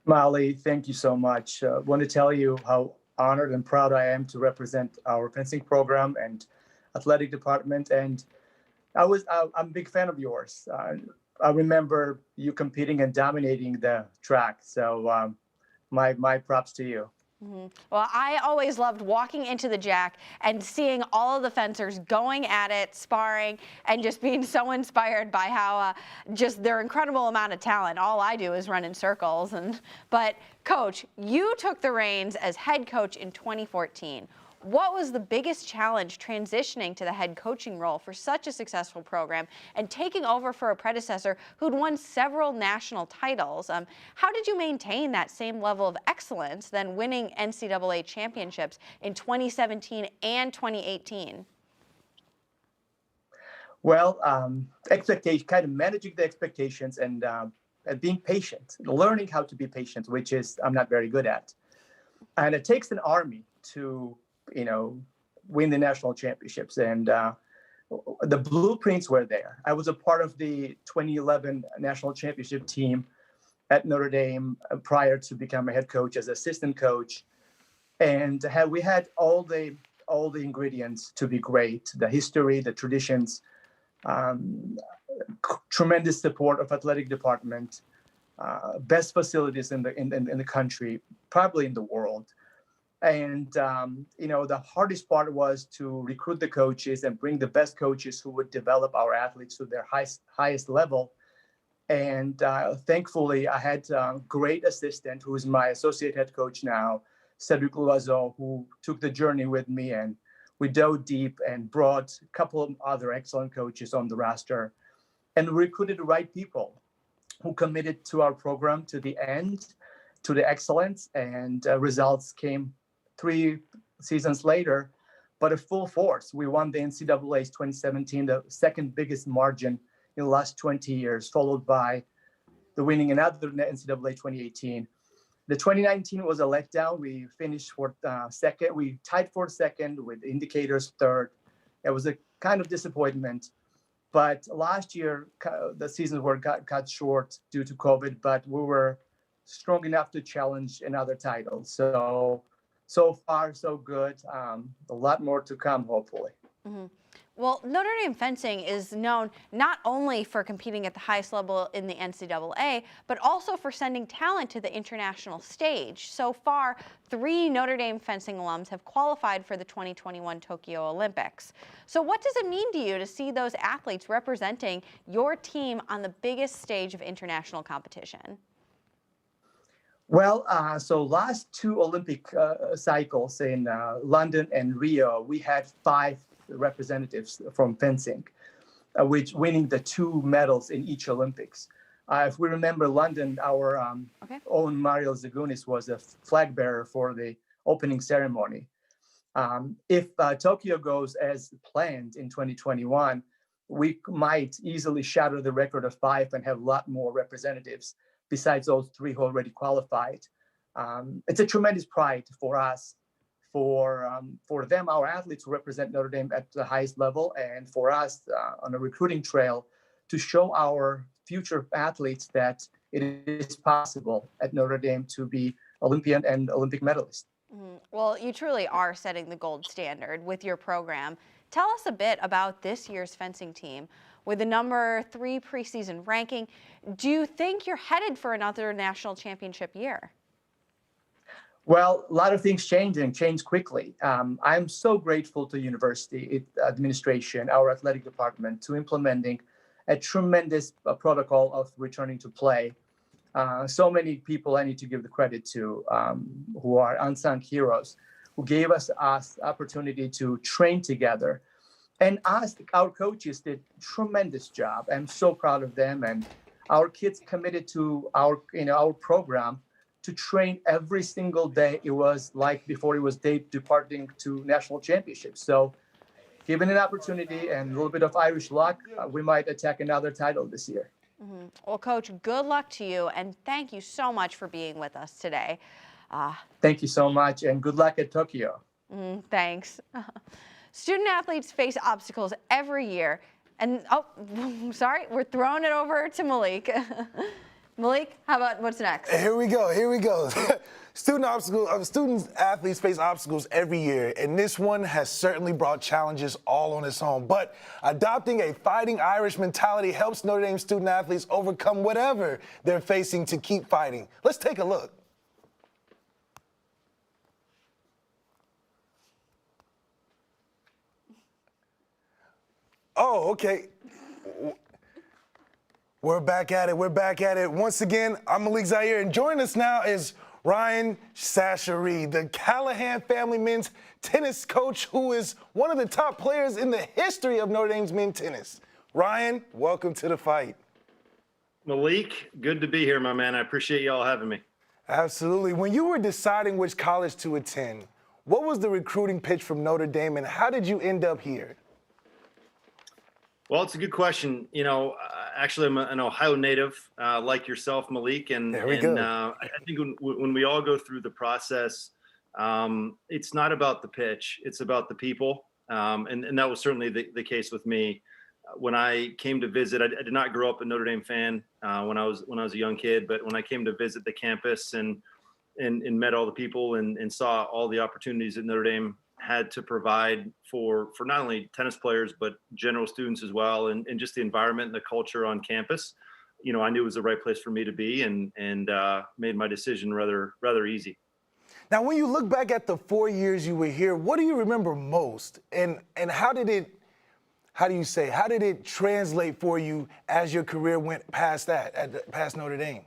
Molly, thank you so much. I want to tell you how honored and proud I am to represent our fencing program and athletic department. And I'm a big fan of yours. I remember you competing and dominating the track. So my props to you. Well, I always loved walking into the Jack and seeing all of the fencers going at it, sparring, and just being so inspired by how just their incredible amount of talent. All I do is run in circles. But Coach, you took the reins as head coach in 2014. What was the biggest challenge transitioning to the head coaching role for such a successful program and taking over for a predecessor who'd won several national titles? How did you maintain that same level of excellence then winning NCAA championships in 2017 and 2018? Well, expectation, kind of managing the expectations and being patient, learning how to be patient, which is I'm not very good at. And it takes an army to win the national championships. And the blueprints were there. I was a part of the 2011 national championship team at Notre Dame prior to becoming a head coach as assistant coach. And we had all the ingredients to be great: the history, the traditions, tremendous support of athletic department, best facilities in the country, probably in the world. And, the hardest part was to recruit the coaches and bring the best coaches who would develop our athletes to their highest level. And thankfully, I had a great assistant who is my associate head coach now, Cedric Loiseau, who took the journey with me. And we dove deep and brought a couple of other excellent coaches on the roster and recruited the right people who committed to our program to the end, to the excellence, and results came 3 seasons later, but at full force. We won the NCAA's 2017, the second biggest margin in the last 20 years, followed by the winning another NCAA 2018. The 2019 was a letdown. We finished for second. We tied for second with indicators third. It was a kind of disappointment. But last year, the seasons were cut short due to COVID, but we were strong enough to challenge another title. So far, so good. A lot more to come, hopefully. Well, Notre Dame fencing is known not only for competing at the highest level in the NCAA, but also for sending talent to the international stage. So far, 3 Notre Dame fencing alums have qualified for the 2021 Tokyo Olympics. So what does it mean to you to see those athletes representing your team on the biggest stage of international competition? Well, so last 2 Olympic cycles in London and Rio, we had 5 representatives from fencing, which winning the 2 medals in each Olympics. If we remember London, our own Mario Zagunis was a flag bearer for the opening ceremony. If Tokyo goes as planned in 2021, we might easily shatter the record of 5 and have a lot more representatives besides those 3 who already qualified. It's a tremendous pride for us, for them, our athletes who represent Notre Dame at the highest level, and for us on a recruiting trail to show our future athletes that it is possible at Notre Dame to be Olympian and Olympic medalists. Well, you truly are setting the gold standard with your program. Tell us a bit about this year's fencing team. With the number 3 preseason ranking, do you think you're headed for another national championship year? Well, a lot of things change and change quickly. I'm so grateful to university administration, our athletic department, to implementing a tremendous protocol of returning to play. So many people I need to give the credit to, who are unsung heroes, who gave us opportunity to train together. And our coaches did a tremendous job. I'm so proud of them. And our kids committed to our program to train every single day. It was like before it was day departing to national championships. So given an opportunity and a little bit of Irish luck, we might attack another title this year. Well, Coach, good luck to you, and thank you so much for being with us today. Thank you so much, and good luck at Tokyo. Thanks. Student athletes face obstacles every year. And, sorry, we're throwing it over to Malik. Malik, how about what's next? Here we go. Student athletes face obstacles every year, and this one has certainly brought challenges all on its own. But adopting a fighting Irish mentality helps Notre Dame student athletes overcome whatever they're facing to keep fighting. Let's take a look. Oh, okay. We're back at it. Once again, I'm Malik Zaire, and joining us now is Ryan Sachary, the Callahan family men's tennis coach, who is one of the top players in the history of Notre Dame's men's tennis. Ryan, welcome to the fight. Malik, good to be here, my man. I appreciate you all having me. Absolutely. When you were deciding which college to attend, what was the recruiting pitch from Notre Dame, and how did you end up here? Well, it's a good question. You know, actually, I'm an Ohio native, like yourself, Malik, and I think when we all go through the process, it's not about the pitch; it's about the people, and that was certainly the case with me. When I came to visit, I did not grow up a Notre Dame fan when I was a young kid, but when I came to visit the campus and met all the people and saw all the opportunities that Notre Dame had to provide for not only tennis players, but general students as well. And just the environment and the culture on campus, you know, I knew it was the right place for me to be and made my decision rather easy. Now, when you look back at the 4 years you were here, what do you remember most? And how did it translate for you as your career went past past Notre Dame?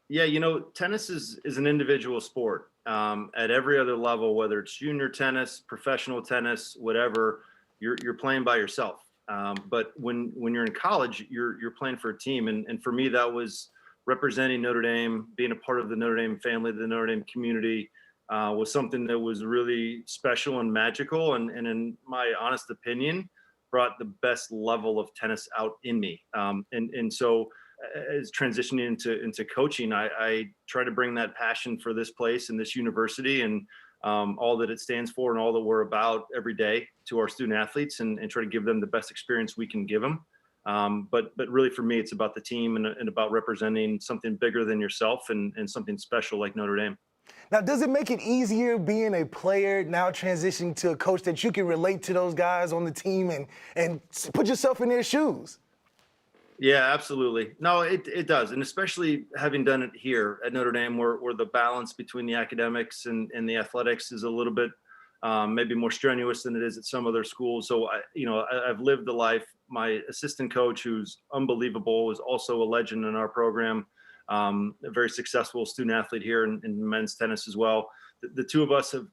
Yeah, you know, tennis is an individual sport. At every other level, whether it's junior tennis, professional tennis, whatever, you're playing by yourself. But when you're in college, you're playing for a team. And for me, that was representing Notre Dame, being a part of the Notre Dame family, the Notre Dame community, was something that was really special and magical. And in my honest opinion, brought the best level of tennis out in me. And so as transitioning into coaching, I try to bring that passion for this place and this university and all that it stands for and all that we're about every day to our student athletes and try to give them the best experience we can give them. But really for me, it's about the team and about representing something bigger than yourself and something special like Notre Dame. Now, does it make it easier being a player now transitioning to a coach that you can relate to those guys on the team and put yourself in their shoes? Yeah, absolutely. No, it does. And especially having done it here at Notre Dame where the balance between the academics and the athletics is a little bit maybe more strenuous than it is at some other schools. So, I've lived the life. My assistant coach, who's unbelievable, is also a legend in our program, a very successful student athlete here in men's tennis as well. The two of us have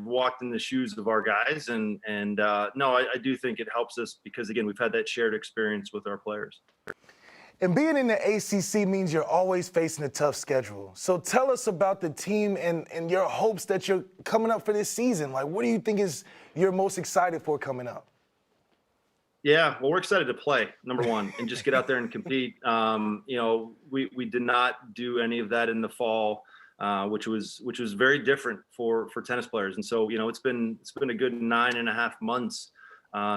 walked in the shoes of our guys. And no, I do think it helps us because, again, we've had that shared experience with our players. And being in the ACC means you're always facing a tough schedule. So tell us about the team and your hopes that you're coming up for this season. Like, what do you think you're most excited for coming up? Yeah, well, we're excited to play, number one, and just get out there and compete. We did not do any of that in the fall, which was very different for tennis players. And so, it's been a good 9.5 months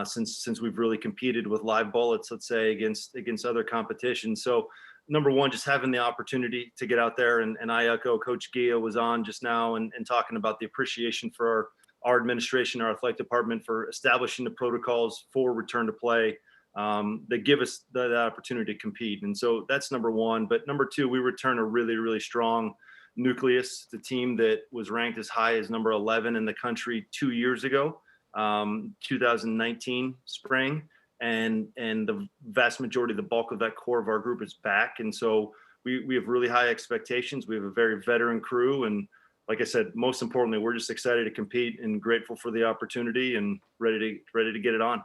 since we've really competed with live bullets, let's say, against other competitions. So number one, just having the opportunity to get out there and I echo Coach Gia was on just now and talking about the appreciation for our administration, our athletic department for establishing the protocols for return to play that give us that opportunity to compete. And so that's number one. But number two, we return a really, really strong nucleus, the team that was ranked as high as number 11 in the country 2 years ago. 2019 spring, and the vast majority of the bulk of that core of our group is back. And so we have really high expectations. We have a very veteran crew. And like I said, most importantly, we're just excited to compete and grateful for the opportunity and ready to get it on.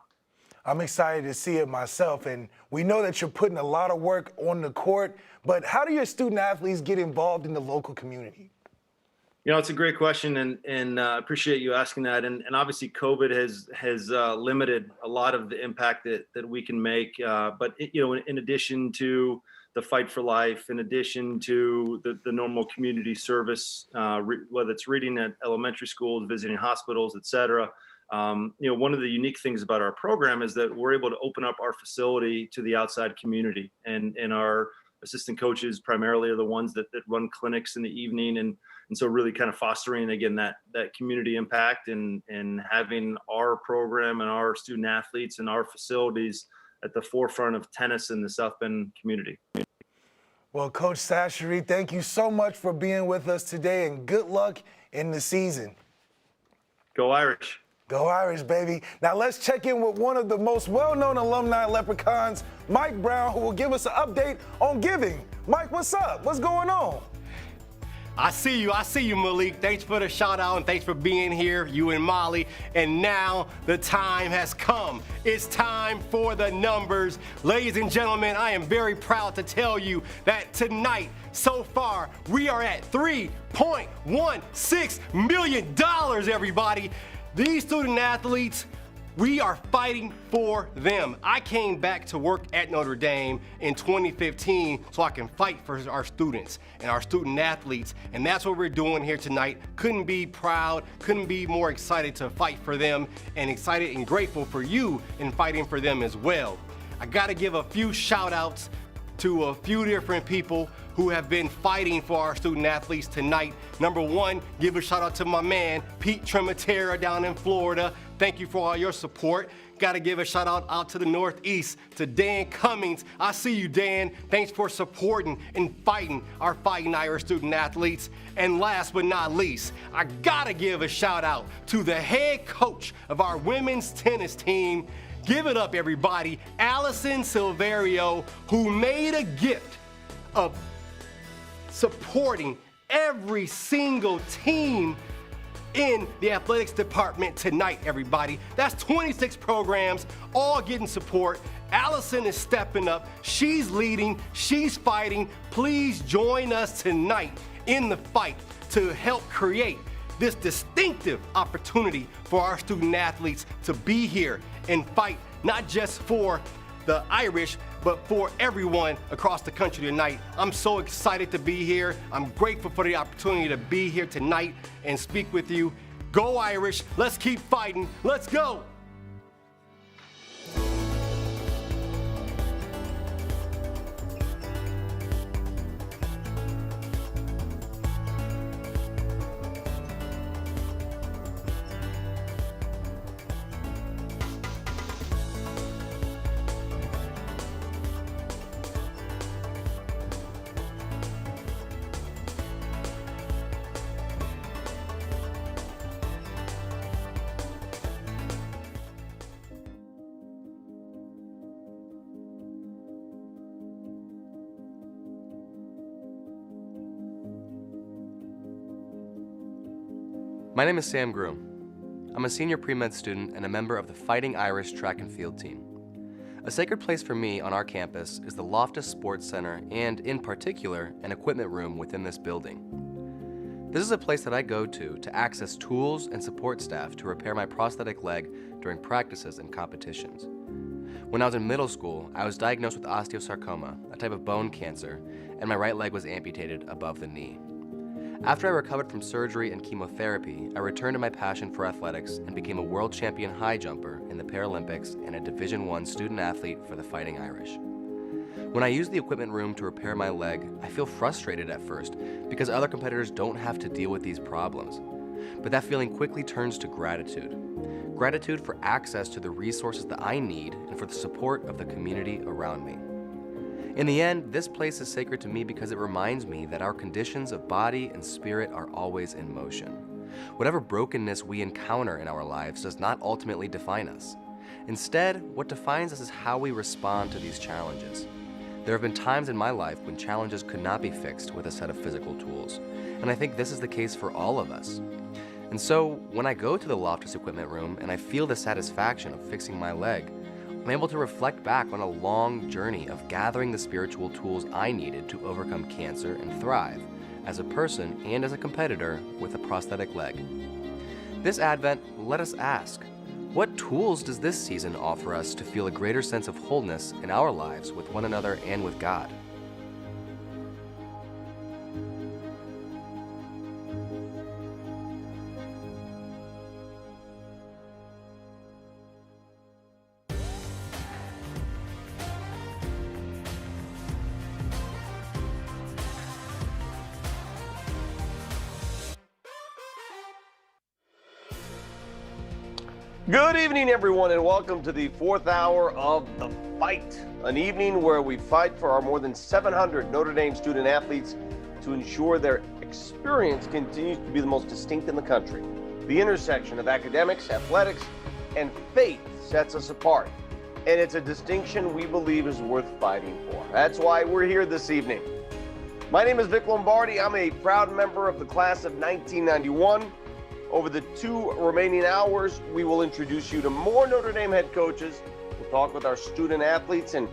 I'm excited to see it myself. And we know that you're putting a lot of work on the court, but how do your student athletes get involved in the local community? It's a great question, and appreciate you asking that. And obviously, COVID has limited a lot of the impact that we can make. But in addition to the Fight for Life, in addition to the normal community service, whether it's reading at elementary schools, visiting hospitals, et cetera. One of the unique things about our program is that we're able to open up our facility to the outside community, and our assistant coaches primarily are the ones that run clinics in the evening, and so really kind of fostering again that community impact and having our program and our student athletes and our facilities at the forefront of tennis in the South Bend community. Well, Coach Sashary, thank you so much for being with us today, and good luck in the season. Go Irish. Go Irish, baby. Now let's check in with one of the most well-known alumni leprechauns, Mike Brown, who will give us an update on giving. Mike, what's up? What's going on? I see you, Malik. Thanks for the shout out and thanks for being here, you and Molly. And now the time has come. It's time for the numbers. Ladies and gentlemen, I am very proud to tell you that tonight, so far, we are at $3.16 million, everybody. These student athletes, we are fighting for them. I came back to work at Notre Dame in 2015 so I can fight for our students and our student athletes, and that's what we're doing here tonight. Couldn't be proud, couldn't be more excited to fight for them, and excited and grateful for you in fighting for them as well. I gotta give a few shout outs to a few different people who have been fighting for our student athletes tonight. Number one, give a shout out to my man, Pete Trematera down in Florida. Thank you for all your support. Gotta give a shout out to the Northeast, to Dan Cummings. I see you, Dan. Thanks for supporting and fighting our Fighting Irish student athletes. And last but not least, I gotta give a shout out to the head coach of our women's tennis team. Give it up, everybody. Allison Silverio, who made a gift of supporting every single team in the athletics department tonight, everybody. That's 26 programs, all getting support. Allison is stepping up. She's leading. She's fighting. Please join us tonight in the fight to help create this distinctive opportunity for our student athletes to be here and fight, not just for the Irish, but for everyone across the country tonight. I'm so excited to be here. I'm grateful for the opportunity to be here tonight and speak with you. Go Irish, let's keep fighting, let's go. My name is Sam Groom. I'm a senior pre-med student and a member of the Fighting Irish track and field team. A sacred place for me on our campus is the Loftus Sports Center and, in particular, an equipment room within this building. This is a place that I go to access tools and support staff to repair my prosthetic leg during practices and competitions. When I was in middle school, I was diagnosed with osteosarcoma, a type of bone cancer, and my right leg was amputated above the knee. After I recovered from surgery and chemotherapy, I returned to my passion for athletics and became a world champion high jumper in the Paralympics and a Division I student athlete for the Fighting Irish. When I use the equipment room to repair my leg, I feel frustrated at first because other competitors don't have to deal with these problems. But that feeling quickly turns to gratitude. Gratitude for access to the resources that I need and for the support of the community around me. In the end, this place is sacred to me because it reminds me that our conditions of body and spirit are always in motion. Whatever brokenness we encounter in our lives does not ultimately define us. Instead, what defines us is how we respond to these challenges. There have been times in my life when challenges could not be fixed with a set of physical tools, and I think this is the case for all of us. And so, when I go to the Loftus equipment room and I feel the satisfaction of fixing my leg, I'm able to reflect back on a long journey of gathering the spiritual tools I needed to overcome cancer and thrive, as a person and as a competitor with a prosthetic leg. This Advent, let us ask, what tools does this season offer us to feel a greater sense of wholeness in our lives with one another and with God? Good evening, everyone, and welcome to the fourth hour of The Fight, an evening where we fight for our more than 700 Notre Dame student athletes to ensure their experience continues to be the most distinct in the country. The intersection of academics, athletics, and faith sets us apart, and it's a distinction we believe is worth fighting for. That's why we're here this evening. My name is Vic Lombardi. I'm a proud member of the class of 1991. Over the 2 remaining hours, we will introduce you to more Notre Dame head coaches. We'll talk with our student athletes, and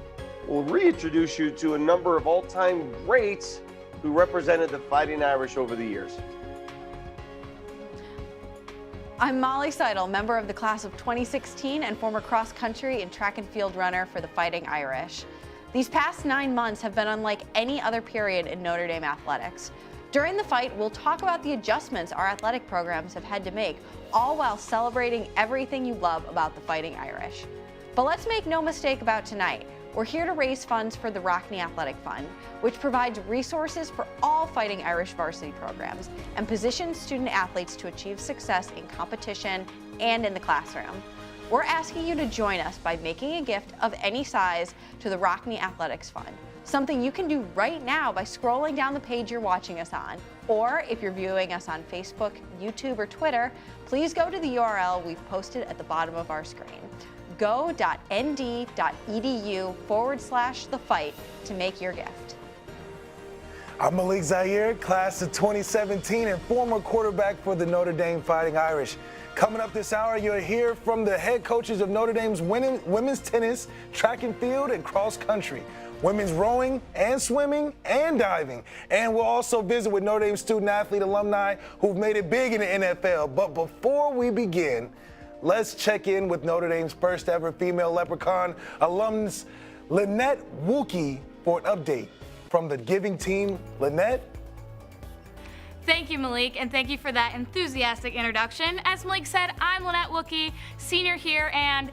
we'll reintroduce you to a number of all-time greats who represented the Fighting Irish over the years. I'm Molly Seidel, member of the class of 2016 and former cross-country and track and field runner for the Fighting Irish. These past 9 months have been unlike any other period in Notre Dame athletics. During the fight, we'll talk about the adjustments our athletic programs have had to make, all while celebrating everything you love about the Fighting Irish. But let's make no mistake about tonight. We're here to raise funds for the Rockne Athletic Fund, which provides resources for all Fighting Irish varsity programs and positions student athletes to achieve success in competition and in the classroom. We're asking you to join us by making a gift of any size to the Rockne Athletics Fund. Something you can do right now by scrolling down the page you're watching us on. Or if you're viewing us on Facebook, YouTube, or Twitter, please go to the URL we've posted at the bottom of our screen. go.nd.edu/thefight to make your gift. I'm Malik Zaire, class of 2017 and former quarterback for the Notre Dame Fighting Irish. Coming up this hour, you'll hear from the head coaches of Notre Dame's women's tennis, track and field, and cross country, women's rowing and swimming and diving. And we'll also visit with Notre Dame student athlete alumni who've made it big in the NFL. But before we begin, let's check in with Notre Dame's first ever female Leprechaun alums, Lynette Wookie, for an update from the giving team. Lynette? Thank you, Malik, and thank you for that enthusiastic introduction. As Malik said, I'm Lynette Wookie, senior here and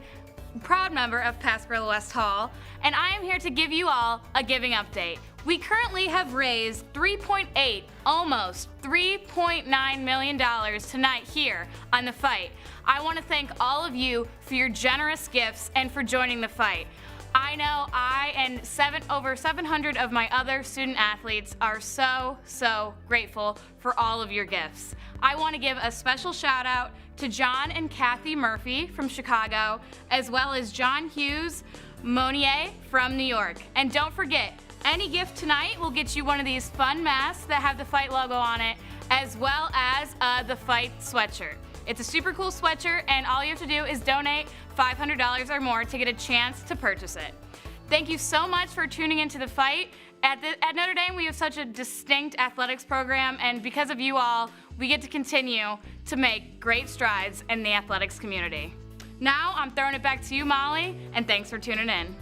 proud member of Pasquarella West Hall, and I am here to give you all a giving update. We currently have raised $3.8, almost $3.9 million tonight here on The Fight. I want to thank all of you for your generous gifts and for joining the fight. I know I and over 700 of my other student athletes are so grateful for all of your gifts. I want to give a special shout out to John and Kathy Murphy from Chicago, as well as John Hughes Monier from New York. And don't forget, any gift tonight will get you one of these fun masks that have the Fight logo on it, as well as the Fight sweatshirt. It's a super cool sweatshirt, and all you have to do is donate $500 or more to get a chance to purchase it. Thank you so much for tuning into The Fight. At Notre Dame, we have such a distinct athletics program, and because of you all, we get to continue to make great strides in the athletics community. Now, I'm throwing it back to you, Molly, and thanks for tuning in.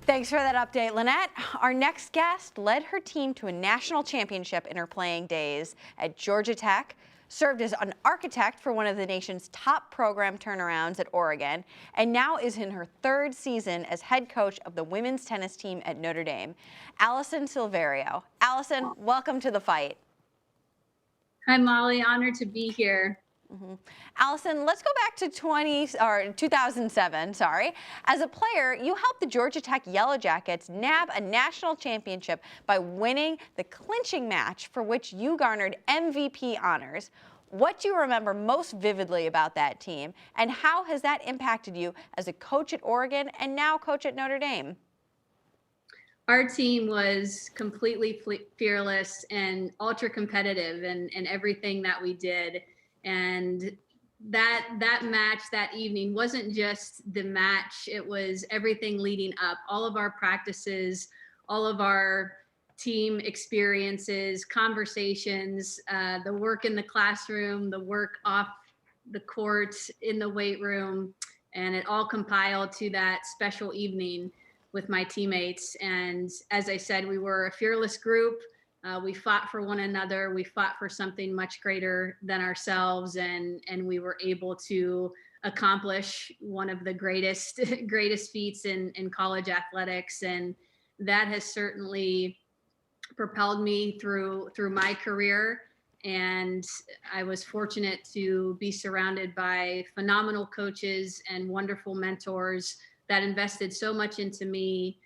Thanks for that update, Lynette. Our next guest led her team to a national championship in her playing days at Georgia Tech, served as an architect for one of the nation's top program turnarounds at Oregon, and now is in her 3rd season as head coach of the women's tennis team at Notre Dame. Allison Silverio. Allison, welcome to The Fight. Hi, Molly. Honored to be here. Allison, let's go back to 2007. As a player, you helped the Georgia Tech Yellow Jackets nab a national championship by winning the clinching match for which you garnered MVP honors. What do you remember most vividly about that team, and how has that impacted you as a coach at Oregon and now coach at Notre Dame? Our team was completely fearless and ultra competitive in everything that we did. And that match that evening wasn't just the match, it was everything leading up. All of our practices, all of our team experiences, conversations, the work in the classroom, the work off the court, in the weight room, and it all compiled to that special evening with my teammates. And as I said, we were a fearless group. We fought for one another. We fought for something much greater than ourselves, and we were able to accomplish one of the greatest feats in college athletics. And that has certainly propelled me through my career. And I was fortunate to be surrounded by phenomenal coaches and wonderful mentors that invested so much into me.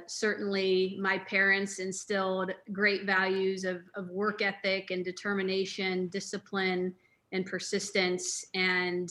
Certainly my parents instilled great values of work ethic and determination, discipline, and persistence. And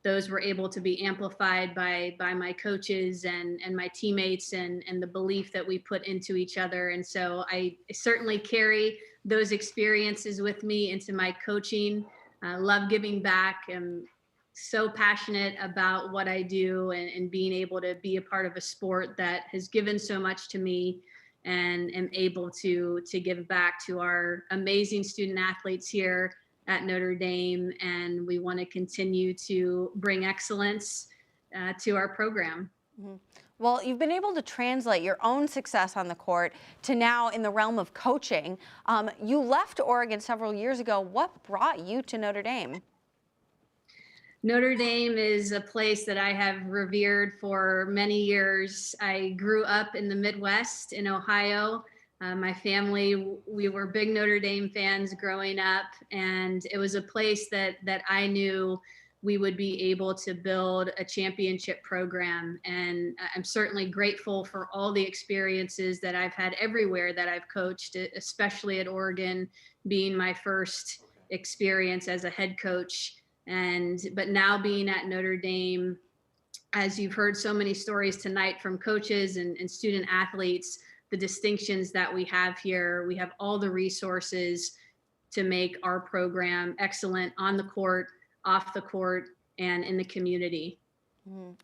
those were able to be amplified by my coaches and my teammates, and the belief that we put into each other. And so I certainly carry those experiences with me into my coaching. I love giving back. I'm so passionate about what I do, and being able to be a part of a sport that has given so much to me, and am able to give back to our amazing student athletes here at Notre Dame. And we want to continue to bring excellence to our program. Mm-hmm. Well, you've been able to translate your own success on the court to now in the realm of coaching. You left Oregon several years ago. What brought you to Notre Dame? Notre Dame is a place that I have revered for many years. I grew up in the Midwest in Ohio. My family, we were big Notre Dame fans growing up, and it was a place that I knew we would be able to build a championship program. And I'm certainly grateful for all the experiences that I've had everywhere that I've coached, especially at Oregon, being my first experience as a head coach. But now being at Notre Dame, as you've heard so many stories tonight from coaches and student athletes, the distinctions that we have here, we have all the resources to make our program excellent on the court, off the court, and in the community.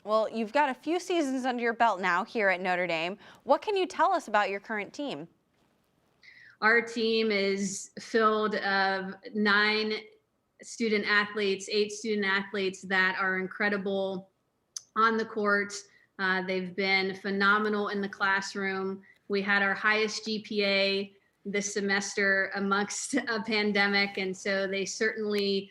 Well, you've got a few seasons under your belt now here at Notre Dame. What can you tell us about your current team? Our team is filled of 9 student athletes, 8 student athletes that are incredible on the court. They've been phenomenal in the classroom. We had our highest GPA this semester amongst a pandemic, and so they certainly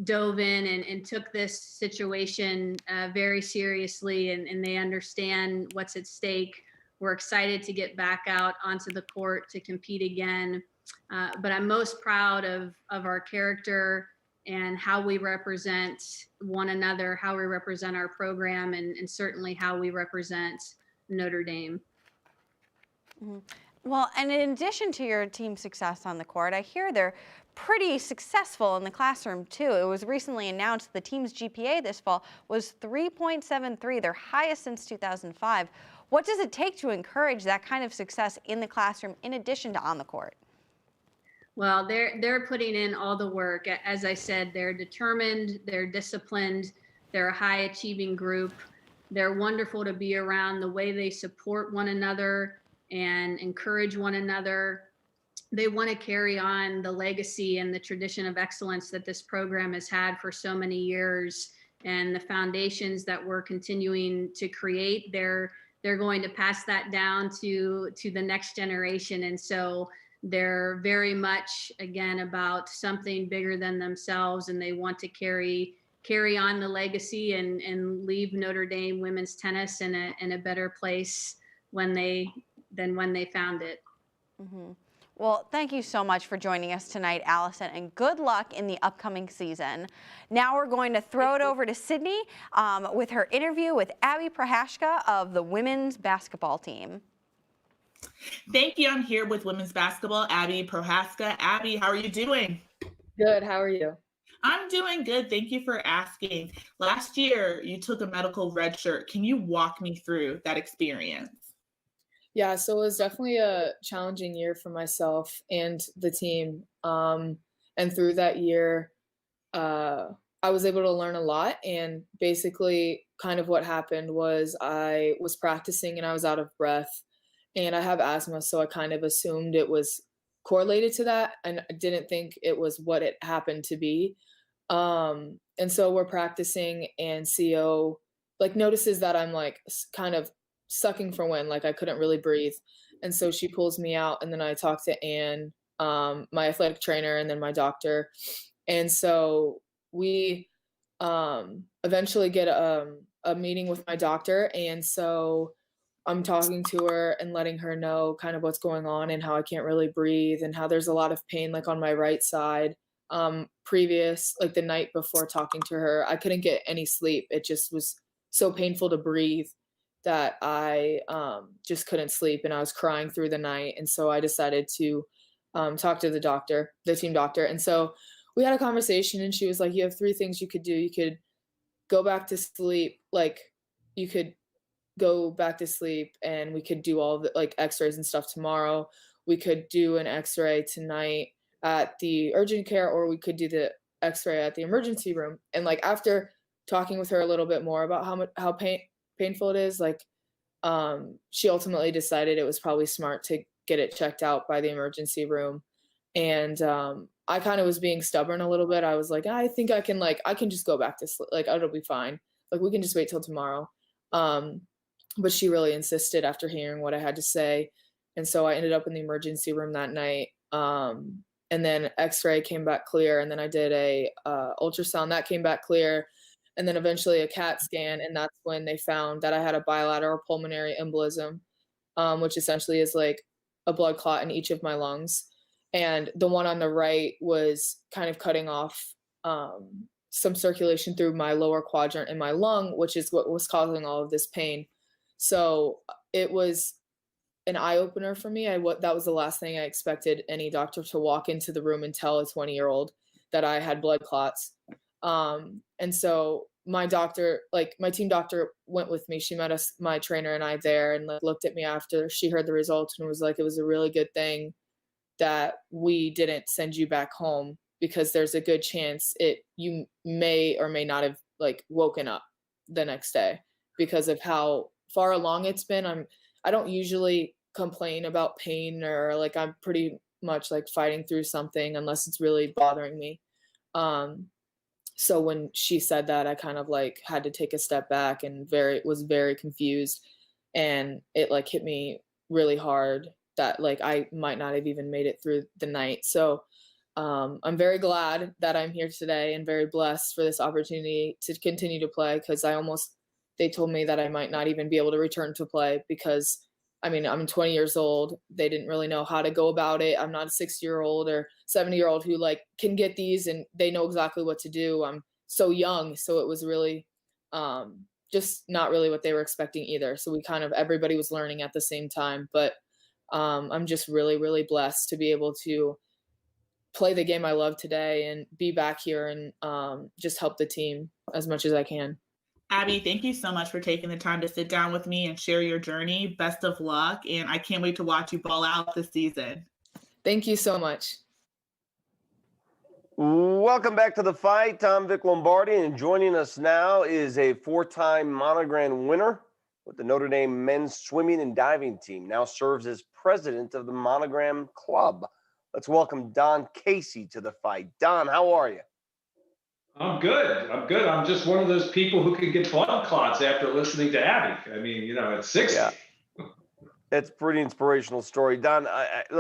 dove in and took this situation very seriously, and they understand what's at stake. We're excited to get back out onto the court to compete again. But I'm most proud of our character and how we represent one another, how we represent our program, and certainly how we represent Notre Dame. Well, and in addition to your team's success on the court, I hear they're pretty successful in the classroom too. It was recently announced the team's GPA this fall was 3.73, their highest since 2005. What does it take to encourage that kind of success in the classroom in addition to on the court? Well, they're putting in all the work. As I said, they're determined, they're disciplined, they're a high achieving group. They're wonderful to be around, the way they support one another and encourage one another. They want to carry on the legacy and the tradition of excellence that this program has had for so many years, and the foundations that we're continuing to create. They're going to pass that down to the next generation. And so they're very much, again, about something bigger than themselves, and they want to carry on the legacy and leave Notre Dame women's tennis in a better place than when they found it. Mm-hmm. Well, thank you so much for joining us tonight, Allison, and good luck in the upcoming season. Now we're going to throw it over to Sydney with her interview with Abby Prohaska of the women's basketball team. Thank you. I'm here with women's basketball, Abby Prohaska. Abby, how are you doing? Good. How are you? I'm doing good. Thank you for asking. Last year, you took a medical red shirt. Can you walk me through that experience? Yeah, so it was definitely a challenging year for myself and the team. And through that year, I was able to learn a lot. And basically, kind of what happened was I was practicing and I was out of breath. and I have asthma, so I kind of assumed it was correlated to that, and I didn't think it was what it happened to be. And so we're practicing, and CO like notices that I'm like kind of sucking for wind, like I couldn't really breathe. And so she pulls me out, and then I talk to Anne, my athletic trainer, and then my doctor. And so we eventually get a meeting with my doctor. And so I'm talking to her and letting her know kind of what's going on and how I can't really breathe and how there's a lot of pain like on my right side. Previous, like the night before talking to her, I couldn't get any sleep. It just was so painful to breathe that I just couldn't sleep, and I was crying through the night. And so I decided to talk to the doctor, the team doctor. And so we had a conversation, and she was like, you have 3 things you could do. You could go back to sleep. Like you could go back to sleep, and we could do all the like x-rays and stuff tomorrow. We could do an x-ray tonight at the urgent care, or we could do the x-ray at the emergency room. And like after talking with her a little bit more about how painful it is, like she ultimately decided it was probably smart to get it checked out by the emergency room. And I kind of was being stubborn a little bit. I was like, I think I can just go back to sleep. Like, it'll be fine. Like, we can just wait till tomorrow. But she really insisted after hearing what I had to say. And so I ended up in the emergency room that night. And then x-ray came back clear. And then I did a ultrasound that came back clear. And then eventually a CAT scan. And that's when they found that I had a bilateral pulmonary embolism, which essentially is like a blood clot in each of my lungs. And the one on the right was kind of cutting off some circulation through my lower quadrant in my lung, which is what was causing all of this pain. So it was an eye-opener for me. That was the last thing I expected any doctor to walk into the room and tell a 20-year-old that I had blood clots. And so my doctor, like my team doctor went with me. She met us, my trainer and I there, and like looked at me after she heard the results and was like, it was a really good thing that we didn't send you back home, because there's a good chance you may or may not have like woken up the next day because of how far along it's been. I don't usually complain about pain, or like I'm pretty much like fighting through something unless it's really bothering me. So when she said that, I kind of like had to take a step back and was very confused, and it like hit me really hard that like I might not have even made it through the night. So I'm very glad that I'm here today and very blessed for this opportunity to continue to play, because they told me that I might not even be able to return to play, because I mean, I'm 20 years old. They didn't really know how to go about it. I'm not a 60-year-old or 70-year-old who like can get these and they know exactly what to do. I'm so young. So it was really just not really what they were expecting either. So everybody was learning at the same time. But I'm just really, really blessed to be able to play the game I love today and be back here and just help the team as much as I can. Abby, thank you so much for taking the time to sit down with me and share your journey. Best of luck, and I can't wait to watch you ball out this season. Thank you so much. Welcome back to The Fight. I'm Vic Lombardi, and joining us now is a 4-time Monogram winner with the Notre Dame men's swimming and diving team, now serves as president of the Monogram Club. Let's welcome Don Casey to The Fight. Don, how are you? I'm good. I'm just one of those people who can get blood clots after listening to Abby. I mean, at 60. Yeah. It's a pretty inspirational story. Don,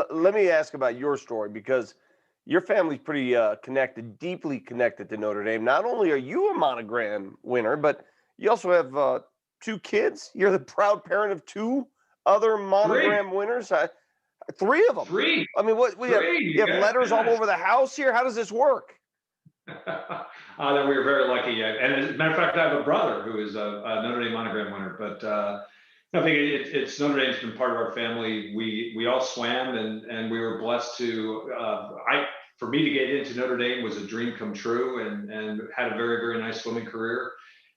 let me ask about your story, because your family's pretty connected, deeply connected to Notre Dame. Not only are you a Monogram winner, but you also have 2 kids. You're the proud parent of 2 other Monogram winners. 3 of them. 3. I mean, you have letters all over the house here. How does this work? That we were very lucky. And as a matter of fact, I have a brother who is a Notre Dame Monogram winner. But I think it's Notre Dame's been part of our family. We all swam, and we were blessed to. For me to get into Notre Dame was a dream come true, and had a very, very nice swimming career.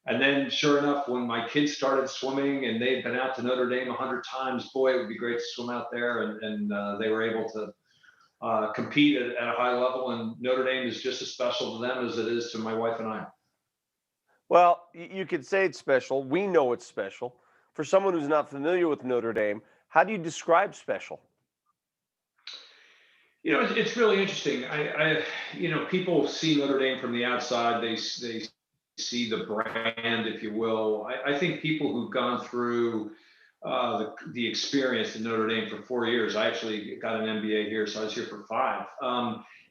And then, sure enough, when my kids started swimming and they'd been out to Notre Dame 100 times, boy, it would be great to swim out there. And they were able to compete at a high level, and Notre Dame is just as special to them as it is to my wife and I. Well, you could say it's special. We know it's special. For someone who's not familiar with Notre Dame, How do you describe special? You know, it's really interesting. People see Notre Dame from the outside. They see the brand, if you will. I think people who've gone through the experience in Notre Dame for 4 years. I actually got an MBA here, so I was here for 5.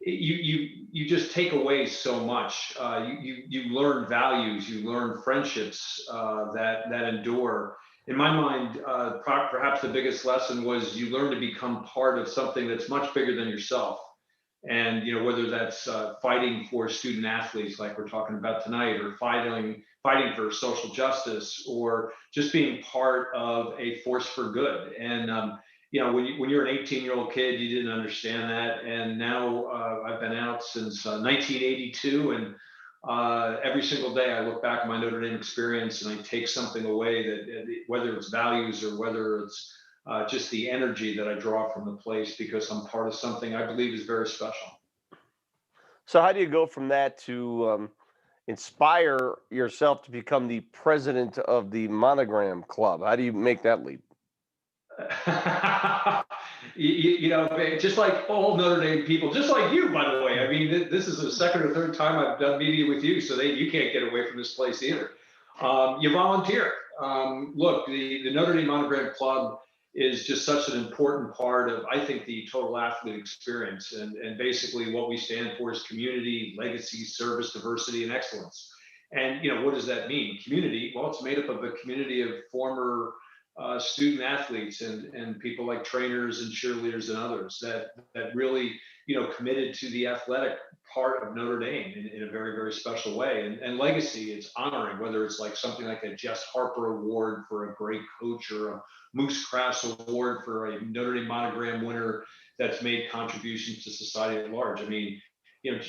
You just take away so much. You learn values, you learn friendships that endure. In my mind, perhaps the biggest lesson was you learn to become part of something that's much bigger than yourself. And whether that's fighting for student athletes, like we're talking about tonight, or fighting for social justice, or just being part of a force for good. And when you're an 18-year-old kid, you didn't understand that. And now I've been out since 1982, and every single day I look back at my Notre Dame experience and I take something away, that whether it's values or whether it's just the energy that I draw from the place, because I'm part of something I believe is very special. So how do you go from that to inspire yourself to become the president of the Monogram Club? How do you make that leap? Just like all Notre Dame people, just like you, by the way. I mean, this is the second or third time I've done media with you, so you can't get away from this place either. You volunteer. Look, the Notre Dame Monogram Club is just such an important part of, I think, the total athlete experience. And basically what we stand for is community, legacy, service, diversity, and excellence. And, what does that mean? Community, well, it's made up of a community of former student athletes and people like trainers and cheerleaders and others that really, committed to the athletic part of Notre Dame in a very, very special way. And legacy, it's honoring, whether it's like something like a Jess Harper Award for a great coach, or a Moose Crass Award for a Notre Dame Monogram winner that's made contributions to society at large. I mean,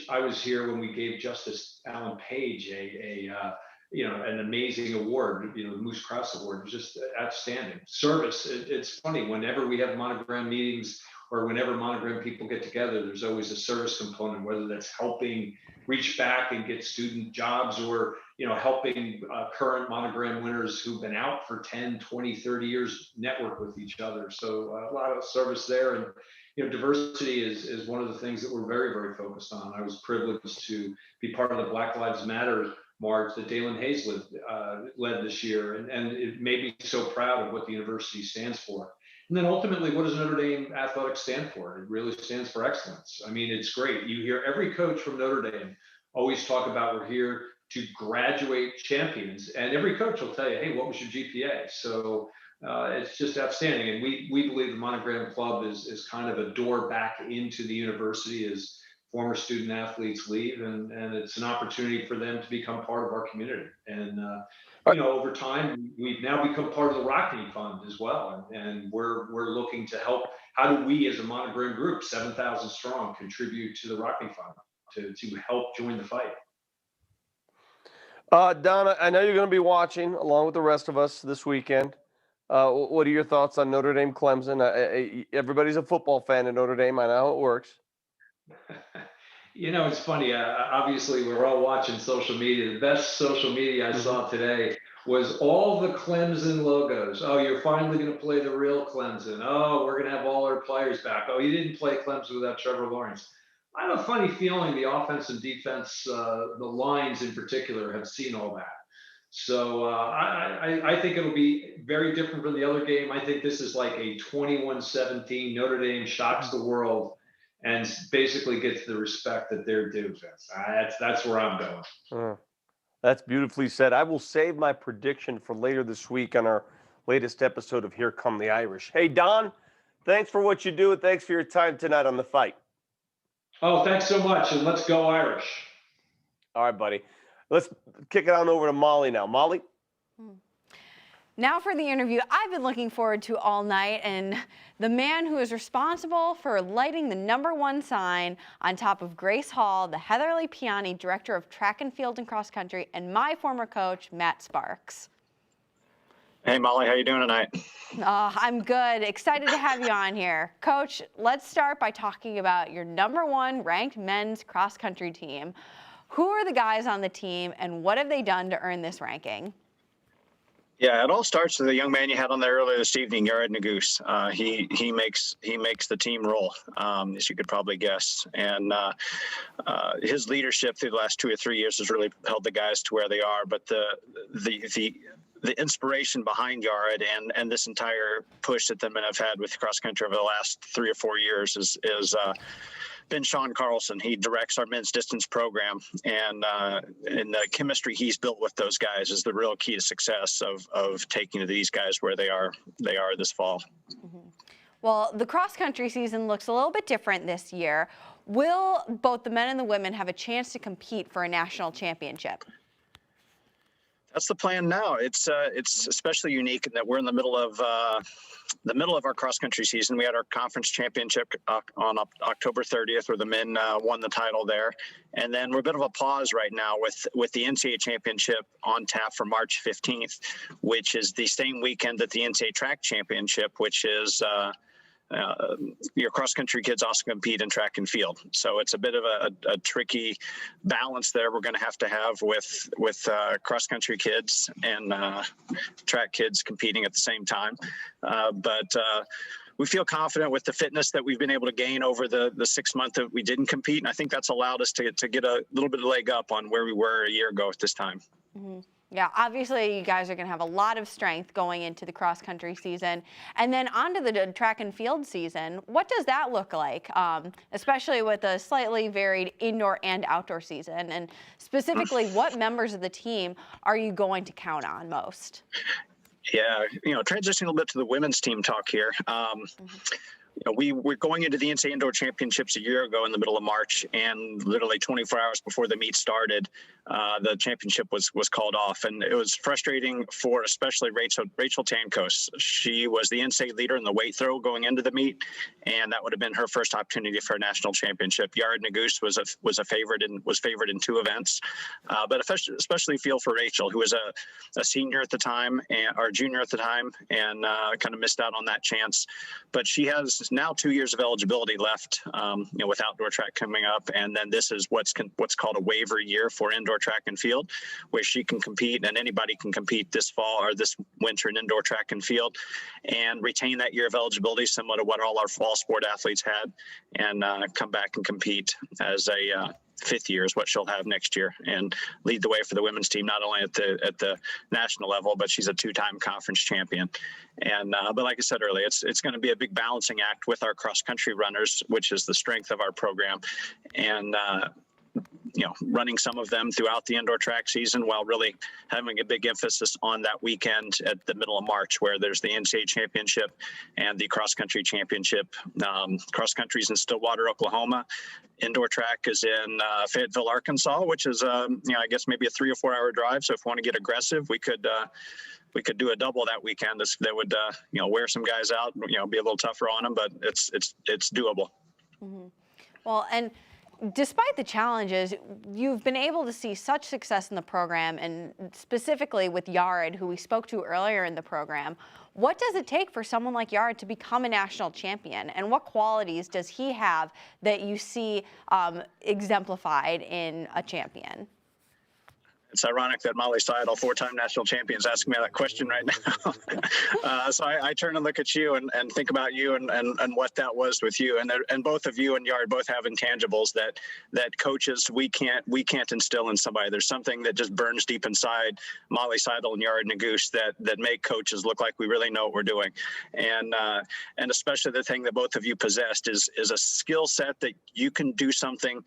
I was here when we gave Justice Alan Page an amazing award, the Moose Crass Award. It was just outstanding service. It's funny, whenever we have Monogram meetings or whenever Monogram people get together, there's always a service component, whether that's helping reach back and get student jobs, or helping current Monogram winners who've been out for 10, 20, 30 years network with each other. So a lot of service there. And diversity is one of the things that we're very, very focused on. I was privileged to be part of the Black Lives Matter march that Dalen Hayes led this year, and it made me so proud of what the university stands for. And then ultimately, what does Notre Dame Athletics stand for? It really stands for excellence. I mean, it's great. You hear every coach from Notre Dame always talk about, we're here to graduate champions, and every coach will tell you, hey, what was your GPA? So it's just outstanding. And we believe the Monogram Club is kind of a door back into the university as former student athletes leave, and it's an opportunity for them to become part of our community. And over time, we've now become part of the Rockney Fund as well, and we're looking to help. How do we, as a Monogram group, 7,000 strong, contribute to the Rockney Fund to help join the fight? Donna, I know you're going to be watching along with the rest of us this weekend. What are your thoughts on Notre Dame Clemson? Everybody's a football fan in Notre Dame. I know how it works. It's funny. Obviously, we're all watching social media. The best social media I saw today was all the Clemson logos. Oh, you're finally going to play the real Clemson. Oh, we're going to have all our players back. Oh, you didn't play Clemson without Trevor Lawrence. I have a funny feeling the offense and defense, the lines in particular, have seen all that. So I think it'll be very different from the other game. I think this is like a 21-17. Notre Dame shocks the world and basically gets the respect that they're due. That's where I'm going. That's beautifully said. I will save my prediction for later this week on our latest episode of Here Come the Irish. Hey, Don, thanks for what you do, and thanks for your time tonight on The Fight. Oh, thanks so much, and let's go Irish. All right, buddy. Let's kick it on over to Molly now. Molly? Now for the interview I've been looking forward to all night, and the man who is responsible for lighting the #1 sign on top of Grace Hall, the Heatherly Piani, Director of Track and Field and Cross Country, and my former coach, Matt Sparks. Hey, Molly, how you doing tonight? I'm good. Excited to have you on here. Coach, let's start by talking about your #1 ranked men's cross country team. Who are the guys on the team, and what have they done to earn this ranking? Yeah, it all starts with the young man you had on there earlier this evening, Yared Naguse. He makes the team roll, as you could probably guess, and his leadership through the last 2 or 3 years has really held the guys to where they are. But the inspiration behind Yared and this entire push that the men have had with cross country over the last 3 or 4 years is been Sean Carlson. He directs our men's distance program, and the chemistry he's built with those guys is the real key to success of taking these guys where they are this fall. Mm-hmm. Well, the cross country season looks a little bit different this year. Will both the men and the women have a chance to compete for a national championship? That's the plan now. It's especially unique in that we're in the middle of our cross country season. We had our conference championship on October 30th, where the men won the title there, and then we're a bit of a pause right now with the NCAA championship on tap for March 15th, which is the same weekend that the NCAA track championship, which is your cross-country kids also compete in track and field. So it's a bit of a tricky balance there we're going to have with cross-country kids and track kids competing at the same time. But we feel confident with the fitness that we've been able to gain over the 6 months that we didn't compete. And I think that's allowed us to get a little bit of leg up on where we were a year ago at this time. Mm-hmm. Yeah, obviously you guys are going to have a lot of strength going into the cross-country season. And then onto the track and field season. What does that look like, especially with a slightly varied indoor and outdoor season? And specifically, what members of the team are you going to count on most? Yeah, transitioning a little bit to the women's team talk here. We were going into the NCAA Indoor Championships a year ago in the middle of March, and literally 24 hours before the meet started, the championship was called off, and it was frustrating for especially Rachel Tankos. She was the NCAA leader in the weight throw going into the meet, and that would have been her first opportunity for a national championship. Yared Naguse was a favorite and was favored in 2 events, but especially feel for Rachel, who was a senior at the time or junior at the time, and kind of missed out on that chance. But she has now 2 years of eligibility left, with outdoor track coming up, and then this is what's called a waiver year for indoor track and field, where she can compete, and anybody can compete this fall or this winter in indoor track and field, and retain that year of eligibility, similar to what all our fall sport athletes had, and come back and compete as a 5th year is what she'll have next year, and lead the way for the women's team, not only at the national level, but she's a 2-time conference champion. And but like I said earlier, it's going to be a big balancing act with our cross country runners, which is the strength of our program, and running some of them throughout the indoor track season, while really having a big emphasis on that weekend at the middle of March, where there's the NCAA championship and the cross country championship. Cross country is in Stillwater, Oklahoma. Indoor track is in Fayetteville, Arkansas, which is I guess maybe a 3 or 4 hour drive. So if we want to get aggressive, we could do a double that weekend. That would wear some guys out, be a little tougher on them, but it's doable. Mm-hmm. Well, and despite the challenges, you've been able to see such success in the program, and specifically with Yared, who we spoke to earlier in the program. What does it take for someone like Yared to become a national champion, and what qualities does he have that you see exemplified in a champion? It's ironic that Molly Seidel, 4-time national champion, is asking me that question right now. So I turn and look at you and think about you and what that was with you. And both of you and Yared both have intangibles that coaches we can't instill in somebody. There's something that just burns deep inside Molly Seidel and Yared Naguse that make coaches look like we really know what we're doing. And especially the thing that both of you possessed is a skill set that you can do something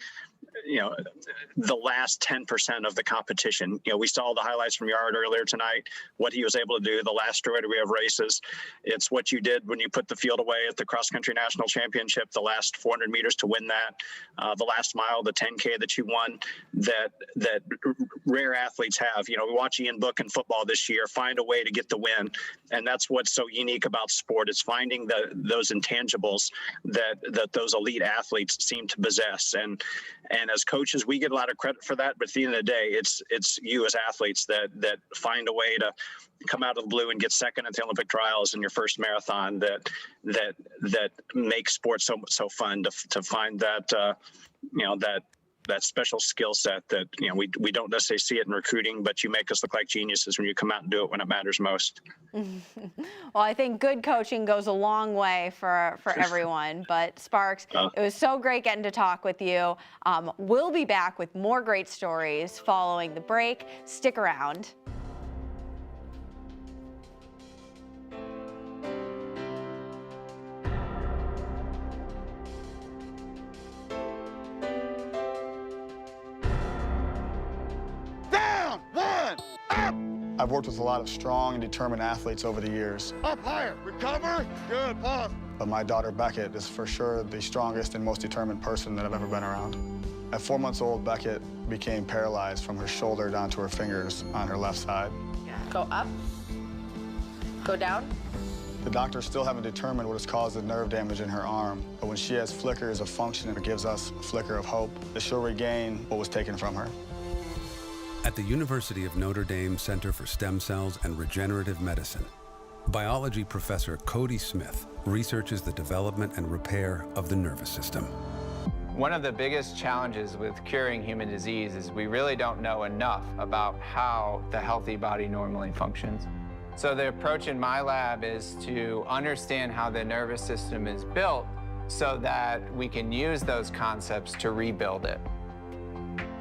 the last 10% of the competition. We saw the highlights from Yared earlier tonight, what he was able to do the last we have races. It's what you did when you put the field away at the cross country national championship, the last 400 meters to win that, the last mile, the 10K that you won, that rare athletes have. We watch Ian Book in football this year find a way to get the win. And that's what's so unique about sport, is finding those intangibles that those elite athletes seem to possess. And as coaches, we get a lot of credit for that, but at the end of the day, it's you as athletes that find a way to come out of the blue and get second at the Olympic trials in your first marathon, that makes sports so fun, to find that that special skill set that, we don't necessarily see it in recruiting, but you make us look like geniuses when you come out and do it when it matters most. Well, I think good coaching goes a long way for everyone. But Sparks, it was so great getting to talk with you. We'll be back with more great stories following the break. Stick around. Down, one, up. I've worked with a lot of strong and determined athletes over the years. Up higher, recover, good, pause. But my daughter Beckett is for sure the strongest and most determined person that I've ever been around. At 4 months old, Beckett became paralyzed from her shoulder down to her fingers on her left side. Go up, go down. The doctors still haven't determined what has caused the nerve damage in her arm, but when she has flickers of function, it gives us a flicker of hope that she'll regain what was taken from her. At the University of Notre Dame Center for Stem Cells and Regenerative Medicine, biology professor Cody Smith researches the development and repair of the nervous system. One of the biggest challenges with curing human disease is we really don't know enough about how the healthy body normally functions. So the approach in my lab is to understand how the nervous system is built so that we can use those concepts to rebuild it.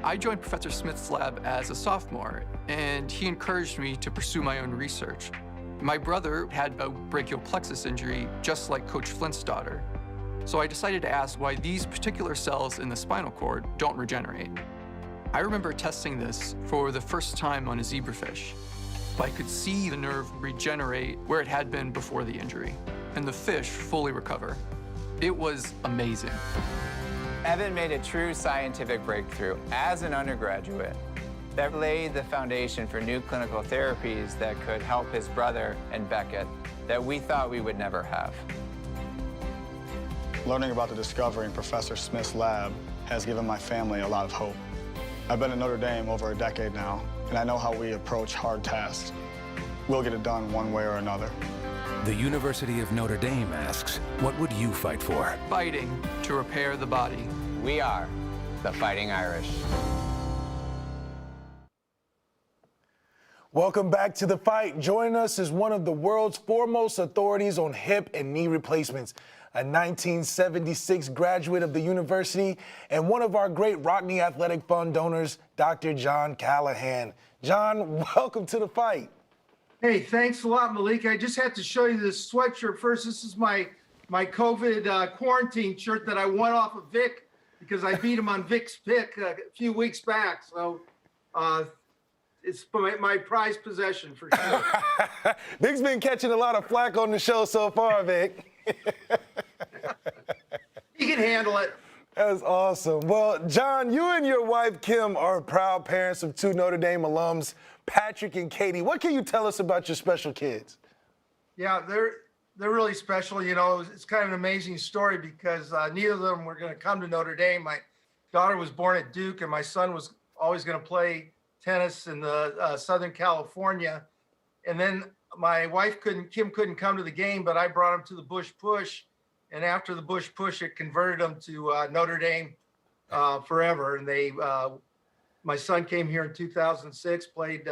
I joined Professor Smith's lab as a sophomore, and he encouraged me to pursue my own research. My brother had a brachial plexus injury, just like Coach Flint's daughter. So I decided to ask why these particular cells in the spinal cord don't regenerate. I remember testing this for the first time on a zebrafish. I could see the nerve regenerate where it had been before the injury, and the fish fully recover. It was amazing. Evan made a true scientific breakthrough as an undergraduate that laid the foundation for new clinical therapies that could help his brother and Beckett that we thought we would never have. Learning about the discovery in Professor Smith's lab has given my family a lot of hope. I've been at Notre Dame over a decade now, and I know how we approach hard tasks. We'll get it done one way or another. The University of Notre Dame asks, what would you fight for? Fighting to repair the body. We are the Fighting Irish. Welcome back to The Fight. Joining us is one of the world's foremost authorities on hip and knee replacements, a 1976 graduate of the university and one of our great Rockney Athletic Fund donors, Dr. John Callahan. John, welcome to The Fight. Hey, thanks a lot, Malik. I just had to show you this sweatshirt first. This is my COVID quarantine shirt that I won off of Vic because I beat him on Vic's pick a few weeks back. So it's my prized possession for sure. Vic's been catching a lot of flack on the show so far, Vic. He can handle it. That's awesome. Well, John, you and your wife, Kim, are proud parents of two Notre Dame alums, Patrick and Katie. What can you tell us about your special kids? Yeah, they're really special. You know, it's kind of an amazing story because neither of them were going to come to Notre Dame. My daughter was born at Duke, and my son was always going to play tennis in the Southern California. And then my wife Kim couldn't come to the game, but I brought him to the Bush Push. And after the Bush Push, it converted them to Notre Dame forever. And my son came here in 2006, played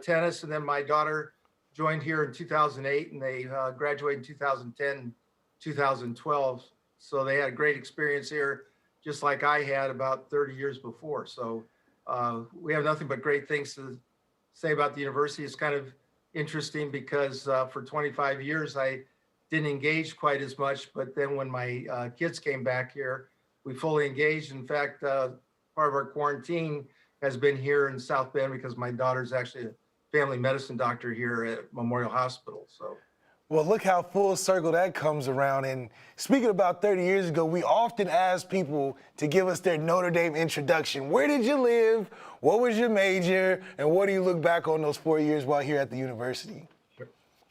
tennis, and then my daughter joined here in 2008, and they graduated in 2010, 2012. So they had a great experience here, just like I had about 30 years before. So we have nothing but great things to say about the university. It's kind of interesting because for 25 years, I didn't engage quite as much, but then when my kids came back here, we fully engaged. In fact, part of our quarantine has been here in South Bend because my daughter's actually a family medicine doctor here at Memorial Hospital. So, well, look how full circle that comes around. And speaking about 30 years ago, we often ask people to give us their Notre Dame introduction. Where did you live? What was your major? And what do you look back on those 4 years while here at the university?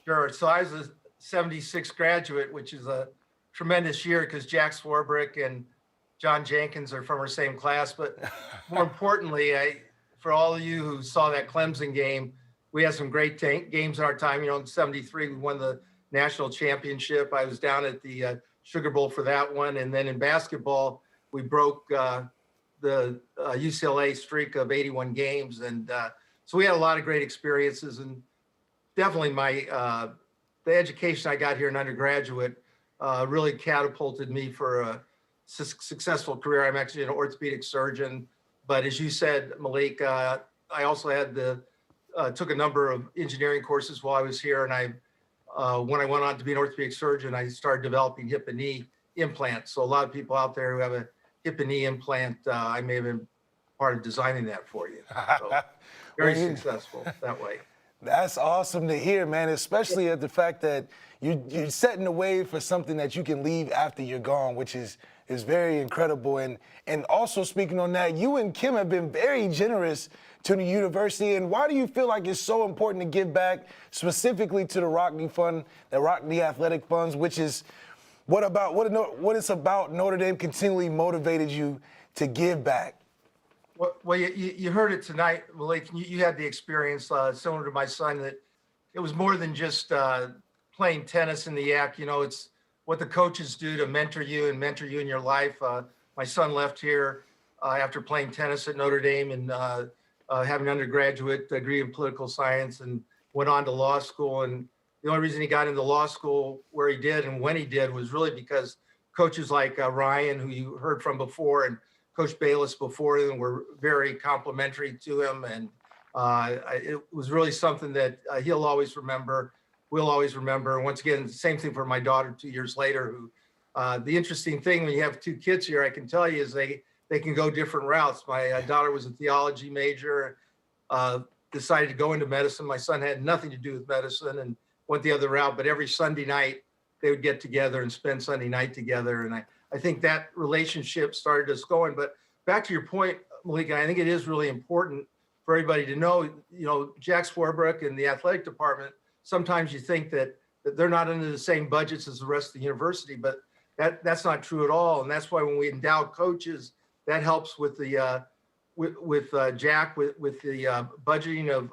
Sure. So I was a 76 graduate, which is a tremendous year because Jack Swarbrick and John Jenkins are from our same class. But more importantly, for all of you who saw that Clemson game, we had some great games in our time. You know, in 73, we won the national championship. I was down at the Sugar Bowl for that one. And then in basketball, we broke the UCLA streak of 81 games. And so we had a lot of great experiences, and definitely the education I got here in undergraduate really catapulted me for a successful career. I'm actually an orthopedic surgeon, but as you said, Malik, I also had took a number of engineering courses while I was here, and when I went on to be an orthopedic surgeon, I started developing hip and knee implants. So a lot of people out there who have a hip and knee implant, I may have been part of designing that for you. So very successful that way. That's awesome to hear, man, especially at the fact that you're setting the way for something that you can leave after you're gone, which is very incredible. And also speaking on that, you and Kim have been very generous to the university. And why do you feel like it's so important to give back specifically to the Rockne Fund, the Rockne Athletic Funds, which is what it's about Notre Dame continually motivated you to give back? Well, you heard it tonight, Malik. You had the experience similar to my son, that it was more than just playing tennis in the YAC. You know, it's what the coaches do to mentor you in your life. My son left here after playing tennis at Notre Dame and having an undergraduate degree in political science, and went on to law school. And the only reason he got into law school where he did and when he did was really because coaches like Ryan, who you heard from before, and Coach Bayless before him were very complimentary to him. And it was really something that he'll always remember, we'll always remember. And once again, the same thing for my daughter 2 years later, who the interesting thing when you have two kids here, I can tell you, is they can go different routes. My daughter was a theology major, decided to go into medicine. My son had nothing to do with medicine and went the other route, but every Sunday night they would get together and spend Sunday night together. And I think that relationship started us going. But back to your point, Malika, I think it is really important for everybody to know, you know, Jack Swarbrick and the athletic department, sometimes you think that they're not under the same budgets as the rest of the university, but that's not true at all. And that's why when we endow coaches, that helps with the with Jack with the budgeting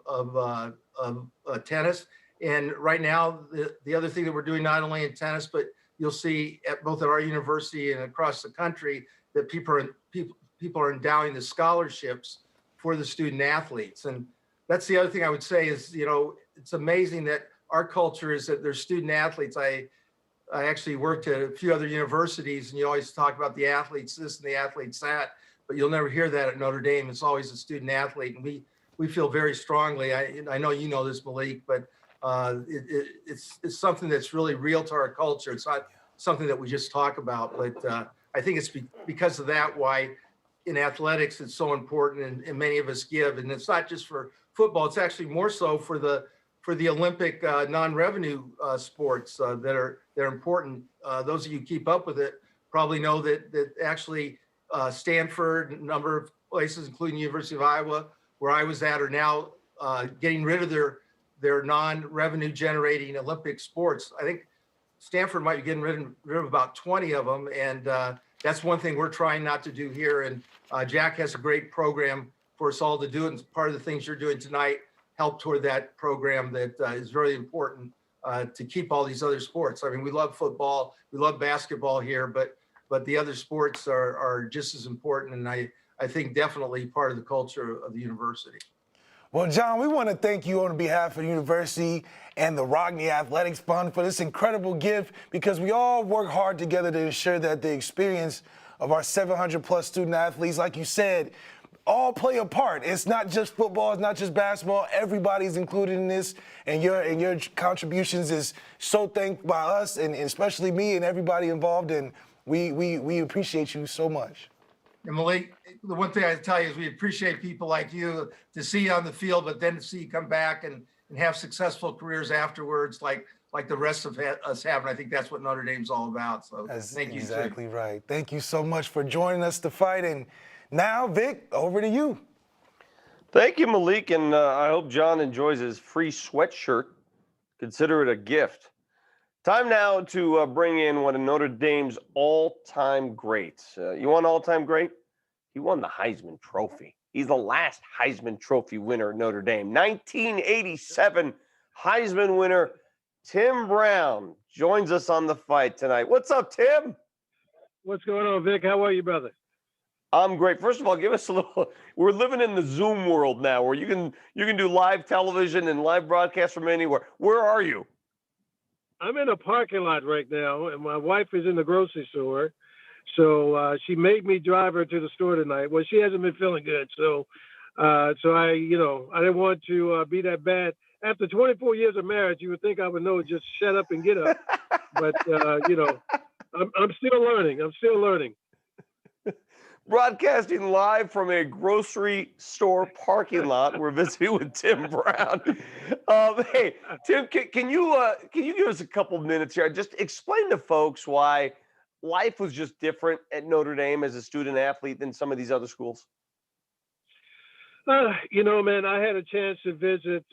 of tennis. And right now, the other thing that we're doing, not only in tennis, but you'll see both at our university and across the country, that people are endowing the scholarships for the student athletes. And that's the other thing I would say is, you know, it's amazing that our culture is that there's student athletes. I actually worked at a few other universities, and you always talk about the athletes this and the athletes that, but you'll never hear that at Notre Dame. It's always a student athlete. And we feel very strongly, I know you know this, Malik, but it's something that's really real to our culture. It's not something that we just talk about, but I think it's because of that why in athletics it's so important, and many of us give. And it's not just for football; it's actually more so for the Olympic non-revenue sports that are important. Those of you who keep up with it probably know that actually Stanford, a number of places, including the University of Iowa, where I was at, are now getting rid of their non-revenue generating Olympic sports. I think Stanford might be getting rid of about 20 of them. And that's one thing we're trying not to do here. And Jack has a great program for us all to do it. And part of the things you're doing tonight help toward that program that is very important to keep all these other sports. I mean, we love football, we love basketball here, but the other sports are just as important. And I think definitely part of the culture of the university. Well, John, we want to thank you on behalf of the university and the Rockne Athletics Fund for this incredible gift, because we all work hard together to ensure that the experience of our 700-plus student athletes, like you said, all play a part. It's not just football, it's not just basketball. Everybody's included in this, and your contributions is so thanked by us, and especially me and everybody involved, and we appreciate you so much. And Malik, the one thing I tell you is we appreciate people like you to see you on the field, but then to see you come back and have successful careers afterwards, like the rest of us have. And I think that's what Notre Dame's all about. So thank you. Exactly right. Thank you so much for joining us to fight. And now, Vic, over to you. Thank you, Malik. And I hope John enjoys his free sweatshirt. Consider it a gift. Time now to bring in one of Notre Dame's all-time greats. You want all-time great? He won the Heisman Trophy. He's the last Heisman Trophy winner at Notre Dame. 1987 Heisman winner Tim Brown joins us on the fight tonight. What's up, Tim? What's going on, Vic? How are you, brother? I'm great. First of all, give us a little. We're living in the Zoom world now, where you can do live television and live broadcast from anywhere. Where are you? I'm in a parking lot right now, and my wife is in the grocery store. So she made me drive her to the store tonight. Well, she hasn't been feeling good, so I didn't want to be that bad. After 24 years of marriage, you would think I would know just shut up and get up. But I'm still learning. I'm still learning. Broadcasting live from a grocery store parking lot. We're visiting with Tim Brown. Hey, Tim, can you give us a couple minutes here? Just explain to folks why life was just different at Notre Dame as a student athlete than some of these other schools. Man, I had a chance to visit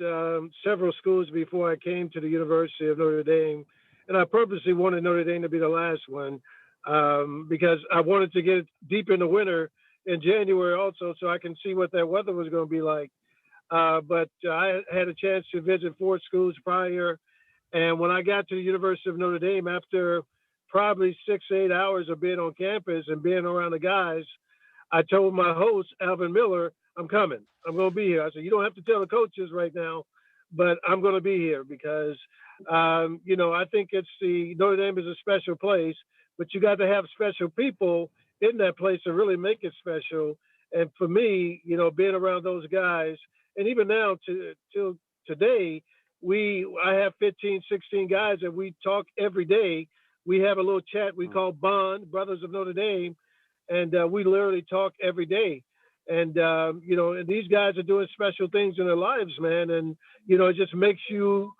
several schools before I came to the University of Notre Dame, and I purposely wanted Notre Dame to be the last one. Because I wanted to get deep in the winter in January also, so I can see what that weather was going to be like. But I had a chance to visit 4 schools prior, and when I got to the University of Notre Dame, after probably 6 to 8 hours of being on campus and being around the guys, I told my host, Alvin Miller, I'm coming. I'm going to be here. I said, you don't have to tell the coaches right now, but I'm going to be here because, I think Notre Dame is a special place. But you got to have special people in that place to really make it special. And for me, being around those guys, and even now till today, I have 15, 16 guys that we talk every day. We have a little chat we call Bond, Brothers of Notre Dame, and we literally talk every day. And, and these guys are doing special things in their lives, man. And, it just makes you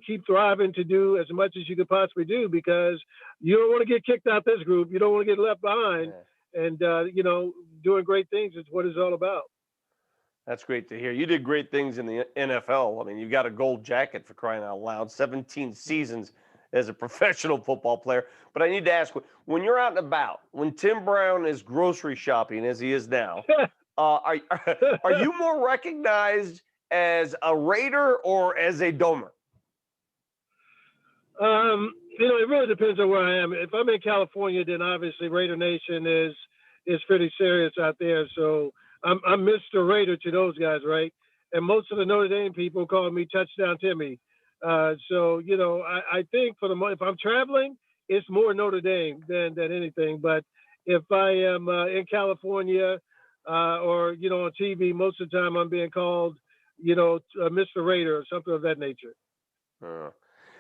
keep thriving to do as much as you could possibly do because you don't want to get kicked out this group. You don't want to get left behind. Yeah. And, doing great things is what it's all about. That's great to hear. You did great things in the NFL. I mean, you got a gold jacket for crying out loud, 17 seasons as a professional football player. But I need to ask, when you're out and about, when Tim Brown is grocery shopping, as he is now, are you more recognized as a Raider or as a Domer? It really depends on where I am. If I'm in California, then obviously Raider Nation is pretty serious out there. So I'm Mr. Raider to those guys, right? And most of the Notre Dame people call me Touchdown Timmy. I think if I'm traveling, it's more Notre Dame than anything. But if I am in California or on TV, most of the time I'm being called Mr. Raider or something of that nature.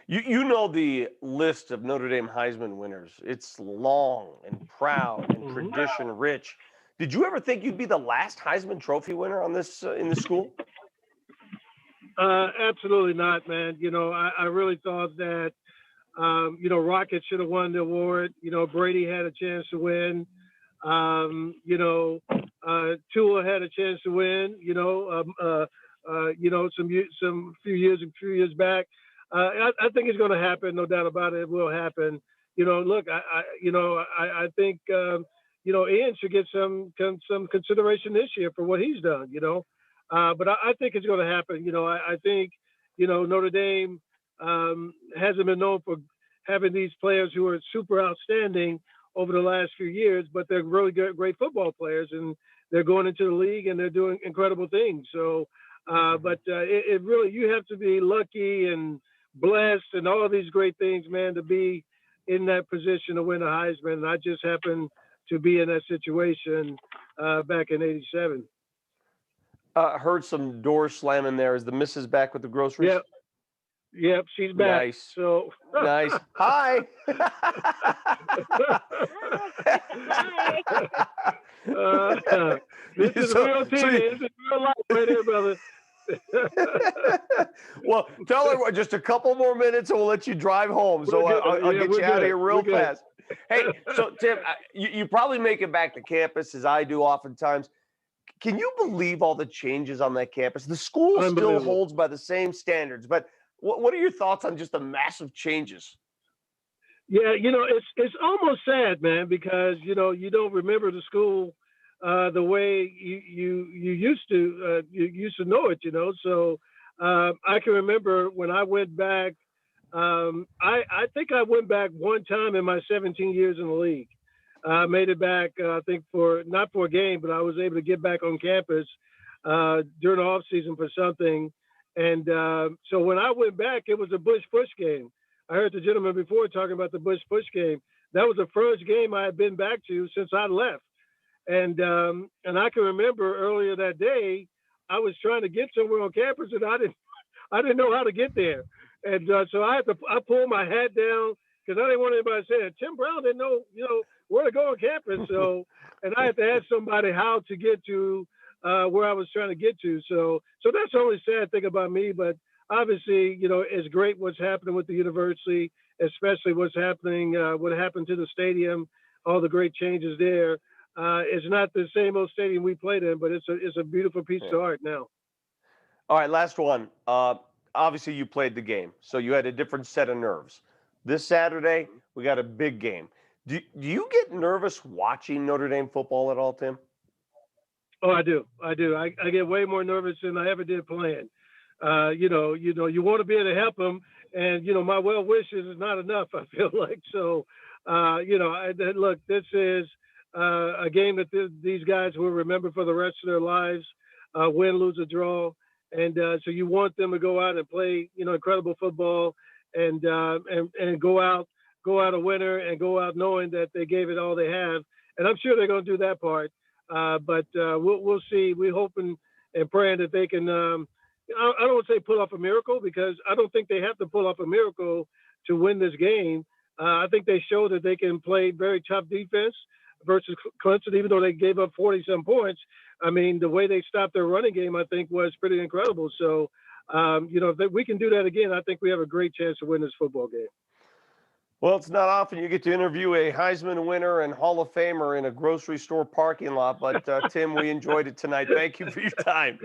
You know the list of Notre Dame Heisman winners. It's long and proud and tradition rich. Did you ever think you'd be the last Heisman Trophy winner on this in this school? Absolutely not, man. I really thought that Rocket should have won the award. Brady had a chance to win. Tua had a chance to win. Some few years back. I think it's going to happen, no doubt about it. It will happen. Look, I think Ian should get some consideration this year for what he's done. But I think it's going to happen. I think Notre Dame hasn't been known for having these players who are super outstanding over the last few years, but they're really great football players, and they're going into the league and they're doing incredible things. So, it really, you have to be lucky and blessed and all of these great things, man, to be in that position to win a Heisman. And I just happened to be in that situation back in '87. Heard some doors slamming there. Is the missus back with the groceries? Yep, she's back. Nice. So nice. Hi. This is real TV. This is real life right here, brother. Well, tell her just a couple more minutes and we'll let you drive home. So I'll get you out of here real fast. Hey, so Tim, you probably make it back to campus as I do oftentimes. Can you believe all the changes on that campus? The school still holds by the same standards, but what are your thoughts on just the massive changes? Yeah, it's almost sad, man, because you don't remember the school the way you used to know it, So I can remember when I went back. I think I went back one time in my 17 years in the league. I made it back, I think not for a game, but I was able to get back on campus during the off season for something. And so when I went back, it was a Bush-Push game. I heard the gentleman before talking about the Bush-Push game. That was the first game I had been back to since I left. And I can remember earlier that day, I was trying to get somewhere on campus and I didn't know how to get there. And so I pulled my hat down because I didn't want anybody saying Tim Brown didn't know, where to go on campus. So, and I had to ask somebody how to get to where I was trying to get to. So that's the only sad thing about me. But obviously, it's great what's happening with the university, especially what's happening, what happened to the stadium, all the great changes there. It's not the same old stadium we played in, but it's a beautiful piece of art now. All right, last one. Obviously, you played the game, so you had a different set of nerves. This Saturday, we got a big game. Do you get nervous watching Notre Dame football at all, Tim? Oh, I do. I get way more nervous than I ever did playing. You want to be able to help them, and my well wishes is not enough. I feel like so. Look, this is a game that these guys will remember for the rest of their lives. Win, lose, or draw, and so you want them to go out and play, incredible football, and go out a winner and go out knowing that they gave it all they have. And I'm sure they're going to do that part. But we'll see. We're hoping and praying that they can. I don't want to say pull off a miracle because I don't think they have to pull off a miracle to win this game. I think they show that they can play very tough defense versus Clemson, even though they gave up 40-some points. I mean, the way they stopped their running game, I think, was pretty incredible. So, if we can do that again, I think we have a great chance to win this football game. Well, it's not often you get to interview a Heisman winner and Hall of Famer in a grocery store parking lot, but Tim, we enjoyed it tonight. Thank you for your time.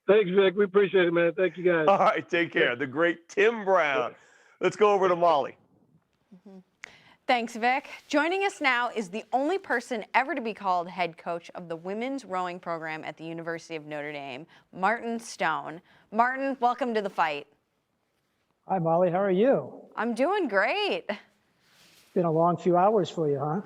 Thanks, Vic. We appreciate it, man. Thank you, guys. All right, take care. The great Tim Brown. Let's go over to Molly. Thanks, Vic. Joining us now is the only person ever to be called head coach of the women's rowing program at the University of Notre Dame, Martin Stone. Martin, welcome to the fight. Hi, Molly. How are you? I'm doing great. Been a long few hours for you, huh?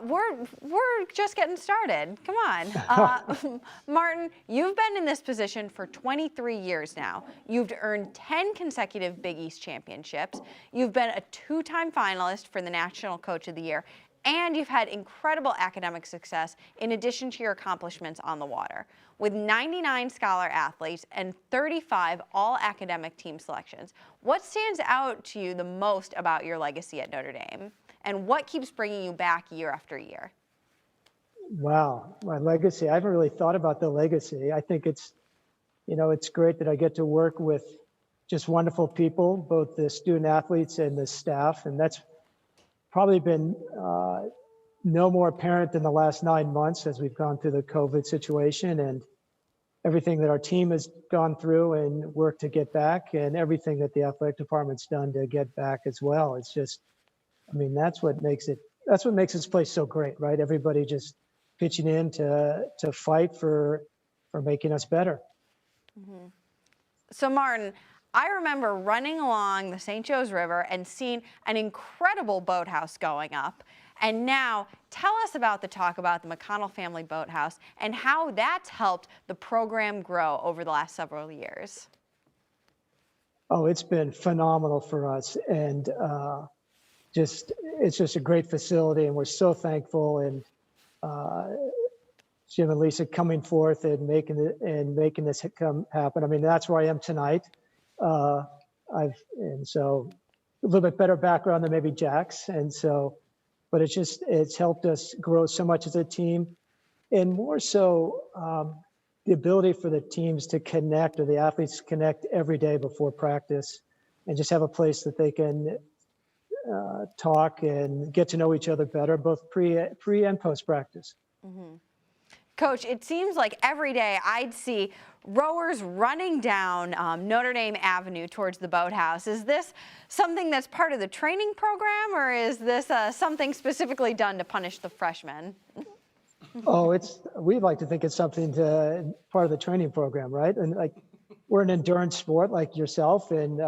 We're just getting started. Come on. Martin, you've been in this position for 23 years now. You've earned 10 consecutive Big East championships. You've been a 2-time finalist for the National Coach of the Year, and you've had incredible academic success in addition to your accomplishments on the water. With 99 scholar athletes and 35 all-academic team selections, what stands out to you the most about your legacy at Notre Dame? And what keeps bringing you back year after year? Wow, my legacy. I haven't really thought about the legacy. I think it's great that I get to work with just wonderful people, both the student athletes and the staff. And that's probably been no more apparent than the last 9 months as we've gone through the COVID situation and everything that our team has gone through and worked to get back, and everything that the athletic department's done to get back as well. It's just, that's what makes this place so great, right? Everybody just pitching in to fight for making us better. Mm-hmm. So Martin, I remember running along the St. Joe's River and seeing an incredible boathouse going up. And now tell us about the talk about the McConnell Family Boathouse and how that's helped the program grow over the last several years. Oh, it's been phenomenal for us. And it's just a great facility, and we're so thankful. And Jim and Lisa coming forth and making this happen. That's where I am tonight. And so a little bit better background than maybe Jack's, and so, but it's helped us grow so much as a team, and more so the ability for the teams to connect, or the athletes to connect every day before practice, and just have a place that they can talk and get to know each other better, both pre and post practice. Mm-hmm. Coach, it seems like every day I'd see rowers running down Notre Dame Avenue towards the boathouse. Is this something that's part of the training program, or is this something specifically done to punish the freshmen? Oh, we'd like to think it's something part of the training program, right? And like, we're an endurance sport like yourself, and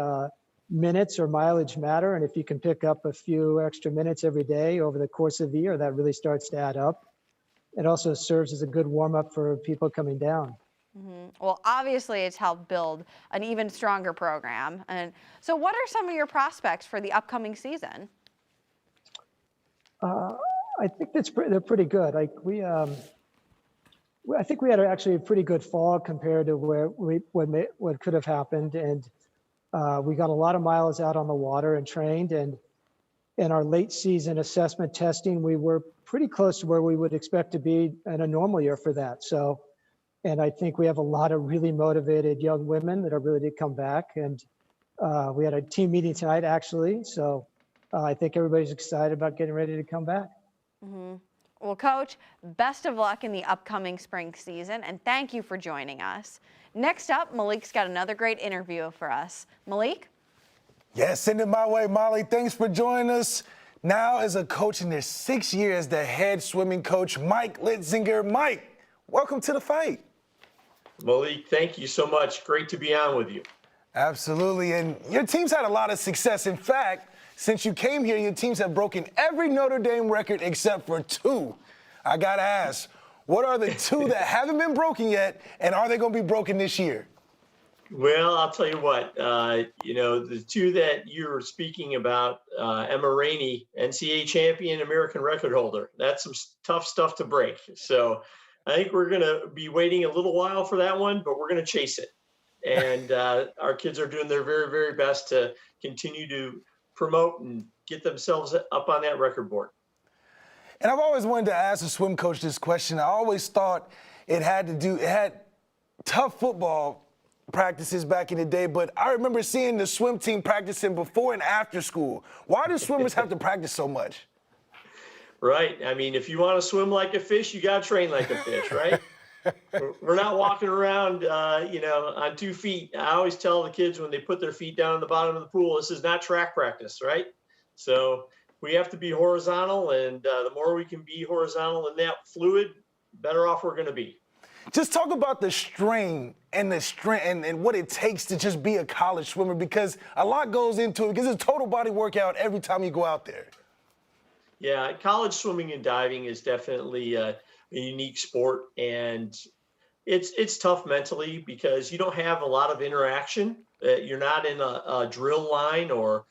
minutes or mileage matter. And if you can pick up a few extra minutes every day over the course of the year, that really starts to add up. It also serves as a good warm up for people coming down. Well, obviously, it's helped build an even stronger program. And so, what are some of your prospects for the upcoming season? I think they're pretty good. Like I think we had actually a pretty good fall compared to what could have happened, and we got a lot of miles out on the water and trained. And in our late season assessment testing, we were pretty close to where we would expect to be in a normal year for that. So. And I think we have a lot of really motivated young women that are ready to come back. And we had a team meeting tonight, actually. So I think everybody's excited about getting ready to come back. Well, Coach, best of luck in the upcoming spring season. And thank you for joining us. Next up, Malik's got another great interview for us. Malik? Yes, send it my way, Molly. Thanks for joining us. Now, as a coach in their 6th year as the head swimming coach, Mike Litzinger. Mike, welcome to the fight. Malik, thank you so much. Great to be on with you. Absolutely. And your team's had a lot of success. In fact, since you came here, your teams have broken every Notre Dame record except for 2. I got to ask, what are the 2 that haven't been broken yet, and are they going to be broken this year? Well, I'll tell you what, the 2 that you're speaking about, Emma Rainey, NCAA champion, American record holder, that's some tough stuff to break. So I think we're going to be waiting a little while for that one, but we're going to chase it. And our kids are doing their very, very best to continue to promote and get themselves up on that record board. And I've always wanted to ask a swim coach this question. I always thought it had tough football practices back in the day, but I remember seeing the swim team practicing before and after school. Why do swimmers have to practice so much? Right. I mean, if you want to swim like a fish, you got to train like a fish, right? We're not walking around, on 2 feet. I always tell the kids when they put their feet down in the bottom of the pool, this is not track practice, right? So we have to be horizontal, and the more we can be horizontal in that fluid, better off we're going to be. Just talk about the strain and the strength and what it takes to just be a college swimmer, because a lot goes into it, because it's a total body workout every time you go out there. Yeah, college swimming and diving is definitely a unique sport, and it's tough mentally because you don't have a lot of interaction. You're not in a drill line or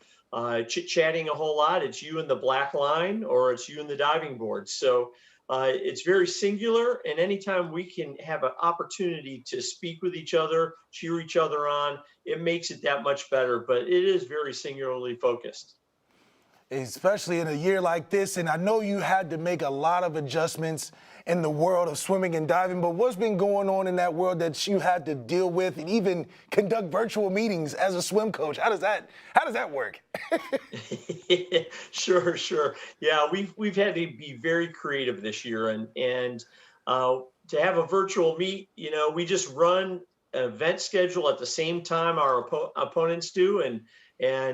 chit-chatting a whole lot. It's you and the black line, or it's you and the diving board. So it's very singular, and anytime we can have an opportunity to speak with each other, cheer each other on, it makes it that much better. But it is very singularly focused. Especially in a year like this, and I know you had to make a lot of adjustments in the world of swimming and diving, but what's been going on in that world that you had to deal with and even conduct virtual meetings as a swim coach? How does that work? Sure. Yeah, we've had to be very creative this year, and to have a virtual meet, we just run an event schedule at the same time our opponents do, and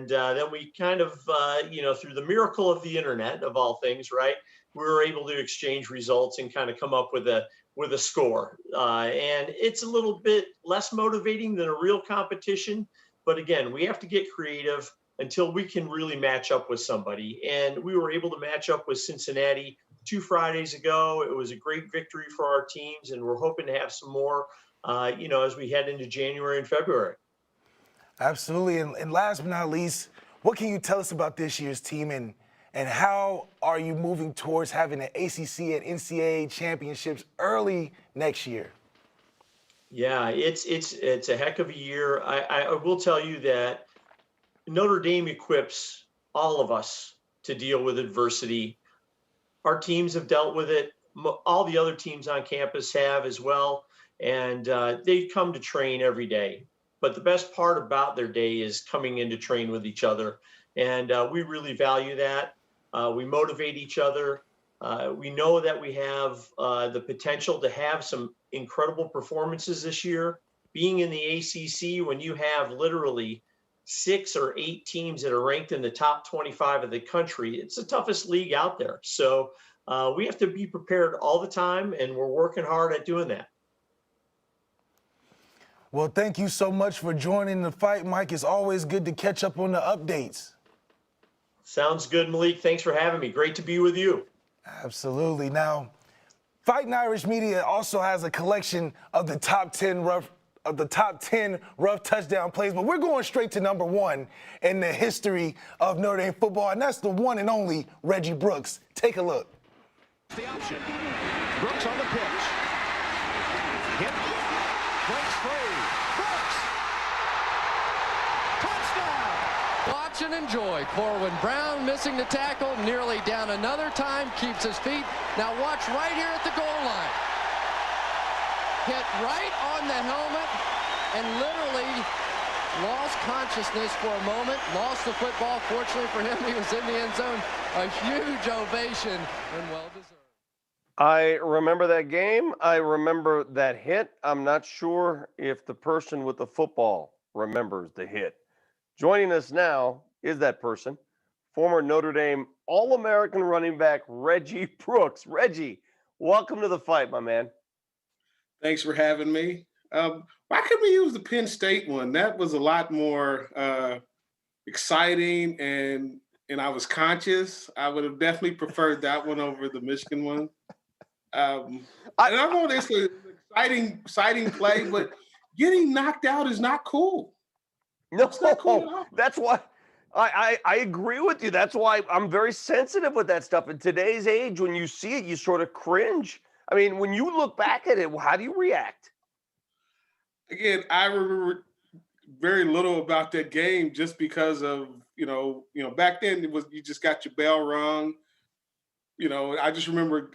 then we kind of, through the miracle of the internet, of all things, right, we were able to exchange results and kind of come up with a score. And it's a little bit less motivating than a real competition. But again, we have to get creative until we can really match up with somebody. And we were able to match up with Cincinnati 2 Fridays ago. It was a great victory for our teams, and we're hoping to have some more, as we head into January and February. Absolutely. And last but not least, what can you tell us about this year's team, and how are you moving towards having an ACC and NCAA championships early next year? Yeah, it's a heck of a year. I will tell you that Notre Dame equips all of us to deal with adversity. Our teams have dealt with it. All the other teams on campus have as well. And they come to train every day. But the best part about their day is coming in to train with each other. And we really value that. We motivate each other. We know that we have the potential to have some incredible performances this year. Being in the ACC, when you have literally 6 or 8 teams that are ranked in the top 25 of the country, it's the toughest league out there. So we have to be prepared all the time, and we're working hard at doing that. Well, thank you so much for joining the fight, Mike. It's always good to catch up on the updates. Sounds good, Malik. Thanks for having me. Great to be with you. Absolutely. Now, Fighting Irish Media also has a collection of the top 10 rough touchdown plays, but we're going straight to number one in the history of Notre Dame football, and that's the one and only Reggie Brooks. Take a look. The option. Brooks on the pitch. Hit. Breaks free. Brooks. Touchdown. Watch and enjoy. Corwin Brown missing the tackle, nearly down another time, keeps his feet. Now watch right here at the goal line. Hit right on the helmet and literally lost consciousness for a moment, lost the football. Fortunately for him, he was in the end zone. A huge ovation and well-deserved. I remember that game. I remember that hit. I'm not sure if the person with the football remembers the hit. Joining us now is that person, former Notre Dame All-American running back Reggie Brooks. Reggie, welcome to the fight, my man. Thanks for having me. Why couldn't we use the Penn State one? That was a lot more exciting, and I was conscious. I would have definitely preferred that one over the Michigan one. And I know it's an exciting play, but getting knocked out is not cool. No, it's not cool at all. That's why I agree with you. That's why I'm very sensitive with that stuff. In today's age, when you see it, you sort of cringe. I mean, when you look back at it, how do you react? Again, I remember very little about that game just because of, back then it was, you just got your bell rung. I just remember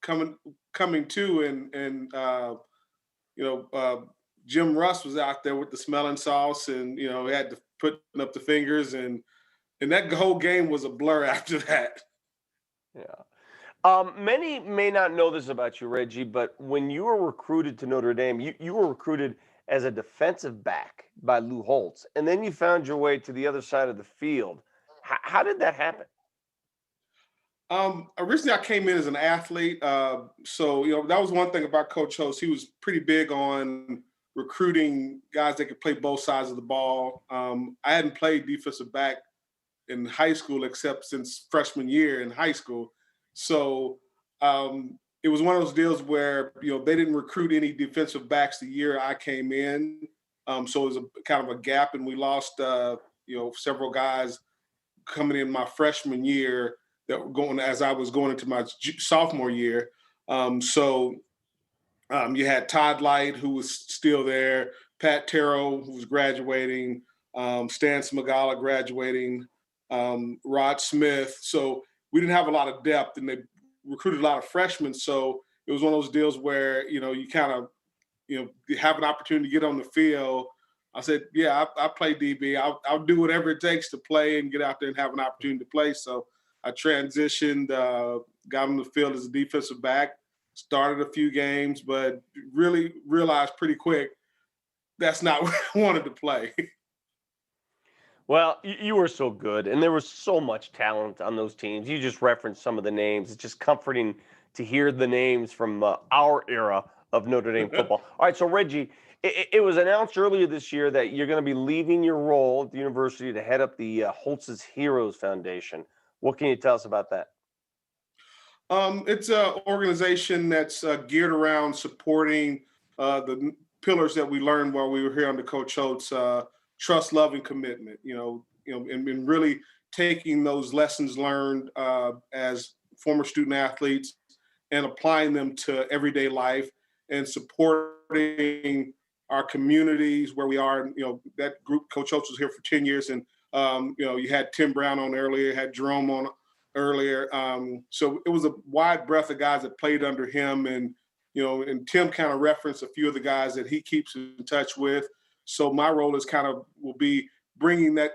coming to and Jim Russ was out there with the smelling sauce and, he had to put up the fingers and that whole game was a blur after that. Yeah. Many may not know this about you, Reggie, but when you were recruited to Notre Dame, you were recruited as a defensive back by Lou Holtz, and then you found your way to the other side of the field. How did that happen? Originally, I came in as an athlete. So, that was one thing about Coach Holtz. He was pretty big on recruiting guys that could play both sides of the ball. I hadn't played defensive back in high school except since freshman year in high school. So it was one of those deals where, they didn't recruit any defensive backs the year I came in. So it was a kind of a gap, and we lost, several guys coming in my freshman year that were going as I was going into my sophomore year. You had Todd Light, who was still there, Pat Terrell, who was graduating, Stan Smagala graduating, Rod Smith. So we didn't have a lot of depth, and they recruited a lot of freshmen. So it was one of those deals where, you kind of, you have an opportunity to get on the field. I said, yeah, I play DB. I'll do whatever it takes to play and get out there and have an opportunity to play. So I transitioned, got on the field as a defensive back, started a few games, but really realized pretty quick that's not where I wanted to play. Well, you were so good, and there was so much talent on those teams. You just referenced some of the names. It's just comforting to hear the names from our era of Notre Dame football. All right, so Reggie, it was announced earlier this year that you're going to be leaving your role at the university to head up the Holtz's Heroes Foundation. What can you tell us about that? It's an organization that's geared around supporting the pillars that we learned while we were here under Coach Holtz. Trust, love, and commitment, and really taking those lessons learned as former student athletes and applying them to everyday life and supporting our communities where we are. That group, Coach Holtz was here for 10 years. And, you had Tim Brown on earlier, had Jerome on earlier. So it was a wide breadth of guys that played under him. And, and Tim kind of referenced a few of the guys that he keeps in touch with. So my role is will be bringing that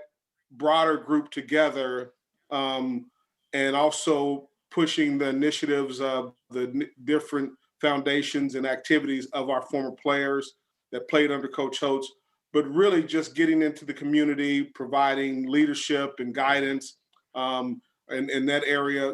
broader group together and also pushing the initiatives of the different foundations and activities of our former players that played under Coach Holtz, but really just getting into the community, providing leadership and guidance. And in that area,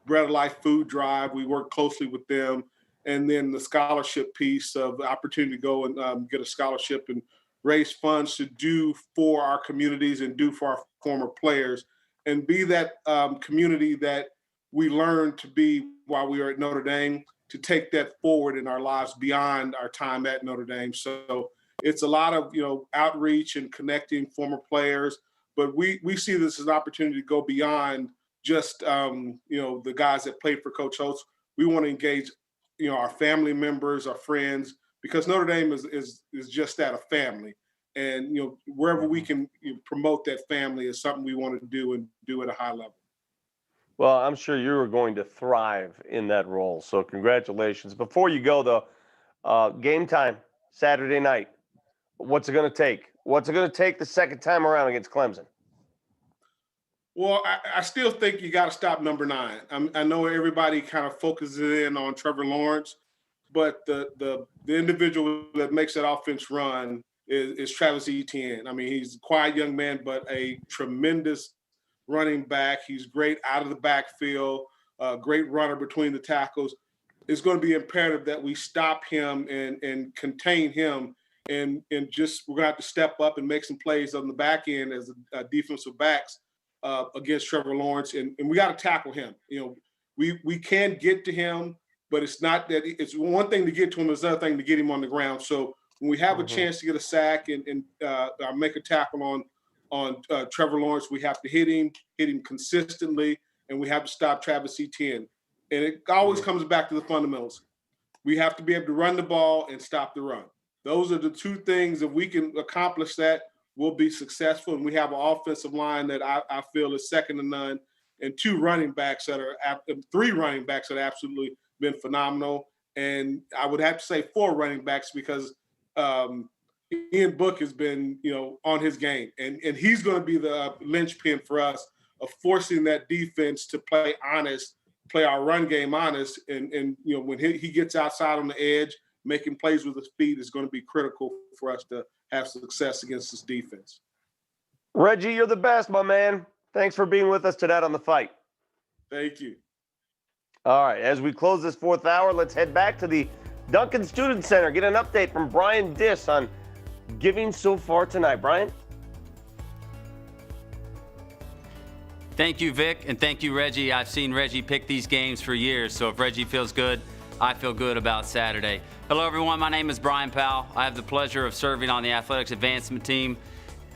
Bread of Life Food Drive, we work closely with them and then the scholarship piece of the opportunity to go and get a scholarship and raise funds to do for our communities and do for our former players, and be that community that we learned to be while we were at Notre Dame, to take that forward in our lives beyond our time at Notre Dame. So it's a lot of, outreach and connecting former players, but we see this as an opportunity to go beyond just, the guys that played for Coach Holtz. We want to engage, our family members, our friends, because Notre Dame is just that, a family. And, wherever we can promote that family is something we want to do, and do at a high level. Well, I'm sure you're going to thrive in that role. So congratulations. Before you go, though, game time, Saturday night. What's it going to take? What's it going to take the second time around against Clemson? Well, I still think you got to stop number 9. I know everybody kind of focuses in on Trevor Lawrence, but the individual that makes that offense run is Travis Etienne. I mean, he's a quiet young man, but a tremendous running back. He's great out of the backfield, great runner between the tackles. It's going to be imperative that we stop him and contain him, and just we're going to have to step up and make some plays on the back end as a defensive backs against Trevor Lawrence, and we got to tackle him. We can get to him, but it's not that it's one thing to get to him, it's another thing to get him on the ground. So when we have a chance to get a sack and make a tackle on Trevor Lawrence, we have to hit him consistently, and we have to stop Travis Etienne. And it always comes back to the fundamentals. We have to be able to run the ball and stop the run. Those are the two things. If we can accomplish that, we'll be successful. And we have an offensive line that I feel is second to none, and three running backs that have absolutely been phenomenal. And I would have to say 4 running backs, because Ian Book has been, on his game, and he's going to be the linchpin for us of forcing that defense to play honest, play our run game honest. And when he gets outside on the edge, making plays with his feet is going to be critical for us to have success against this defense. Reggie, you're the best, my man. Thanks for being with us tonight on The Fight. Thank you. All right, as we close this 4th hour, let's head back to the Duncan Student Center. Get an update from Brian Diss on giving so far tonight. Brian? Thank you, Vic, and thank you, Reggie. I've seen Reggie pick these games for years, so if Reggie feels good, I feel good about Saturday. Hello, everyone. My name is Brian Powell. I have the pleasure of serving on the athletics advancement team,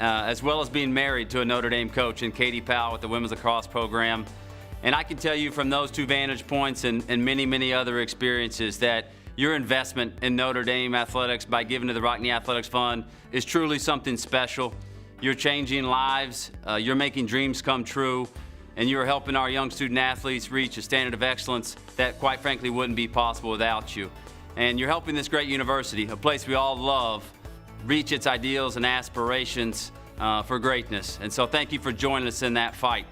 as well as being married to a Notre Dame coach, and Katie Powell with the women's lacrosse program. And I can tell you from those 2 vantage points and many, many other experiences that your investment in Notre Dame athletics by giving to the Rockne Athletics Fund is truly something special. You're changing lives, you're making dreams come true, and you're helping our young student athletes reach a standard of excellence that, quite frankly, wouldn't be possible without you. And you're helping this great university, a place we all love, reach its ideals and aspirations for greatness. And so thank you for joining us in that fight.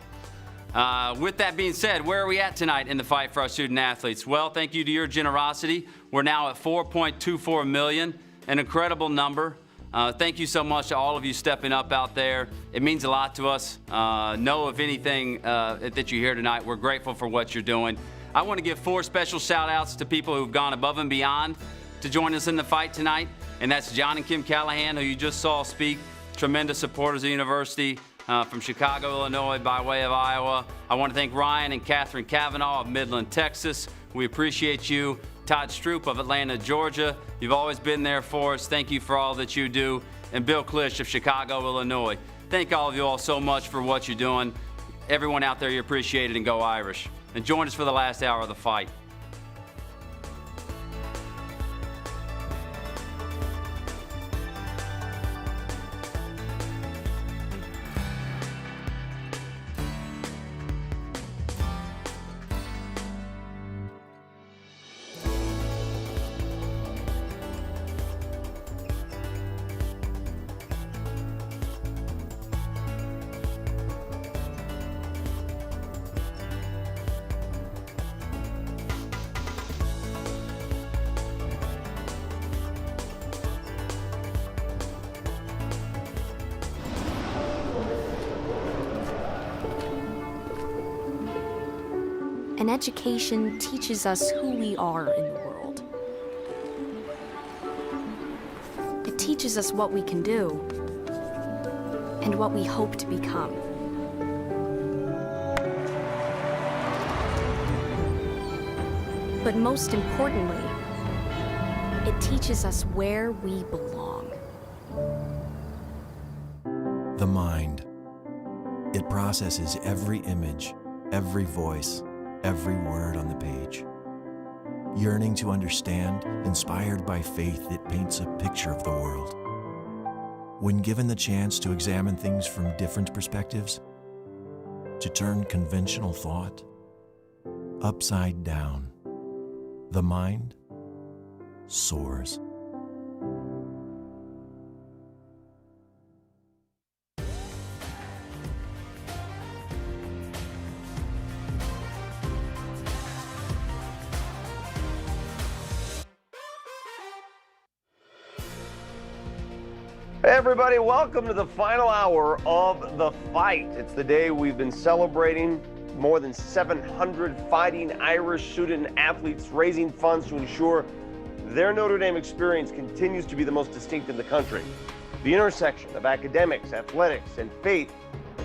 With that being said, where are we at tonight in the fight for our student athletes? Well, thank you to your generosity. We're now at $4.24 million, an incredible number. Thank you so much to all of you stepping up out there. It means a lot to us. Know if anything that you hear tonight, we're grateful for what you're doing. I want to give 4 special shout outs to people who've gone above and beyond to join us in the fight tonight. And that's John and Kim Callahan, who you just saw speak, tremendous supporters of the university. From Chicago, Illinois, by way of Iowa. I want to thank Ryan and Catherine Kavanaugh of Midland, Texas. We appreciate you. Todd Stroop of Atlanta, Georgia. You've always been there for us. Thank you for all that you do. And Bill Klisch of Chicago, Illinois. Thank all of you all so much for what you're doing. Everyone out there, you appreciate it, and go Irish. And join us for the last hour of the fight. An education teaches us who we are in the world. teaches us what we can do and what we hope to become. But most importantly, it teaches us where we belong. The mind. It processes every image, every voice, every word on the page. Yearning to understand, inspired by faith, it paints a picture of the world. When given the chance to examine things from different perspectives, to turn conventional thought upside down, the mind soars. Hey everybody, welcome to the final hour of The Fight. It's the day we've been celebrating more than 700 Fighting Irish student athletes, raising funds to ensure their Notre Dame experience continues to be the most distinct in the country. The intersection of academics, athletics, and faith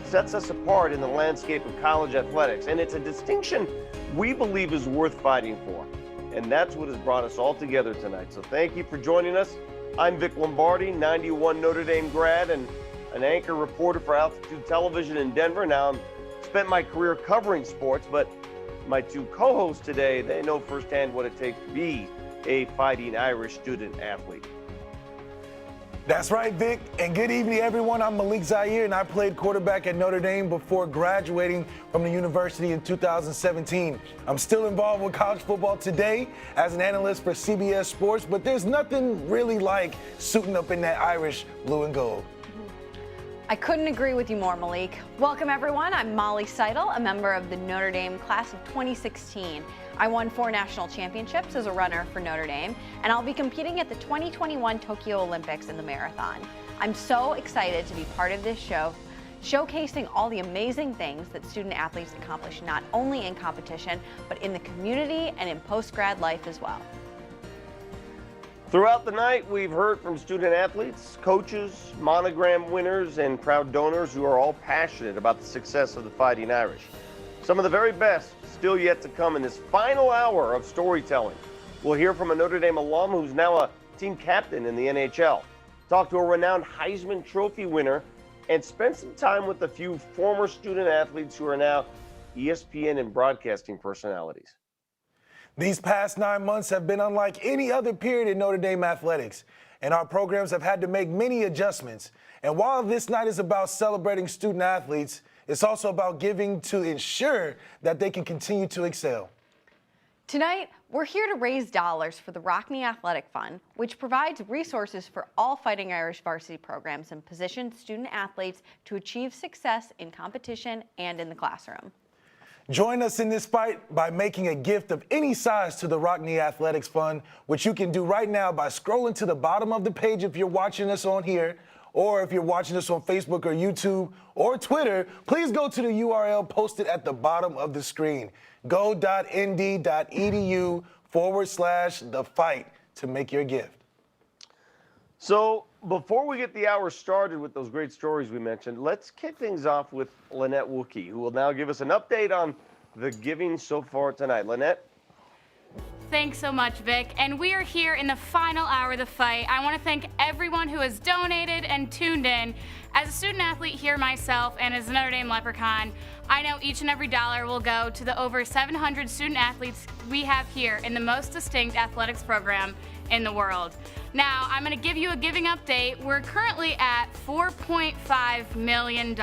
sets us apart in the landscape of college athletics, and it's a distinction we believe is worth fighting for. And that's what has brought us all together tonight. So thank you for joining us. I'm Vic Lombardi, 91 Notre Dame grad and an anchor reporter for Altitude Television in Denver. Now, I've spent my career covering sports, but my two co-hosts today, they know firsthand what it takes to be a Fighting Irish student athlete. That's right, Vic. And good evening, everyone. I'm Malik Zaire, and I played quarterback at Notre Dame before graduating from the university in 2017. I'm still involved with college football today as an analyst for CBS Sports, but there's nothing really like suiting up in that Irish blue and gold. I couldn't agree with you more, Malik. Welcome, everyone. I'm Molly Seidel, a member of the Notre Dame class of 2016. I won 4 national championships as a runner for Notre Dame, and I'll be competing at the 2021 Tokyo Olympics in the marathon. I'm so excited to be part of this show, showcasing all the amazing things that student athletes accomplish not only in competition, but in the community and in post-grad life as well. Throughout the night, we've heard from student athletes, coaches, monogram winners, and proud donors who are all passionate about the success of the Fighting Irish. Some of the very best still yet to come in this final hour of storytelling. We'll hear from a Notre Dame alum who's now a team captain in the NHL, talk to a renowned Heisman Trophy winner, and spend some time with a few former student athletes who are now ESPN and broadcasting personalities. These past 9 months have been unlike any other period in Notre Dame athletics, and our programs have had to make many adjustments. And while this night is about celebrating student athletes, it's also about giving to ensure that they can continue to excel. Tonight, we're here to raise dollars for the Rockne Athletic Fund, which provides resources for all Fighting Irish varsity programs and positions student athletes to achieve success in competition and in the classroom. Join us in this fight by making a gift of any size to the Rockne Athletics Fund, which you can do right now by scrolling to the bottom of the page if you're watching us on here, or if you're watching us on Facebook or YouTube or Twitter, please go to the URL posted at the bottom of the screen, go.nd.edu/thefight to make your gift. So before we get the hour started with those great stories we mentioned, let's kick things off with Lynette Wookey, who will now give us an update on the giving so far tonight. Lynette? Thanks so much, Vic. And we are here in the final hour of the fight. I want to thank everyone who has donated and tuned in. As a student athlete here myself and as a Notre Dame Leprechaun, I know each and every dollar will go to the over 700 student athletes we have here in the most distinct athletics program in the world. Now, I'm going to give you a giving update. We're currently at $4.5 million.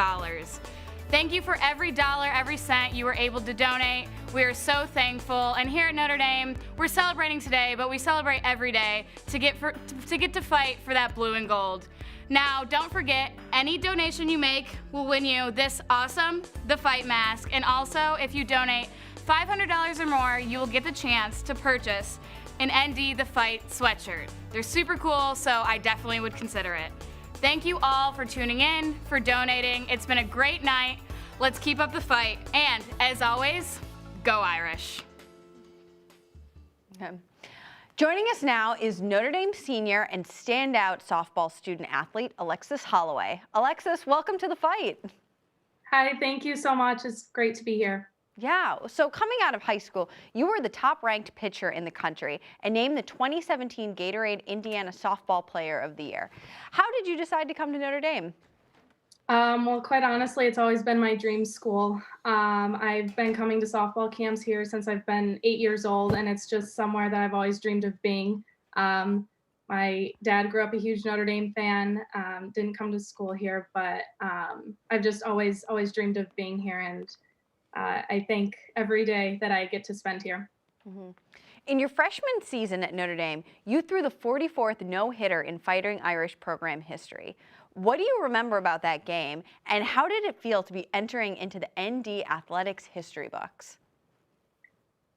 Thank you for every dollar, every cent you were able to donate. We are so thankful. And here at Notre Dame, we're celebrating today, but we celebrate every day to get to fight for that blue and gold. Now, don't forget, any donation you make will win you this awesome The Fight mask. And also, if you donate $500 or more, you will get the chance to purchase an ND The Fight sweatshirt. They're super cool, so I definitely would consider it. Thank you all for tuning in, for donating. It's been a great night. Let's keep up the fight. And as always, go Irish. Okay. Joining us now is Notre Dame senior and standout softball student athlete, Alexis Holloway. Alexis, welcome to the fight. Hi, thank you so much. It's great to be here. Yeah, so coming out of high school, you were the top-ranked pitcher in the country and named the 2017 Gatorade Indiana Softball Player of the Year. How did you decide to come to Notre Dame? Well, quite honestly, it's always been my dream school. I've been coming to softball camps here since I've been 8 years old, and it's just somewhere that I've always dreamed of being. My dad grew up a huge Notre Dame fan, didn't come to school here, but I've just always dreamed of being here, and I thank every day that I get to spend here. Mm-hmm. In your freshman season at Notre Dame, you threw the 44th no-hitter in Fighting Irish program history. What do you remember about that game, and how did it feel to be entering into the ND Athletics history books?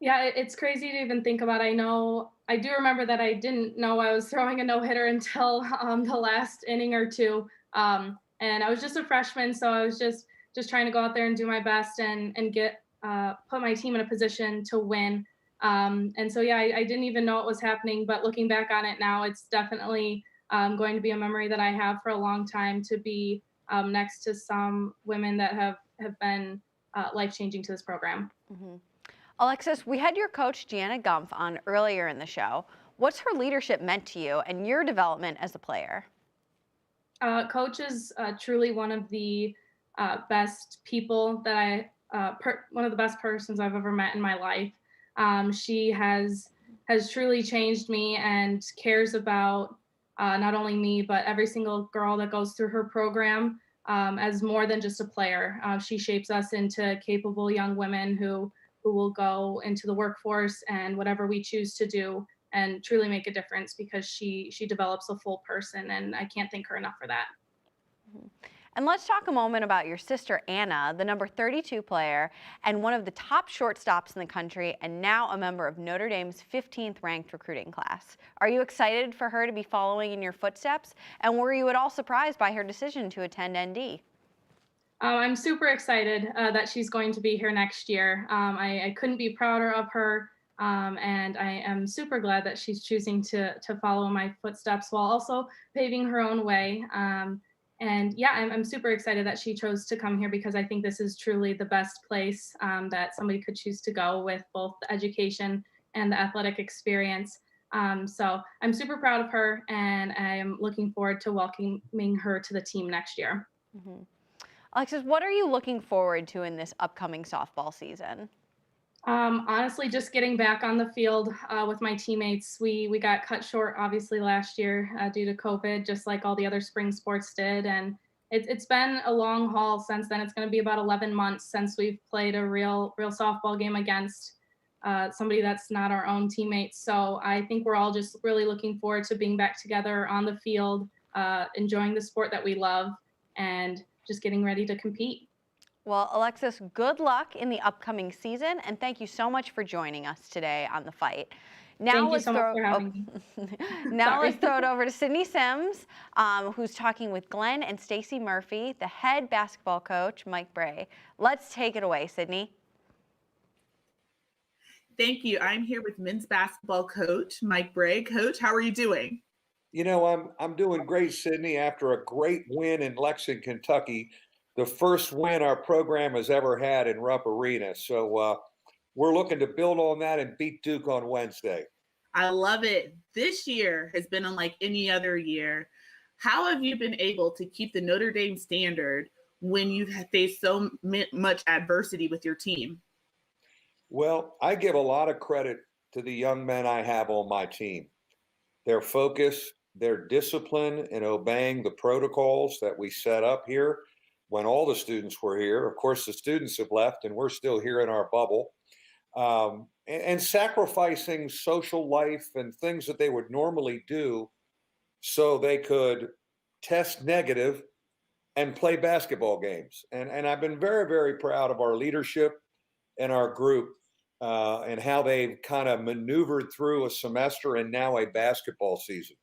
Yeah, it's crazy to even think about. I do remember that I didn't know I was throwing a no-hitter until the last inning or two. And I was just a freshman, so I was just trying to go out there and do my best and get put my team in a position to win. And so, yeah, I didn't even know it was happening, but looking back on it now, it's definitely going to be a memory that I have for a long time, to be next to some women that have been life-changing to this program. Mm-hmm. Alexis, we had your coach, Gianna Gumpf, on earlier in the show. What's her leadership meant to you and your development as a player? Coach is truly one of the best people that one of the best persons I've ever met in my life. She has truly changed me and cares about not only me, but every single girl that goes through her program as more than just a player. She shapes us into capable young women who will go into the workforce and whatever we choose to do and truly make a difference, because she develops a full person, and I can't thank her enough for that. And let's talk a moment about your sister, Anna, the number 32 player and one of the top shortstops in the country, and now a member of Notre Dame's 15th ranked recruiting class. Are you excited for her to be following in your footsteps? And were you at all surprised by her decision to attend ND? I'm super excited that she's going to be here next year. I couldn't be prouder of her, and I am super glad that she's choosing to follow my footsteps while also paving her own way. And yeah, I'm super excited that she chose to come here, because I think this is truly the best place that somebody could choose to go with both the education and the athletic experience. So I'm super proud of her, and I am looking forward to welcoming her to the team next year. Mm-hmm. Alexis, what are you looking forward to in this upcoming softball season? Honestly, just getting back on the field with my teammates. We got cut short, obviously, last year due to COVID, just like all the other spring sports did. And it's been a long haul since then. It's going to be about 11 months since we've played a real softball game against somebody that's not our own teammates. So I think we're all just really looking forward to being back together on the field, enjoying the sport that we love, and just getting ready to compete. Well, Alexis, good luck in the upcoming season, and thank you so much for joining us today on The Fight. Now Thank you so much for having me. Now let's throw it over to Sydney Sims, who's talking with Glenn and Stacy Murphy, the head basketball coach, Mike Bray. Let's take it away, Sydney. Thank you. I'm here with men's basketball coach, Mike Bray. Coach, how are you doing? You know, I'm doing great, Sydney, after a great win in Lexington, Kentucky, the first win our program has ever had in Rupp Arena. So we're looking to build on that and beat Duke on Wednesday. I love it. This year has been unlike any other year. How have you been able to keep the Notre Dame standard when you've faced so much adversity with your team? Well, I give a lot of credit to the young men I have on my team. Their focus, their discipline in obeying the protocols that we set up here when all the students were here. Of course, the students have left and we're still here in our bubble. And sacrificing social life and things that they would normally do so they could test negative and play basketball games. And I've been very, very proud of our leadership and our group and how they've kind of maneuvered through a semester and now a basketball season.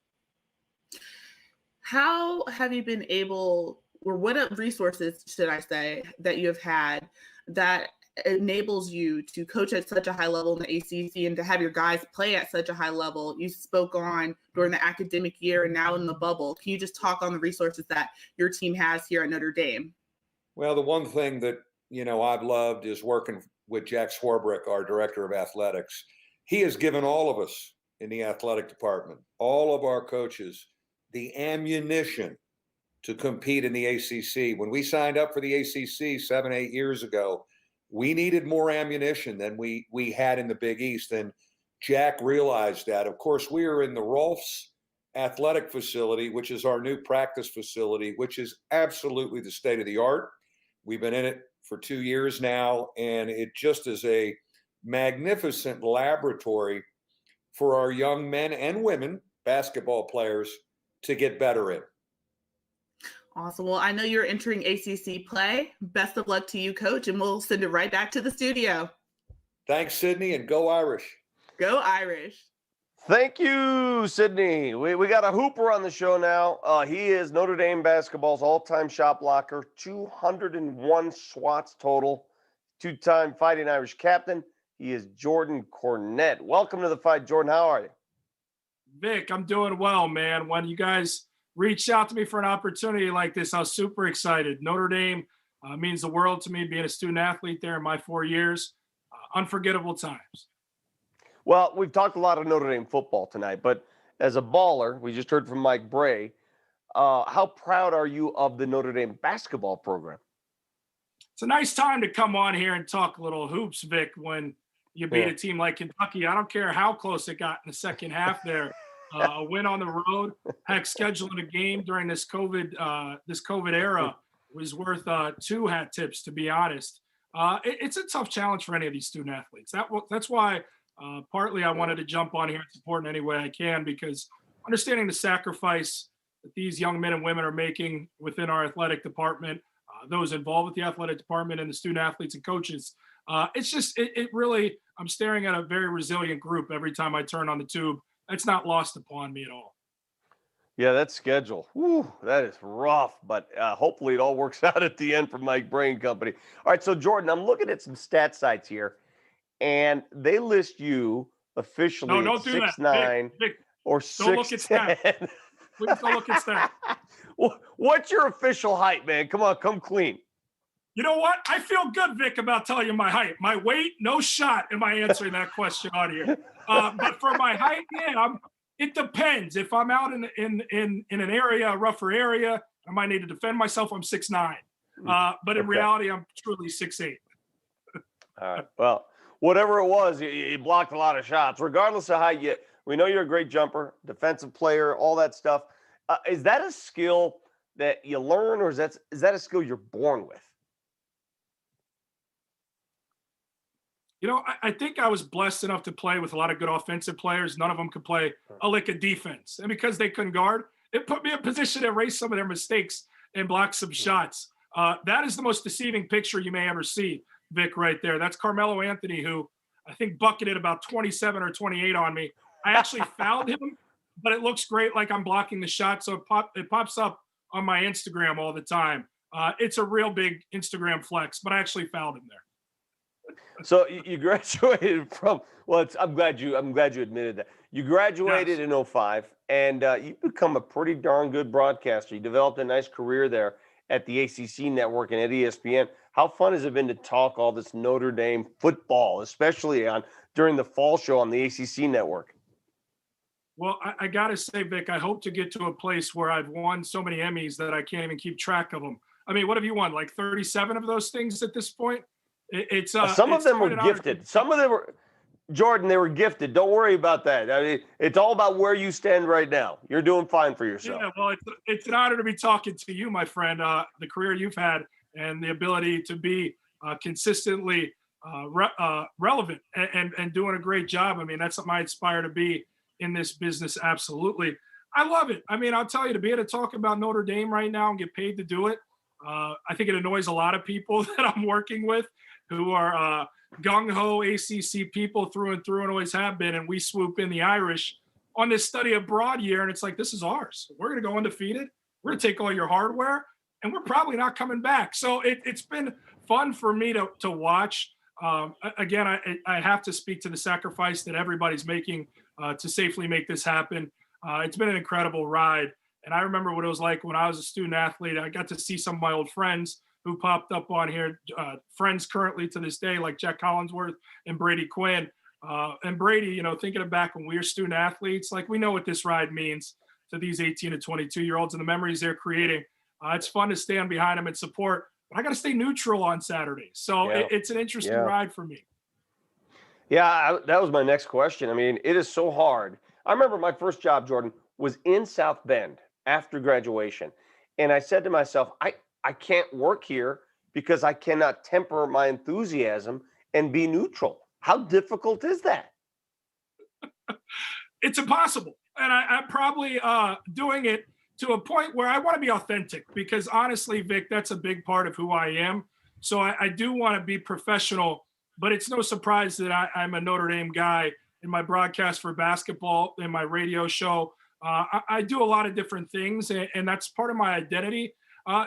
How have you been able, or what resources should I say, that you have had that enables you to coach at such a high level in the ACC and to have your guys play at such a high level? You spoke on during the academic year and now in the bubble. Can you just talk on the resources that your team has here at Notre Dame? Well, the one thing that, I've loved is working with Jack Swarbrick, our director of athletics. He has given all of us in the athletic department, all of our coaches, the ammunition to compete in the ACC. When we signed up for the ACC 7-8 years ago, we needed more ammunition than we had in the Big East. And Jack realized that. Of course, we are in the Rolfs athletic facility, which is our new practice facility, which is absolutely the state of the art. We've been in it for 2 years now, and it just is a magnificent laboratory for our young men and women basketball players to get better in. Awesome. Well, I know you're entering ACC play. Best of luck to you, Coach, and we'll send it right back to the studio. Thanks, Sydney, and go Irish. Go Irish. Thank you, Sydney. We got a hooper on the show now. He is Notre Dame basketball's all-time shot blocker, 201 swats total, two-time Fighting Irish captain. He is Jordan Cornette. Welcome to the fight, Jordan. How are you? Vic, I'm doing well, man. When you guys reached out to me for an opportunity like this, I was super excited. Notre Dame means the world to me, being a student athlete there in my 4 years. Unforgettable times. Well, we've talked a lot of Notre Dame football tonight, but as a baller, we just heard from Mike Bray. How proud are you of the Notre Dame basketball program? It's a nice time to come on here and talk a little hoops, Vic, when you beat a team like Kentucky. I don't care how close it got in the second half there. A win on the road, heck, scheduling a game during this COVID era was worth 2 hat tips, to be honest. It's a tough challenge for any of these student athletes. That's why partly I wanted to jump on here and support in any way I can, because understanding the sacrifice that these young men and women are making within our athletic department, those involved with the athletic department and the student athletes and coaches, it really, I'm staring at a very resilient group every time I turn on the tube. That's not lost upon me at all. Yeah, that schedule. Whew, that is rough, but hopefully it all works out at the end for Mike Brain Company. All right, so Jordan, I'm looking at some stat sites here, and they list you officially No, at don't do 6'9" Vic, or don't look at 6'10". stats. Please don't look at stats. What's your official height, man? Come on, come clean. You know what? I feel good, Vic, about telling you my height. My weight, no shot am I answering that question on here. But for my height, yeah, it depends. If I'm out in an area, a rougher area, I might need to defend myself. I'm 6'9". But in reality, I'm truly 6'8". All right. Well, whatever it was, you blocked a lot of shots. Regardless of height, we know you're a great jumper, defensive player, all that stuff. Is that a skill that you learn, or is that a skill you're born with? You know, I think I was blessed enough to play with a lot of good offensive players. None of them could play a lick of defense. And because they couldn't guard, it put me in a position to erase some of their mistakes and block some shots. That is the most deceiving picture you may ever see, Vic, right there. That's Carmelo Anthony, who I think bucketed about 27 or 28 on me. I actually fouled him, but it looks great like I'm blocking the shot. So it pops up on my Instagram all the time. It's a real big Instagram flex, but I actually fouled him there. So you graduated from, I'm glad you admitted that. You graduated in 2005, and you've become a pretty darn good broadcaster. You developed a nice career there at the ACC network and at ESPN. How fun has it been to talk all this Notre Dame football, especially during the fall show on the ACC network? Well, I got to say, Vic, I hope to get to a place where I've won so many Emmys that I can't even keep track of them. I mean, what have you won? Like 37 of those things at this point? Some of them were gifted. Some of them were, Jordan, they were gifted. Don't worry about that. I mean, it's all about where you stand right now. You're doing fine for yourself. Yeah, well, it's an honor to be talking to you, my friend. The career you've had and the ability to be consistently relevant and doing a great job. I mean, that's something I aspire to be in this business. Absolutely. I love it. I mean, I'll tell you, to be able to talk about Notre Dame right now and get paid to do it, I think it annoys a lot of people that I'm working with who are gung-ho ACC people through and through and always have been, and we swoop in the Irish on this study abroad year, and it's like, this is ours. We're going to go undefeated. We're going to take all your hardware, and we're probably not coming back. So it's been fun for me to watch. Again, I have to speak to the sacrifice that everybody's making to safely make this happen. It's been an incredible ride. And I remember what it was like when I was a student athlete. I got to see some of my old friends who popped up on here, friends currently to this day, like Jack Collinsworth and Brady Quinn. And Brady, you know, thinking back when we were student athletes, like we know what this ride means to these 18 to 22-year-olds and the memories they're creating. It's fun to stand behind them and support, but I got to stay neutral on Saturdays. So it's an interesting ride for me. Yeah, that was my next question. I mean, it is so hard. I remember my first job, Jordan, was in South Bend after graduation. And I said to myself, I can't work here because I cannot temper my enthusiasm and be neutral. How difficult is that? It's impossible. And I'm probably doing it to a point where I want to be authentic because honestly, Vic, that's a big part of who I am. So I do want to be professional, but it's no surprise that I'm a Notre Dame guy in my broadcast for basketball, in my radio show. I do a lot of different things, and that's part of my identity.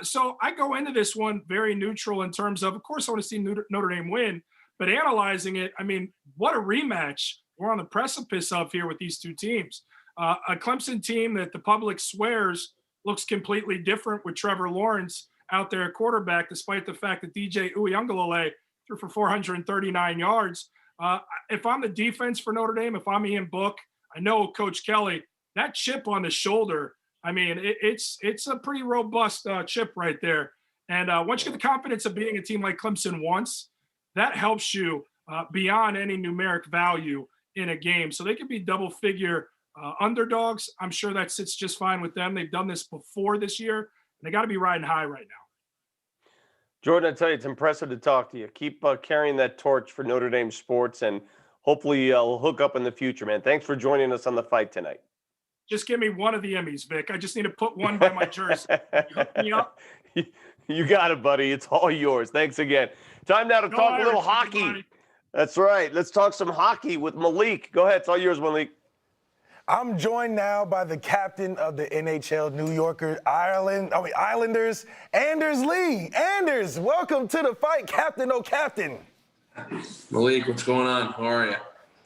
So I go into this one very neutral in terms of course, I want to see Notre Dame win, but analyzing it, I mean, what a rematch we're on the precipice of here with these two teams. A Clemson team that the public swears looks completely different with Trevor Lawrence out there at quarterback, despite the fact that DJ Uiagalelei threw for 439 yards. If I'm the defense for Notre Dame, if I'm Ian Book, I know Coach Kelly, that chip on the shoulder, I mean, it's a pretty robust chip right there. And once you get the confidence of beating a team like Clemson once, that helps you beyond any numeric value in a game. So they could be double figure underdogs. I'm sure that sits just fine with them. They've done this before this year, and they got to be riding high right now. Jordan, I tell you, it's impressive to talk to you. Keep carrying that torch for Notre Dame sports, and hopefully we'll hook up in the future, man. Thanks for joining us on The Fight tonight. Just give me one of the Emmys, Vic. I just need to put one by my jersey. You hook me up? You got it, buddy. It's all yours. Thanks again. Time now to talk a little hockey. Everybody. That's right. Let's talk some hockey with Malik. Go ahead. It's all yours, Malik. I'm joined now by the captain of the NHL New Yorker Islanders, Anders Lee. Anders, welcome to The Fight, Captain Captain. Malik, what's going on? How are you?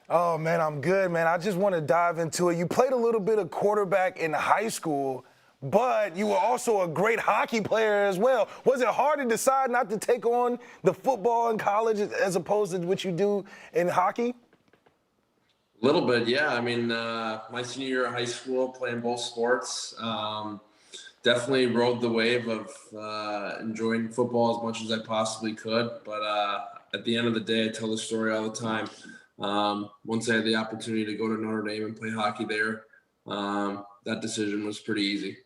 Oh, man, I'm good, man. I just want to dive into it. You played a little bit of quarterback in high school, but you were also a great hockey player as well. Was it hard to decide not to take on the football in college as opposed to what you do in hockey? A little bit, yeah. I mean, my senior year of high school, playing both sports, definitely rode the wave of enjoying football as much as I possibly could. But at the end of the day, I tell the story all the time. Once I had the opportunity to go to Notre Dame and play hockey there, that decision was pretty easy.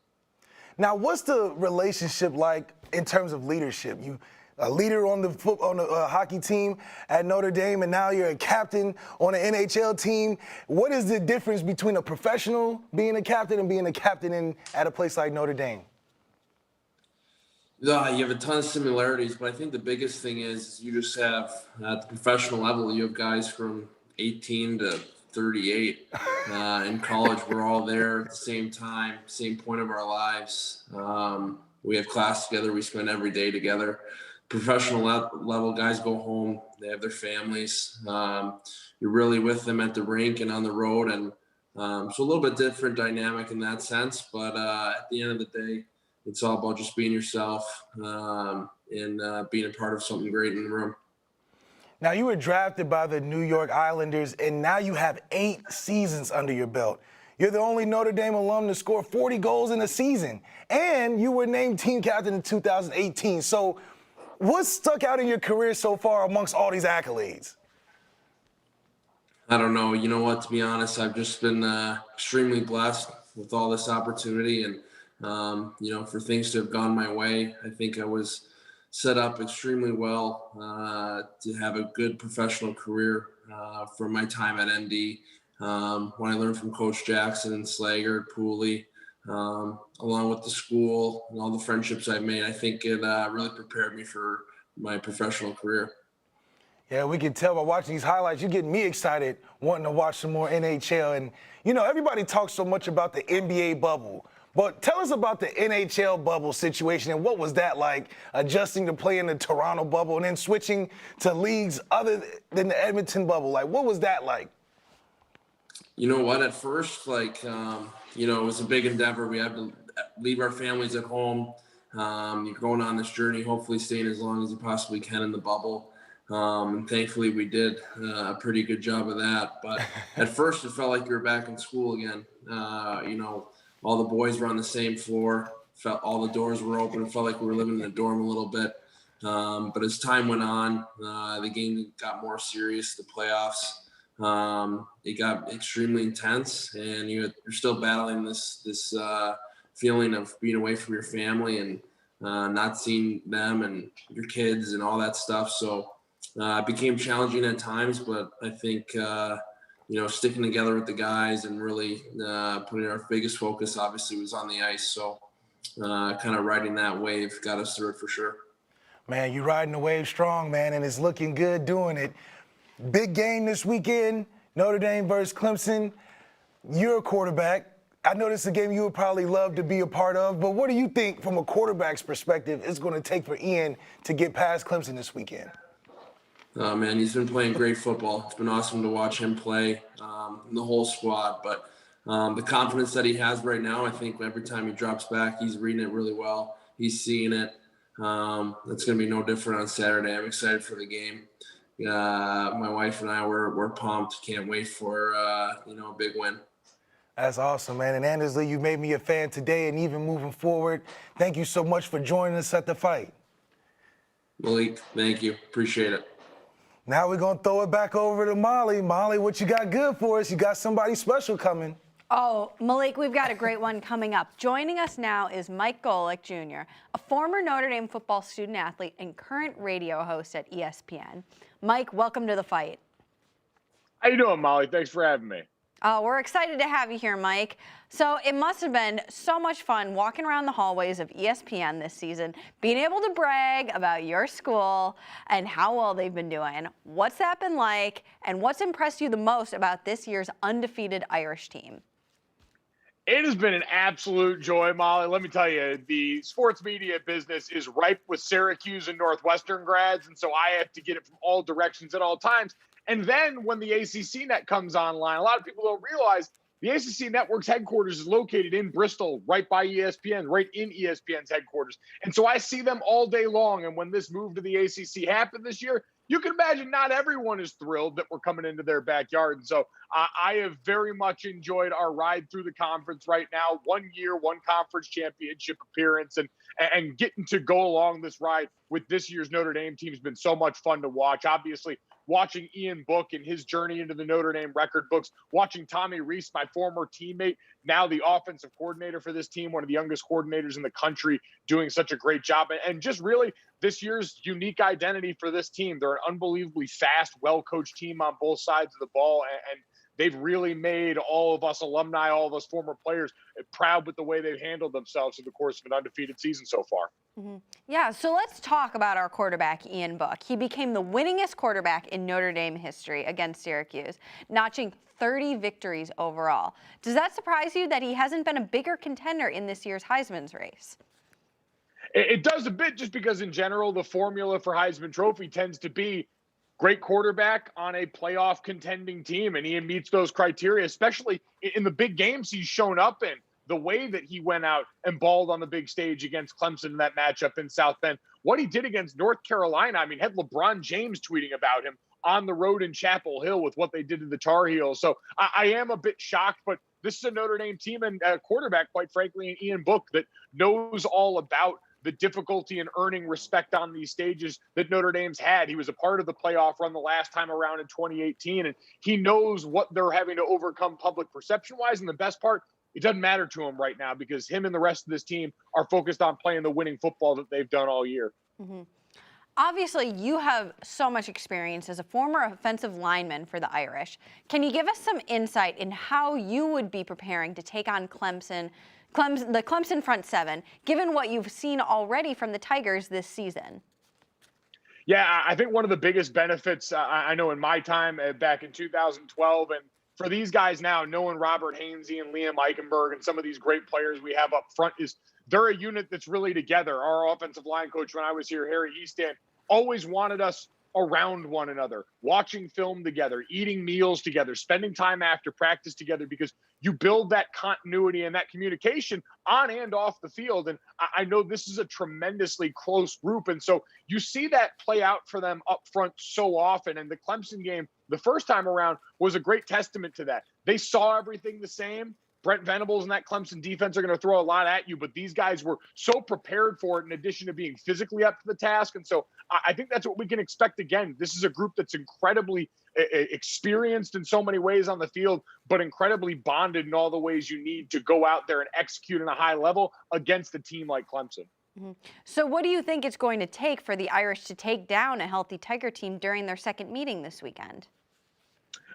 Now, what's the relationship like in terms of leadership? You a leader on the hockey team at Notre Dame, and now you're a captain on an NHL team. What is the difference between a professional being a captain and being a captain at a place like Notre Dame? You have a ton of similarities, but I think the biggest thing is you just have, at the professional level, you have guys from 18 to 38. In college, we're all there at the same time, same point of our lives. We have class together. We spend every day together. Professional level, guys go home. They have their families. You're really with them at the rink and on the road. And so a little bit different dynamic in that sense. But at the end of the day, it's all about just being yourself and being a part of something great in the room. Now, you were drafted by the New York Islanders, and now you have 8 seasons under your belt. You're the only Notre Dame alum to score 40 goals in a season, and you were named team captain in 2018. So what's stuck out in your career so far amongst all these accolades? I don't know. You know what? To be honest, I've just been extremely blessed with all this opportunity and, for things to have gone my way. I think I was set up extremely well to have a good professional career from my time at ND. When I learned from Coach Jackson and Slager, Pooley, along with the school and all the friendships I've made, I think it really prepared me for my professional career. Yeah, we can tell by watching these highlights, you're getting me excited wanting to watch some more NHL. And, everybody talks so much about the NBA bubble, But tell us about the NHL bubble situation and what was that like, adjusting to play in the Toronto bubble and then switching to leagues other than the Edmonton bubble? Like, what was that like? You know what? At first, it was a big endeavor. We had to leave our families at home. You're going on this journey, hopefully staying as long as you possibly can in the bubble. And thankfully, we did a pretty good job of that. But at first, it felt like you were back in school again. All the boys were on the same floor. Felt all the doors were open. It felt like we were living in a dorm a little bit. But as time went on, the game got more serious. The playoffs. It got extremely intense, and you're still battling this feeling of being away from your family and not seeing them and your kids and all that stuff. So it became challenging at times, but I think sticking together with the guys and really putting our biggest focus obviously was on the ice. So kind of riding that wave got us through it for sure. Man, you're riding the wave strong, man, and it's looking good doing it. Big game this weekend, Notre Dame versus Clemson. You're a quarterback. I know this is a game you would probably love to be a part of, but what do you think from a quarterback's perspective it's going to take for Ian to get past Clemson this weekend? Man, he's been playing great football. It's been awesome to watch him play, and the whole squad. But the confidence that he has right now, I think every time he drops back, he's reading it really well. He's seeing it. That's going to be no different on Saturday. I'm excited for the game. My wife and I we're pumped. Can't wait for a big win. That's awesome, man. And Andersley, you made me a fan today and even moving forward. Thank you so much for joining us at the fight. Malik, thank you. Appreciate it. Now we're going to throw it back over to Molly. Molly, what you got good for us? You got somebody special coming. Oh, Malik, we've got a great one coming up. Joining us now is Mike Golick Jr., a former Notre Dame football student athlete and current radio host at ESPN. Mike, welcome to the fight. How you doing, Molly? Thanks for having me. We're excited to have you here, Mike. So it must have been so much fun walking around the hallways of ESPN this season, being able to brag about your school and how well they've been doing. What's that been like, and what's impressed you the most about this year's undefeated Irish team? It has been an absolute joy, Molly. Let me tell you, the sports media business is ripe with Syracuse and Northwestern grads, and so I have to get it from all directions at all times. And then when the ACC net comes online, a lot of people don't realize the ACC network's headquarters is located in Bristol, right by ESPN, right in ESPN's headquarters. And so I see them all day long. And when this move to the ACC happened this year, you can imagine not everyone is thrilled that we're coming into their backyard. And so I have very much enjoyed our ride through the conference right now. 1 year, one conference championship appearance, and getting to go along this ride with this year's Notre Dame team has been so much fun to watch. Obviously, watching Ian Book and his journey into the Notre Dame record books, watching Tommy Rees, my former teammate, now the offensive coordinator for this team, one of the youngest coordinators in the country, doing such a great job. And just really this year's unique identity for this team. They're an unbelievably fast, well-coached team on both sides of the ball. And they've really made all of us alumni, all of us former players proud with the way they've handled themselves in the course of an undefeated season so far. Mm-hmm. Yeah, so let's talk about our quarterback, Ian Book. He became the winningest quarterback in Notre Dame history against Syracuse, notching 30 victories overall. Does that surprise you that he hasn't been a bigger contender in this year's Heisman's race? It does a bit, just because in general, the formula for Heisman Trophy tends to be great quarterback on a playoff contending team. And Ian meets those criteria, especially in the big games he's shown up in. The way that he went out and balled on the big stage against Clemson in that matchup in South Bend, what he did against North Carolina, I mean, had LeBron James tweeting about him on the road in Chapel Hill with what they did to the Tar Heels. So I am a bit shocked, but this is a Notre Dame team and a quarterback, quite frankly, in Ian Book, that knows all about the difficulty in earning respect on these stages that Notre Dame's had. He was a part of the playoff run the last time around in 2018, and he knows what they're having to overcome public perception-wise. And the best part, it doesn't matter to him right now, because him and the rest of this team are focused on playing the winning football that they've done all year. Mm-hmm. Obviously, you have so much experience as a former offensive lineman for the Irish. Can you give us some insight in how you would be preparing to take on the Clemson front seven, given what you've seen already from the Tigers this season? Yeah, I think one of the biggest benefits, I know in my time back in 2012 and for these guys now, knowing Robert Hainsey and Liam Eichenberg and some of these great players we have up front, they're a unit that's really together. Our offensive line coach, when I was here, Harry Easton, always wanted us around one another, watching film together, eating meals together, spending time after practice together, because you build that continuity and that communication on and off the field. And I know this is a tremendously close group. And so you see that play out for them up front so often. And the Clemson game, the first time around, was a great testament to that. They saw everything the same. Brent Venables and that Clemson defense are going to throw a lot at you, but these guys were so prepared for it in addition to being physically up to the task. And so I think that's what we can expect again. This is a group that's incredibly experienced in so many ways on the field, but incredibly bonded in all the ways you need to go out there and execute at a high level against a team like Clemson. Mm-hmm. So what do you think it's going to take for the Irish to take down a healthy Tiger team during their second meeting this weekend?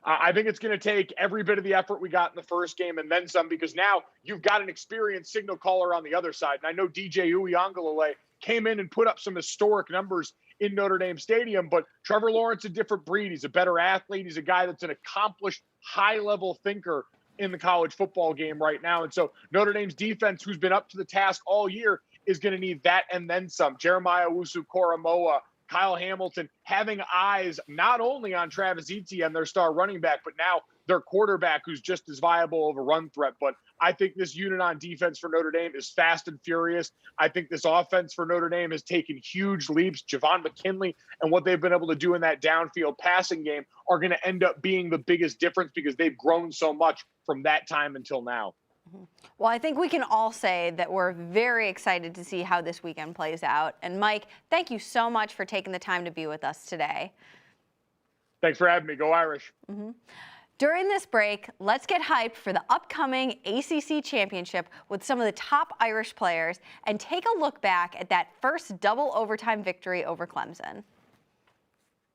I think it's going to take every bit of the effort we got in the first game and then some, because now you've got an experienced signal caller on the other side. And I know DJ Uiagalelei came in and put up some historic numbers in Notre Dame Stadium, but Trevor Lawrence, a different breed. He's a better athlete. He's a guy that's an accomplished, high-level thinker in the college football game right now. And so Notre Dame's defense, who's been up to the task all year, is going to need that and then some. Jeremiah Owusu-Koramoah, Kyle Hamilton, having eyes not only on Travis Etienne, their star running back, but now their quarterback, who's just as viable of a run threat. But I think this unit on defense for Notre Dame is fast and furious. I think this offense for Notre Dame has taken huge leaps. Javon McKinley and what they've been able to do in that downfield passing game are going to end up being the biggest difference, because they've grown so much from that time until now. Well, I think we can all say that we're very excited to see how this weekend plays out. And Mike, thank you so much for taking the time to be with us today. Thanks for having me. Go Irish. Mm-hmm. During this break, let's get hyped for the upcoming ACC Championship with some of the top Irish players and take a look back at that first double overtime victory over Clemson.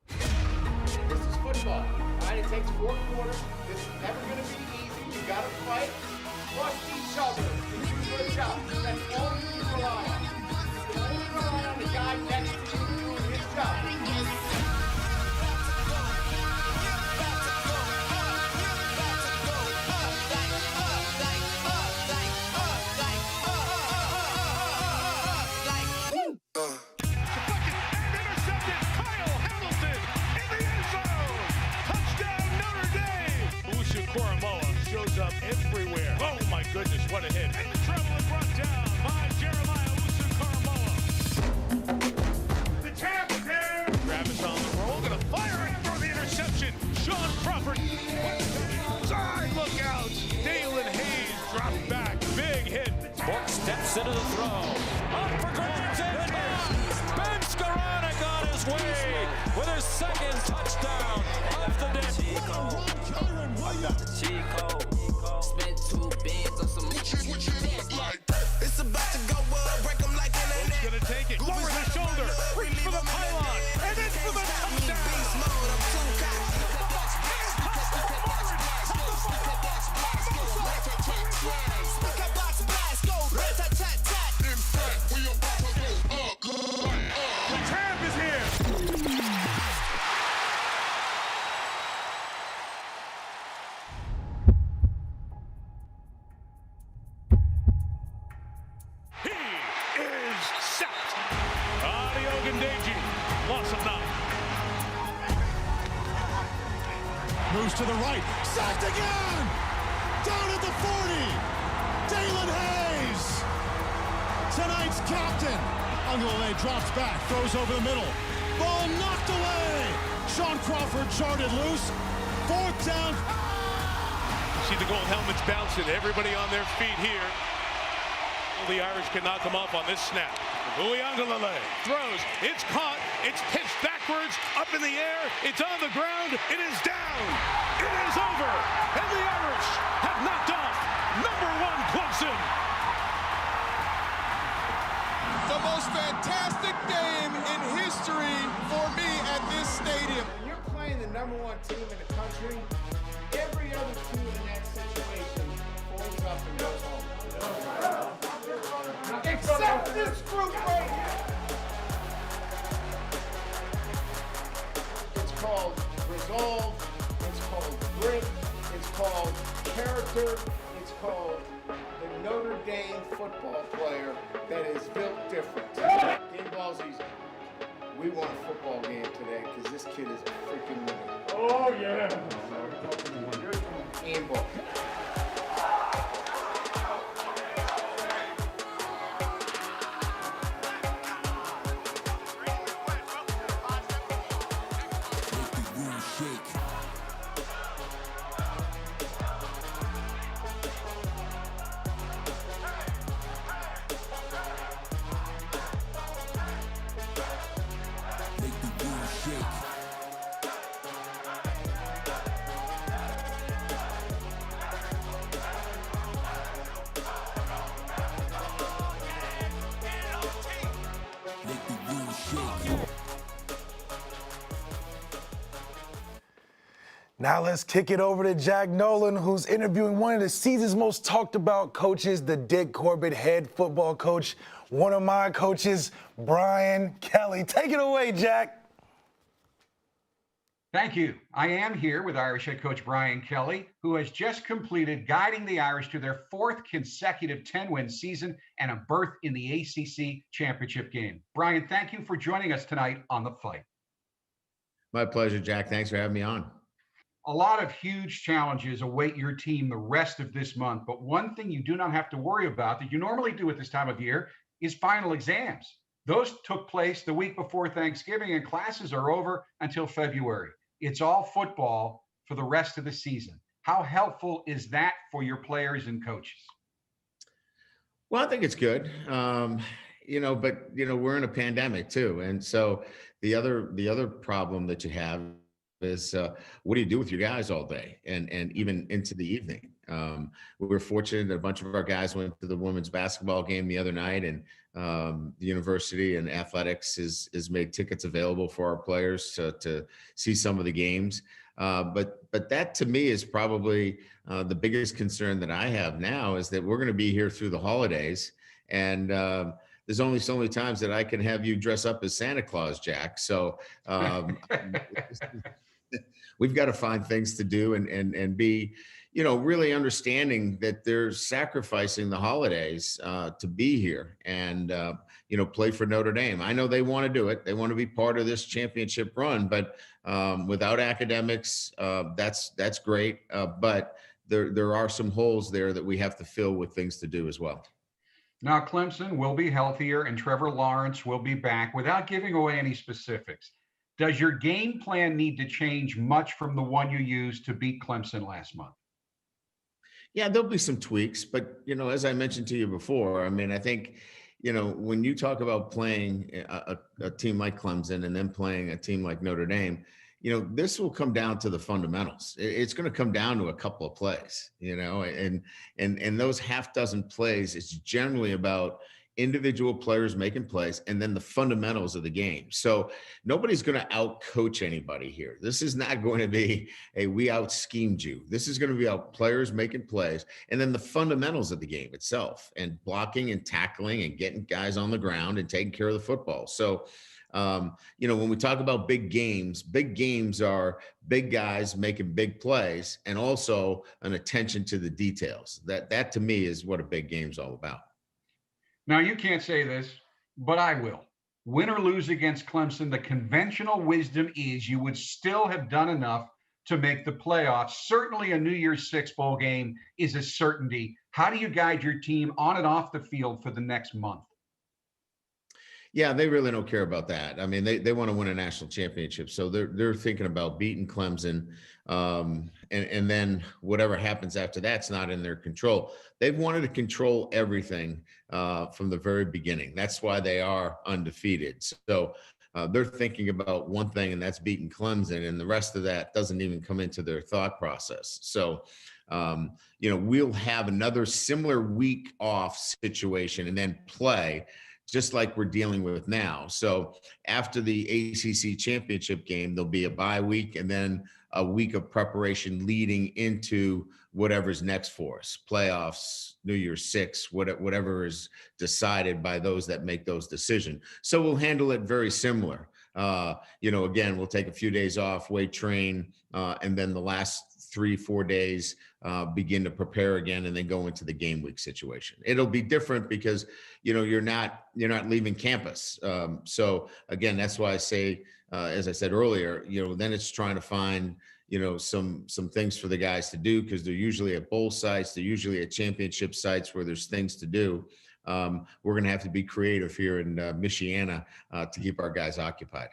This is football, all right? It takes 4 quarters. This is never going to be easy. You got to fight. Trust each other and do your job. That's all you can rely on. You can only rely on the guy next to you doing his job. Shows up everywhere. Oh my goodness, what a hit. And the treble is brought down by Jeremiah Owusu-Koramoah. The champ is here. Travis on the roll, gonna fire it for the interception. Sean Crawford. Side look out. Dalen Hayes dropped back. Big hit. Bork steps into the throw. Up for grabs and Ben Skoranek on his way with his second touchdown of the day. Chico, spent 2 bands on some it's about to go break them like an He's gonna take it, lower the shoulder, reach for the pylon, and then for the touchdown. The champ is here. Moves to the right, sacked again! Down at the 40, Dalen Hayes! Tonight's captain. Uiagalelei drops back, throws over the middle. Ball knocked away! Sean Crawford charted loose. 4th down. See the gold helmets bouncing, everybody on their feet here. The Irish can knock them off on this snap. Uiagalelei throws, it's caught, it's pitched backwards, up in the air, it's on the ground, it is down, it is over, and the Irish have knocked off #1 Clemson. The most fantastic game in history for me at this stadium. When you're playing the #1 team in the country, every other team in that situation folds up and goes home. Except this group right here. It's called resolve, it's called grit, it's called character. It's called the Notre Dame football player that is built different. Game ball's easy. We won a football game today because this kid is a freaking winner. Oh, yeah. Game ball. Now let's kick it over to Jack Nolan, who's interviewing one of the season's most talked about coaches, the Dick Corbett head football coach, one of my coaches, Brian Kelly. Take it away, Jack. Thank you. I am here with Irish head coach Brian Kelly, who has just completed guiding the Irish to their fourth consecutive 10-win season and a berth in the ACC championship game. Brian, thank you for joining us tonight on The Fight. My pleasure, Jack. Thanks for having me on. A lot of huge challenges await your team the rest of this month, but one thing you do not have to worry about that you normally do at this time of year is final exams. Those took place the week before Thanksgiving, and classes are over until February. It's all football for the rest of the season. How helpful is that for your players and coaches? Well, I think it's good. But we're in a pandemic too. And so the other problem that you have is what do you do with your guys all day and even into the evening? We were fortunate that a bunch of our guys went to the women's basketball game the other night, and the university and athletics is made tickets available for our players to see some of the games. But that to me is probably the biggest concern that I have now, is that we're going to be here through the holidays, and there's only so many times that I can have you dress up as Santa Claus, Jack. So we've got to find things to do and be, really understanding that they're sacrificing the holidays to be here and, play for Notre Dame. I know they want to do it. They want to be part of this championship run, but without academics, that's great. But there are some holes there that we have to fill with things to do as well. Now, Clemson will be healthier and Trevor Lawrence will be back. Without giving away any specifics, does your game plan need to change much from the one you used to beat Clemson last month? Yeah, there'll be some tweaks, but as I mentioned to you before, I think, when you talk about playing a team like Clemson and then playing a team like Notre Dame, this will come down to the fundamentals. It's going to come down to a couple of plays, and those half dozen plays, it's generally about individual players making plays and then the fundamentals of the game. So nobody's going to out coach anybody here. This is not going to be we out schemed you. This is going to be about players making plays and then the fundamentals of the game itself, and blocking and tackling and getting guys on the ground and taking care of the football. So when we talk about big games are big guys making big plays and also an attention to the details. That to me is what a big game's all about. Now, you can't say this, but I will. Win or lose against Clemson, the conventional wisdom is you would still have done enough to make the playoffs. Certainly a New Year's Six bowl game is a certainty. How do you guide your team on and off the field for the next month? Yeah, they really don't care about that. They want to win a national championship. So they're thinking about beating Clemson. And then whatever happens after that's not in their control. They've wanted to control everything from the very beginning. That's why they are undefeated. So they're thinking about one thing, and that's beating Clemson. And the rest of that doesn't even come into their thought process. So, we'll have another similar week off situation and then play just like we're dealing with now. So after the ACC championship game, there'll be a bye week and then a week of preparation leading into whatever's next for us, playoffs, New Year's Six, whatever is decided by those that make those decisions. So we'll handle it very similar. Again, we'll take a few days off, weight train, and then the last 3-4 days begin to prepare again, and then go into the game week situation. It'll be different because you're not leaving campus. So again, that's why I say, as I said earlier, then it's trying to find some things for the guys to do, because they're usually at bowl sites, they're usually at championship sites where there's things to do. We're going to have to be creative here in Michiana to keep our guys occupied.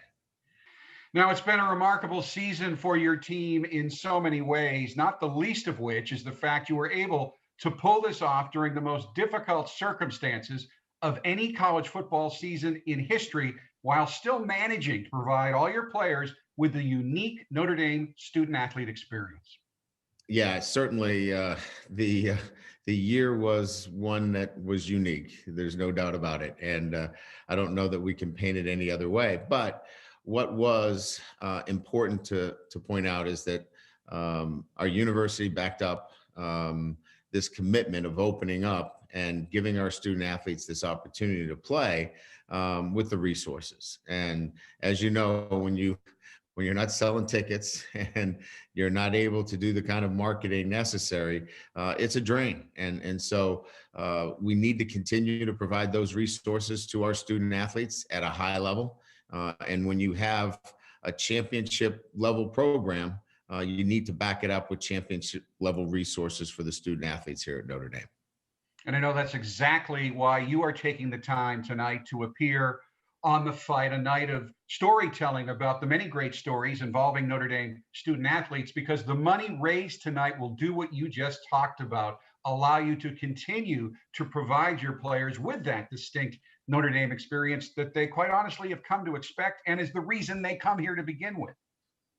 Now, it's been a remarkable season for your team in so many ways, not the least of which is the fact you were able to pull this off during the most difficult circumstances of any college football season in history, while still managing to provide all your players with the unique Notre Dame student-athlete experience. Yeah, certainly the year was one that was unique. There's no doubt about it. And I don't know that we can paint it any other way. But what was important to point out is that our university backed up this commitment of opening up and giving our student athletes this opportunity to play with the resources. And as you know, when you're not selling tickets and you're not able to do the kind of marketing necessary, it's a drain. And so we need to continue to provide those resources to our student athletes at a high level. And when you have a championship level program, you need to back it up with championship level resources for the student athletes here at Notre Dame. And I know that's exactly why you are taking the time tonight to appear on The Fight, a night of storytelling about the many great stories involving Notre Dame student athletes, because the money raised tonight will do what you just talked about, allow you to continue to provide your players with that distinct Notre Dame experience that they quite honestly have come to expect, and is the reason they come here to begin with.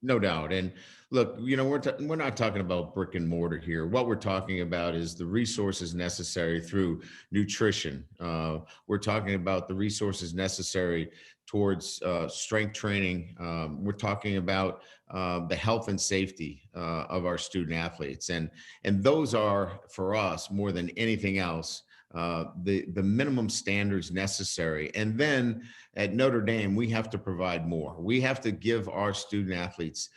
No doubt. And look, we're not talking about brick and mortar here. What we're talking about is the resources necessary through nutrition. We're talking about the resources necessary towards strength training. We're talking about the health and safety of our student athletes. And those are, for us, more than anything else, the minimum standards necessary. And then at Notre Dame, we have to provide more. We have to give our student athletes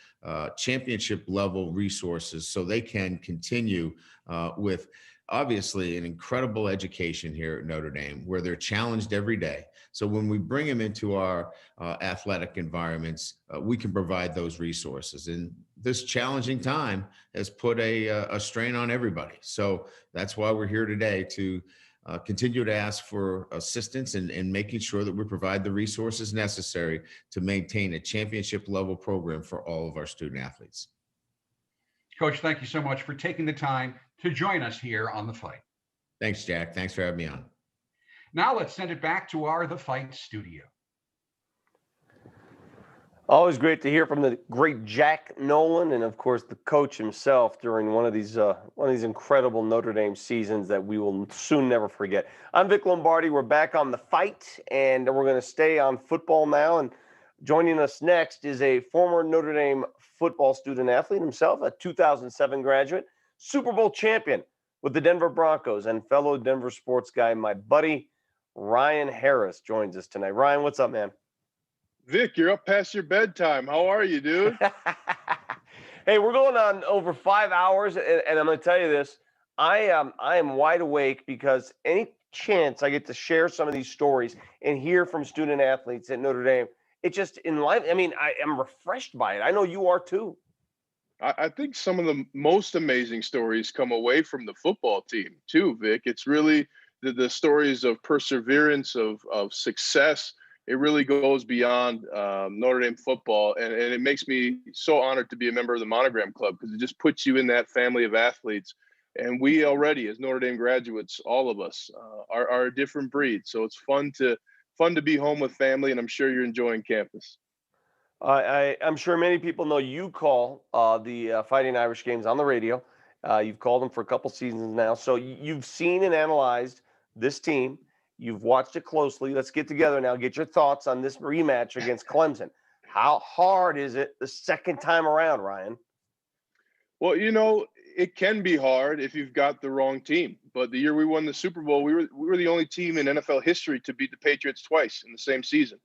championship level resources so they can continue with obviously an incredible education here at Notre Dame, where they're challenged every day. So when we bring them into our athletic environments, we can provide those resources. And this challenging time has put a strain on everybody. So that's why we're here today, to continue to ask for assistance in making sure that we provide the resources necessary to maintain a championship level program for all of our student athletes. Coach, thank you so much for taking the time to join us here on The Fight. Thanks, Jack. Thanks for having me on. Now let's send it back to our The Fight studio. Always great to hear from the great Jack Nolan, and of course the coach himself during one of these incredible Notre Dame seasons that we will soon never forget. I'm Vic Lombardi. We're back on The Fight, and we're going to stay on football now. And joining us next is a former Notre Dame football student athlete himself, a 2007 graduate, Super Bowl champion with the Denver Broncos, and fellow Denver sports guy, my buddy Ryan Harris, joins us tonight. Ryan, what's up, man? Vic, you're up past your bedtime. How are you, dude? Hey, we're going on over 5 hours, and I'm going to tell you this. I am wide awake because any chance I get to share some of these stories and hear from student athletes at Notre Dame, it just I mean, I am refreshed by it. I know you are too. I think some of the most amazing stories come away from the football team too, Vic. It's really the stories of perseverance, of success. It really goes beyond Notre Dame football, and it makes me so honored to be a member of the Monogram Club, because it just puts you in that family of athletes. And we already, as Notre Dame graduates, all of us are a different breed. So it's fun to be home with family, and I'm sure you're enjoying campus. I'm sure many people know you call the Fighting Irish games on the radio. You've called them for a couple seasons now, so you've seen and analyzed this team. You've watched it closely. Let's get together now. Get your thoughts on this rematch against Clemson. How hard is it the second time around, Ryan? Well, it can be hard if you've got the wrong team. But the year we won the Super Bowl, we were the only team in NFL history to beat the Patriots twice in the same season.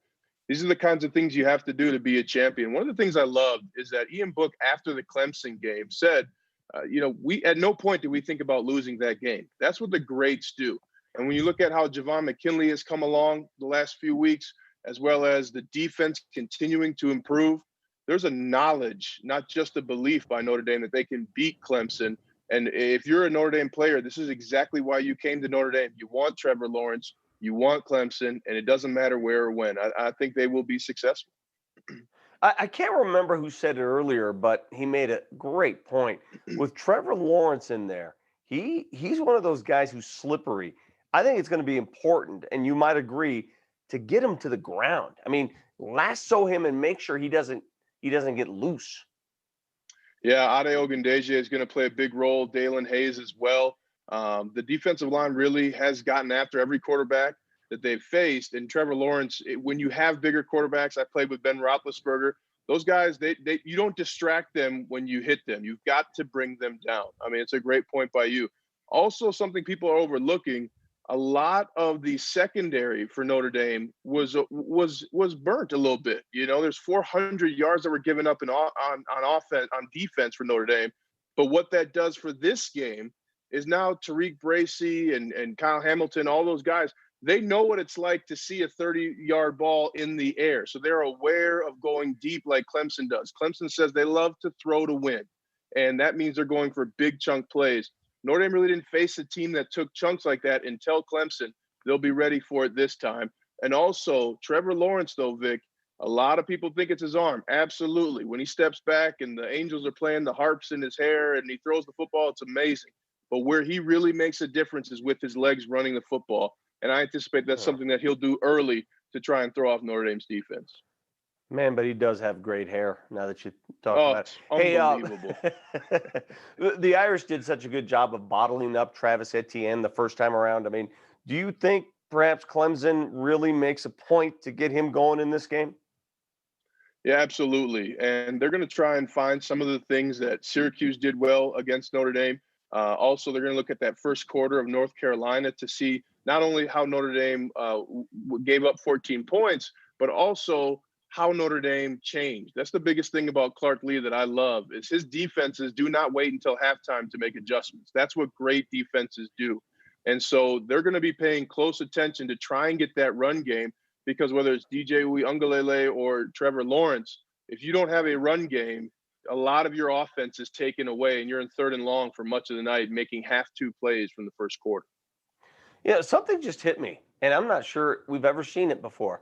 These are the kinds of things you have to do to be a champion. One of the things I loved is that Ian Book, after the Clemson game, said, we at no point did we think about losing that game. That's what the greats do. And when you look at how Javon McKinley has come along the last few weeks, as well as the defense continuing to improve, there's a knowledge, not just a belief by Notre Dame that they can beat Clemson. And if you're a Notre Dame player, this is exactly why you came to Notre Dame. You want Trevor Lawrence, you want Clemson, and it doesn't matter where or when. I think they will be successful. I can't remember who said it earlier, but he made a great point. With Trevor Lawrence in there, he's one of those guys who's slippery. I think it's going to be important, and you might agree, to get him to the ground. I mean, lasso him and make sure he doesn't get loose. Yeah, Ade Ogundeji is going to play a big role. Dalen Hayes as well. The defensive line really has gotten after every quarterback that they've faced. And Trevor Lawrence, when you have bigger quarterbacks, I played with Ben Roethlisberger. Those guys, you don't distract them when you hit them. You've got to bring them down. I mean, it's a great point by you. Also, something people are overlooking, a lot of the secondary for Notre Dame was burnt a little bit. There's 400 yards that were given up on defense for Notre Dame. But what that does for this game is now Tariq Bracy and Kyle Hamilton, all those guys, they know what it's like to see a 30-yard ball in the air. So they're aware of going deep like Clemson does. Clemson says they love to throw to win, and that means they're going for big chunk plays. Notre Dame really didn't face a team that took chunks like that until Clemson. They'll be ready for it this time. And also, Trevor Lawrence, though, Vic, a lot of people think it's his arm. Absolutely. When he steps back and the Angels are playing the harps in his hair and he throws the football, it's amazing. But where he really makes a difference is with his legs running the football. And I anticipate that's something that he'll do early to try and throw off Notre Dame's defense. Man, but he does have great hair now that you talk about it. Hey, unbelievable. The Irish did such a good job of bottling up Travis Etienne the first time around. I mean, do you think perhaps Clemson really makes a point to get him going in this game? Yeah, absolutely. And they're going to try and find some of the things that Syracuse did well against Notre Dame. Also, they're going to look at that first quarter of North Carolina to see not only how Notre Dame gave up 14 points, but also how Notre Dame changed. That's the biggest thing about Clark Lee that I love is his defenses do not wait until halftime to make adjustments. That's what great defenses do. And so they're going to be paying close attention to try and get that run game, because whether it's DJ Uiagalelei or Trevor Lawrence, if you don't have a run game, a lot of your offense is taken away and you're in third and long for much of the night, making two plays from the first quarter. Yeah, something just hit me, and I'm not sure we've ever seen it before.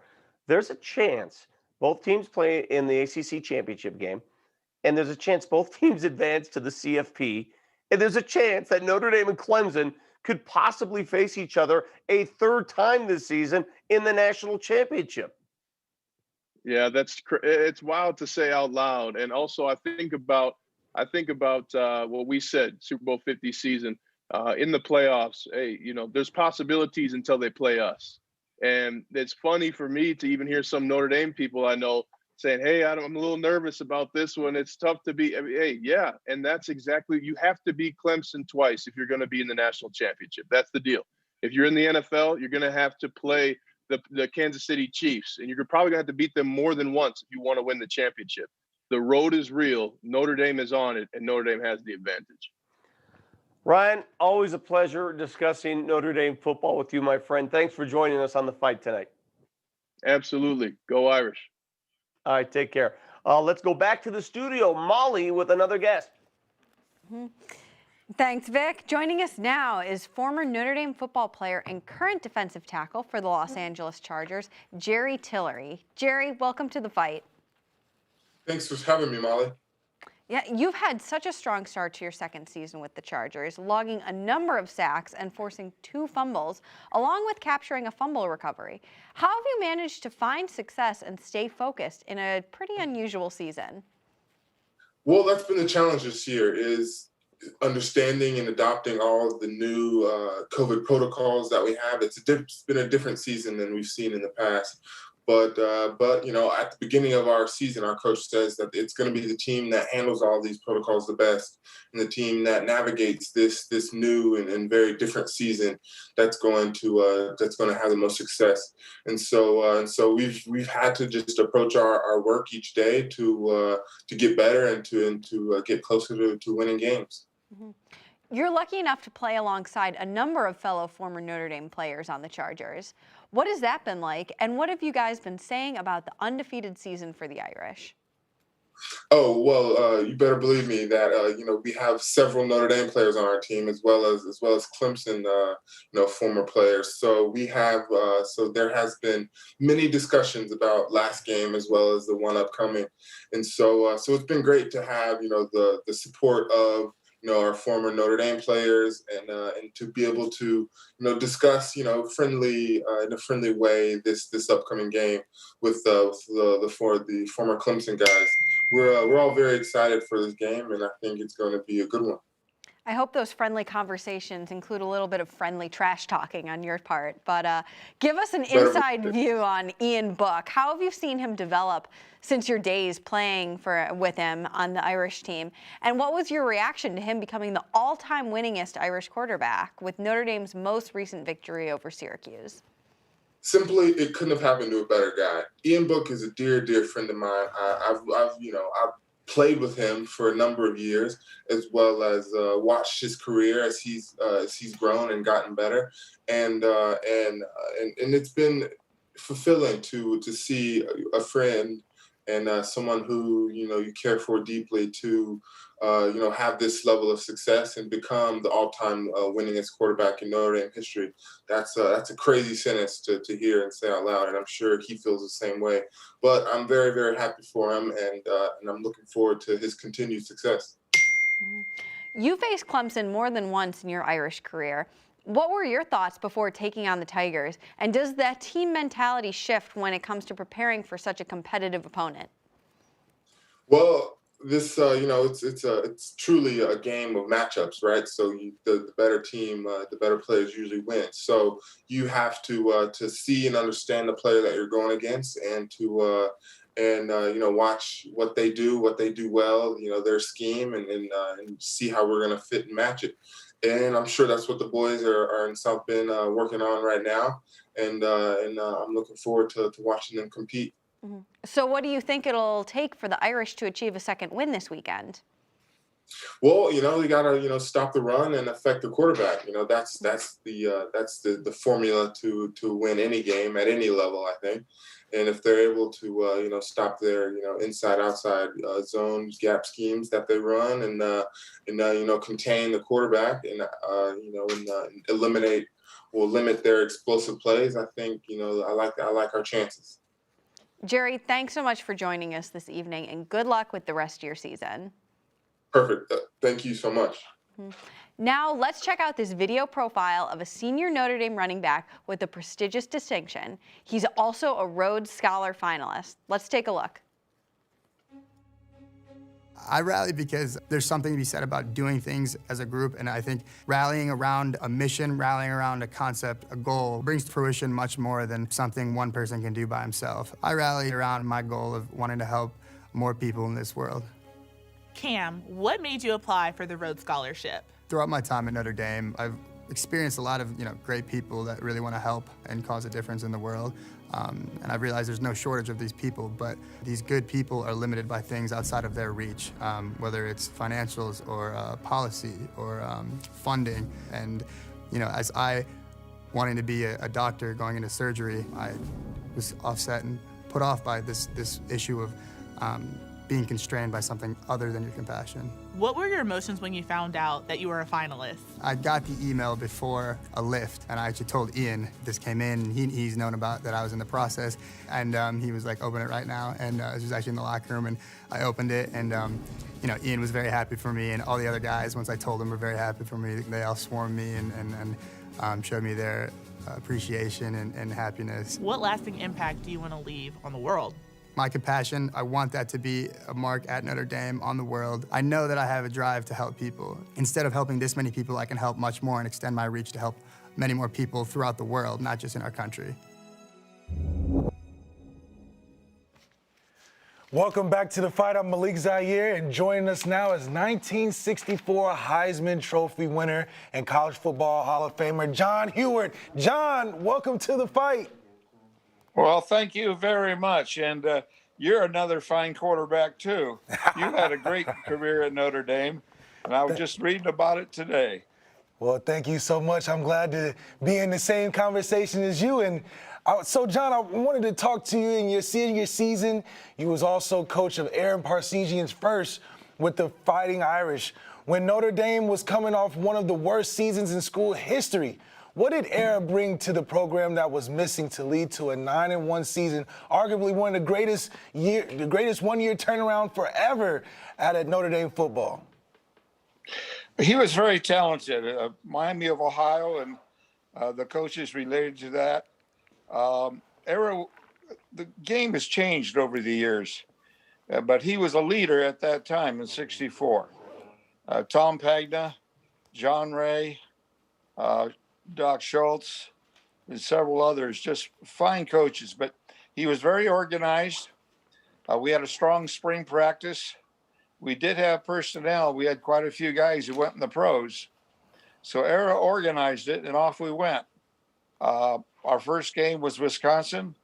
There's a chance both teams play in the ACC championship game, and there's a chance both teams advance to the CFP, and there's a chance that Notre Dame and Clemson could possibly face each other a third time this season in the national championship. Yeah, it's wild to say out loud. And also, I think about what we said, Super Bowl 50 season in the playoffs. Hey, there's possibilities until they play us. And it's funny for me to even hear some Notre Dame people I know saying, hey, I'm a little nervous about this one. It's tough to beat. Hey, yeah. And that's exactly, you have to beat Clemson twice if you're going to be in the national championship. That's the deal. If you're in the NFL, you're going to have to play the Kansas City Chiefs, and you're probably going to have to beat them more than once if you want to win the championship. The road is real. Notre Dame is on it, and Notre Dame has the advantage. Ryan, always a pleasure discussing Notre Dame football with you, my friend. Thanks for joining us on The Fight tonight. Absolutely. Go Irish. All right, take care. Let's go back to the studio. Molly with another guest. Mm-hmm. Thanks, Vic. Joining us now is former Notre Dame football player and current defensive tackle for the Los Angeles Chargers, Jerry Tillery. Jerry, welcome to The Fight. Thanks for having me, Molly. Yeah, you've had such a strong start to your second season with the Chargers, logging a number of sacks and forcing 2 fumbles, along with capturing a fumble recovery. How have you managed to find success and stay focused in a pretty unusual season? Well, that's been the challenge this year, is understanding and adopting all of the new COVID protocols that we have. It's been a different season than we've seen in the past. But at the beginning of our season, our coach says that it's going to be the team that handles all these protocols the best, and the team that navigates this new and very different season that's going to have the most success. And so we've had to just approach our work each day to get better and to get closer to winning games. Mm-hmm. You're lucky enough to play alongside a number of fellow former Notre Dame players on the Chargers. What has that been like, and what have you guys been saying about the undefeated season for the Irish? Oh, well, you better believe me that we have several Notre Dame players on our team as well as Clemson former players. So we have so there has been many discussions about last game as well as the one upcoming, and so it's been great to have the support of our former Notre Dame players and to be able to discuss friendly in a friendly way this upcoming game with the former Clemson guys. We're all very excited for this game, and I think it's going to be a good one. I hope those friendly conversations include a little bit of friendly trash talking on your part. But give us an inside view on Ian Book. How have you seen him develop since your days playing with him on the Irish team? And what was your reaction to him becoming the all-time winningest Irish quarterback with Notre Dame's most recent victory over Syracuse? Simply, it couldn't have happened to a better guy. Ian Book is a dear, dear friend of mine. I've played with him for a number of years, as well as watched his career as he's grown and gotten better, and it's been fulfilling to see a friend and someone who you care for deeply to have this level of success and become the all-time winningest quarterback in Notre Dame history. That's a crazy sentence to hear and say out loud, and I'm sure he feels the same way. But I'm very, very happy for him, and I'm looking forward to his continued success. You faced Clemson more than once in your Irish career. What were your thoughts before taking on the Tigers? And does that team mentality shift when it comes to preparing for such a competitive opponent? Well, this it's truly a game of matchups, right? So the better team, the better players usually win. So you have to see and understand the player that you're going against, and to watch what they do well, their scheme, and see how we're going to fit and match it. And I'm sure that's what the boys are in South Bend working on right now, and I'm looking forward to watching them compete. Mm-hmm. So what do you think it'll take for the Irish to achieve a second win this weekend? Well, you got to stop the run and affect the quarterback. That's the formula to win any game at any level, I think. And if they're able to stop their inside outside zones, gap schemes that they run, and contain the quarterback, and limit their explosive plays, I think I like our chances. Jerry, thanks so much for joining us this evening, and good luck with the rest of your season. Perfect. Thank you so much. Mm-hmm. Now let's check out this video profile of a senior Notre Dame running back with a prestigious distinction. He's also a Rhodes Scholar finalist. Let's take a look. I rally because there's something to be said about doing things as a group, and I think rallying around a mission, rallying around a concept, a goal, brings to fruition much more than something one person can do by himself. I rally around my goal of wanting to help more people in this world. Cam, what made you apply for the Rhodes Scholarship? Throughout my time at Notre Dame, I've experienced a lot of great people that really want to help and cause a difference in the world. And I've realized there's no shortage of these people, but these good people are limited by things outside of their reach, whether it's financials or policy or funding. And as I wanting to be a doctor going into surgery, I was offset and put off by this issue of being constrained by something other than your compassion. What were your emotions when you found out that you were a finalist? I got the email before a lift, and I actually told Ian this came in. He's known about that I was in the process, and he was like, open it right now. And I was actually in the locker room, and I opened it, and Ian was very happy for me, and all the other guys, once I told them, were very happy for me. They all swarmed me and showed me their appreciation and happiness. What lasting impact do you want to leave on the world? My compassion, I want that to be a mark at Notre Dame on the world. I know that I have a drive to help people. Instead of helping this many people, I can help much more and extend my reach to help many more people throughout the world, not just in our country. Welcome back to The Fight. I'm Malik Zaire, and joining us now is 1964 Heisman Trophy winner and College Football Hall of Famer John Heward. John, welcome to The Fight. Well, thank you very much. And you're another fine quarterback, too. You had a great career at Notre Dame, and I was just reading about it today. Well, thank you so much. I'm glad to be in the same conversation as you. And so, John, I wanted to talk to you in your senior season. You was also coach of Aaron Parseghian's first with the Fighting Irish. When Notre Dame was coming off one of the worst seasons in school history, what did Era bring to the program that was missing to lead to a 9-1 season, arguably one of the greatest one-year turnaround forever at Notre Dame football? He was very talented. Miami of Ohio, and the coaches related to that. Era, the game has changed over the years, but he was a leader at that time in '64. Tom Pagna, John Ray, Doc Schultz, and several others, just fine coaches. But he was very organized. We had a strong spring practice. We did have personnel. We had quite a few guys who went in the pros. So Era organized it, and off we went. Our first game was Wisconsin.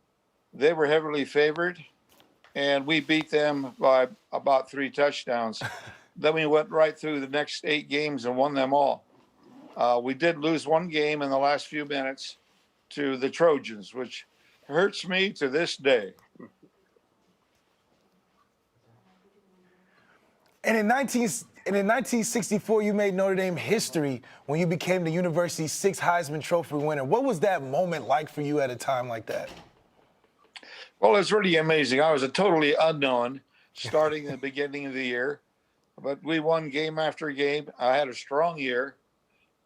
They were heavily favored, and we beat them by about 3 touchdowns. Then we went right through the next 8 games and won them all. We did lose one game in the last few minutes to the Trojans, which hurts me to this day. And in 1964, you made Notre Dame history when you became the university's 6th Heisman Trophy winner. What was that moment like for you at a time like that? Well, it's really amazing. I was a totally unknown starting in the beginning of the year, but we won game after game. I had a strong year.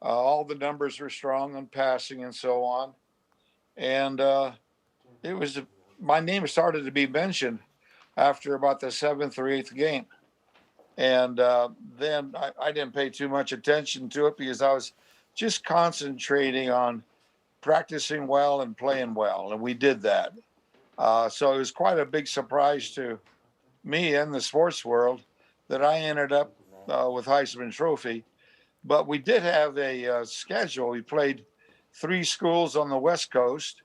All the numbers were strong on passing and so on. And my name started to be mentioned after about the 7th or 8th game. And then I didn't pay too much attention to it because I was just concentrating on practicing well and playing well. And we did that. So it was quite a big surprise to me and the sports world that I ended up with Heisman Trophy. But we did have a schedule. We played 3 schools on the West Coast.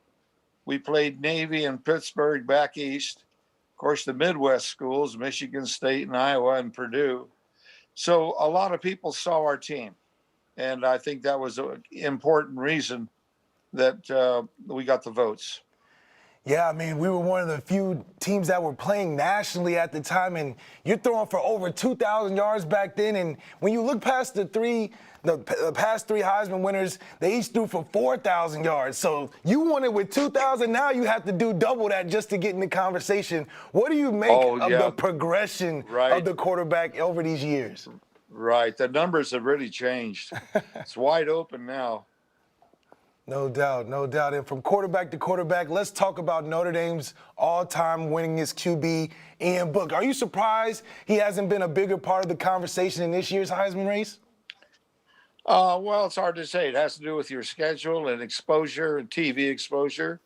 We played Navy and Pittsburgh back east. Of course, the Midwest schools, Michigan State and Iowa and Purdue. So a lot of people saw our team. And I think that was an important reason that we got the votes. Yeah, I mean, we were one of the few teams that were playing nationally at the time, and you're throwing for over 2,000 yards back then. And when you look past the past 3 Heisman winners, they each threw for 4,000 yards. So you won it with 2,000. Now you have to do double that just to get in the conversation. What do you make of the progression of the quarterback over these years? Right. The numbers have really changed. It's wide open now. No doubt, no doubt. And from quarterback to quarterback, let's talk about Notre Dame's all-time winningest QB, Ian Book. Are you surprised he hasn't been a bigger part of the conversation in this year's Heisman race? Well, it's hard to say. It has to do with your schedule and exposure and TV exposure.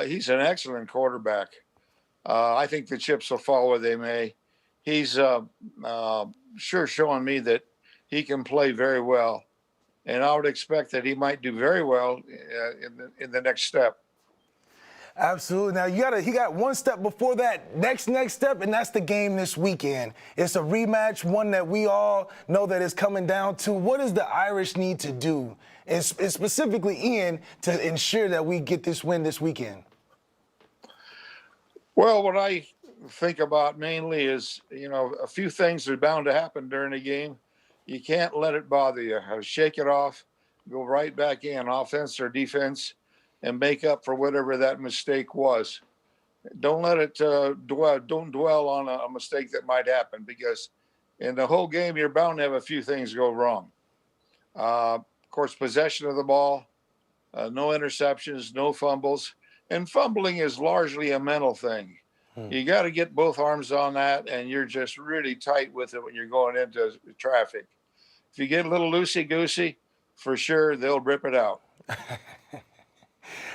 He's an excellent quarterback. I think the chips will fall where they may. He's sure showing me that he can play very well. And I would expect that he might do very well in the next step. Absolutely. Now, he got one step before that next step, and that's the game this weekend. It's a rematch, one that we all know that is coming down to. What does the Irish need to do, and specifically Ian, to ensure that we get this win this weekend? Well, what I think about mainly is, a few things are bound to happen during a game. You can't let it bother you. Shake it off, go right back in, offense or defense, and make up for whatever that mistake was. Don't let it don't dwell on a mistake that might happen, because in the whole game, you're bound to have a few things go wrong. Of course, possession of the ball, no interceptions, no fumbles. And fumbling is largely a mental thing. You got to get both arms on that, and you're just really tight with it when you're going into traffic. If you get a little loosey-goosey, for sure, they'll rip it out.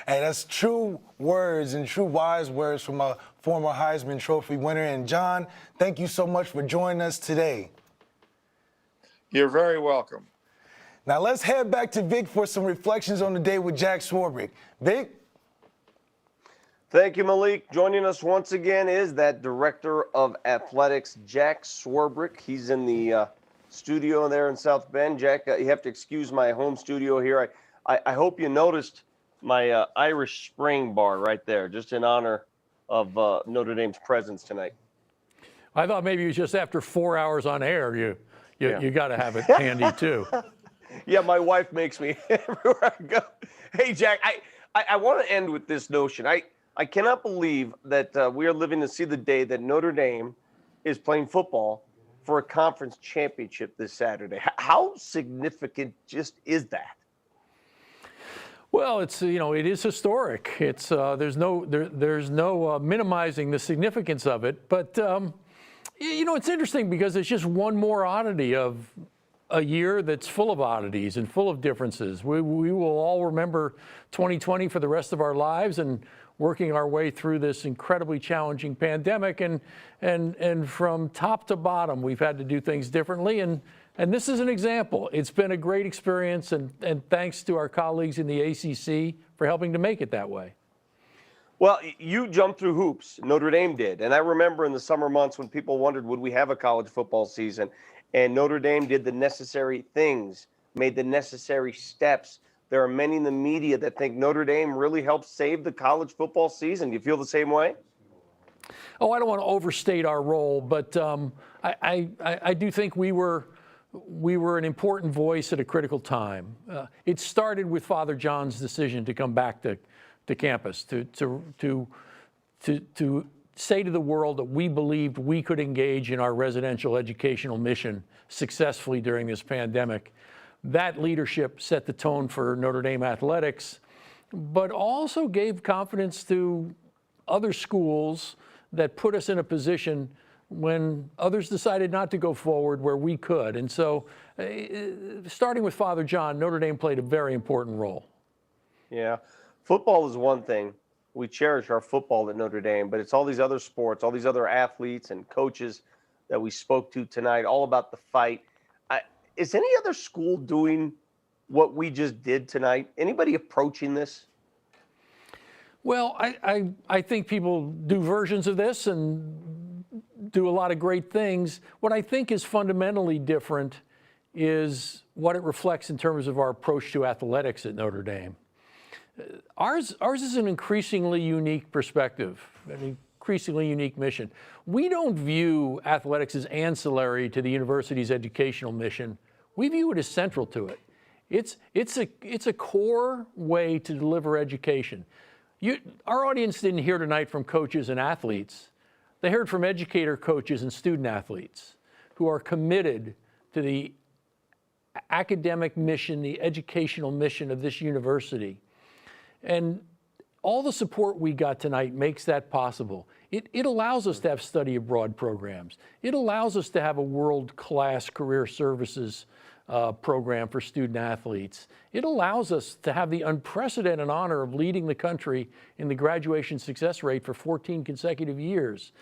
Hey, that's true words and true wise words from a former Heisman Trophy winner. And John, thank you so much for joining us today. You're very welcome. Now let's head back to Vic for some reflections on the day with Jack Swarbrick. Vic? Thank you, Malik. Joining us once again is that Director of Athletics, Jack Swarbrick. He's in the studio there in South Bend. Jack, you have to excuse my home studio here. I hope you noticed my Irish Spring bar right there, just in honor of Notre Dame's presence tonight. I thought maybe it was just after 4 hours on air, you got to have it handy too. Yeah, my wife makes me everywhere I go. Hey, Jack, I want to end with this notion. I cannot believe that we are living to see the day that Notre Dame is playing football for a conference championship this Saturday. How significant just is that? Well, it is historic. It's there's no minimizing the significance of it, but it's interesting because it's just one more oddity of a year that's full of oddities and full of differences. We will all remember 2020 for the rest of our lives, and working our way through this incredibly challenging pandemic, and from top to bottom, we've had to do things differently, and this is an example. It's been a great experience, and thanks to our colleagues in the ACC for helping to make it that way. Well, you jumped through hoops. Notre Dame did. And I remember in the summer months when people wondered, would we have a college football season? And Notre Dame did the necessary things, made the necessary steps. There are many in the media that think Notre Dame really helped save the college football season. Do you feel the same way? Oh, I don't want to overstate our role, but I do think we were an important voice at a critical time. It started with Father John's decision to come back to campus, to say to the world that we believed we could engage in our residential educational mission successfully during this pandemic. That leadership set the tone for Notre Dame Athletics, but also gave confidence to other schools that put us in a position when others decided not to go forward where we could. And so, starting with Father John, Notre Dame played a very important role. Yeah. Football is one thing. We cherish our football at Notre Dame, but it's all these other sports, all these other athletes and coaches that we spoke to tonight, all about the fight. Is any other school doing what we just did tonight? Anybody approaching this? Well, I think people do versions of this and do a lot of great things. What I think is fundamentally different is what it reflects in terms of our approach to athletics at Notre Dame. Ours is an increasingly unique perspective, an increasingly unique mission. We don't view athletics as ancillary to the university's educational mission. We view it as central to it. It's a core way to deliver education. Our audience didn't hear tonight from coaches and athletes. They heard from educator, coaches, and student athletes who are committed to the academic mission, the educational mission of this university. And all the support we got tonight makes that possible. It allows us to have study abroad programs. It allows us to have a world-class career services program for student athletes. It allows us to have the unprecedented honor of leading the country in the graduation success rate for 14 consecutive years.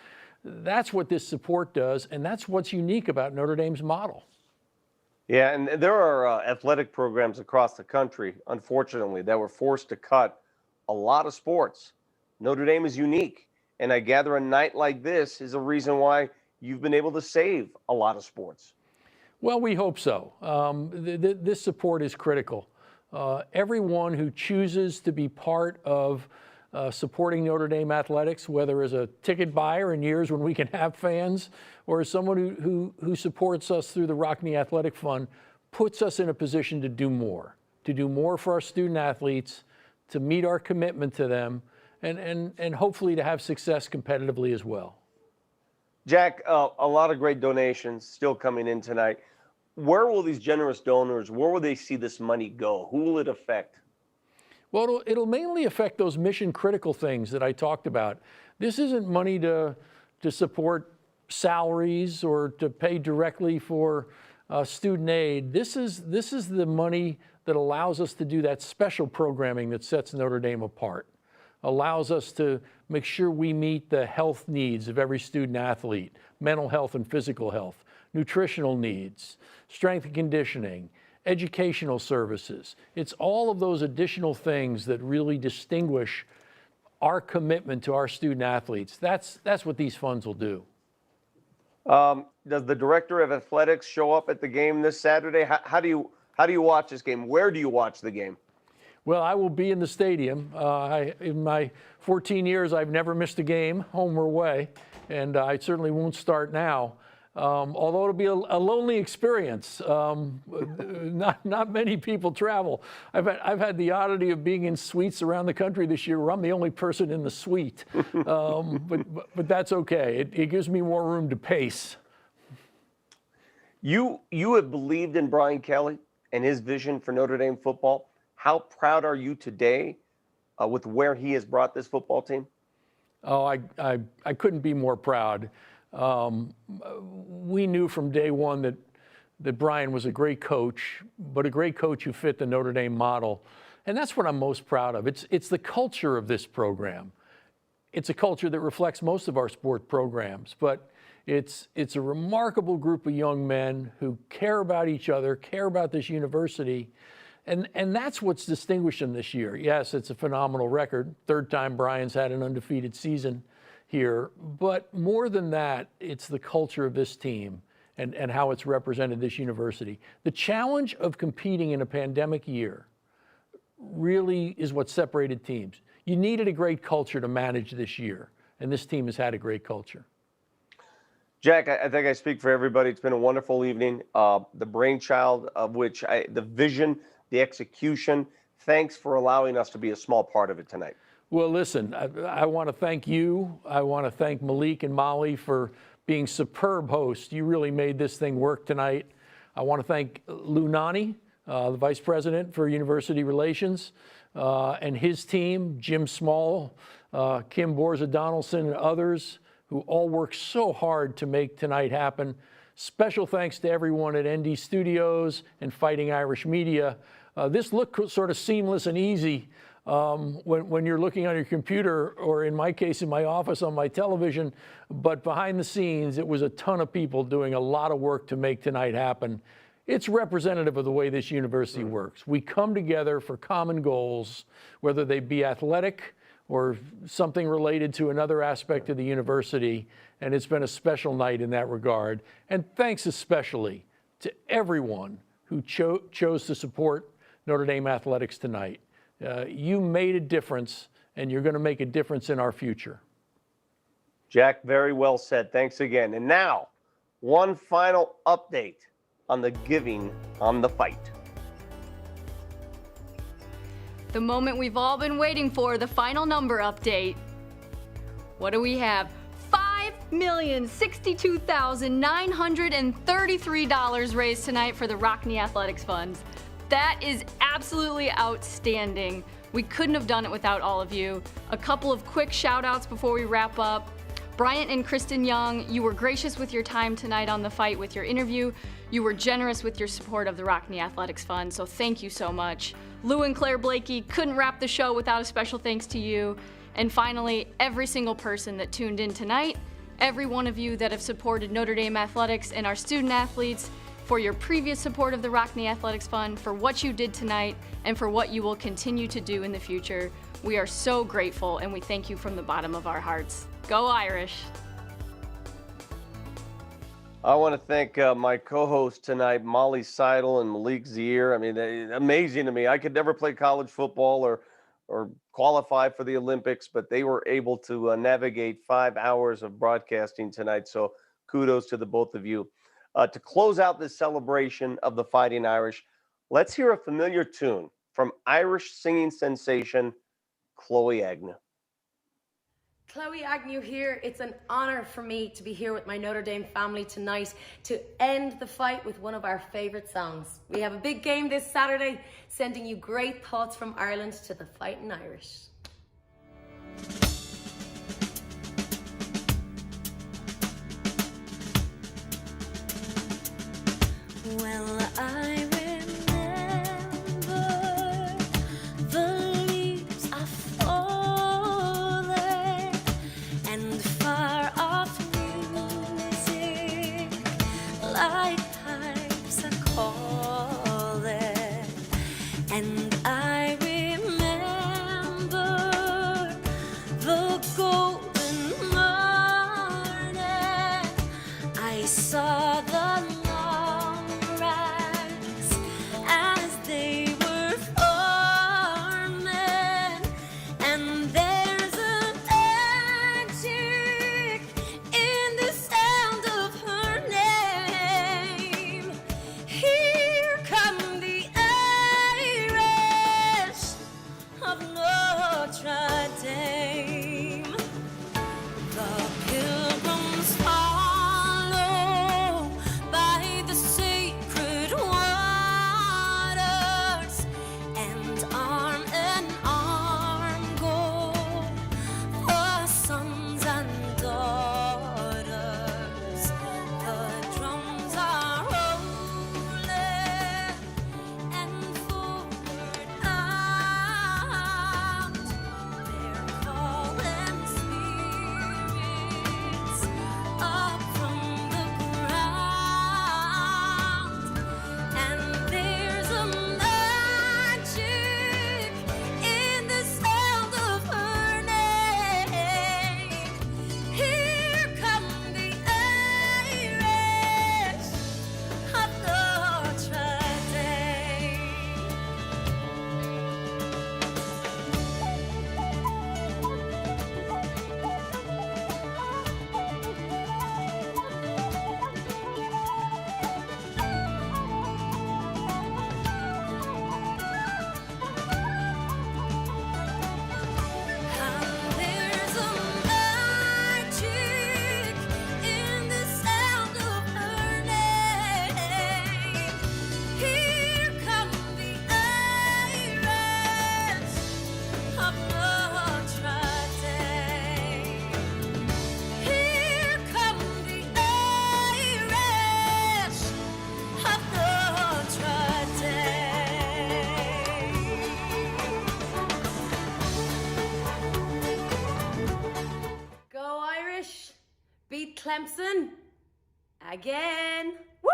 That's what this support does, and that's what's unique about Notre Dame's model. Yeah, and there are athletic programs across the country, unfortunately, that were forced to cut a lot of sports. Notre Dame is unique, and I gather a night like this is a reason why you've been able to save a lot of sports. Well, we hope so. This support is critical. Everyone who chooses to be part of supporting Notre Dame Athletics, whether as a ticket buyer in years when we can have fans, or as someone who supports us through the Rockne Athletic Fund, puts us in a position to do more for our student athletes, to meet our commitment to them, and hopefully to have success competitively as well. Jack, a lot of great donations still coming in tonight. Where will these generous donors, where will they see this money go? Who will it affect? Well, it'll mainly affect those mission-critical things that I talked about. This isn't money to support salaries or to pay directly for student aid. This is the money that allows us to do that special programming that sets Notre Dame apart. allows us to make sure we meet the health needs of every student athlete, mental health and physical health, nutritional needs, strength and conditioning, educational services. It's all of those additional things that really distinguish our commitment to our student athletes. That's what these funds will do. Does the director of athletics show up at the game this Saturday? How do you watch this game? Where do you watch the game? Well, I will be in the stadium. In my 14 years, I've never missed a game, home or away, and I certainly won't start now. Although it'll be a lonely experience. Not many people travel. I've had the oddity of being in suites around the country this year where I'm the only person in the suite. But that's okay. It gives me more room to pace. You have believed in Brian Kelly and his vision for Notre Dame football. How proud are you today with where he has brought this football team? Oh, I couldn't be more proud. We knew from day one that Brian was a great coach, but a great coach who fit the Notre Dame model. And that's what I'm most proud of. It's the culture of this program. It's a culture that reflects most of our sport programs, but it's a remarkable group of young men who care about each other, care about this university. And that's what's distinguished them this year. Yes, it's a phenomenal record. Third time Brian's had an undefeated season here. But more than that, it's the culture of this team and how it's represented this university. The challenge of competing in a pandemic year really is what separated teams. You needed a great culture to manage this year, and this team has had a great culture. Jack, I think I speak for everybody. It's been a wonderful evening. The brainchild of which the vision, the execution. Thanks for allowing us to be a small part of it tonight. Well, listen, I want to thank you. I want to thank Malik and Molly for being superb hosts. You really made this thing work tonight. I want to thank Lou Nani, the Vice President for University Relations, and his team, Jim Small, Kim Borza-Donaldson, and others who all worked so hard to make tonight happen. Special thanks to everyone at ND Studios and Fighting Irish Media. This looked sort of seamless and easy when you're looking on your computer, or in my case, in my office on my television. But behind the scenes, it was a ton of people doing a lot of work to make tonight happen. It's representative of the way this university works. We come together for common goals, whether they be athletic or something related to another aspect of the university. And it's been a special night in that regard. And thanks especially to everyone who chose to support Notre Dame Athletics tonight. You made a difference, and you're going to make a difference in our future. Jack, very well said. Thanks again. And now, one final update on the giving on the fight. The moment we've all been waiting for, the final number update. What do we have? $5,062,933 raised tonight for the Rockne Athletics Funds. That is absolutely outstanding. We couldn't have done it without all of you. A couple of quick shout outs before we wrap up. Bryant and Kristen Young, you were gracious with your time tonight on The Fight with your interview. You were generous with your support of the Rockne Athletics Fund, so thank you so much. Lou and Claire Blakey, couldn't wrap the show without a special thanks to you. And finally, every single person that tuned in tonight, every one of you that have supported Notre Dame Athletics and our student athletes, for your previous support of the Rockne Athletics Fund, for what you did tonight, and for what you will continue to do in the future. We are so grateful, and we thank you from the bottom of our hearts. Go Irish! I want to thank my co-hosts tonight, Molly Seidel and Malik Zier. I mean, amazing to me. I could never play college football or qualify for the Olympics, but they were able to navigate 5 hours of broadcasting tonight. So kudos to the both of you. To close out this celebration of the Fighting Irish, let's hear a familiar tune from Irish singing sensation, Chloe Agnew. Chloe Agnew here. It's an honor for me to be here with my Notre Dame family tonight to end the fight with one of our favorite songs. We have a big game this Saturday, sending you great thoughts from Ireland to the Fighting Irish. Well, I remember the leaves are falling. Clemson again. Woo!